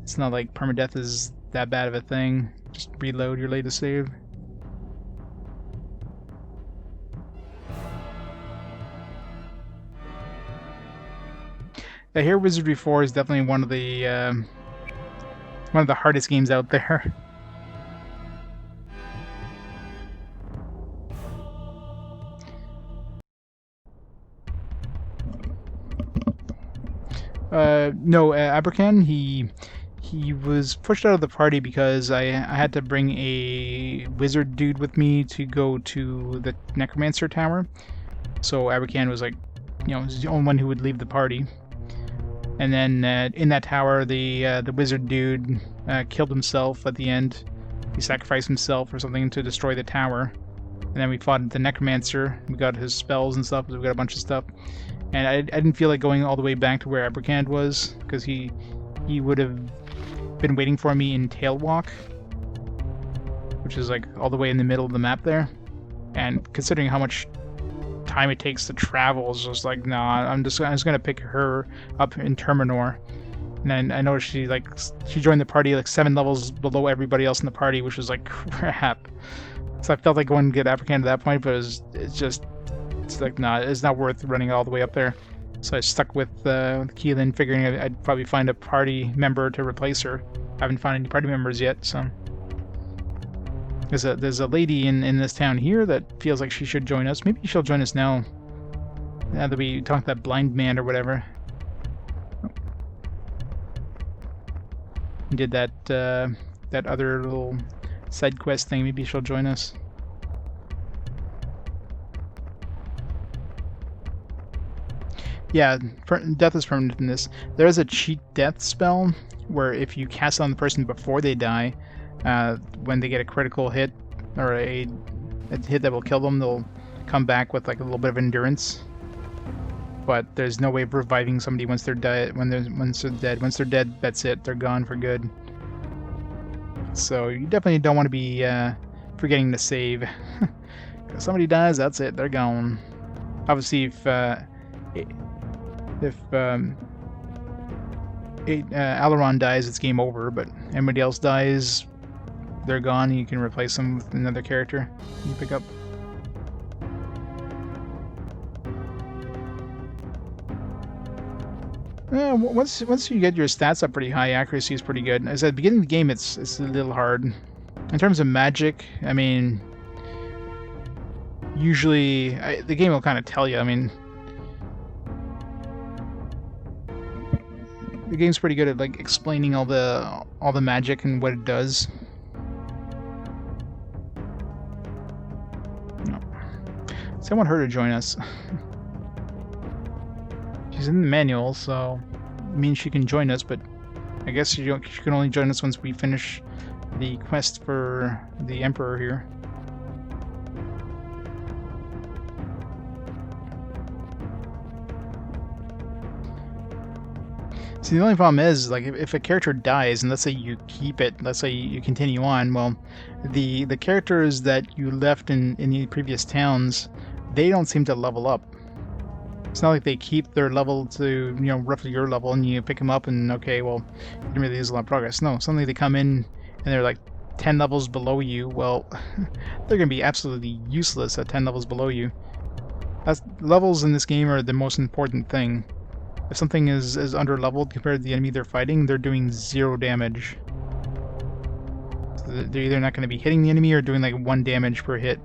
it's not like permadeath is that bad of a thing. Just reload your latest save. I hear Wizardry 4 is definitely one of the hardest games out there. No, Abercan, he was pushed out of the party because I had to bring a wizard dude with me to go to the Necromancer Tower. So Abercan was like, you know, he's the only one who would leave the party. And then in that tower, the wizard dude killed himself at the end. He sacrificed himself or something to destroy the tower. And then we fought the necromancer. We got his spells and stuff. We got a bunch of stuff. And I didn't feel like going all the way back to where Abercand was, because he would have been waiting for me in Tailwalk, which is like all the way in the middle of the map there. And considering how much time it takes to travel, it's just like, nah, I'm just gonna pick her up in Terminor. And then I noticed she joined the party like 7 levels below everybody else in the party, which was like crap. So I felt like going to get Abercand at that point, but it's like, nah, it's not worth running all the way up there. So I stuck with Keelan, figuring I'd probably find a party member to replace her. I haven't found any party members yet, so there's a lady in this town here that feels like she should join us. Maybe she'll join us now that we talked to that blind man or whatever. We did that other little side quest thing. Maybe she'll join us. Yeah, death is permanent in this. There is a cheat death spell where if you cast it on the person before they die, when they get a critical hit or a hit that will kill them, they'll come back with like a little bit of endurance. But there's no way of reviving somebody once they're dead. Once they're dead, that's it. They're gone for good. So you definitely don't want to be forgetting to save. If somebody dies, that's it. They're gone. Obviously, if Aileron dies, it's game over. But anybody else dies, they're gone. You can replace them with another character you pick up. Once you get your stats up pretty high, accuracy is pretty good. As at the beginning of the game, it's a little hard. In terms of magic, I mean, usually the game will kind of tell you. I mean, the game's pretty good at like explaining all the magic and what it does. No. So I want her to join us. She's in the manual, so it means she can join us, but I guess she can only join us once we finish the quest for the Emperor here. See, the only problem is, like, if a character dies, and let's say you keep it, let's say you continue on, well, the characters that you left in the previous towns, they don't seem to level up. It's not like they keep their level to, roughly your level, and you pick them up and, okay, well, you didn't really lose a lot of progress. No, suddenly they come in and they're like 10 levels below you. Well, they're going to be absolutely useless at 10 levels below you. Levels in this game are the most important thing. If something is under-leveled compared to the enemy they're fighting, they're doing 0 damage. So they're either not going to be hitting the enemy or doing like 1 damage per hit.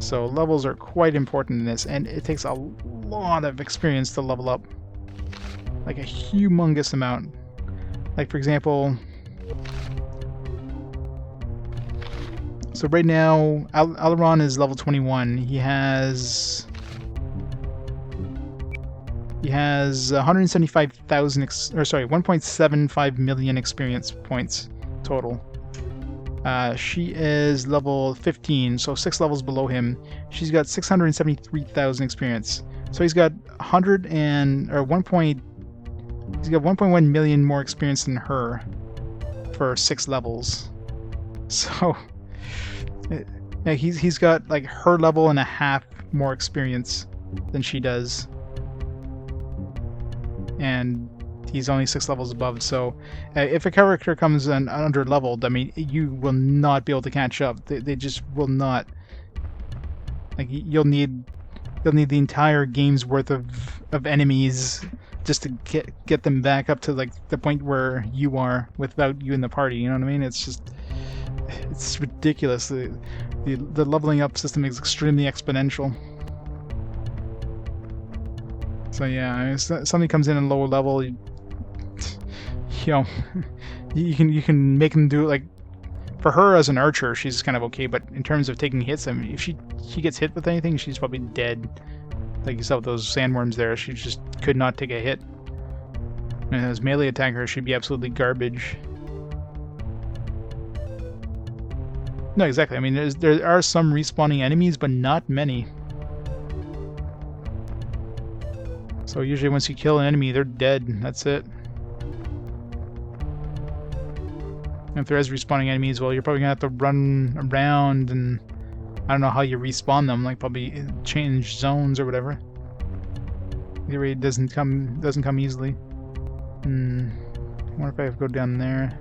So levels are quite important in this, and it takes a lot of experience to level up. Like a humongous amount. Like, for example, so right now Aileron is level 21. He has 1.75 million experience points total. She is level 15, so 6 levels below him. She's got 673,000 experience. So he's got 1.1 million more experience than her for 6 levels. So yeah, he's got like her level and a half more experience than she does. And he's only 6 levels above, so if a character comes in under-leveled, I mean, you will not be able to catch up. They just will not. Like, you'll need the entire game's worth of enemies just to get them back up to like the point where you are without you in the party. You know what I mean? It's ridiculous. The leveling up system is extremely exponential. So yeah, if somebody comes in at lower level, you can make them do it. Like, for her as an archer, she's kind of okay, but in terms of taking hits, I mean, if she gets hit with anything, she's probably dead. Like you saw with those sandworms there, she just could not take a hit. And as melee attacker, she'd be absolutely garbage. No, exactly. I mean, there are some respawning enemies, but not many. So usually once you kill an enemy, they're dead. That's it. And if there is respawning enemies, well, you're probably gonna have to run around, and I don't know how you respawn them. Like probably change zones or whatever. Either way, it doesn't come easily. I wonder if I have to go down there.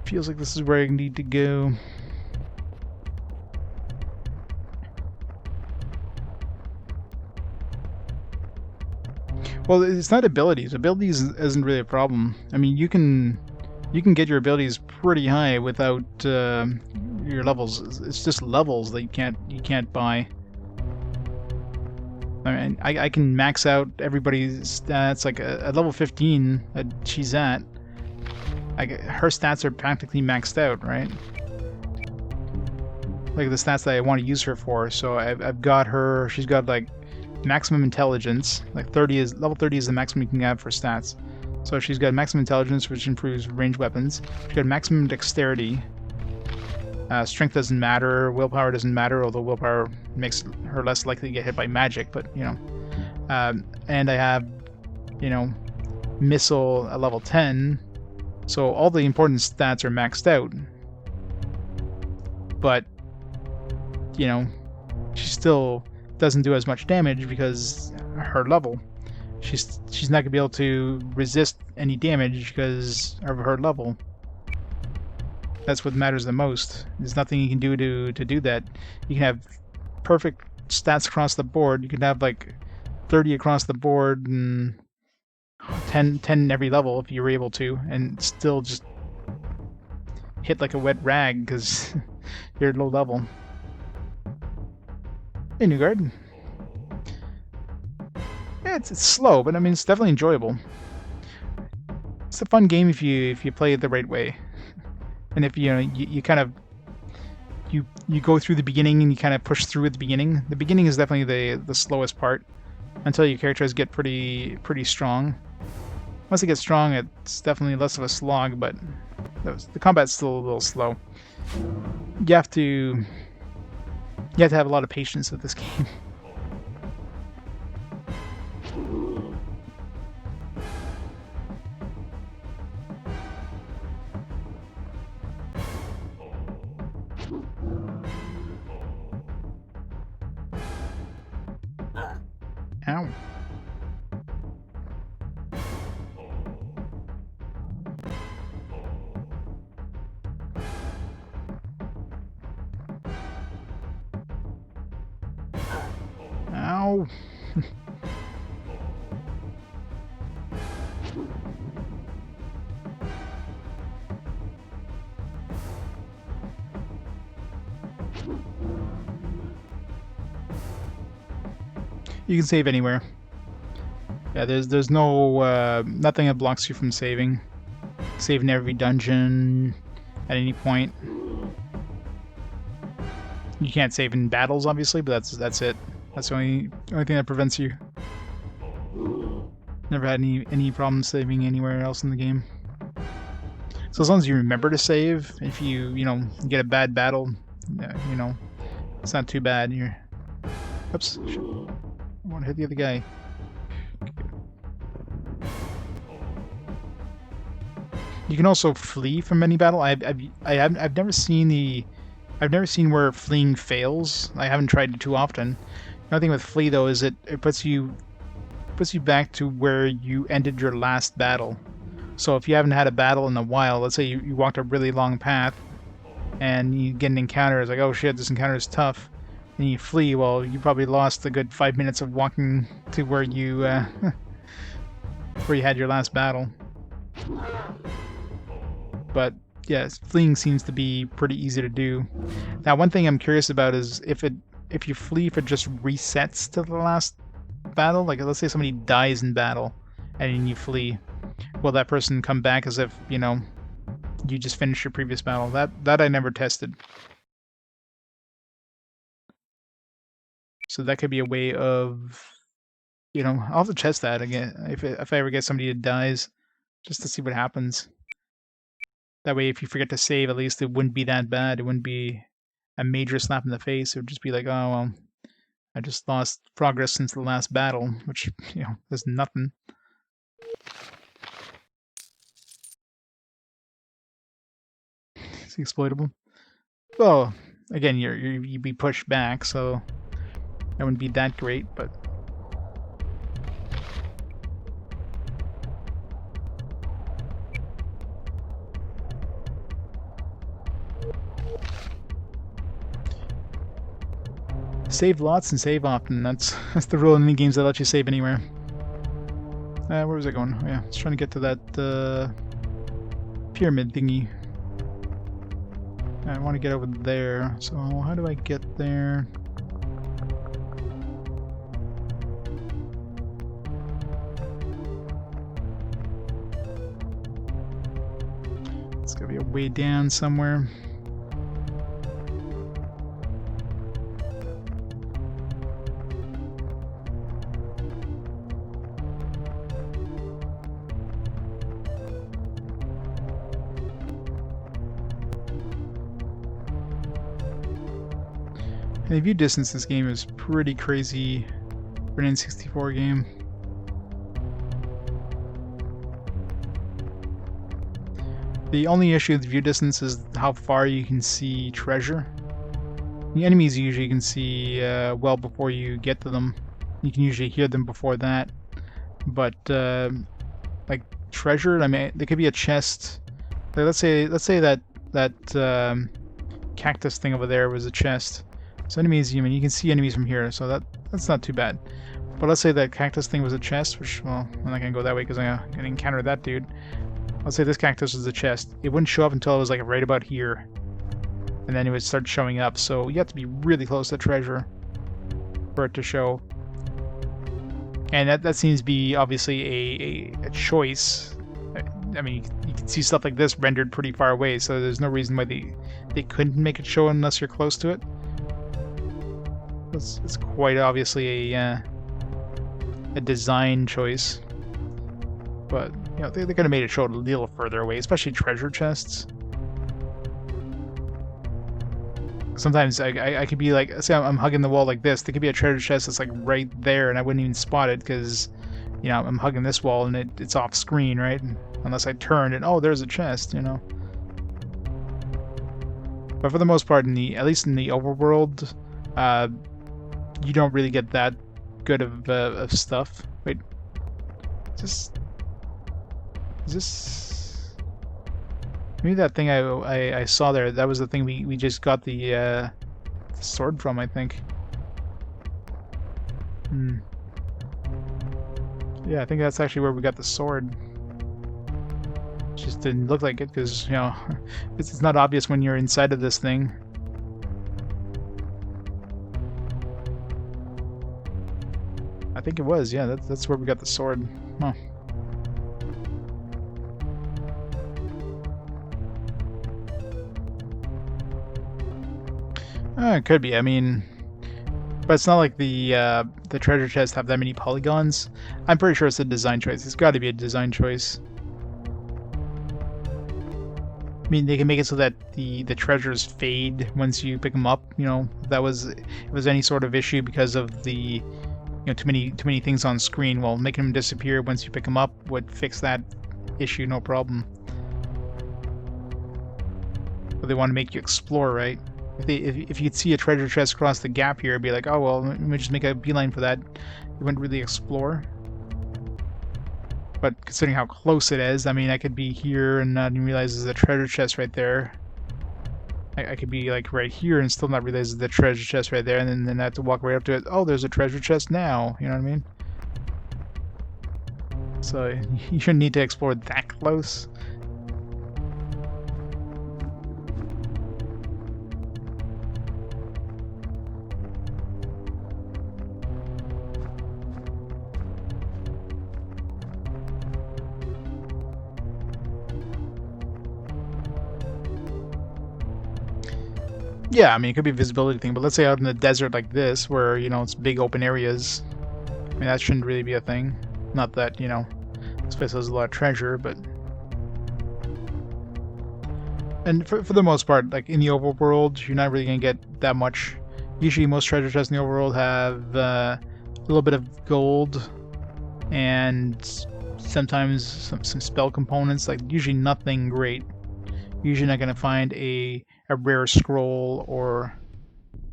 Feels like this is where I need to go. Well, it's not abilities. Abilities isn't really a problem. I mean, you can get your abilities pretty high without your levels. It's just levels that you can't buy. I mean, I can max out everybody's stats. Like at level 15 that she's at, her stats are practically maxed out, right? Like the stats that I want to use her for. So I've got her. She's got like maximum intelligence. Like level 30 is the maximum you can have for stats. So she's got maximum intelligence, which improves ranged weapons. She's got maximum dexterity. Strength doesn't matter. Willpower doesn't matter, although willpower makes her less likely to get hit by magic. But you know, and I have, you know, missile at level 10. So all the important stats are maxed out. But you know, she still doesn't do as much damage because her level. She's not gonna be able to resist any damage because of her level. That's what matters the most. There's nothing you can do to do that. You can have perfect stats across the board. You can have like 30 across the board and 10 in every level if you were able to, and still just hit like a wet rag because you're low level. Hey, Newgard. Yeah, it's slow, but I mean it's definitely enjoyable. It's a fun game if you play it the right way, and if you kind of you go through the beginning and you kind of push through at the beginning. The beginning is definitely the slowest part until your characters get pretty strong. Once they get strong, it's definitely less of a slog, but the combat's still a little slow. You have to have a lot of patience with this game. Ow. Ow. You can save anywhere. Yeah, there's no nothing that blocks you from saving. Save in every dungeon at any point. You can't save in battles, obviously, but that's it. That's the only thing that prevents you. Never had any problems saving anywhere else in the game. So as long as you remember to save, if you get a bad battle, it's not too bad. Oops. I want to hit the other guy. You can also flee from any battle. I've never seen where fleeing fails. I haven't tried it too often. Another thing with flee though is it puts you back to where you ended your last battle. So if you haven't had a battle in a while, let's say you walked a really long path and you get an encounter, it's like, oh shit, this encounter is tough, and you flee, well, you probably lost a good 5 minutes of walking to where you where you had your last battle. But yeah, fleeing seems to be pretty easy to do. Now, one thing I'm curious about is if you flee, if it just resets to the last battle. Like, let's say somebody dies in battle, and you flee. Will that person come back as if you just finished your previous battle? That I never tested. So that could be a way of You know, I'll have to test that again if I ever get somebody that dies, just to see what happens. That way, if you forget to save, at least it wouldn't be that bad. It wouldn't be a major slap in the face. It would just be like, oh well, I just lost progress since the last battle, which is nothing. It's exploitable. Well, again, you'd be pushed back, so that wouldn't be that great, but. Save lots and save often. That's the rule in any games that let you save anywhere. Where was I going? Oh, yeah, I was trying to get to that pyramid thingy. I want to get over there. So how do I get there? It's gotta be a way down somewhere. And the view distance this game is pretty crazy for an N64 game. The only issue with view distance is how far you can see treasure. The enemies you can see well before you get to them. You can usually hear them before that. But like treasure, I mean, there could be a chest. Like, let's say that cactus thing over there was a chest. So enemies, I mean, you can see enemies from here, so that's not too bad. But let's say that cactus thing was a chest, which, well, I'm not gonna go that way because I'm gonna encounter that dude. Let's say this cactus was a chest. It wouldn't show up until it was like right about here, and then it would start showing up. So you have to be really close to treasure for it to show. And that seems to be obviously a choice. I mean, you can see stuff like this rendered pretty far away, so there's no reason why they couldn't make it show unless you're close to it. It's quite obviously a design choice, but they could have made it show a little further away, especially treasure chests. Sometimes I could be like, say I'm hugging the wall like this. There could be a treasure chest that's like right there, and I wouldn't even spot it because I'm hugging this wall and it's off screen, right? Unless I turn and oh, there's a chest, But for the most part, at least in the overworld, you don't really get that good of stuff. Wait, is this maybe that thing I saw there? That was the thing we just got the sword from, I think. Yeah, I think that's actually where we got the sword. Just didn't look like it because it's not obvious when you're inside of this thing. I think it was, yeah, that's where we got the sword. Huh. It could be, I mean, but it's not like the treasure chests have that many polygons. I'm pretty sure it's a design choice. It's got to be a design choice. I mean, they can make it so that the treasures fade once you pick them up. If it was any sort of issue because of the too many things on screen. Well, making them disappear once you pick them up would fix that issue, no problem. But they want to make you explore, right? If you could see a treasure chest across the gap here, it'd be like, oh well, let me just make a beeline for that. You wouldn't really explore. But considering how close it is, I mean, I could be here and not even realize there's a treasure chest right there. I could be like right here and still not realize there's the treasure chest right there, and then I have to walk right up to it. Oh, there's a treasure chest now. You know what I mean? So you shouldn't need to explore that close. Yeah, I mean, it could be a visibility thing, but let's say out in the desert like this, where, it's big open areas, I mean, that shouldn't really be a thing. Not that, you know, this place has a lot of treasure, but... And for the most part, like, in the overworld, you're not really going to get that much. Usually most treasure chests in the overworld have a little bit of gold and sometimes some spell components, like usually nothing great. Usually not going to find a rare scroll or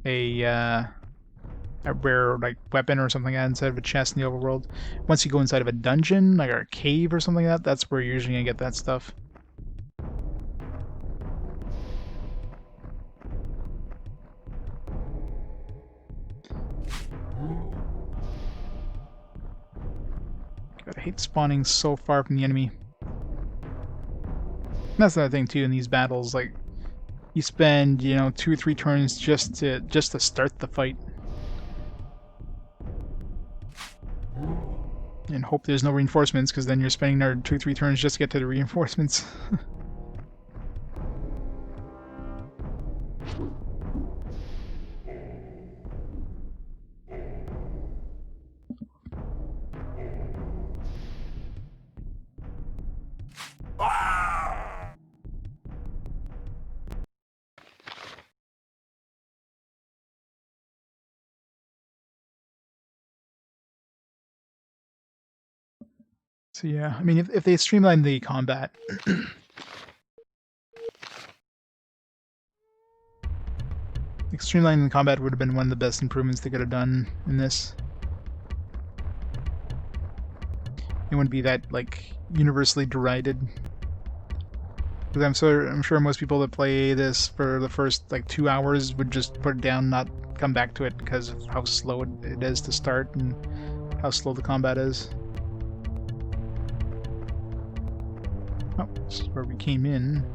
a rare like weapon or something like that inside of a chest in the overworld. Once you go inside of a dungeon, like a cave or something like that, that's where you're usually going to get that stuff. God, I hate spawning so far from the enemy. And that's another thing too in these battles, like you spend, you know, 2 or 3 turns just to start the fight. And hope there's no reinforcements, because then you're spending another 2 or 3 turns just to get to the reinforcements. So yeah, I mean, if they streamline the combat, streamlining the combat would have been one of the best improvements they could have done in this. It wouldn't be that like universally derided. Because I'm sure most people that play this for the first like 2 hours would just put it down, not come back to it because of how slow it is to start and how slow the combat is. Oh, this is where we came in.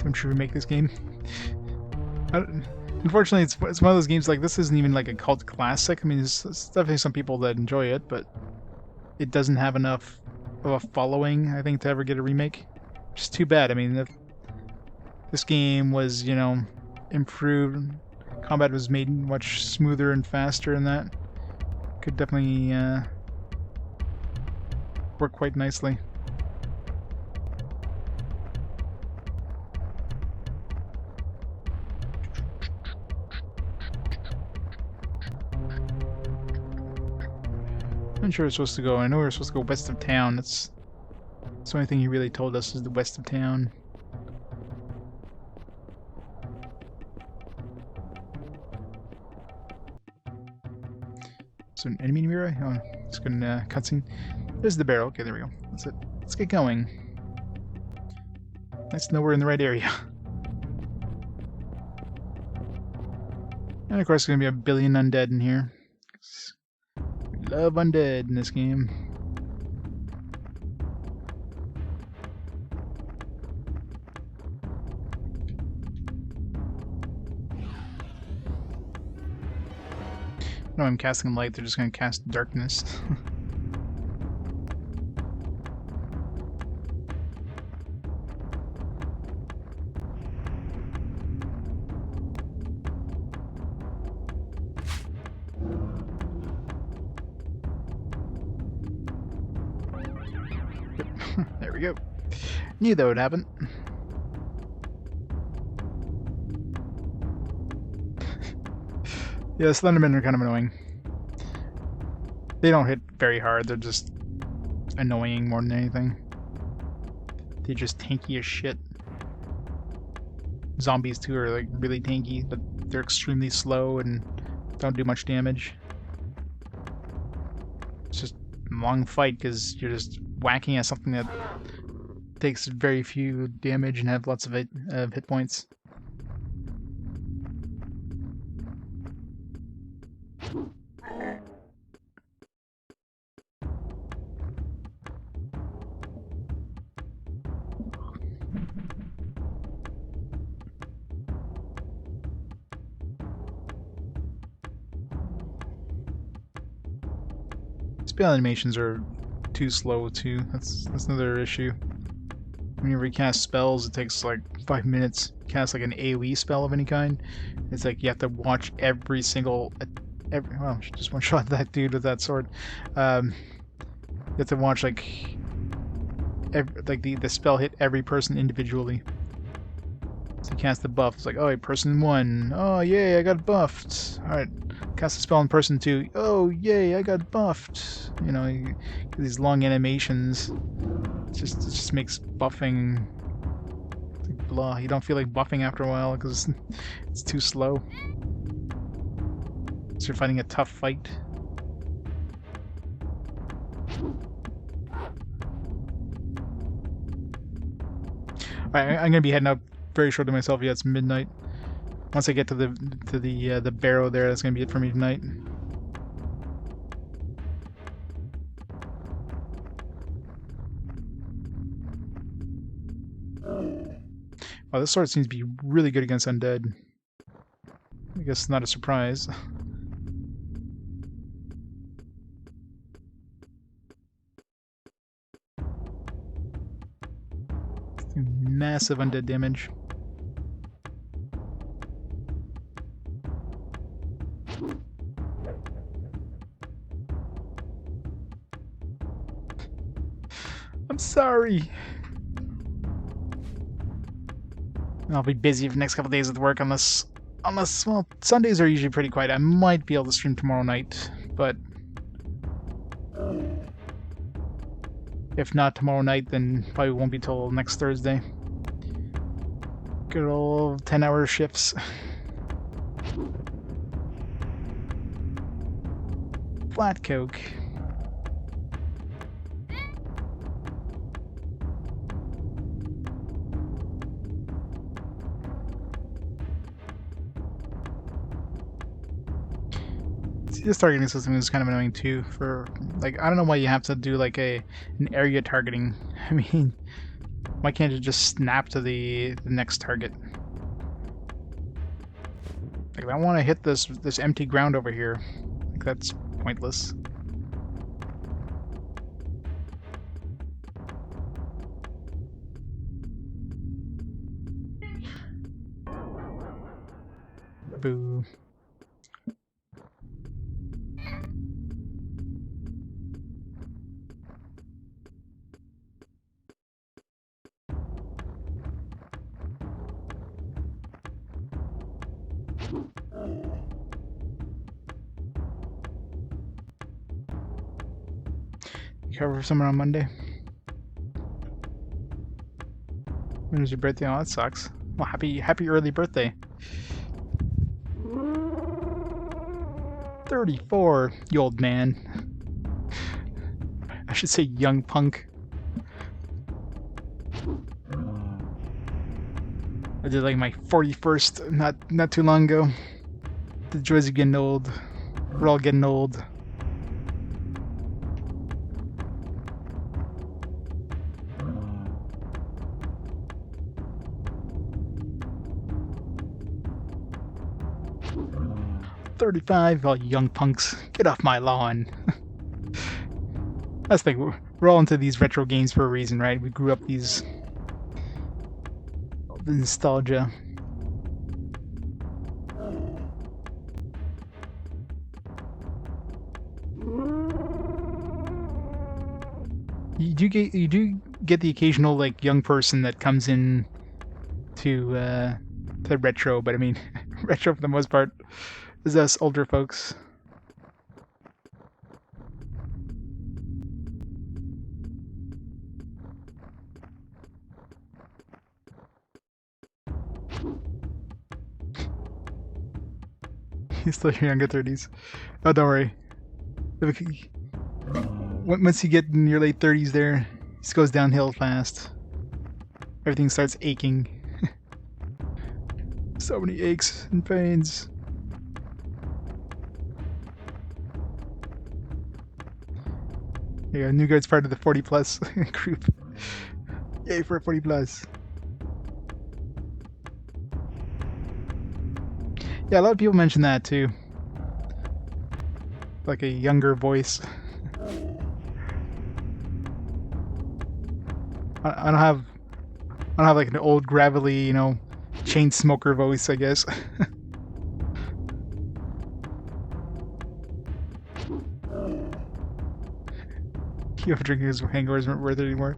I'm sure we make this game. Unfortunately, it's one of those games like this isn't even like a cult classic. I mean, there's definitely some people that enjoy it, but it doesn't have enough of a following, I think, to ever get a remake. Which is too bad. I mean, this game was, you know, improved. Combat was made much smoother and faster, and that could definitely work quite nicely. I'm not sure we're supposed to go. I know we're supposed to go west of town. That's the only thing he really told us is the west of town. So an enemy mirror? Oh, it's good cutscene. There's the barrel. Okay, there we go. That's it. Let's get going. Nice to know we're in the right area. And of course, there's gonna be a billion undead in here. We love undead in this game. No, I'm casting light, they're just gonna cast darkness. There we go. Knew that would happen. Yeah, the Slendermen are kind of annoying. They don't hit very hard, they're just annoying more than anything. They're just tanky as shit. Zombies too are like really tanky, but they're extremely slow and don't do much damage. It's just a long fight because you're just whacking at something that takes very few damage and have lots of hit points. Spell animations are too slow too. That's another issue. When you recast spells, it takes like 5 minutes. Cast like an AoE spell of any kind. It's like you have to watch every single... well, just one-shot that dude with that sword. You have to watch like... the spell hit every person individually. So you cast the buff. It's like, oh, person 1. Oh, yay, I got buffed. Alright, cast a spell on person 2. Oh, yay, I got buffed. You know, you get these long animations. It just makes buffing... like blah. You don't feel like buffing after a while because it's too slow. So you're fighting a tough fight. Alright, I'm gonna be heading up very shortly myself. Yeah, it's midnight. Once I get to the barrow there, that's gonna be it for me tonight. Wow, this sword seems to be really good against undead. I guess it's not a surprise. Massive undead damage. I'm sorry. I'll be busy for the next couple of days with work unless, well, Sundays are usually pretty quiet. I might be able to stream tomorrow night, but if not tomorrow night, then probably won't be till next Thursday. Good old 10-hour shifts. Flat Coke. This targeting system is kind of annoying too. For like, I don't know why you have to do like an area targeting. I mean, why can't you just snap to the next target? Like, I want to hit this empty ground over here. Like, that's pointless. Boo. You cover for someone on Monday? When is your birthday? Oh, that sucks. Well, happy early birthday. 34, you old man. I should say young punk. I did like my 41st not too long ago. The joys of getting old. We're all getting old. "35, all young punks, get off my lawn." That's the thing, we're all into these retro games for a reason, right? We grew up the nostalgia. You do get the occasional like young person that comes in to retro, but I mean, retro for the most part is us older folks. He's still your younger 30s. Oh, don't worry. Once you get in your late 30s there, it just goes downhill fast. Everything starts aching. So many aches and pains. Yeah, New Guard's part of the 40 plus group. Yay for 40 plus. Yeah, a lot of people mention that too. Like a younger voice. I don't have I don't have like an old gravelly, you know, chain smoker voice, I guess. You have drinking his hangovers aren't worth it anymore.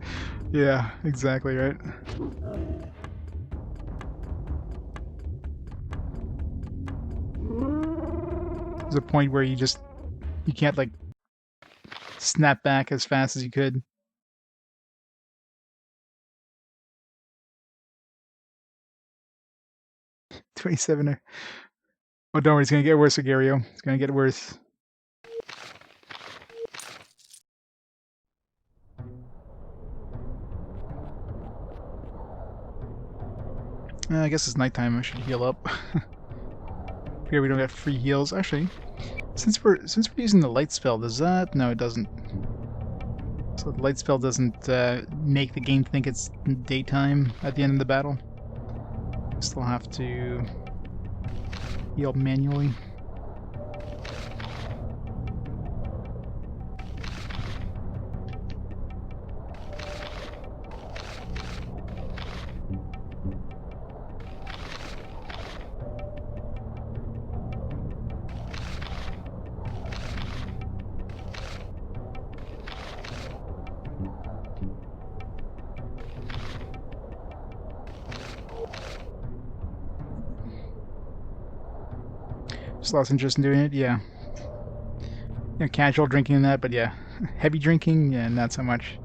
Yeah, exactly, right? There's a point where you can't like snap back as fast as you could. 27. Oh, don't worry, it's gonna get worse, Agario. It's gonna get worse. I guess it's nighttime. I should heal up. Here we don't get free heals. Actually, since we're using the light spell, does that? No, it doesn't. So the light spell doesn't make the game think it's daytime at the end of the battle. Still have to heal manually. Just lost interest in doing it, yeah. You know, casual drinking and that, but yeah. Heavy drinking, yeah, not so much.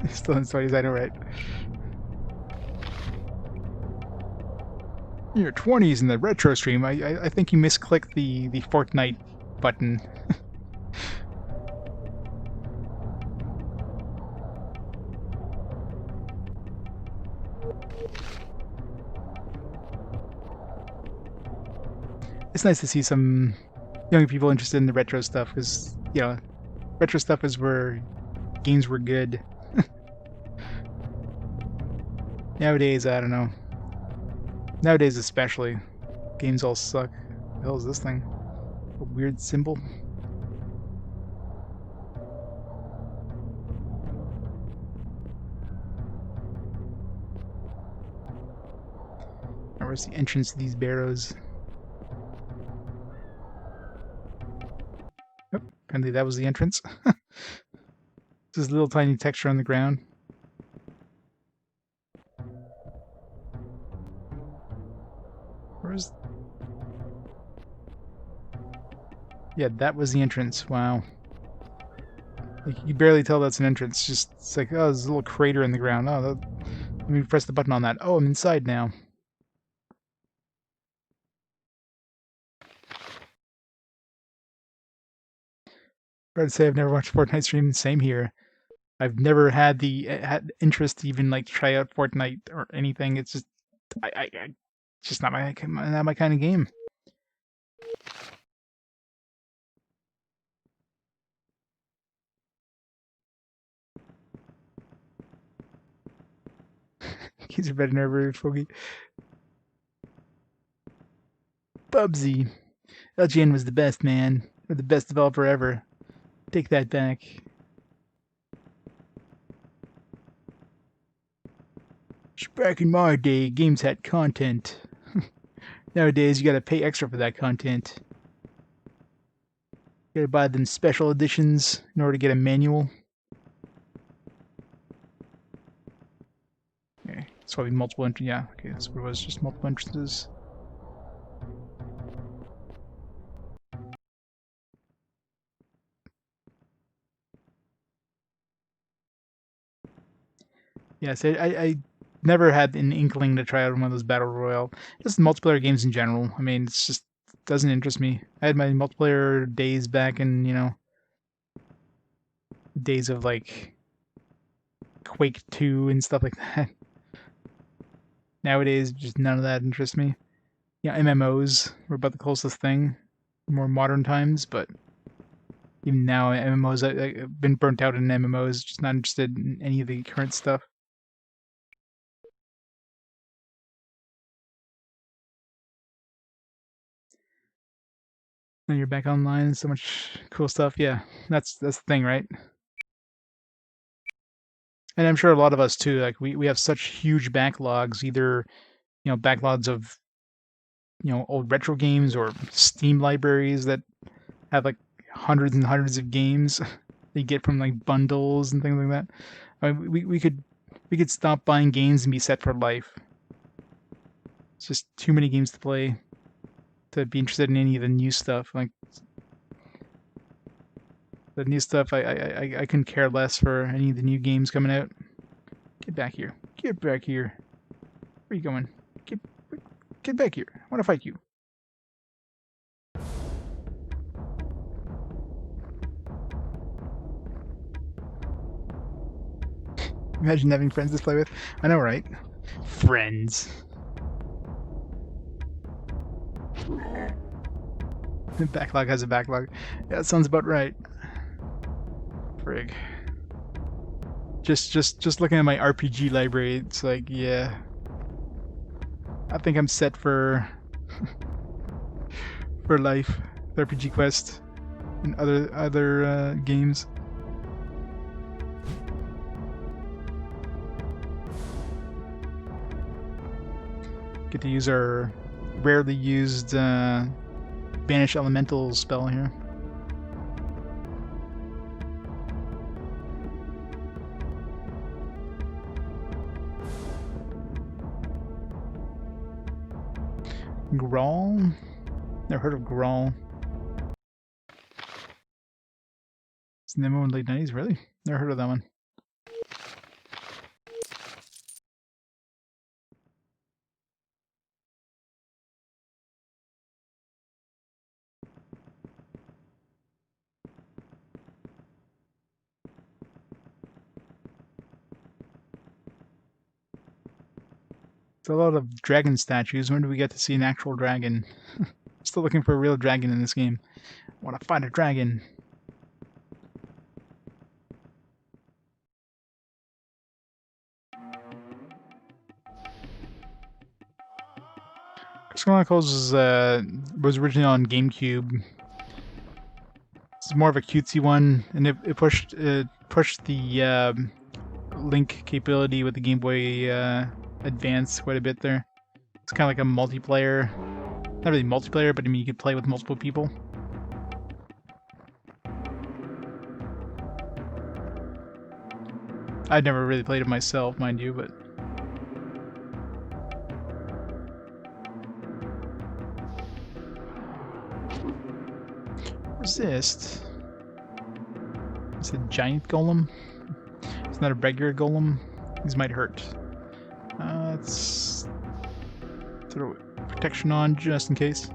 Still in studies, I know, right? Your 20s in the retro stream. I think you misclicked the Fortnite button. It's nice to see some young people interested in the retro stuff, because, you know, retro stuff is where games were good. Nowadays, I don't know. Nowadays especially, games all suck. What the hell is this thing? A weird symbol? Where's the entrance to these barrows? Oh, apparently that was the entrance. This little tiny texture on the ground. Where's... Yeah, that was the entrance. Wow. Like, you can barely tell that's an entrance. Just, it's like, oh, there's a little crater in the ground. Oh, let me press the button on that. Oh, I'm inside now. Hard to say I've never watched Fortnite stream. Same here. I've never had the had interest to even like try out Fortnite or anything. It's just it's just not my kind of game. Kids are better than ever, Foggy. Bubsy. LGN was the best, man. Or the best developer ever. Take that back. Back in my day, games had content. Nowadays, you gotta pay extra for that content. You gotta buy them special editions in order to get a manual. Okay, it's probably multiple entrances. Yeah, okay, that's what it was, just multiple entrances. Yes, I never had an inkling to try out one of those battle royale. Just multiplayer games in general. I mean, it's just doesn't interest me. I had my multiplayer days back in, you know, days of like Quake 2 and stuff like that. Nowadays, just none of that interests me. Yeah, MMOs were about the closest thing, more modern times, but even now, MMOs, I've been burnt out in MMOs, just not interested in any of the current stuff. Now you're back online. So much cool stuff. Yeah, that's the thing, right? And I'm sure a lot of us too. Like we have such huge backlogs. Either backlogs of old retro games or Steam libraries that have like hundreds and hundreds of games they get from like bundles and things like that. I mean, we could stop buying games and be set for life. It's just too many games to play to be interested in any of the new stuff. Like the new stuff, I couldn't care less for any of the new games coming out. Get back here! Get back here! Where are you going? Get back here! I want to fight you. Imagine having friends to play with. I know, right? Friends. The backlog has a backlog. Yeah, that sounds about right. Frig. Just looking at my RPG library, it's like, yeah. I think I'm set for for life. RPG Quest and other games. Get to use our rarely used Banish Elemental spell here. Grawl? Never heard of Grawl. It's in the in the late 90s, really? Never heard of that one. It's a lot of dragon statues. When do we get to see an actual dragon? Still looking for a real dragon in this game. I want to find a dragon. Chronicles was originally on GameCube. It's more of a cutesy one, and it pushed the link capability with the Game Boy Advance quite a bit there. It's kind of like a multiplayer, not really multiplayer, but I mean you could play with multiple people. I'd never really played it myself, mind you, but resist. It's a giant golem. It's not a regular golem. These might hurt. Let's throw protection on just in case.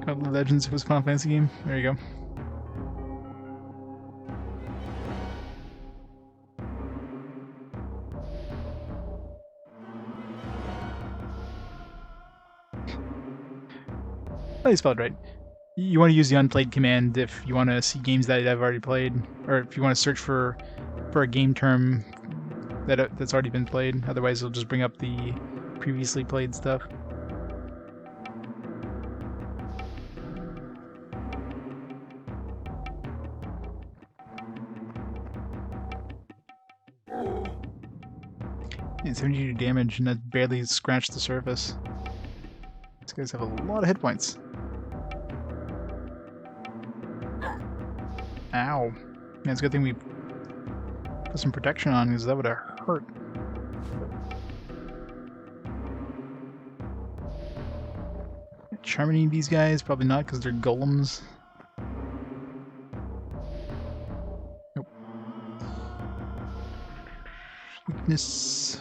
Got the Legends was a Final Fantasy game. There you go. I spelled right. You want to use the unplayed command if you want to see games that I've already played, or if you want to search for a game term that's already been played. Otherwise, it'll just bring up the previously played stuff. And 72 damage, and that barely scratched the surface. These guys have a lot of hit points. Ow. Yeah, it's a good thing we put some protection on, because that would have hurt. Charming these guys? Probably not, because they're golems. Nope. Weakness.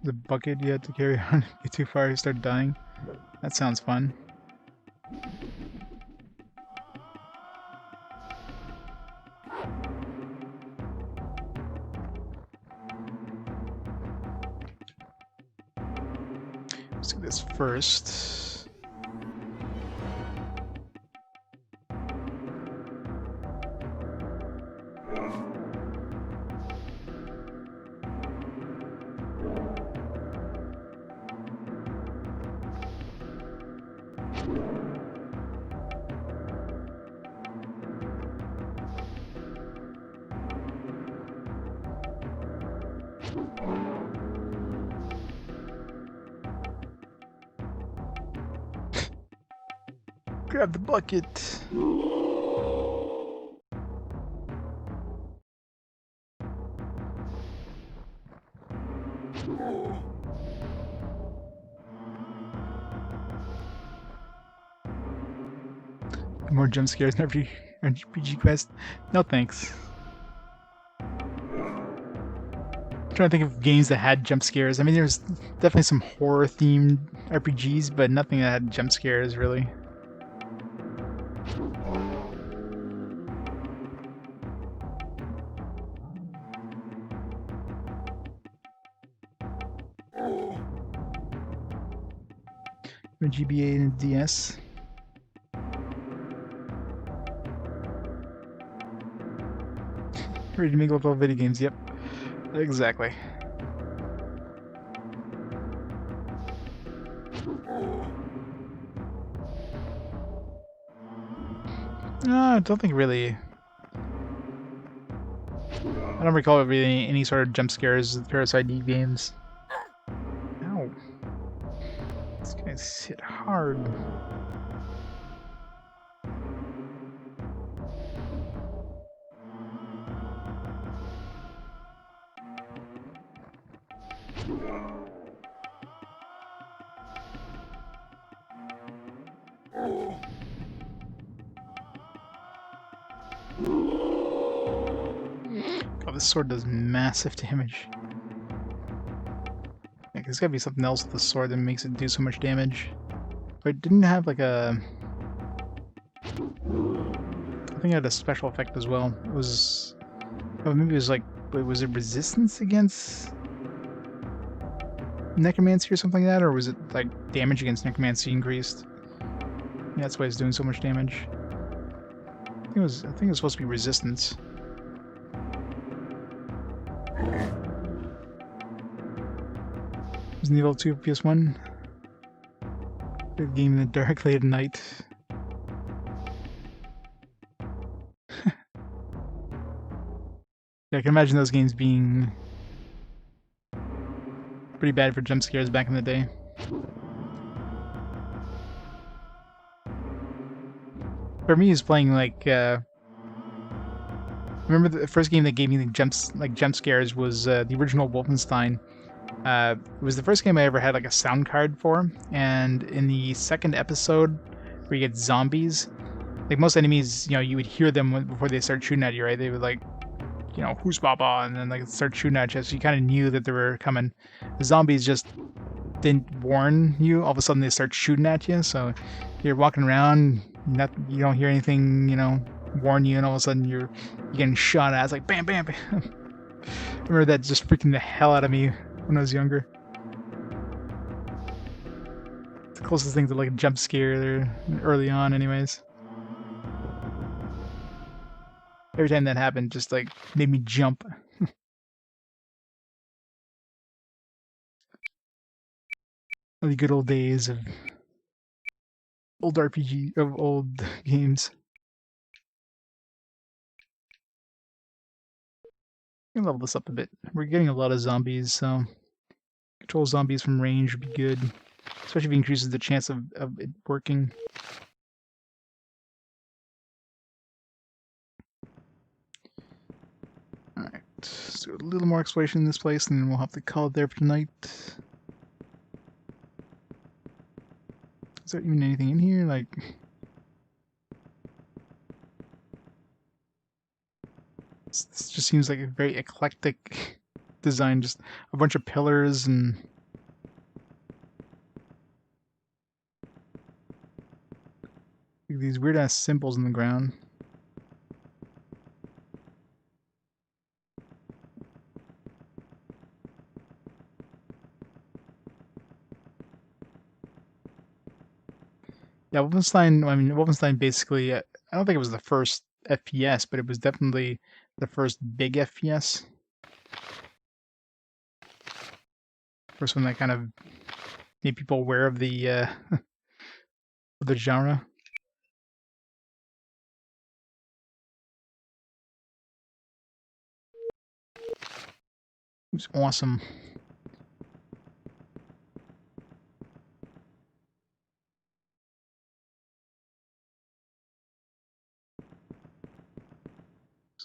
The bucket you had to carry on. Get too far, you start dying. That sounds fun. Let's do this first. Grab the bucket. More jump scares in every RPG quest. No thanks. I'm trying to think of games that had jump scares. I mean, there's definitely some horror themed RPGs, but nothing that had jump scares really. A GBA and DS. Ready to make local video games, yep. Exactly. No, I don't think really. I don't recall it being any sort of jump scares in Parasite Eve games. Ow. This guy's hit hard. Oh, this sword does massive damage. Like, there's gotta be something else with the sword that makes it do so much damage. But it didn't have like a... I think it had a special effect as well. It was... Oh, maybe it was like... Wait, was it resistance against... necromancy or something like that? Or was it like damage against necromancy increased? Yeah, that's why it's doing so much damage. I think it was supposed to be resistance. Resident Evil 2 PS1. Good game in the dark late at night. Yeah, I can imagine those games being pretty bad for jump scares back in the day. For me, it's playing like remember the first game that gave me the jump scares was the original Wolfenstein. It was the first game I ever had like a sound card for, and in the second episode where you get zombies, like most enemies, you know, you would hear them before they start shooting at you, right? They would like, you know, who's Baba, and then like start shooting at you, so you kind of knew that they were coming. The zombies just didn't warn you. All of a sudden they start shooting at you, so you're walking around, you don't hear anything, you know, warn you, and all of a sudden you're getting shot at. It's like bam, bam, bam. I remember that just freaking the hell out of me when I was younger. It's the closest thing to like a jump scare there early on, anyways. Every time that happened, just like made me jump. The good old days of old RPG, of old games. Can level this up a bit. We're getting a lot of zombies, so control zombies from range would be good, especially if it increases the chance of it working. Alright, let's do a little more exploration in this place, and then we'll have to call it there for tonight. Is there even anything in here? Like, this just seems like a very eclectic design, just a bunch of pillars and these weird ass symbols in the ground. Yeah, Wolfenstein, I mean, Wolfenstein basically, I don't think it was the first FPS, but it was definitely the first big FPS. First one that kind of made people aware of the of the genre. It's awesome.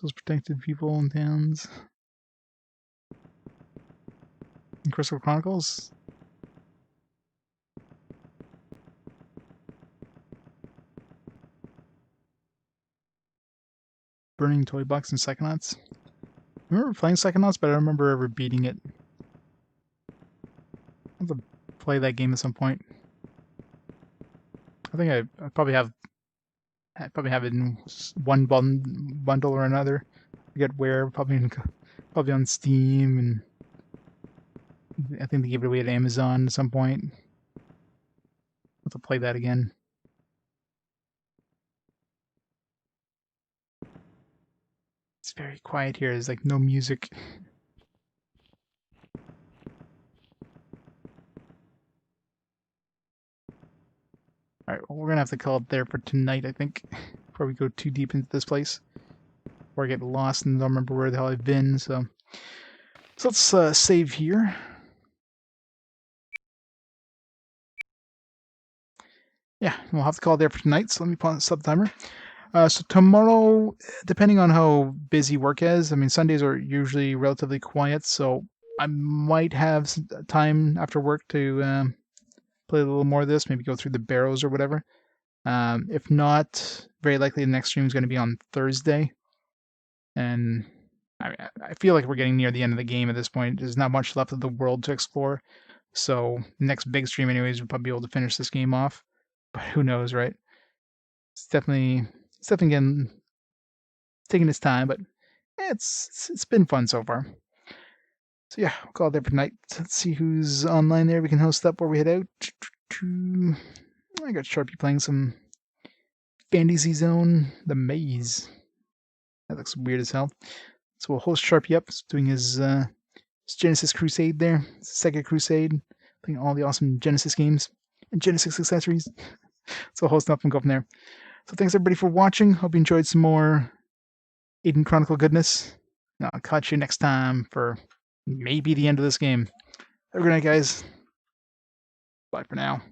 Those protected people in towns. In Crystal Chronicles. Burning toy box and Psychonauts. I remember playing Psychonauts, but I don't remember ever beating it. I'll have to play that game at some point. I think I probably have it in one bundle or another. I forget where. Probably on Steam, and I think they gave it away at Amazon at some point. I'll have to play that again. It's very quiet here. There's like no music. Alright, well, we're gonna have to call it there for tonight, I think, before we go too deep into this place. Or I get lost and don't remember where the hell I've been, so let's save here. Yeah, we'll have to call it there for tonight, so let me stop the timer. So tomorrow, depending on how busy work is, I mean, Sundays are usually relatively quiet, so I might have some time after work to play a little more of this, maybe go through the barrows or whatever. If not, very likely the next stream is going to be on Thursday. And I feel like we're getting near the end of the game at this point. There's not much left of the world to explore. So next big stream anyways, we'll probably be able to finish this game off. But who knows, right? It's definitely taking its time, but it's been fun so far. So yeah, we'll call it there for tonight. Let's see who's online there. We can host up where we head out. I got Sharpie playing some Fantasy Zone, the Maze. That looks weird as hell. So we'll host Sharpie up, doing his Genesis Crusade there, Sega Crusade, playing all the awesome Genesis games and Genesis accessories. So we'll host up and go from there. So thanks everybody for watching. Hope you enjoyed some more Aidyn Chronicle goodness. And I'll catch you next time for maybe the end of this game. Have a good night, guys. Bye for now.